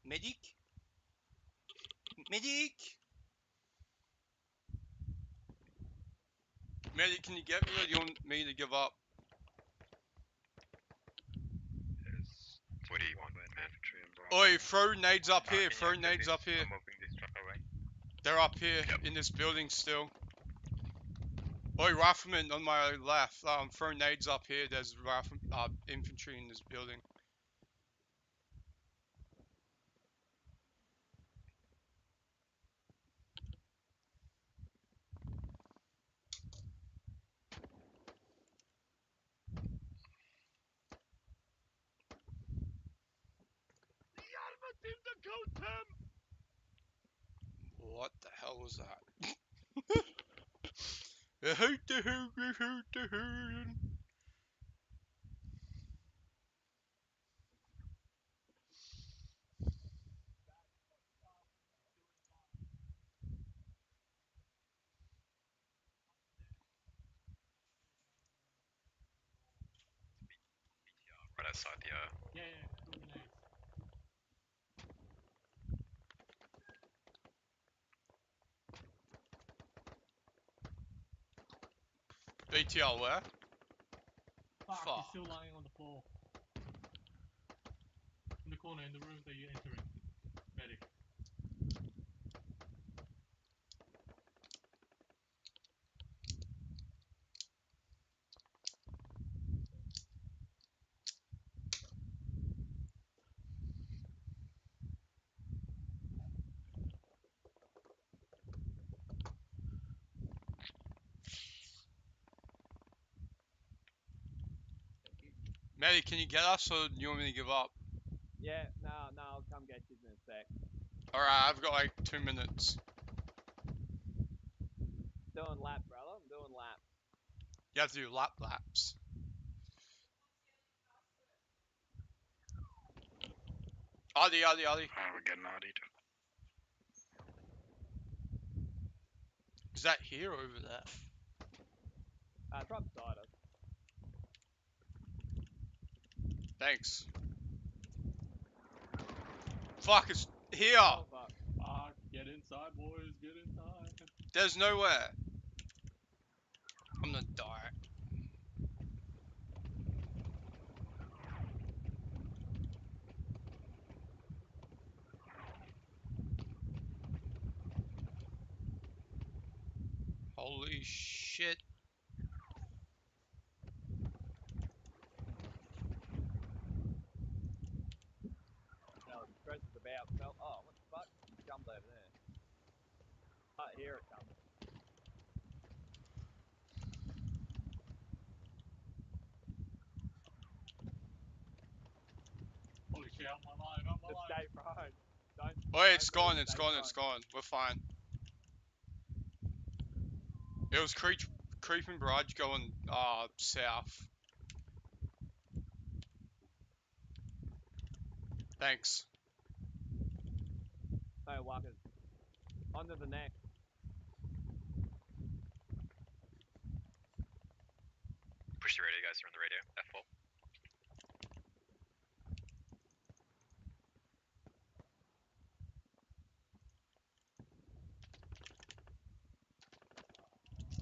Medic? Medic? Medic, can you get me, or do you want me to give up? What do you want, man? Oi, throw nades up here, throw nades up here. They're up here, in this building still. Oi, rifleman on my left, throw nades up here, there's infantry in this building. What the hell was that? I hate the hood, I hate the hood. Right outside the Yeah, good night. BTR where? Fuck, Fuck. he's still lying on the floor. In the corner, in the room that you're entering. Medic. Maddie, can you get us, or do you want me to give up? Yeah, no, I'll come get you in a sec. Alright, I've got like 2 minutes. Doing lap, brother. I'm doing lap. You have to do laps. Adi. Oh, we're getting Adi'd. Is that here or over there? It's right beside us. Thanks. Fuck, it's here! Oh, fuck. Fuck, get inside, boys, get inside. There's nowhere. I'm gonna die. Holy shit. No, the stress is about. Oh, what the fuck? It jumped over there. Here it comes. Holy shit, I'm alive. Just stay prone. Don't. Oh, it's don't move, gone, stay it's prone. gone. We're fine. It was creeping barrage going south. Thanks. No, walkers. Onto the neck. Push the radio, guys. They're on the radio. F4.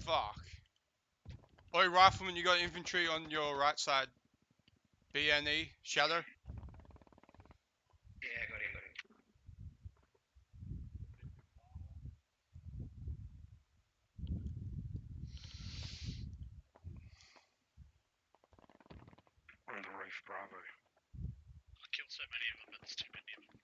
Fuck. Oi, rifleman, you got infantry on your right side. BNE, Shadow. Yeah, got him. On the roof, Bravo. I killed so many of them, but there's too many of them.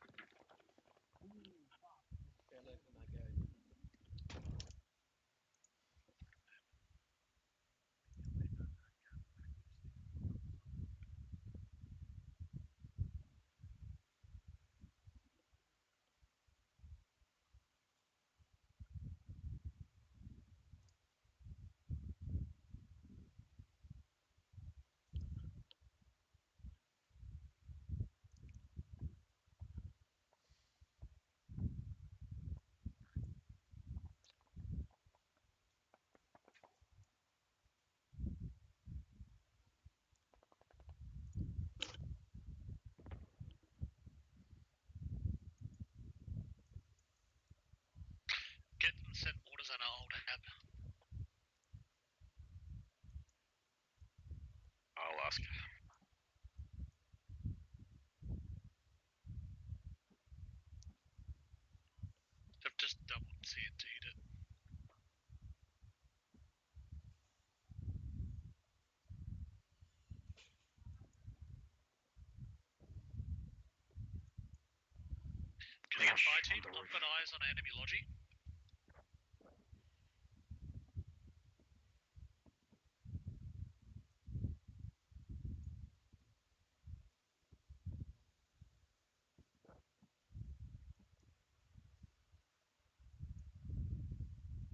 Josh team, on the I've roof. got eyes on enemy logi.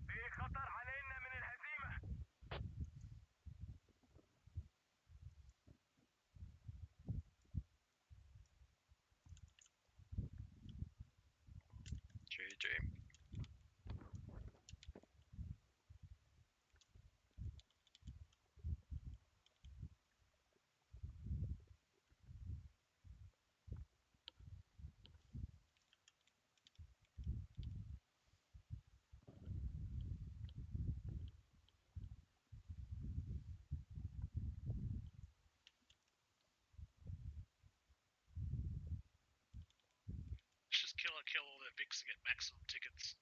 في خطر علينا من الهزيمة. GG. Let's just kill all their Vics to get maximum tickets.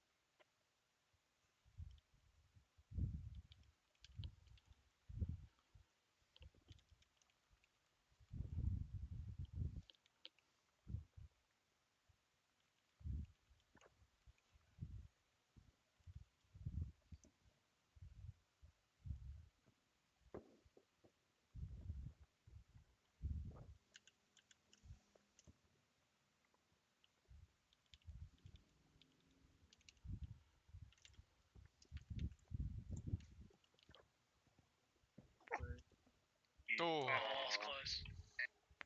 Oh. Oh, it's close.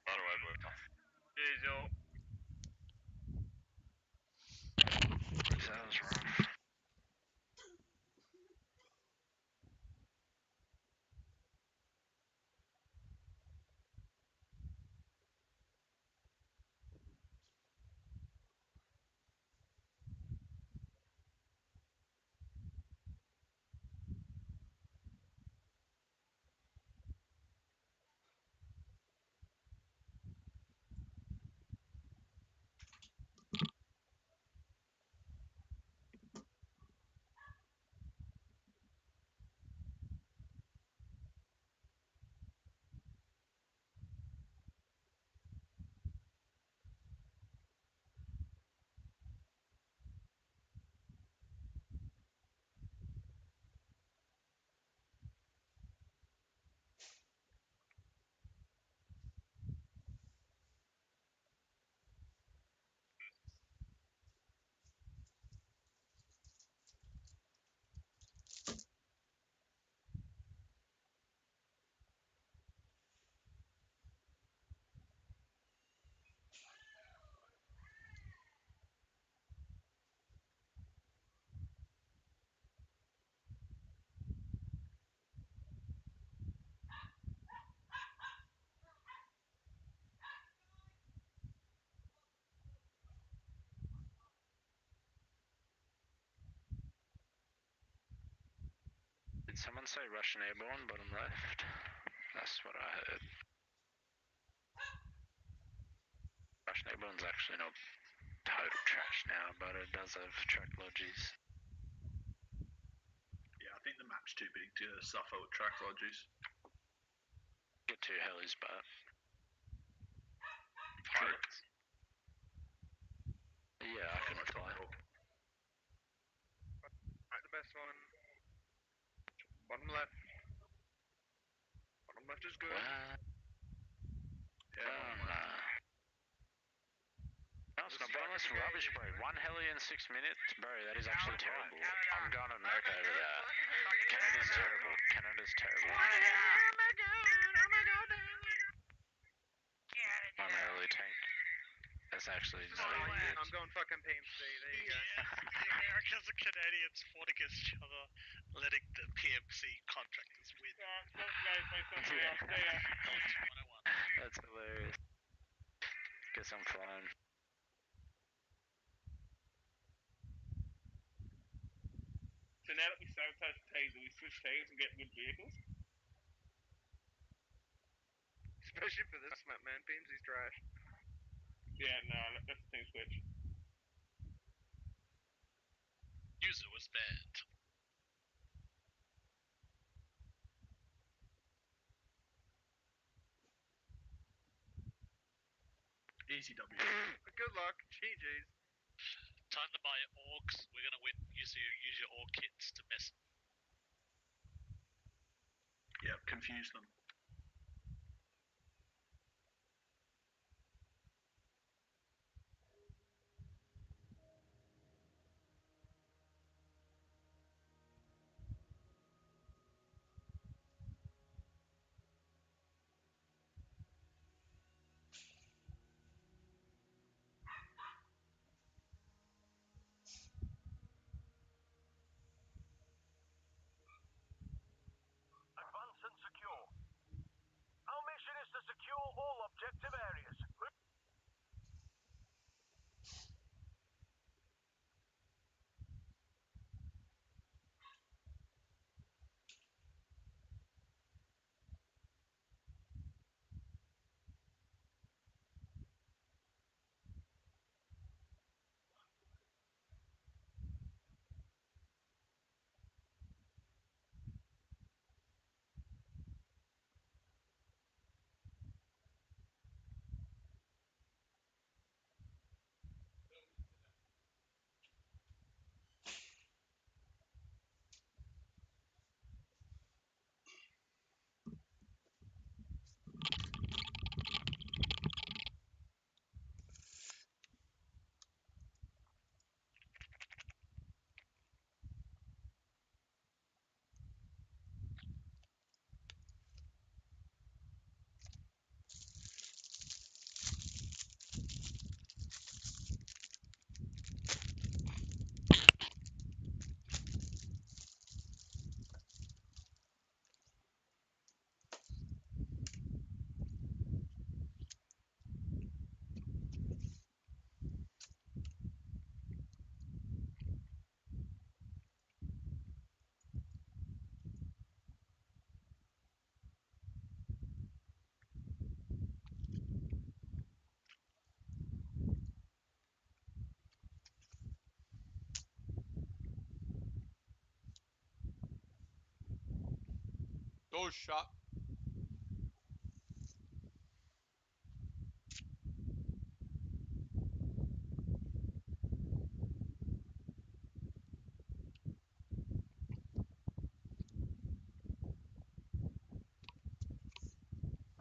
By the way, bro. That was rough. Did someone say Russian airborne, bottom left? That's what I heard. Russian airborne's actually not total trash now, but it does have track lodges. Yeah, I think the map's too big to suffer with track lodges. Get two helis, but Pirates. yeah, I can fly. Right, the best one. Bottom left. Bottom left is good. Yeah, no, it's not bottom left's rubbish, bro. One heli in 6 minutes, bro. That is actually terrible. I'm going to America over that. Canada's terrible. Canada's terrible. I'm a heli tank. That's actually not even good. I'm going fucking PMC. There you go. The Americans and Canadians fought against each other, letting the PMC contractors win. That's hilarious. Guess I'm flying. So now that we sabotage the team, do we switch teams and get good vehicles? Especially for this map, man. PMC's trash. Yeah, no, that's the team switch. User was banned. Easy W. Good luck. GG's. Time to buy orcs. We're gonna use your orc kits to mess. Yeah, confuse them. Advance and secure. Our mission is to secure all objective areas. Doors shut.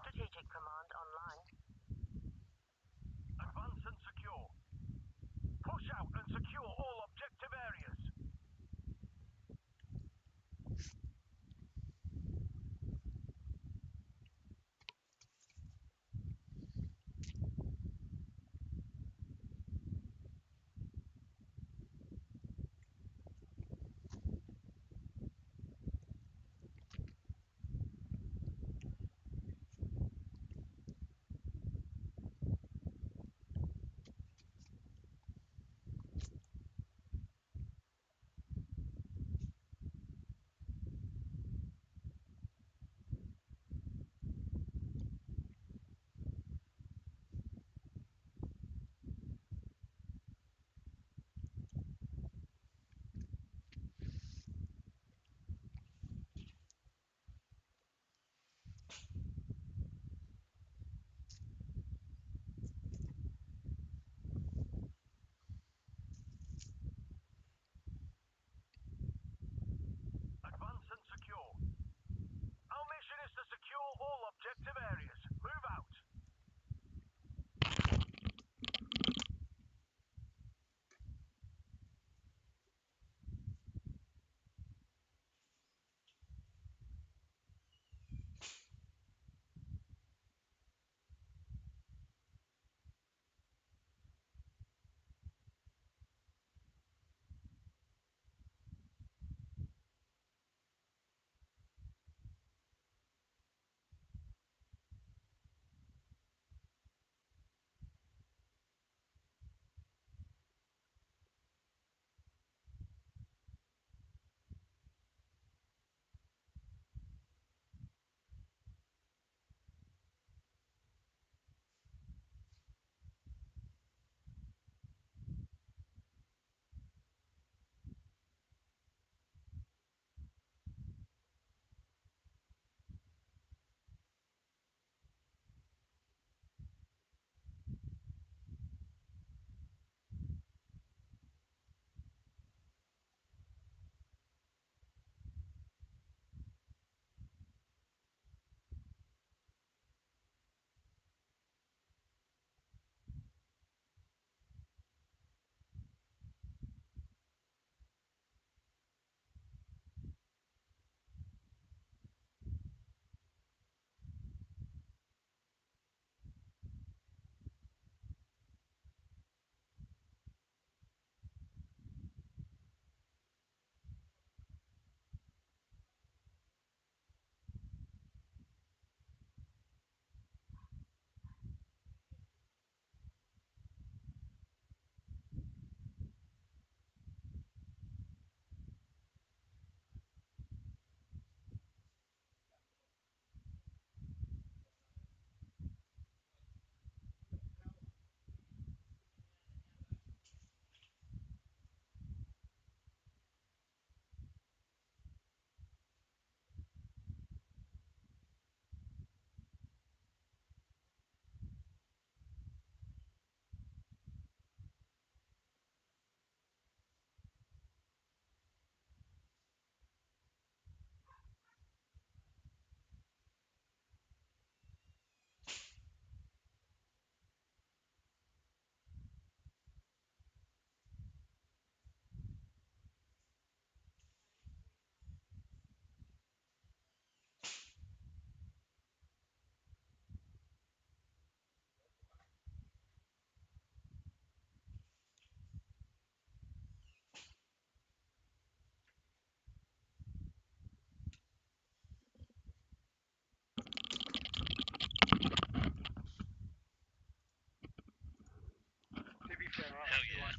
Strategic command online. Advance and secure. Push out and secure all objective areas.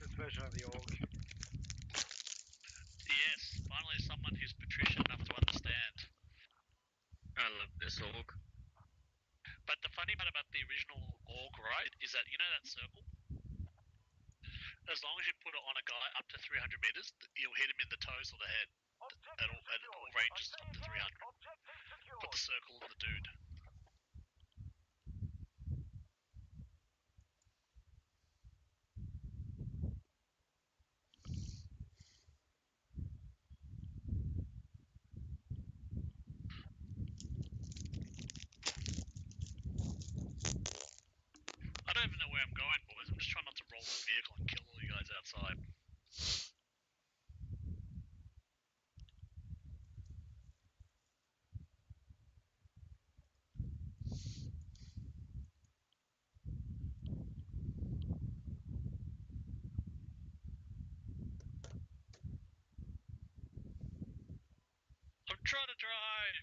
This version of the org. Yes, finally someone who's patrician enough to understand. I love this org. But the funny part about the original org, right, is that, you know that circle? As long as you put it on a guy up to 300 meters, you'll hit him in the toes or the head. At all ranges up to 300. Put the circle on the dude. I don't even know where I'm going, boys. I'm just trying not to roll the vehicle and kill all you guys outside. I'm trying to drive!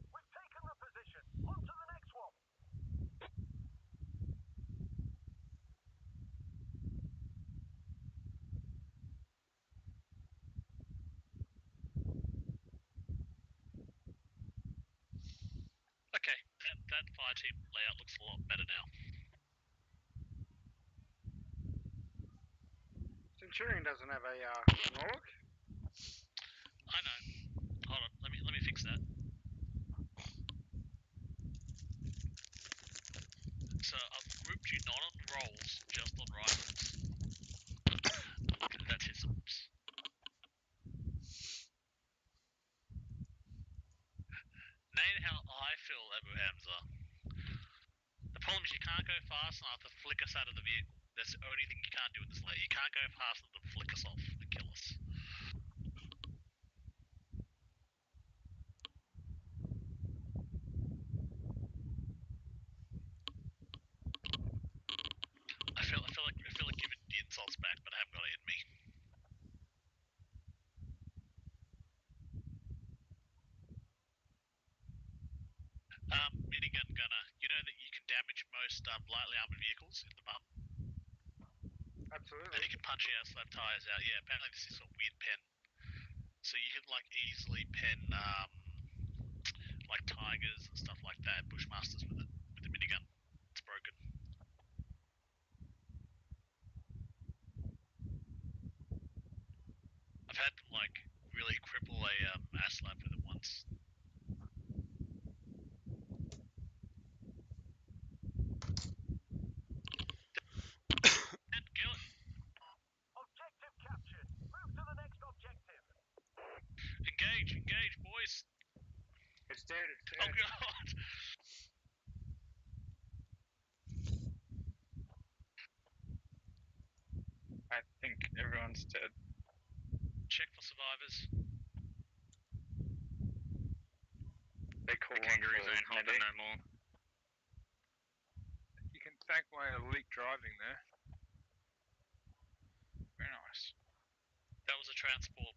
We've taken the position. On to the next one. Okay, that fire team layout looks a lot better now. Centurion doesn't have a an org. I know. Hold on, let me fix that. So I've grouped you not on rolls, just on rifles. That's his oops. Name how I feel, Abu Hamza. The problem is you can't go fast enough to flick us out of the vehicle. That's the only thing you can't do in this layer. You can't go fast enough to flick us off and kill us. I feel like giving the insults back, but I haven't got it in me. Minigun gunner, you know that you can damage most lightly armored vehicles in the bum? Absolutely. And you can punch out, slap tires out. Yeah, apparently this is a weird pen. So you can like easily pen like tigers and stuff like that, bushmasters with the minigun. It's broken. I've had them like really cripple a ASLAB with it once. And kill it. Objective captured. Move to the next objective. Engage, boys. It's dead. It's dead. Oh god. I think everyone's dead. Check for survivors. They call The kangaroos ain't hopping no more. You can thank my elite driving there. Very nice. That was a transport.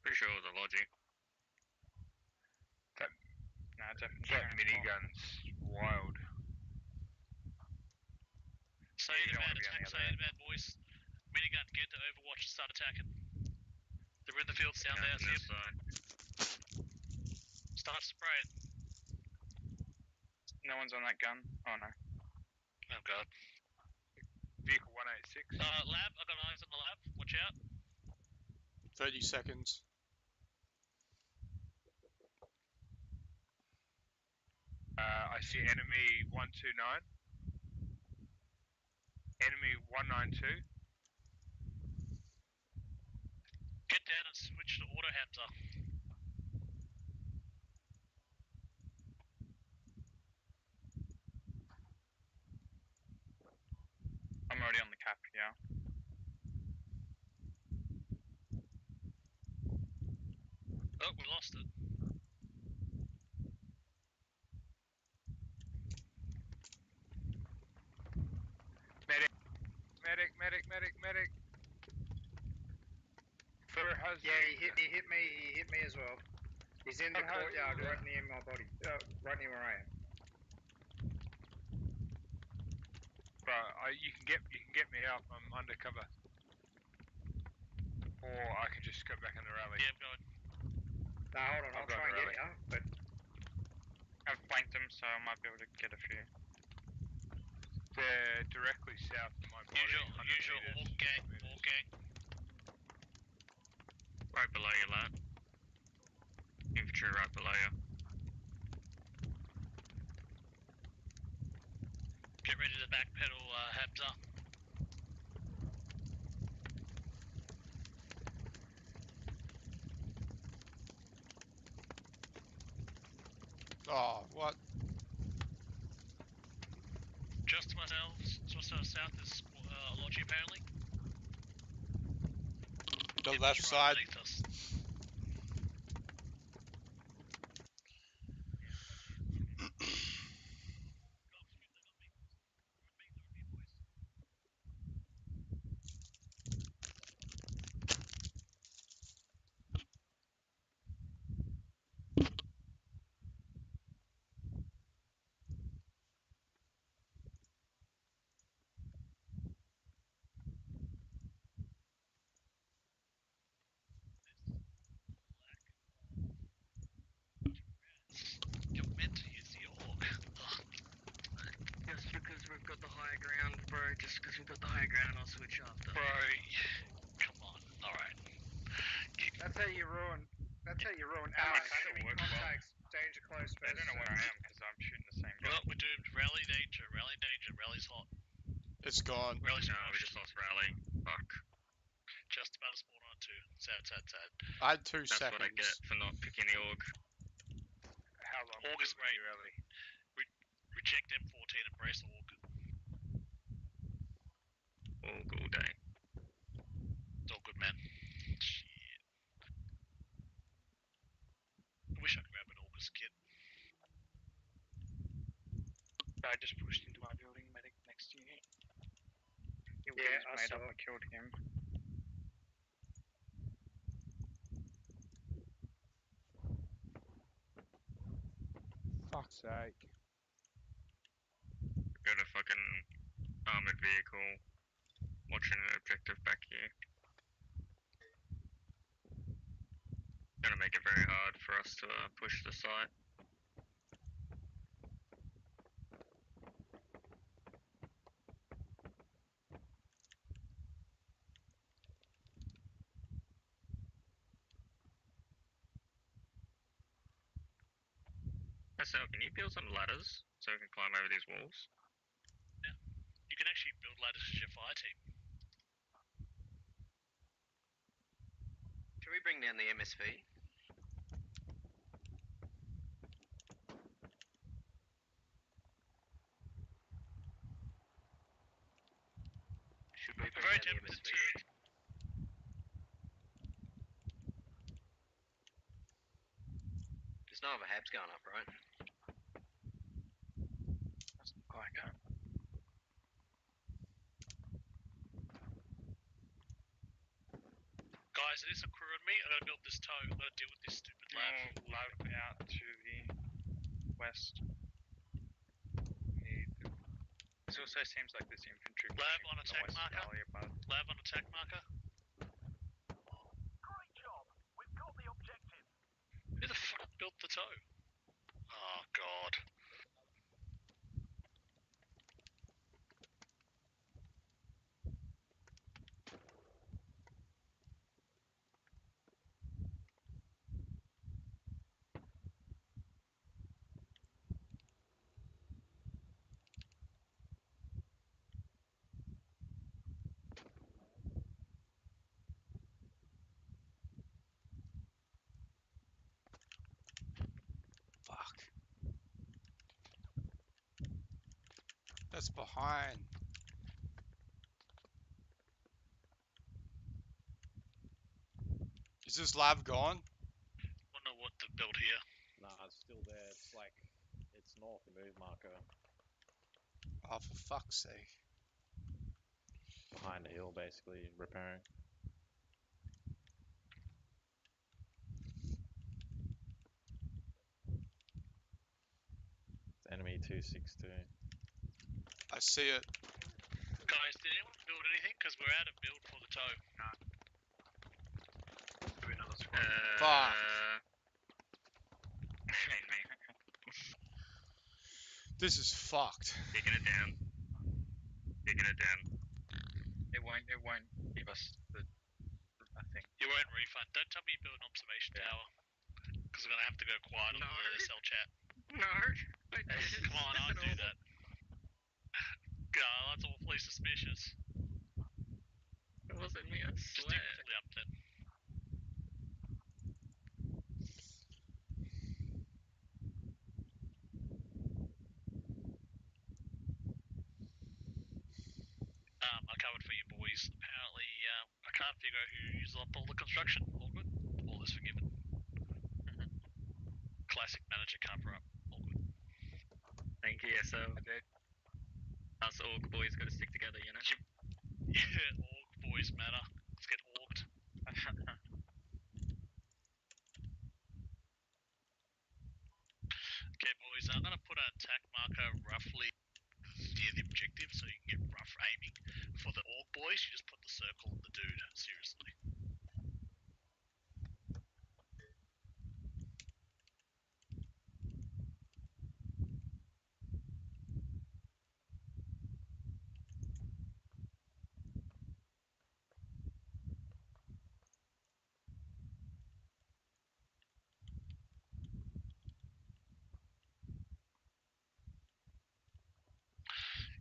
Pretty sure it was a logic. minigun's wild. Say Yeah, you the don't man, wanna be on attack, the say other the man, boys. Minigun, get to Overwatch and start attacking. They're in the field, sound there, see 'em. Start spraying. No one's on that gun. Oh no. Oh god. Vehicle 186. Lab, I got eyes on the lab, watch out. 30 seconds. I see enemy 129. Enemy 192. Get down and switch to auto Hamza. I'm already on the cap, yeah. Oh, we lost it. Medic. Yeah, he hit me as well. He's in the courtyard right near my body, right near where I am. Bro, you can get me up. I'm undercover. Or I can just go back in the rally. Yeah, I'm going. No, hold on, I'll try and get you, but I've flanked them, so I might be able to get a few. They're directly south of my body. Use your orc gang. Right below you, lad. Infantry right below you. Get ready to backpedal, Hamza. Oh, what? Just to our south is Logi apparently. The left side. Underneath us. You're meant to use the orc. Just because we've got the higher ground, bro. Just because we've got the higher ground, I'll switch after. Bro, come on. Alright. that's how you ruin ammo. Enemy contacts, danger close They first. don't know where I am because I'm shooting the same gun. Well, we're doomed. Rally danger. Rally's hot. It's gone. Rally's No, we just lost rally. Fuck. Just about to spawn on two. Sad. I had 2 That's seconds. what I get for not picking the org. How long Org is until the great. new rally? Reject M14, embrace orc. Org all day. It's all good, man. Shit. I wish I could grab an Orcus kit. I just pushed into my building, medic next to you. He Yeah, was I made saw up, it. I killed him. Fuck's sake. Got a fucking armored vehicle watching an objective back here. Gonna make it very hard for us to push the site. So can you build some ladders so we can climb over these walls? Yeah. You can actually build ladders as your fire team. Should we bring down the MSV? Should we I'm bring very down the tempted MSV? to. There's no other habs going up, right? Doesn't look like it. Guys, there's a crew on me. I gotta build this tow. I gotta deal with this stupid lab. Lab out to the west. also seems like this infantry. Lab on attack marker. Lab on attack marker. Great job. We've got the objective. Who the fuck built the toe? Oh god. Fuck. That's behind. Is this lab gone? Wonder what to build here. Nah, it's still there. It's like, it's north, the move marker. Oh, for fuck's sake. Behind the hill, basically, repairing. It's enemy 262. I see it. Guys, did anyone build anything? Because we're out of build for the toe. Do another squad. Fuck. Me. This is fucked. Digging it down. It won't give us the thing. You won't refund. Don't tell me you build an observation tower. Because we're going to have to go quiet on the cell chat. No. Come on, I'll do that. God, that's awfully suspicious. It wasn't me, I Just swear. deeply up then. I covered for you boys. Apparently, I can't figure out who's up all the construction. All good. All is forgiven. Classic manager cover up. All good. Thank you, so us org boys gotta stick together, you know? Yeah, org boys matter. Let's get orged. Okay, boys, I'm gonna put an attack marker roughly near the objective so you can get rough aiming. For the org boys, you just put the circle on the dude. Seriously.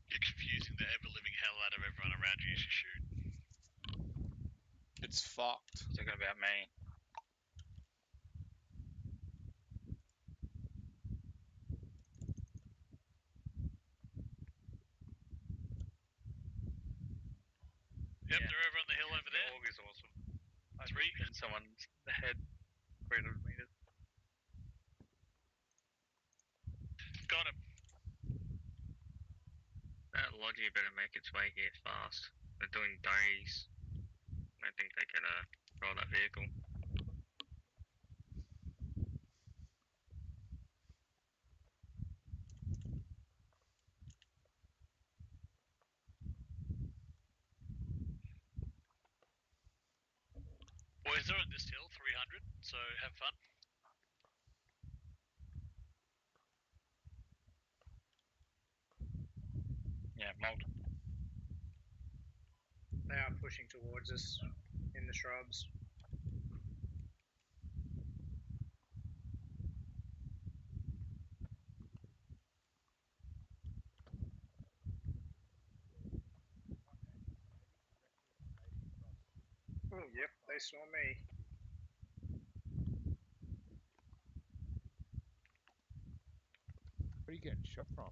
You're confusing the ever-living hell out of everyone around you as you shoot. It's fucked. It's talking about me. Yep, they're over on the hill over there. Org is awesome. I've hit someone's head 300 meters. Got him. That Logi better make its way here fast. They're doing days. I think they can roll that vehicle. Boys, they're on this hill, 300, so have fun. Yeah, mold. They are pushing towards us in the shrubs. Oh, yep, they saw me. Where are you getting shot from?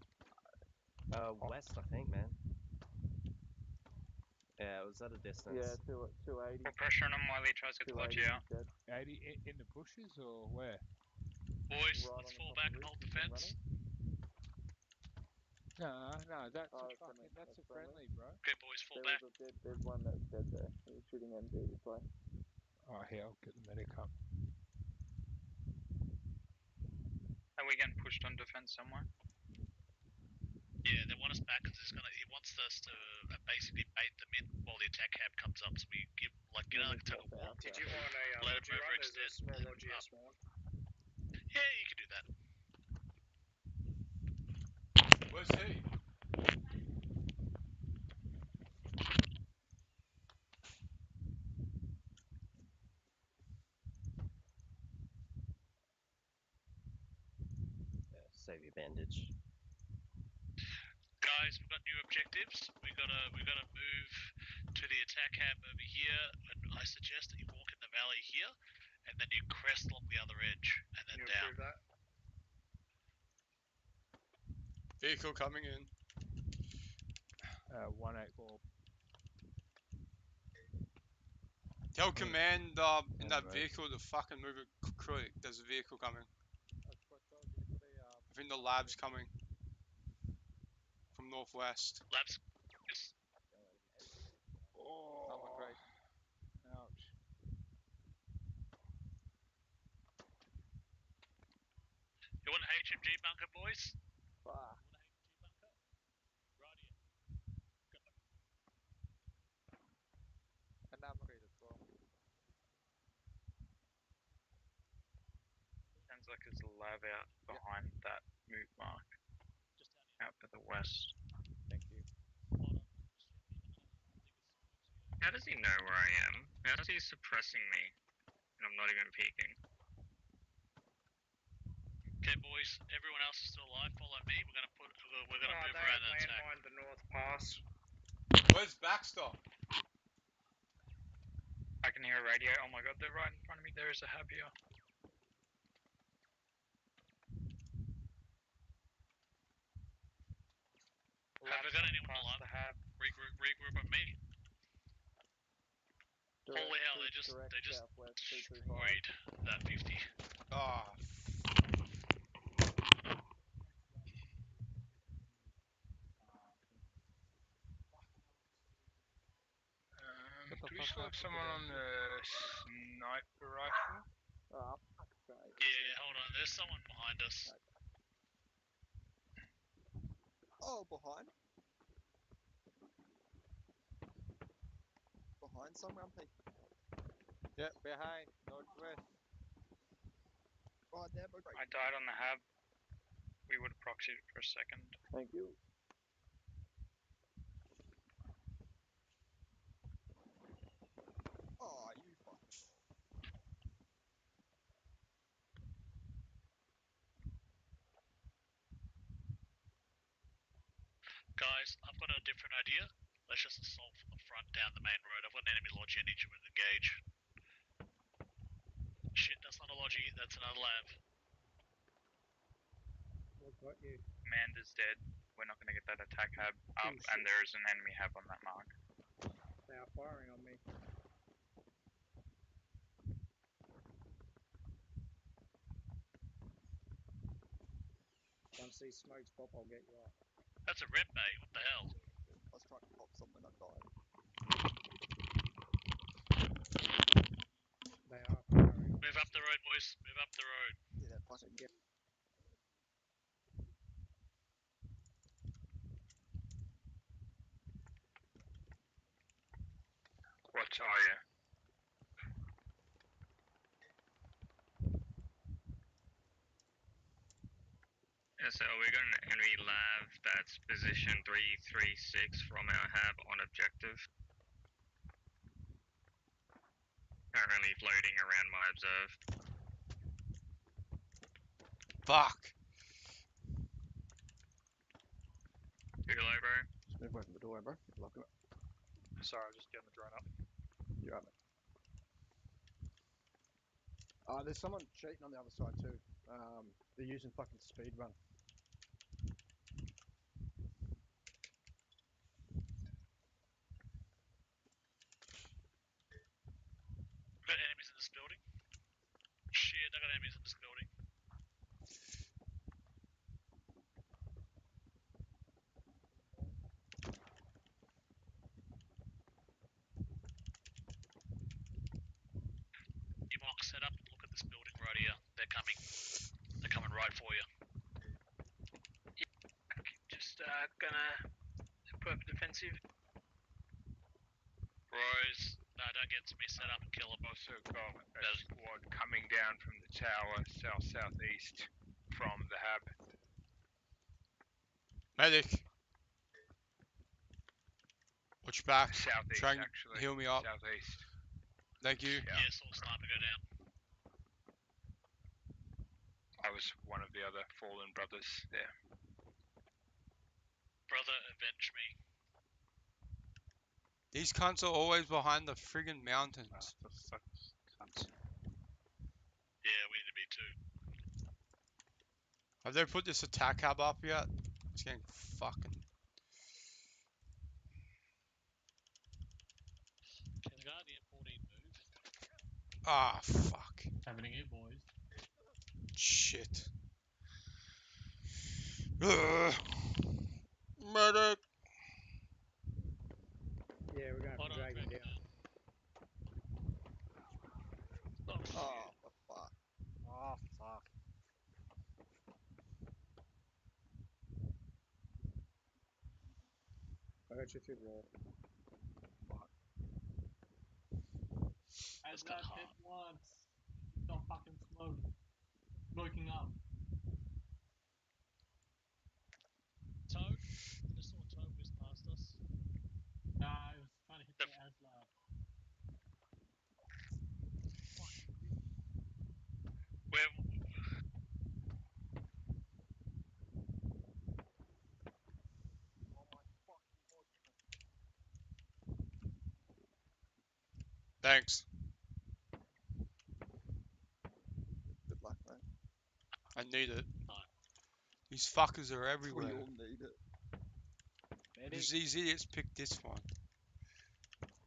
West, I think, man. Yeah, it was at a distance. Yeah, 280. Put pressure on him while he tries to get the Logi out. Dead. 80 in the bushes or where? Boys, Right let's on fall the top back of and the hold ridge, defense. No, that's Oh, a friendly, fucking, that's a that's friendly. friendly, bro. Okay, boys, fall back. There's one that's dead there. He's shooting MG this way. Oh, here, I'll get the medic up. Are we getting pushed on defense somewhere? Yeah, they want us back because he wants us to basically bait them in while the attack cab comes up. So we give like like take a walk. Did you want a Let logi him run? There's a overextend. small logi at spawn. Yeah, you can do that. Where's he? Yeah, save your bandage. Guys, we've got new objectives. We gotta move to the attack cab over here, and I suggest that you walk in the valley here, and then you crest along the other edge, and then You down. approve that? Vehicle coming in. 184. Tell command in that vehicle to fucking move it quick. There's a vehicle coming. I think the lab's coming from northwest. Labs. Yes. Oh. Not my crate. Ouch. You want an HMG bunker, boys? Fuck. And I'm crate as well. Sounds like there's a lab out behind that move mark. Just out to the west. Thank you. How does he know where I am? How is he suppressing me? And I'm not even peeking. Okay, boys. Everyone else is still alive. Follow me. We're gonna move They around have that attack. landmined the north pass. Where's Baxter? I can hear a radio. Oh my god, they're right in front of me. There is a hab here. Have we got anyone alive? Regroup on me. Holy hell! They just destroyed that 50. Ah. Do we still have someone on the sniper rifle? Oh, fuck's sake. Yeah, hold on. There's someone behind us. Oh, behind. Behind someone, people. Yeah, behind, northwest. Right there, bro. I died on the hab. We would have proxied for a second. Thank you. Oh, you fucking. Guys, I've got a different idea. Let's just assault from the front down the main road. I've got an enemy lodge. I need you to engage. Shit, that's not a lodge. That's another lab. What got you? Amanda's dead. We're not going to get that attack hab up, and there is an enemy hab on that mark. They are firing on me. Once these smokes pop, I'll get you up. That's a red bay. What the hell? I was trying to pop something, I died. They are firing. Move up the road, boys. Move up the road. Yeah, that fucking get. What are you? So we got an enemy lab that's position 336 from our hab on objective. Currently floating around my observe. Fuck. Too low, bro. Just move away from the door, bro. Locking it. Sorry, I'm just getting the drone up. You're right, mate. There's someone cheating on the other side too. They're using fucking speed run. We've got enemies in this building. Shit, I got enemies in this building. Emox, set up and look at this building right here. They're coming. They're coming right for you. Just gonna put up a defensive. Bros, no, don't get to me set up and kill them. Also got a squad coming down from the tower, south-southeast from the hab. Medic. Watch back. Southeast, Try and actually. heal me up. Southeast. Thank you. Yeah, saw sniper go down. I was one of the other fallen brothers there. Brother, avenge me. These cunts are always behind the friggin' mountains. Yeah, we need to be too. Have they put this attack hub up yet? It's getting fucking... Can the guy at the M14 move? Ah, fuck. Happening here, boys. Shit. Ugh. Medic! Yeah, we're going to drag him down. Oh, for fuck. Oh, fuck. I got you through the... As that hit once. Don't fucking smoke. Smoking up. Toad? I just saw Toad whiz past us. Nah, I was trying to hit the Aslab. Where? Thanks. Good luck, mate. I need it. These fuckers are everywhere. We all need it. Because these idiots picked this one.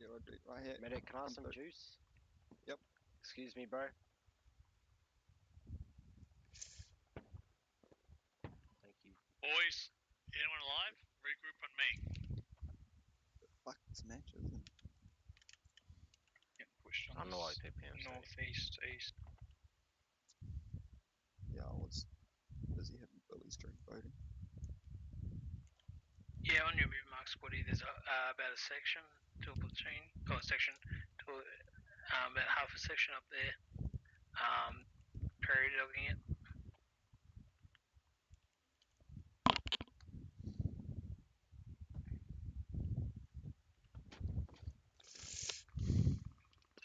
Yeah, I do. Right here. Medic, can I have some juice? Yep. Excuse me, bro. Thank you. Boys, anyone alive? Regroup on me. Fuck this match, isn't it? Pushed on I'm the low PPM. northeast, east. Yeah, I was busy having Billy's drink voting. Yeah, on your move mark, Squatty, there's about a section to a platoon, or a section to about half a section up there. Prairie dogging it.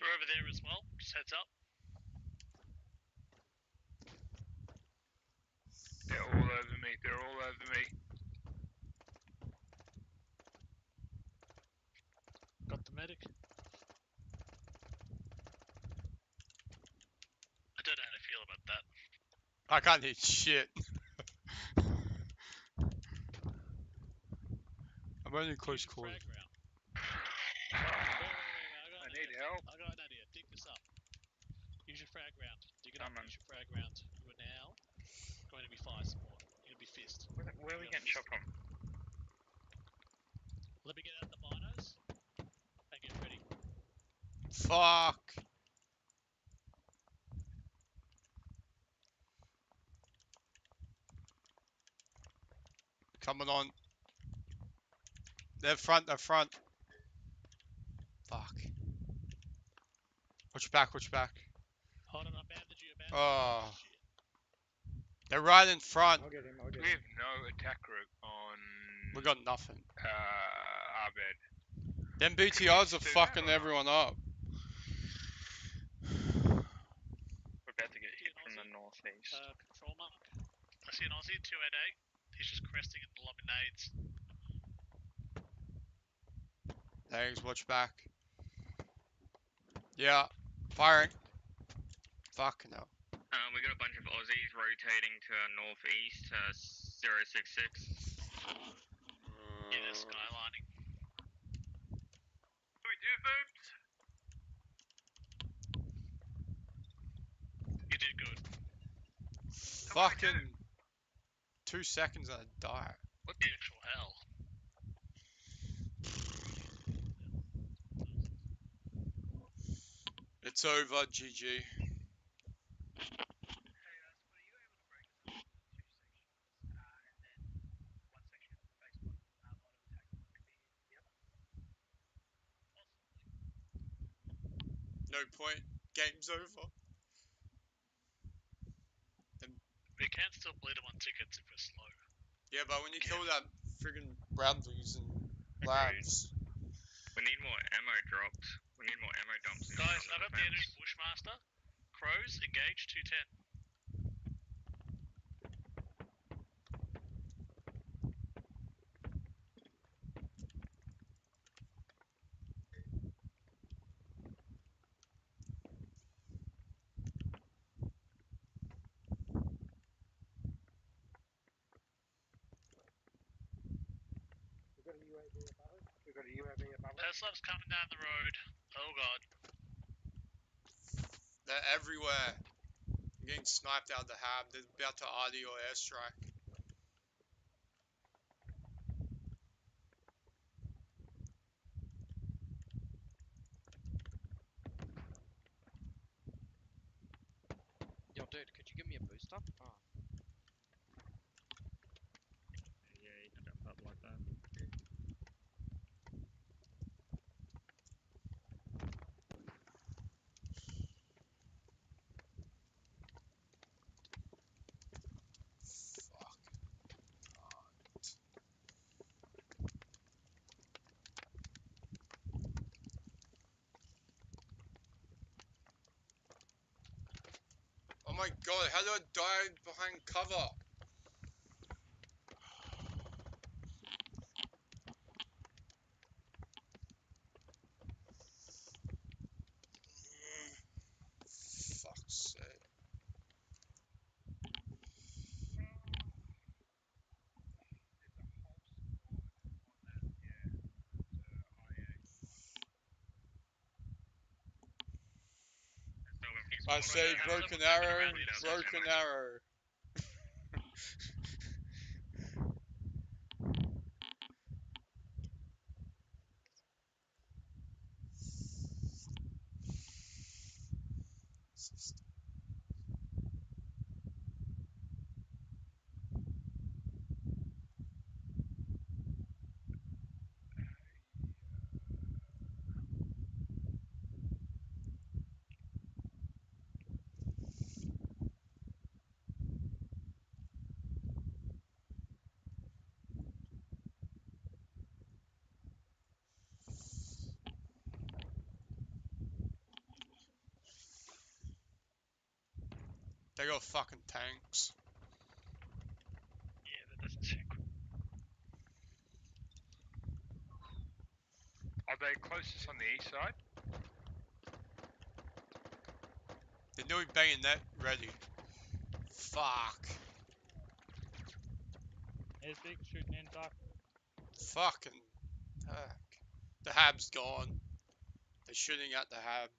They're over there as well. Just heads up. They're all over me. They're all over me. Got the medic. I don't know how to feel about that. I can't hit shit. I'm only close quarters. I need help. I got an idea. Dig this up. Use your frag round. Dig it up. Use your frag round. You are now going to be fire support. You're going to be fist. Where are we getting shot from? Let me get out the binos and get ready. Fuck. Coming on. They're front, they're front. Fuck. Watch back, watch back. Hold on, I banded you, Oh. They're right in front. I'll get him, I'll get We him. have no attack group on... We got nothing. our bed. Them BTRs are fucking everyone up. We're about to get hit from the northeast. Control mark. I see an Aussie, 288. He's just cresting and lobbing nades. Thanks, watch back. Yeah, firing. Fuck no. We got a bunch of Aussies rotating to northeast, 066. Yeah, skylining. What do we do, boobs? You did good. Fucking 2 seconds and I die. What the actual hell? It's over, GG. no point. Game's over. We can still bleed them on tickets if we're slow. Yeah, but when you kill that friggin' Bradleys and labs. We need more ammo dropped. We need more ammo dumps. Guys, I got the enemy Bushmaster. Crows, engage 210. We've got a UAV above us. Tesla's coming down the road. Oh god. They're everywhere. I'm getting sniped out the hab. They're about to RD or airstrike. Yo, dude, could you give me a boost up? Oh. Yeah, you can jump up like that. Oh my god, how did I die behind cover? Fuck's sake. I say broken arrow, broken arrow. They got fucking tanks. Yeah, that doesn't seem good. Are they closest on the east side? They're nearly bayonet ready. Fuck. It's big shooting in, Doc. Fucking heck. The hab's gone. They're shooting at the hab.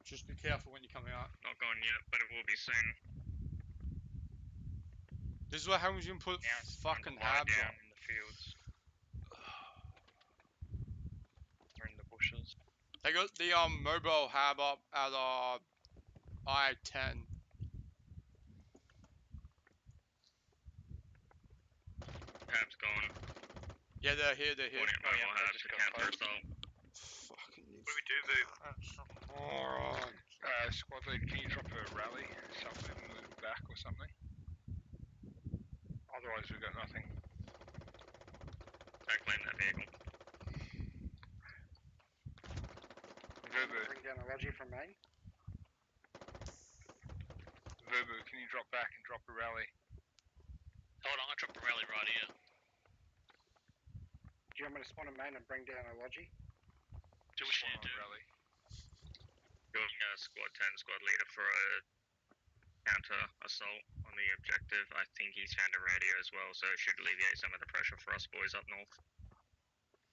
Just be careful when you come out. Not gone yet, but it will be soon. This is what happens when you put fucking habs down on. in the fields. They're in the bushes. They got the mobile hab up at I-10. Hab's gone. Yeah, they're here, they're here. Oh yeah, habs to counter assault. Fucking What do we do then? moron. Squad lead, can you drop a rally? Something, move back or something? Otherwise we've got nothing. Don't claim that vehicle. Verbu. Bring down a Logi from main. Verbu, can you drop back and drop a rally? Hold on, I'm gonna drop a rally right here. Do you want me to spawn a main and bring down a Logi? Do what you need to do. Rally. Doing a squad 10 squad leader for a counter assault on the objective. I think he's found a radio as well, so it should alleviate some of the pressure for us boys up north.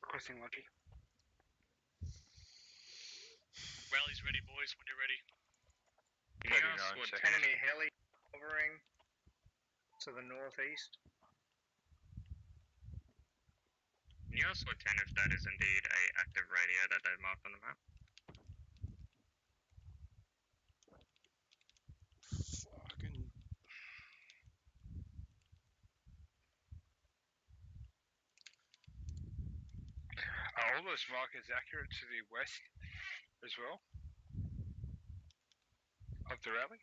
Requesting Logi. Rally's ready, boys, when you're ready. Enemy heli hovering to the northeast. Can you ask Squad 10 if that is indeed a active radio that they've marked on the map? Fucking... Are all those markers accurate to the west? as well of the rally.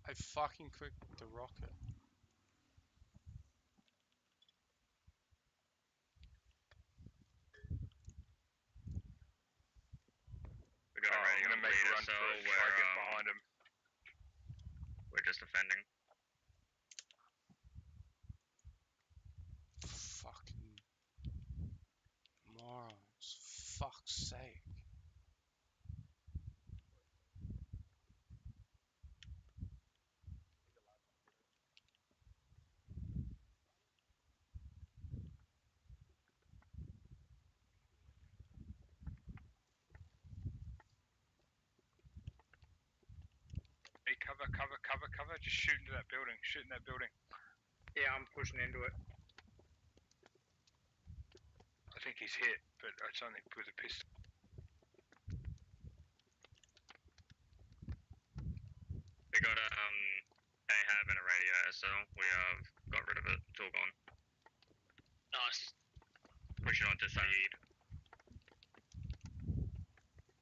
I fucking clicked the rocket. We got I'm already gonna on make a bleeder, run so for it. we're, Try to get behind him. we're just defending. Fucking morons. Fuck's sake. Hey, cover. Just shoot into that building. Shoot in that building. Yeah, I'm pushing into it. I think he's hit, but it's only with a pistol. We got a AHAB and a radio, so we got rid of it. It's all gone. Nice. Pushing on to Saeed.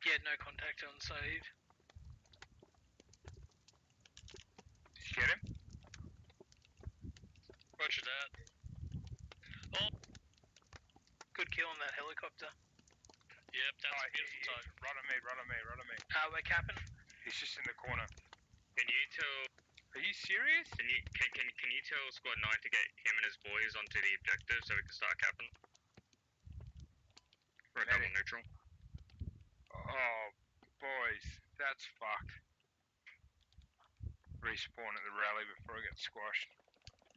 Yeah, no contact on Saeed. Did you get him? Roger that. Oh, Good kill on that helicopter. yep, that's a beautiful target. Run on me. We're capping. He's just in the corner. Can you tell? Are you serious? Can you tell Squad 9 to get him and his boys onto the objective so we can start capping? For a double neutral. Oh, boys, that's fucked. Respawn at the rally before I get squashed.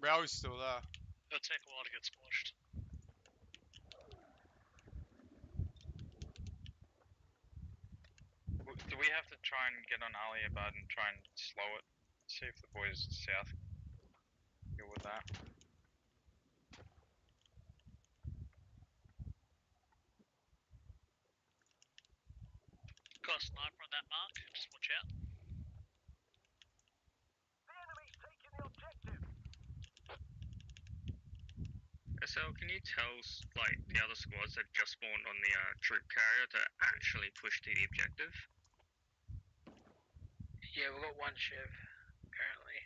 Rally's still there. It'll take a while to get squashed. Do we have to try and get on Aliabad and try and slow it? See if the boys south deal with that. Got a sniper on that mark. Just watch out. The enemy's taking the objective. SL, can you tell like the other squads that just spawned on the troop carrier to actually push to the objective? Yeah, we've got one Chev currently.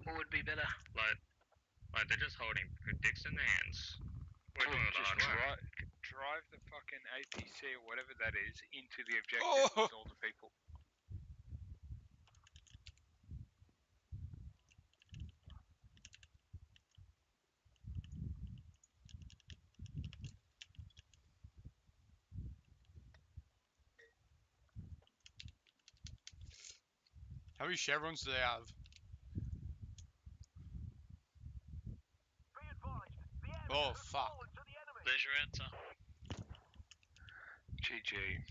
What would be better? Like they're just holding dicks in their hands. We're doing the Just hard work. drive the fucking APC or whatever that is into the objective with all the people. How many chevrons do they have? Oh, fuck. There's your answer. GG.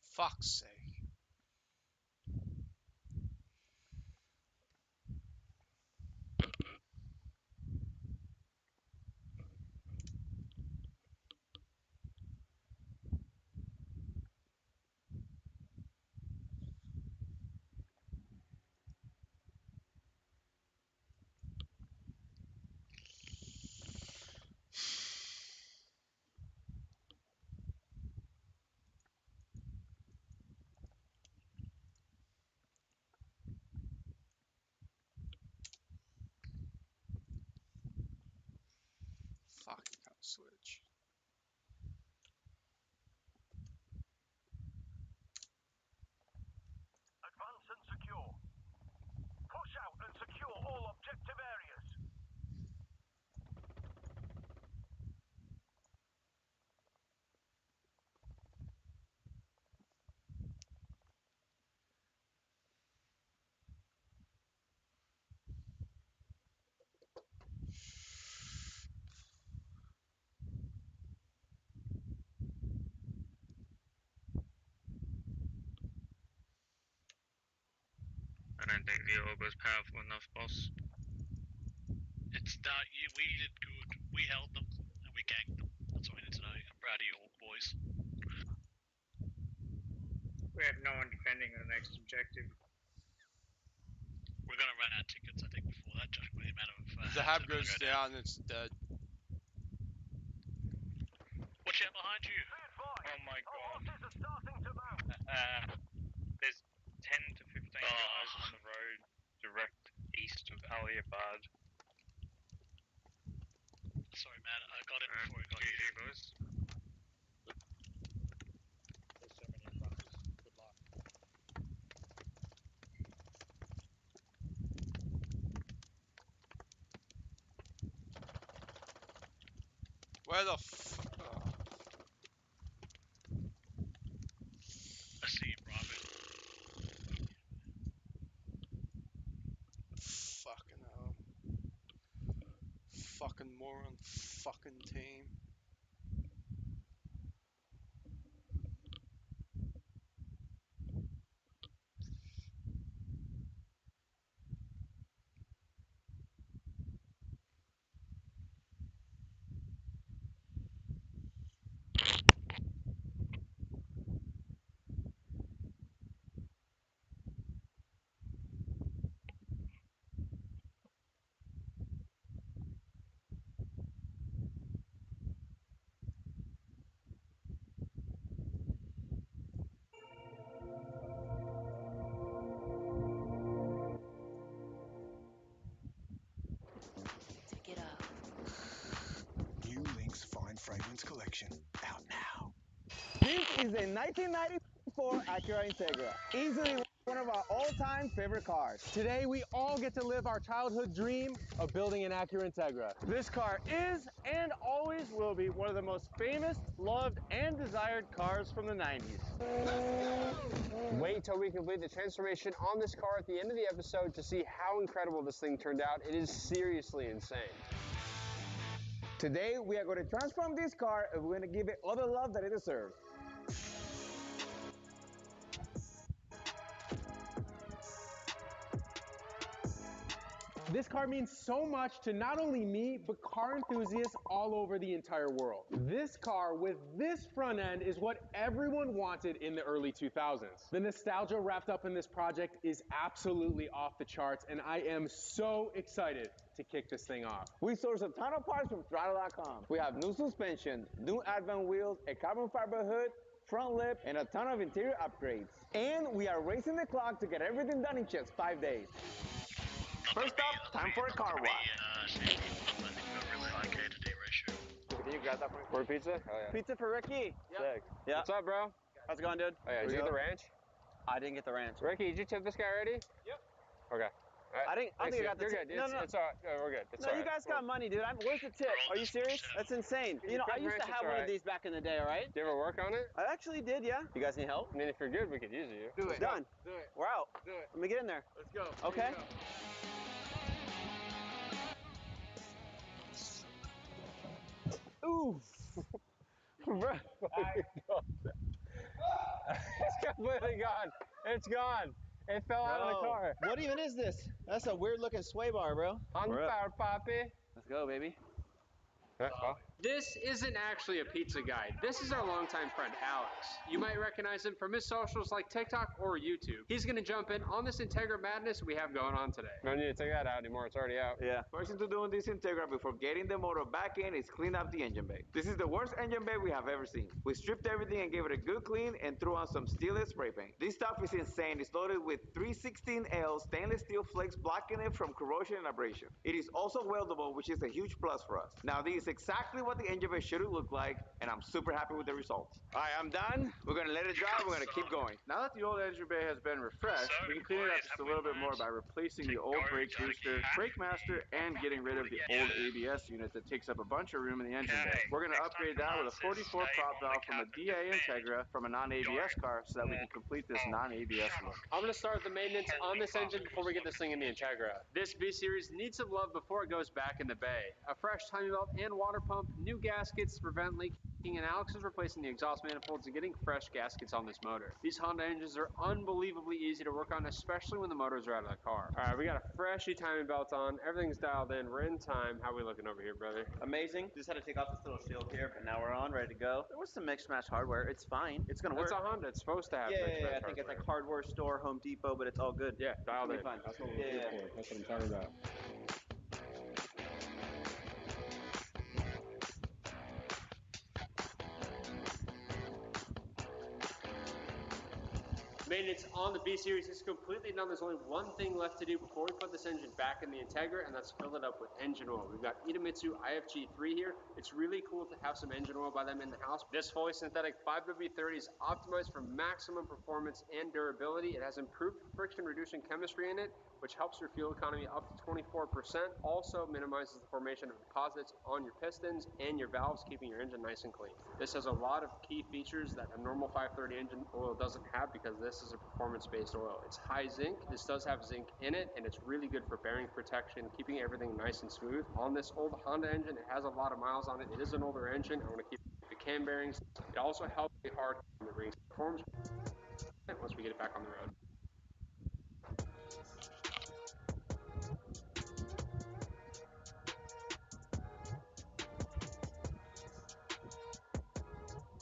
Fuck's sake. Fuck, I can't switch. Advance and secure. Push out and secure all objective areas. don't think the orb was powerful enough, boss. It's not. We did good. We held them and we ganked them. That's all we need to know. I'm proud of you all, boys. We have no one defending the next objective. We're gonna run out of tickets, I think, before that, judging by the amount of. If the hab goes down, it's dead. Watch out behind you! Oh my god. There's 10 to 15 guys on the road direct east of Aliabad. Sorry, man. I got him before he got you. Boys. There's so many runners. Good luck. Where the I see you, Robin. fucking hell. Fucking moron. Fucking team. Take it up. New Link's Fine Fragrance Collection, out now. This is a 1994 Acura Integra, easily one of our all-time favorite cars. Today, we all get to live our childhood dream of building an Acura Integra. This car is, and always will be, one of the most famous, loved, and desired cars from the 90s. Wait till we complete the transformation on this car at the end of the episode to see how incredible this thing turned out. It is seriously insane. Today, we are going to transform this car and we're going to give it all the love that it deserves. This car means so much to not only me, but car enthusiasts all over the entire world. This car with this front end is what everyone wanted in the early 2000s. The nostalgia wrapped up in this project is absolutely off the charts, and I am so excited to kick this thing off. We source a ton of parts from Throttle.com. We have new suspension, new advent wheels, a carbon fiber hood, front lip, and a ton of interior upgrades. And we are racing the clock to get everything done in just 5 days. First up, time for a car wash. Really high K to D ratio. Can you grab that for me? For pizza? Oh, yeah. Pizza for Ricky. Yep. Sick. Yeah. What's up, bro? How's it going, dude? Oh, yeah. Did you get the ranch? I didn't get the ranch. Ricky, did you tip this guy already? Yep. Okay. All right. I think I got the tip. You're good. It's all right. We're good. It's all right. You guys got money, dude. Where's the tip? Are you serious? That's insane. You know, I used to have one of these back in the day, all right? Did you ever work on it? I actually did, yeah. You guys need help? I mean, if you're good, we could use you. Do it. Done. Do it. We're out. Do it. Let me get in there. Let's go. Okay. Oof. Bro. It's completely gone. It's gone. It fell out of the car. What even is this? That's a weird looking sway bar, bro. On fire, Poppy. Let's go, baby. This isn't actually a pizza guide. This is our longtime friend, Alex. You might recognize him from his socials like TikTok or YouTube. He's going to jump in on this Integra madness we have going on today. No need to take that out anymore. It's already out. Yeah. First thing to do in this Integra before getting the motor back in is clean up the engine bay. This is the worst engine bay we have ever seen. We stripped everything and gave it a good clean and threw on some Steelers spray paint. This stuff is insane. It's loaded with 316L stainless steel flakes blocking it from corrosion and abrasion. It is also weldable, which is a huge plus for us. Now, this is exactly what the engine bay should look like, and I'm super happy with the results. All right, I'm done. We're gonna let it dry. We're gonna keep going. Now that the old engine bay has been refreshed, we can clean it up just a little bit more by replacing the old brake booster, brake master, and getting rid of the old ABS unit that takes up a bunch of room in the engine bay. We're gonna upgrade that with a 44 prop valve from a DA Integra from a non-ABS car so that we can complete this non-ABS look. I'm gonna start the maintenance on this engine before we get this thing in the Integra. This B-Series needs some love before it goes back in the bay. A fresh timing belt and water pump, new gaskets to prevent leaking, and Alex is replacing the exhaust manifolds and getting fresh gaskets on this motor. These Honda engines are unbelievably easy to work on, especially when the motors are out of the car. All right, we got a freshy timing belt on. Everything's dialed in. We're in time. How we looking over here, brother? Amazing. Just had to take off this little shield here, but now we're on, ready to go. There was some mix match hardware. It's fine. It's gonna work. It's a Honda. It's supposed to have Yeah, mixed match I think it's hardware. like hardware store, Home Depot, but it's all good. Yeah, dialed in. Fine. That's what we're here for. That's what I'm talking about. Maintenance on the B-Series is completely done. There's only one thing left to do before we put this engine back in the Integra, and that's fill it up with engine oil. We've got Idemitsu IFG3 here. It's really cool to have some engine oil by them in the house. This fully synthetic 5W30 is optimized for maximum performance and durability. It has improved friction-reducing chemistry in it, which helps your fuel economy up to 24%. Also minimizes the formation of deposits on your pistons and your valves, keeping your engine nice and clean. This has a lot of key features that a normal 530 engine oil doesn't have because this is a performance-based oil. It's high zinc. This does have zinc in it, and it's really good for bearing protection, keeping everything nice and smooth. On this old Honda engine, it has a lot of miles on it. It is an older engine. I want to keep the cam bearings. It also helps the hard when the rings performs once we get it back on the road.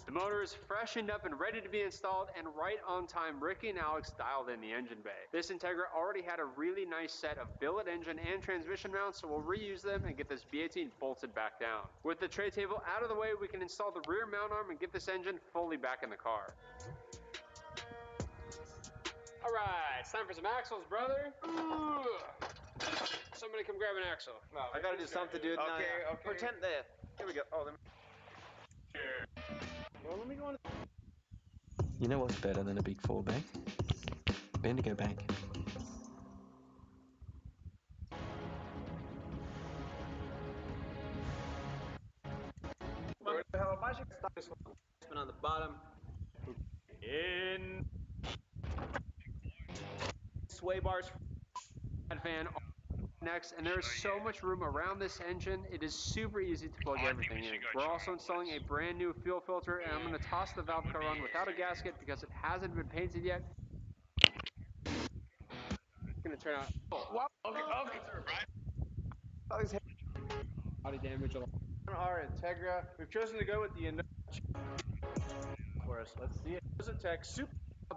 The motor is freshened up and ready to be installed, and right on time, Ricky and Alex dialed in the engine bay. This Integra already had a really nice set of billet engine and transmission mounts, so we'll reuse them and get this B18 bolted back down. With the tray table out of the way, we can install the rear mount arm and get this engine fully back in the car. All right, it's time for some axles, brother. Ooh. Somebody come grab an axle. No, I gotta do something, dude. Okay. No. Pretend there. Here we go. Oh, let me. Well, let me go on. You know what's better than a big 4 bank? Bendigo Bank. Where the hell am I? Should stop this one on the bottom. In. Sway bars. Fan next, and there is so much room around this engine. It is super easy to plug everything in. We're also installing a brand new fuel filter, and I'm going to toss the valve cover on without a gasket because it hasn't been painted yet. It's going to turn out. Okay. Body damage. Our Integra. We've chosen to go with the for us. Let's see it. It's a tech super,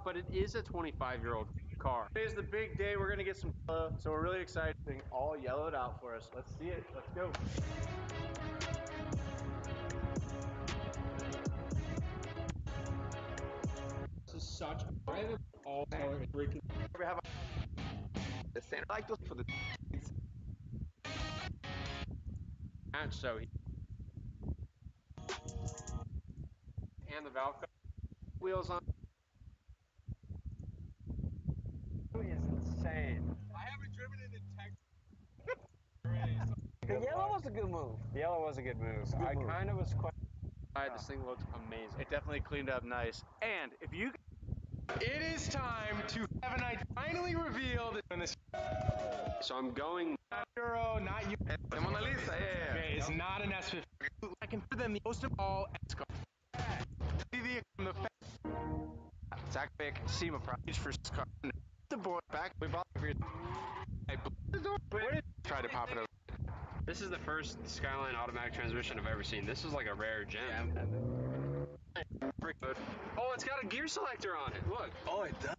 but it is a 25-year-old car. Today's the big day. We're gonna get some yellow, so we're really excited. All yellowed out for us. Let's see it. Let's go. This is such a random all-color freaking. We have the same like this for the match, so he and the valve wheels on. Is insane. I haven't driven it in The yellow was a good move. The yellow was a good move. I kind of was quite. This thing looks amazing. It definitely cleaned up nice. And if you, It is time to have an I finally revealed in this. So I'm going. Not Euro, not you. Mona Lisa, yeah. Okay, it's not an S50. I consider them the most of all S cars. Zach Vick, SEMA price for this car. The boy back. We bought it for your. Try to pop it over. This is the first Skyline automatic transmission I've ever seen. This is like a rare gem. Oh, it's got a gear selector on it. Look. Oh, it does.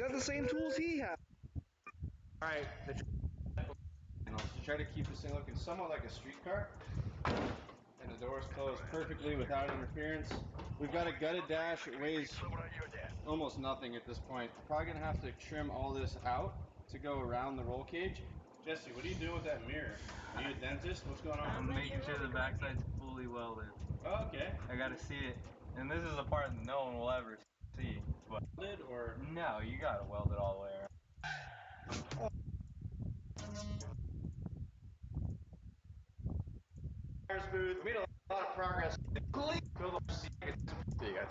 Got the same tools he has. All right. To try to keep this thing looking somewhat like a street car, and the doors closed perfectly without interference. We've got a gutted dash. It weighs almost nothing at this point. Probably gonna have to trim all this out to go around the roll cage. Jesse, what are you doing with that mirror? Are you a dentist? What's going on? I'm making sure the backside's fully welded. Oh, okay. I gotta see it. And this is the part that no one will ever see. But Welded or? No, you gotta weld it all the way around. Booth. Made a lot of progress. See you guys.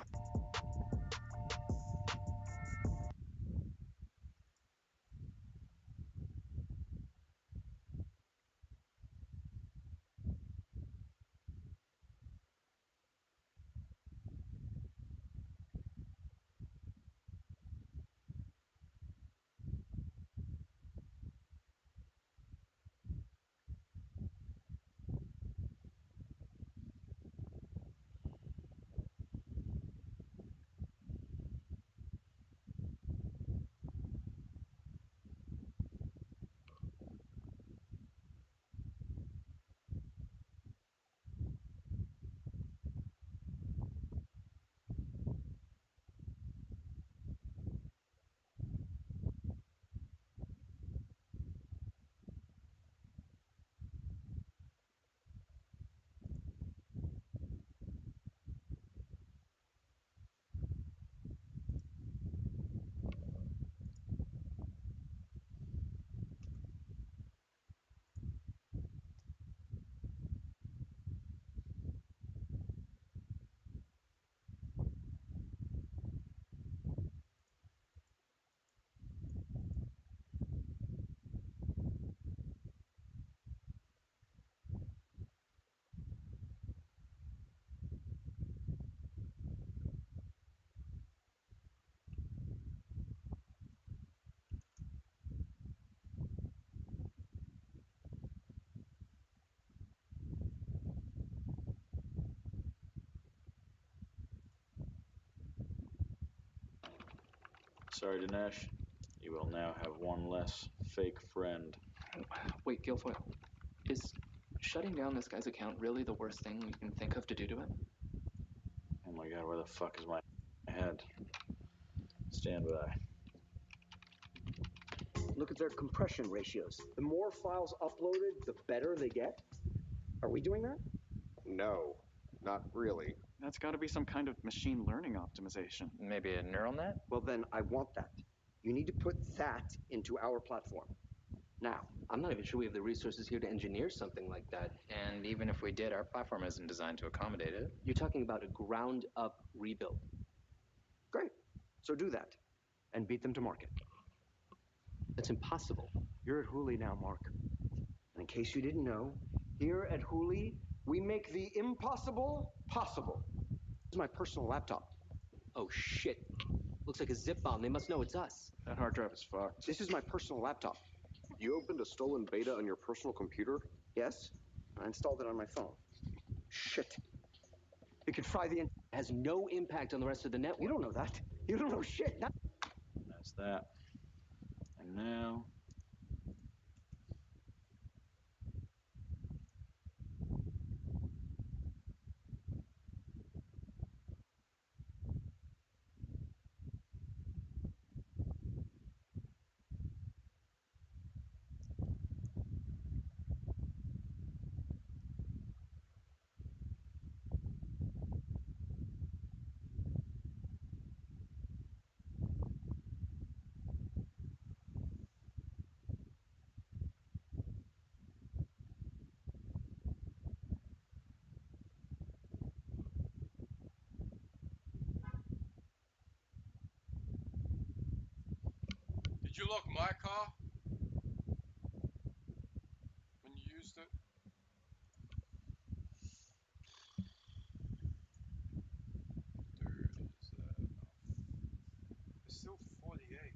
Sorry, Dinesh. You will now have one less fake friend. Wait, Guilfoyle, is shutting down this guy's account really the worst thing we can think of to do to him? Oh my god, where the fuck is my head? Stand by. Look at their compression ratios. The more files uploaded, the better they get. Are we doing that? No, not really. That's got to be some kind of machine learning optimization. Maybe a neural net? Well, then I want that. You need to put that into our platform. Now. I'm not even sure we have the resources here to engineer something like that. And even if we did, our platform isn't designed to accommodate it. You're talking about a ground-up rebuild. Great. So do that. And beat them to market. That's impossible. You're at Hooli now, Mark. And in case you didn't know, here at Hooli, we make the impossible possible. This is my personal laptop. Oh, shit. Looks like a zip bomb. They must know it's us. That hard drive is fucked. This is my personal laptop. You opened a stolen beta on your personal computer? Yes. I installed it on my phone. Shit. It could fry the... has no impact on the rest of the network. You don't know that. You don't know shit. That's that. And now... Did you lock my car? When you used it? Dude, is that enough? It's still 48.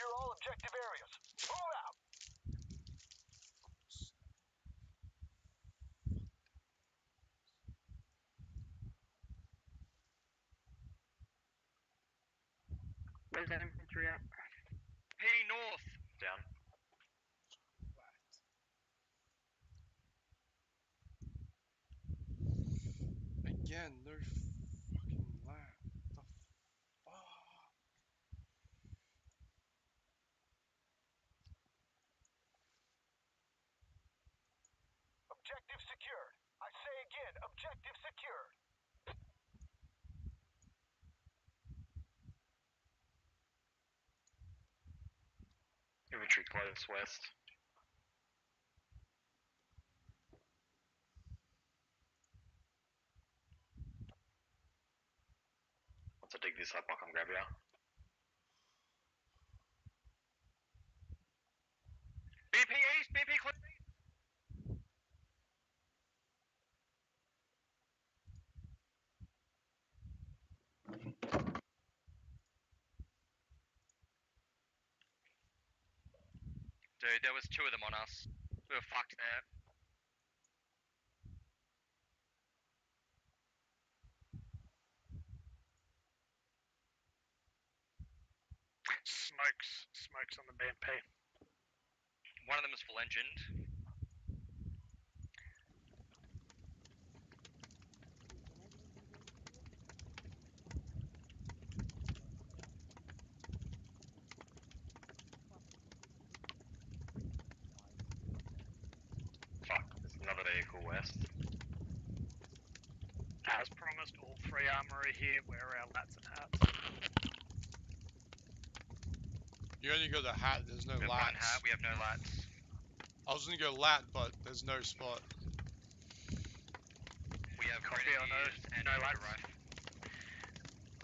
secure all objective areas. Move out. Where's that infantry at? Heading north. Down. Again, no fucking lag. What the fuck? Objective secured. I say again, objective secured. Infantry close west. Once I dig this up, I'll come grab you. BP east, BP close east. Dude, there was 2 of them on us. We were fucked there. Smokes on the BMP. One of them is full engined. Fuck, there's another vehicle west. As promised, all 3 armory here. Wear our lats and hats. You only got the hat, there's no We have one lats. hat, we have no lats. I was gonna go lat, but there's no spot. We have Copy on those. and No a lats. rifle.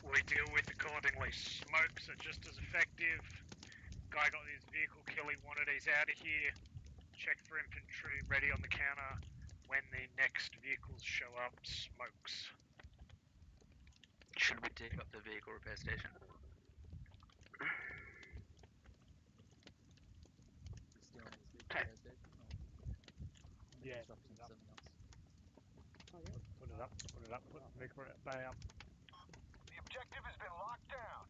We deal with accordingly. Smokes are just as effective. Guy got his vehicle kill he wanted. He's out of here. Check for infantry. Ready on the counter. When the next vehicles show up, smokes. Should we take up the vehicle repair station? Yeah. Put it up. Put the vehicle bay up. The objective has been locked down.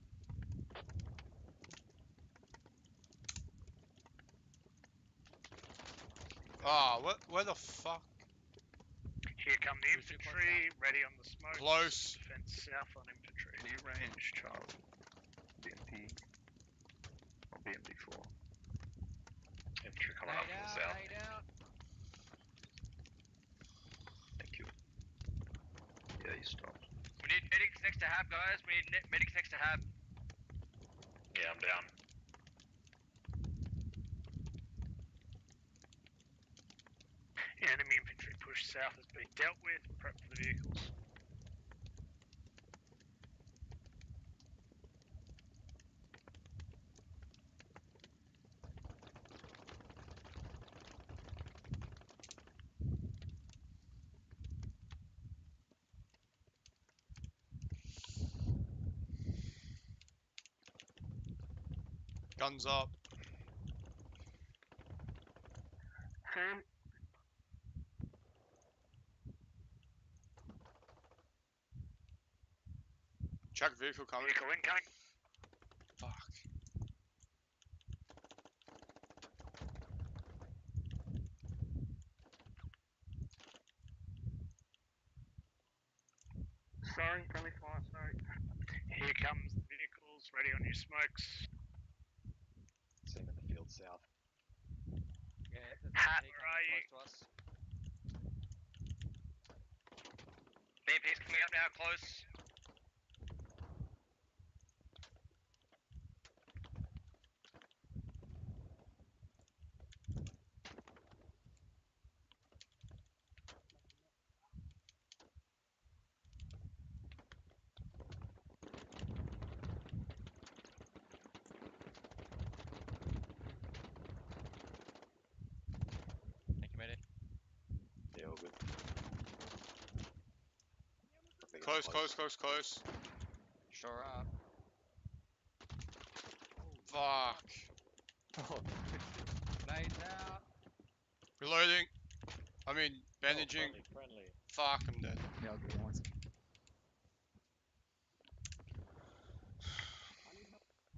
Ah, where the fuck? Here come the infantry. Ready on the smoke. Close. Defense south on infantry. New range, Charlie. BMP. Or BMD4. Infantry coming up from the south. Thank you. Yeah, you stopped. We need medics next to Hab, guys. We need medics next to Hab. Yeah, I'm down. Enemy infantry push south has been dealt with. Prep for the vehicles. Guns up. Check vehicle coming. Vehicle incoming. Fuck. Sorry, friendly fire, sorry. Here comes the vehicles, ready on your smokes. See him in the field south. Yeah, there's Hat, a where are you? close to us. BMP's coming up now, close. Thank you, mate. Yeah, all good. Close. Sure up. Fuck. Oh, Grenades out. Reloading. I mean, bandaging. Friendly. Fuck, I'm dead. Yeah, I'll get once.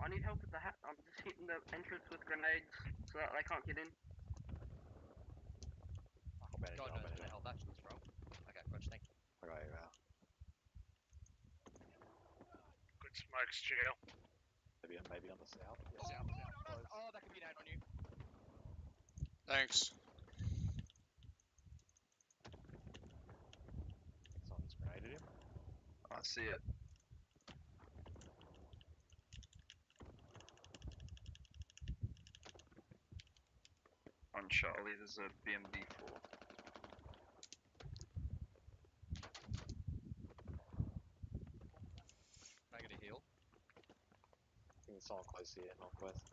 I need help with the hat. I'm just hitting the entrance with grenades so that they can't get in. God knows where the hell that shit's from. Okay, gotcha, thank you. Right, yeah. Good smokes, jail. Maybe on the south. Yeah, south. Oh, that could be an aid on you. Thanks. Someone's grenaded him. I see it. On Charlie, there's a BMB4. Can I get a heal? I think there's someone close here, northwest.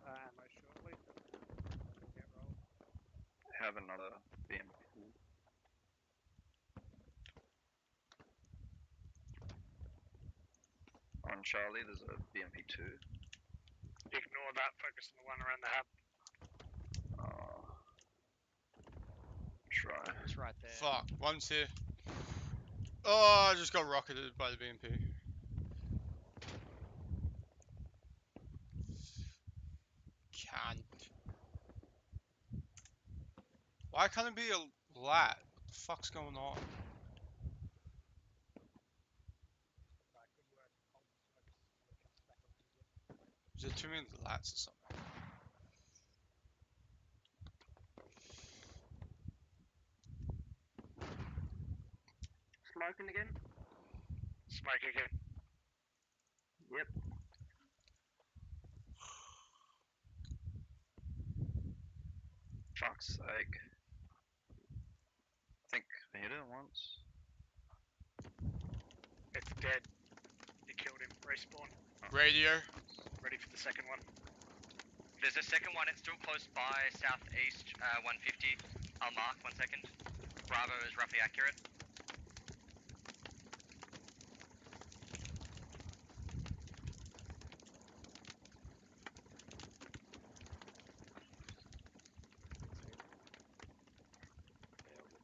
Ammo shortly. Get roll. Have another BMP. On Charlie, there's a BMP2. Ignore that, focus on the one around the hub. Try. It's right there. Fuck, one's here. Oh, I just got rocketed by the BMP. Can't. Why can't it be a lat? What the fuck's going on? Is there too many lats or something? Smoking again? Smoke again. Yep. Fuck's sake. I think I hit it once. It's dead. You killed him. Respawn. Radio. Ready for the second one. There's a second one, it's still close by, southeast 150. I'll mark 1 second. Bravo is roughly accurate.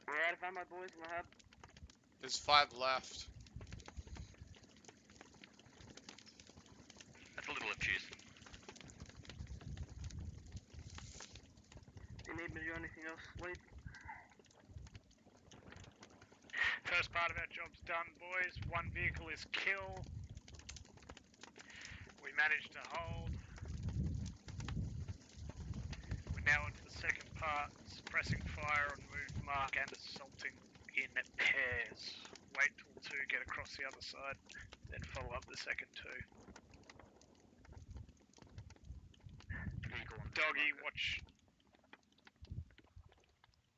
We're out of ammo, boys, in the hub. There's 5 left. That's a little obtuse. Do you need me to do anything else, Wade? First part of our job's done, boys. One vehicle is kill. We managed to hold. We're now into the second part, suppressing fire on move mark and assaulting in pairs. Wait till 2 get across the other side, then follow up the second 2. Doggy, watch.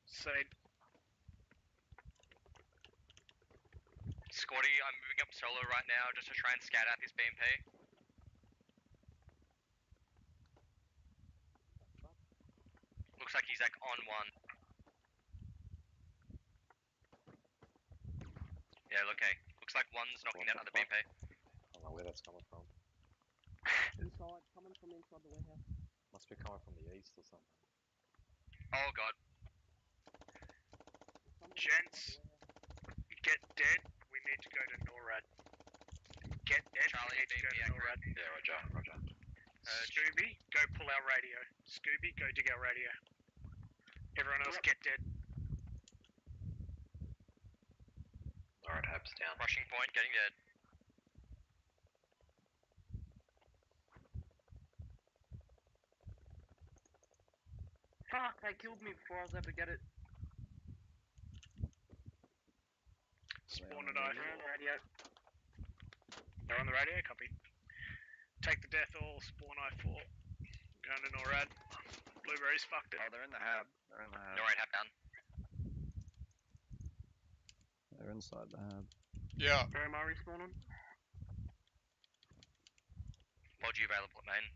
Sade. Squatty, I'm moving up solo right now just to try and scout out this BMP. Looks like he's like on one. Yeah, okay. Looks like one's knocking that other BMP. I don't know where that's coming from. Inside, coming from inside the warehouse. Must be coming from the east or something. Oh god. Gents, get dead. We need to go to NORAD. Get dead. Charlie, we need to go to NORAD. Yeah, roger. Scooby, go pull our radio. Scooby, go dig our radio. Everyone else, get dead. Alright, Hab's down. Rushing point, getting dead. Fuck, they killed me before I was able to get it. Spawn at I-4. They're on the radio. They're on the radio, copy. Take the death all, spawn I-4. Going to NORAD. Blueberries fucked it. Oh, they're in the hab. NORAD hab down. They're inside the hab. Yeah. Where am I respawning? Pod you available at main.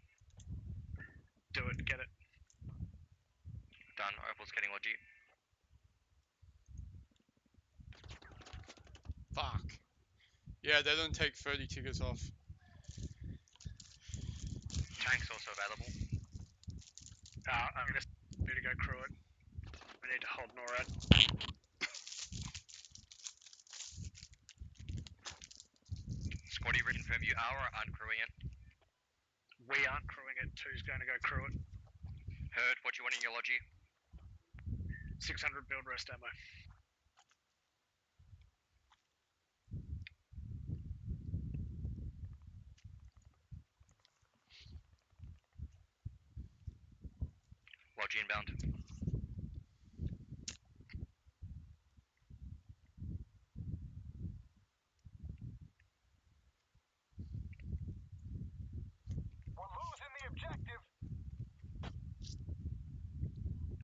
Yeah, they don't take 30 tickets off. Tank's also available. I'm gonna need to go crew it. We need to hold NORAD. Squaddy, reconfirm you are or aren't crewing it. We aren't crewing it. 2's going to go crew it. Heard. What you want in your logi? 600 build rest ammo. Logi inbound. We're losing the objective.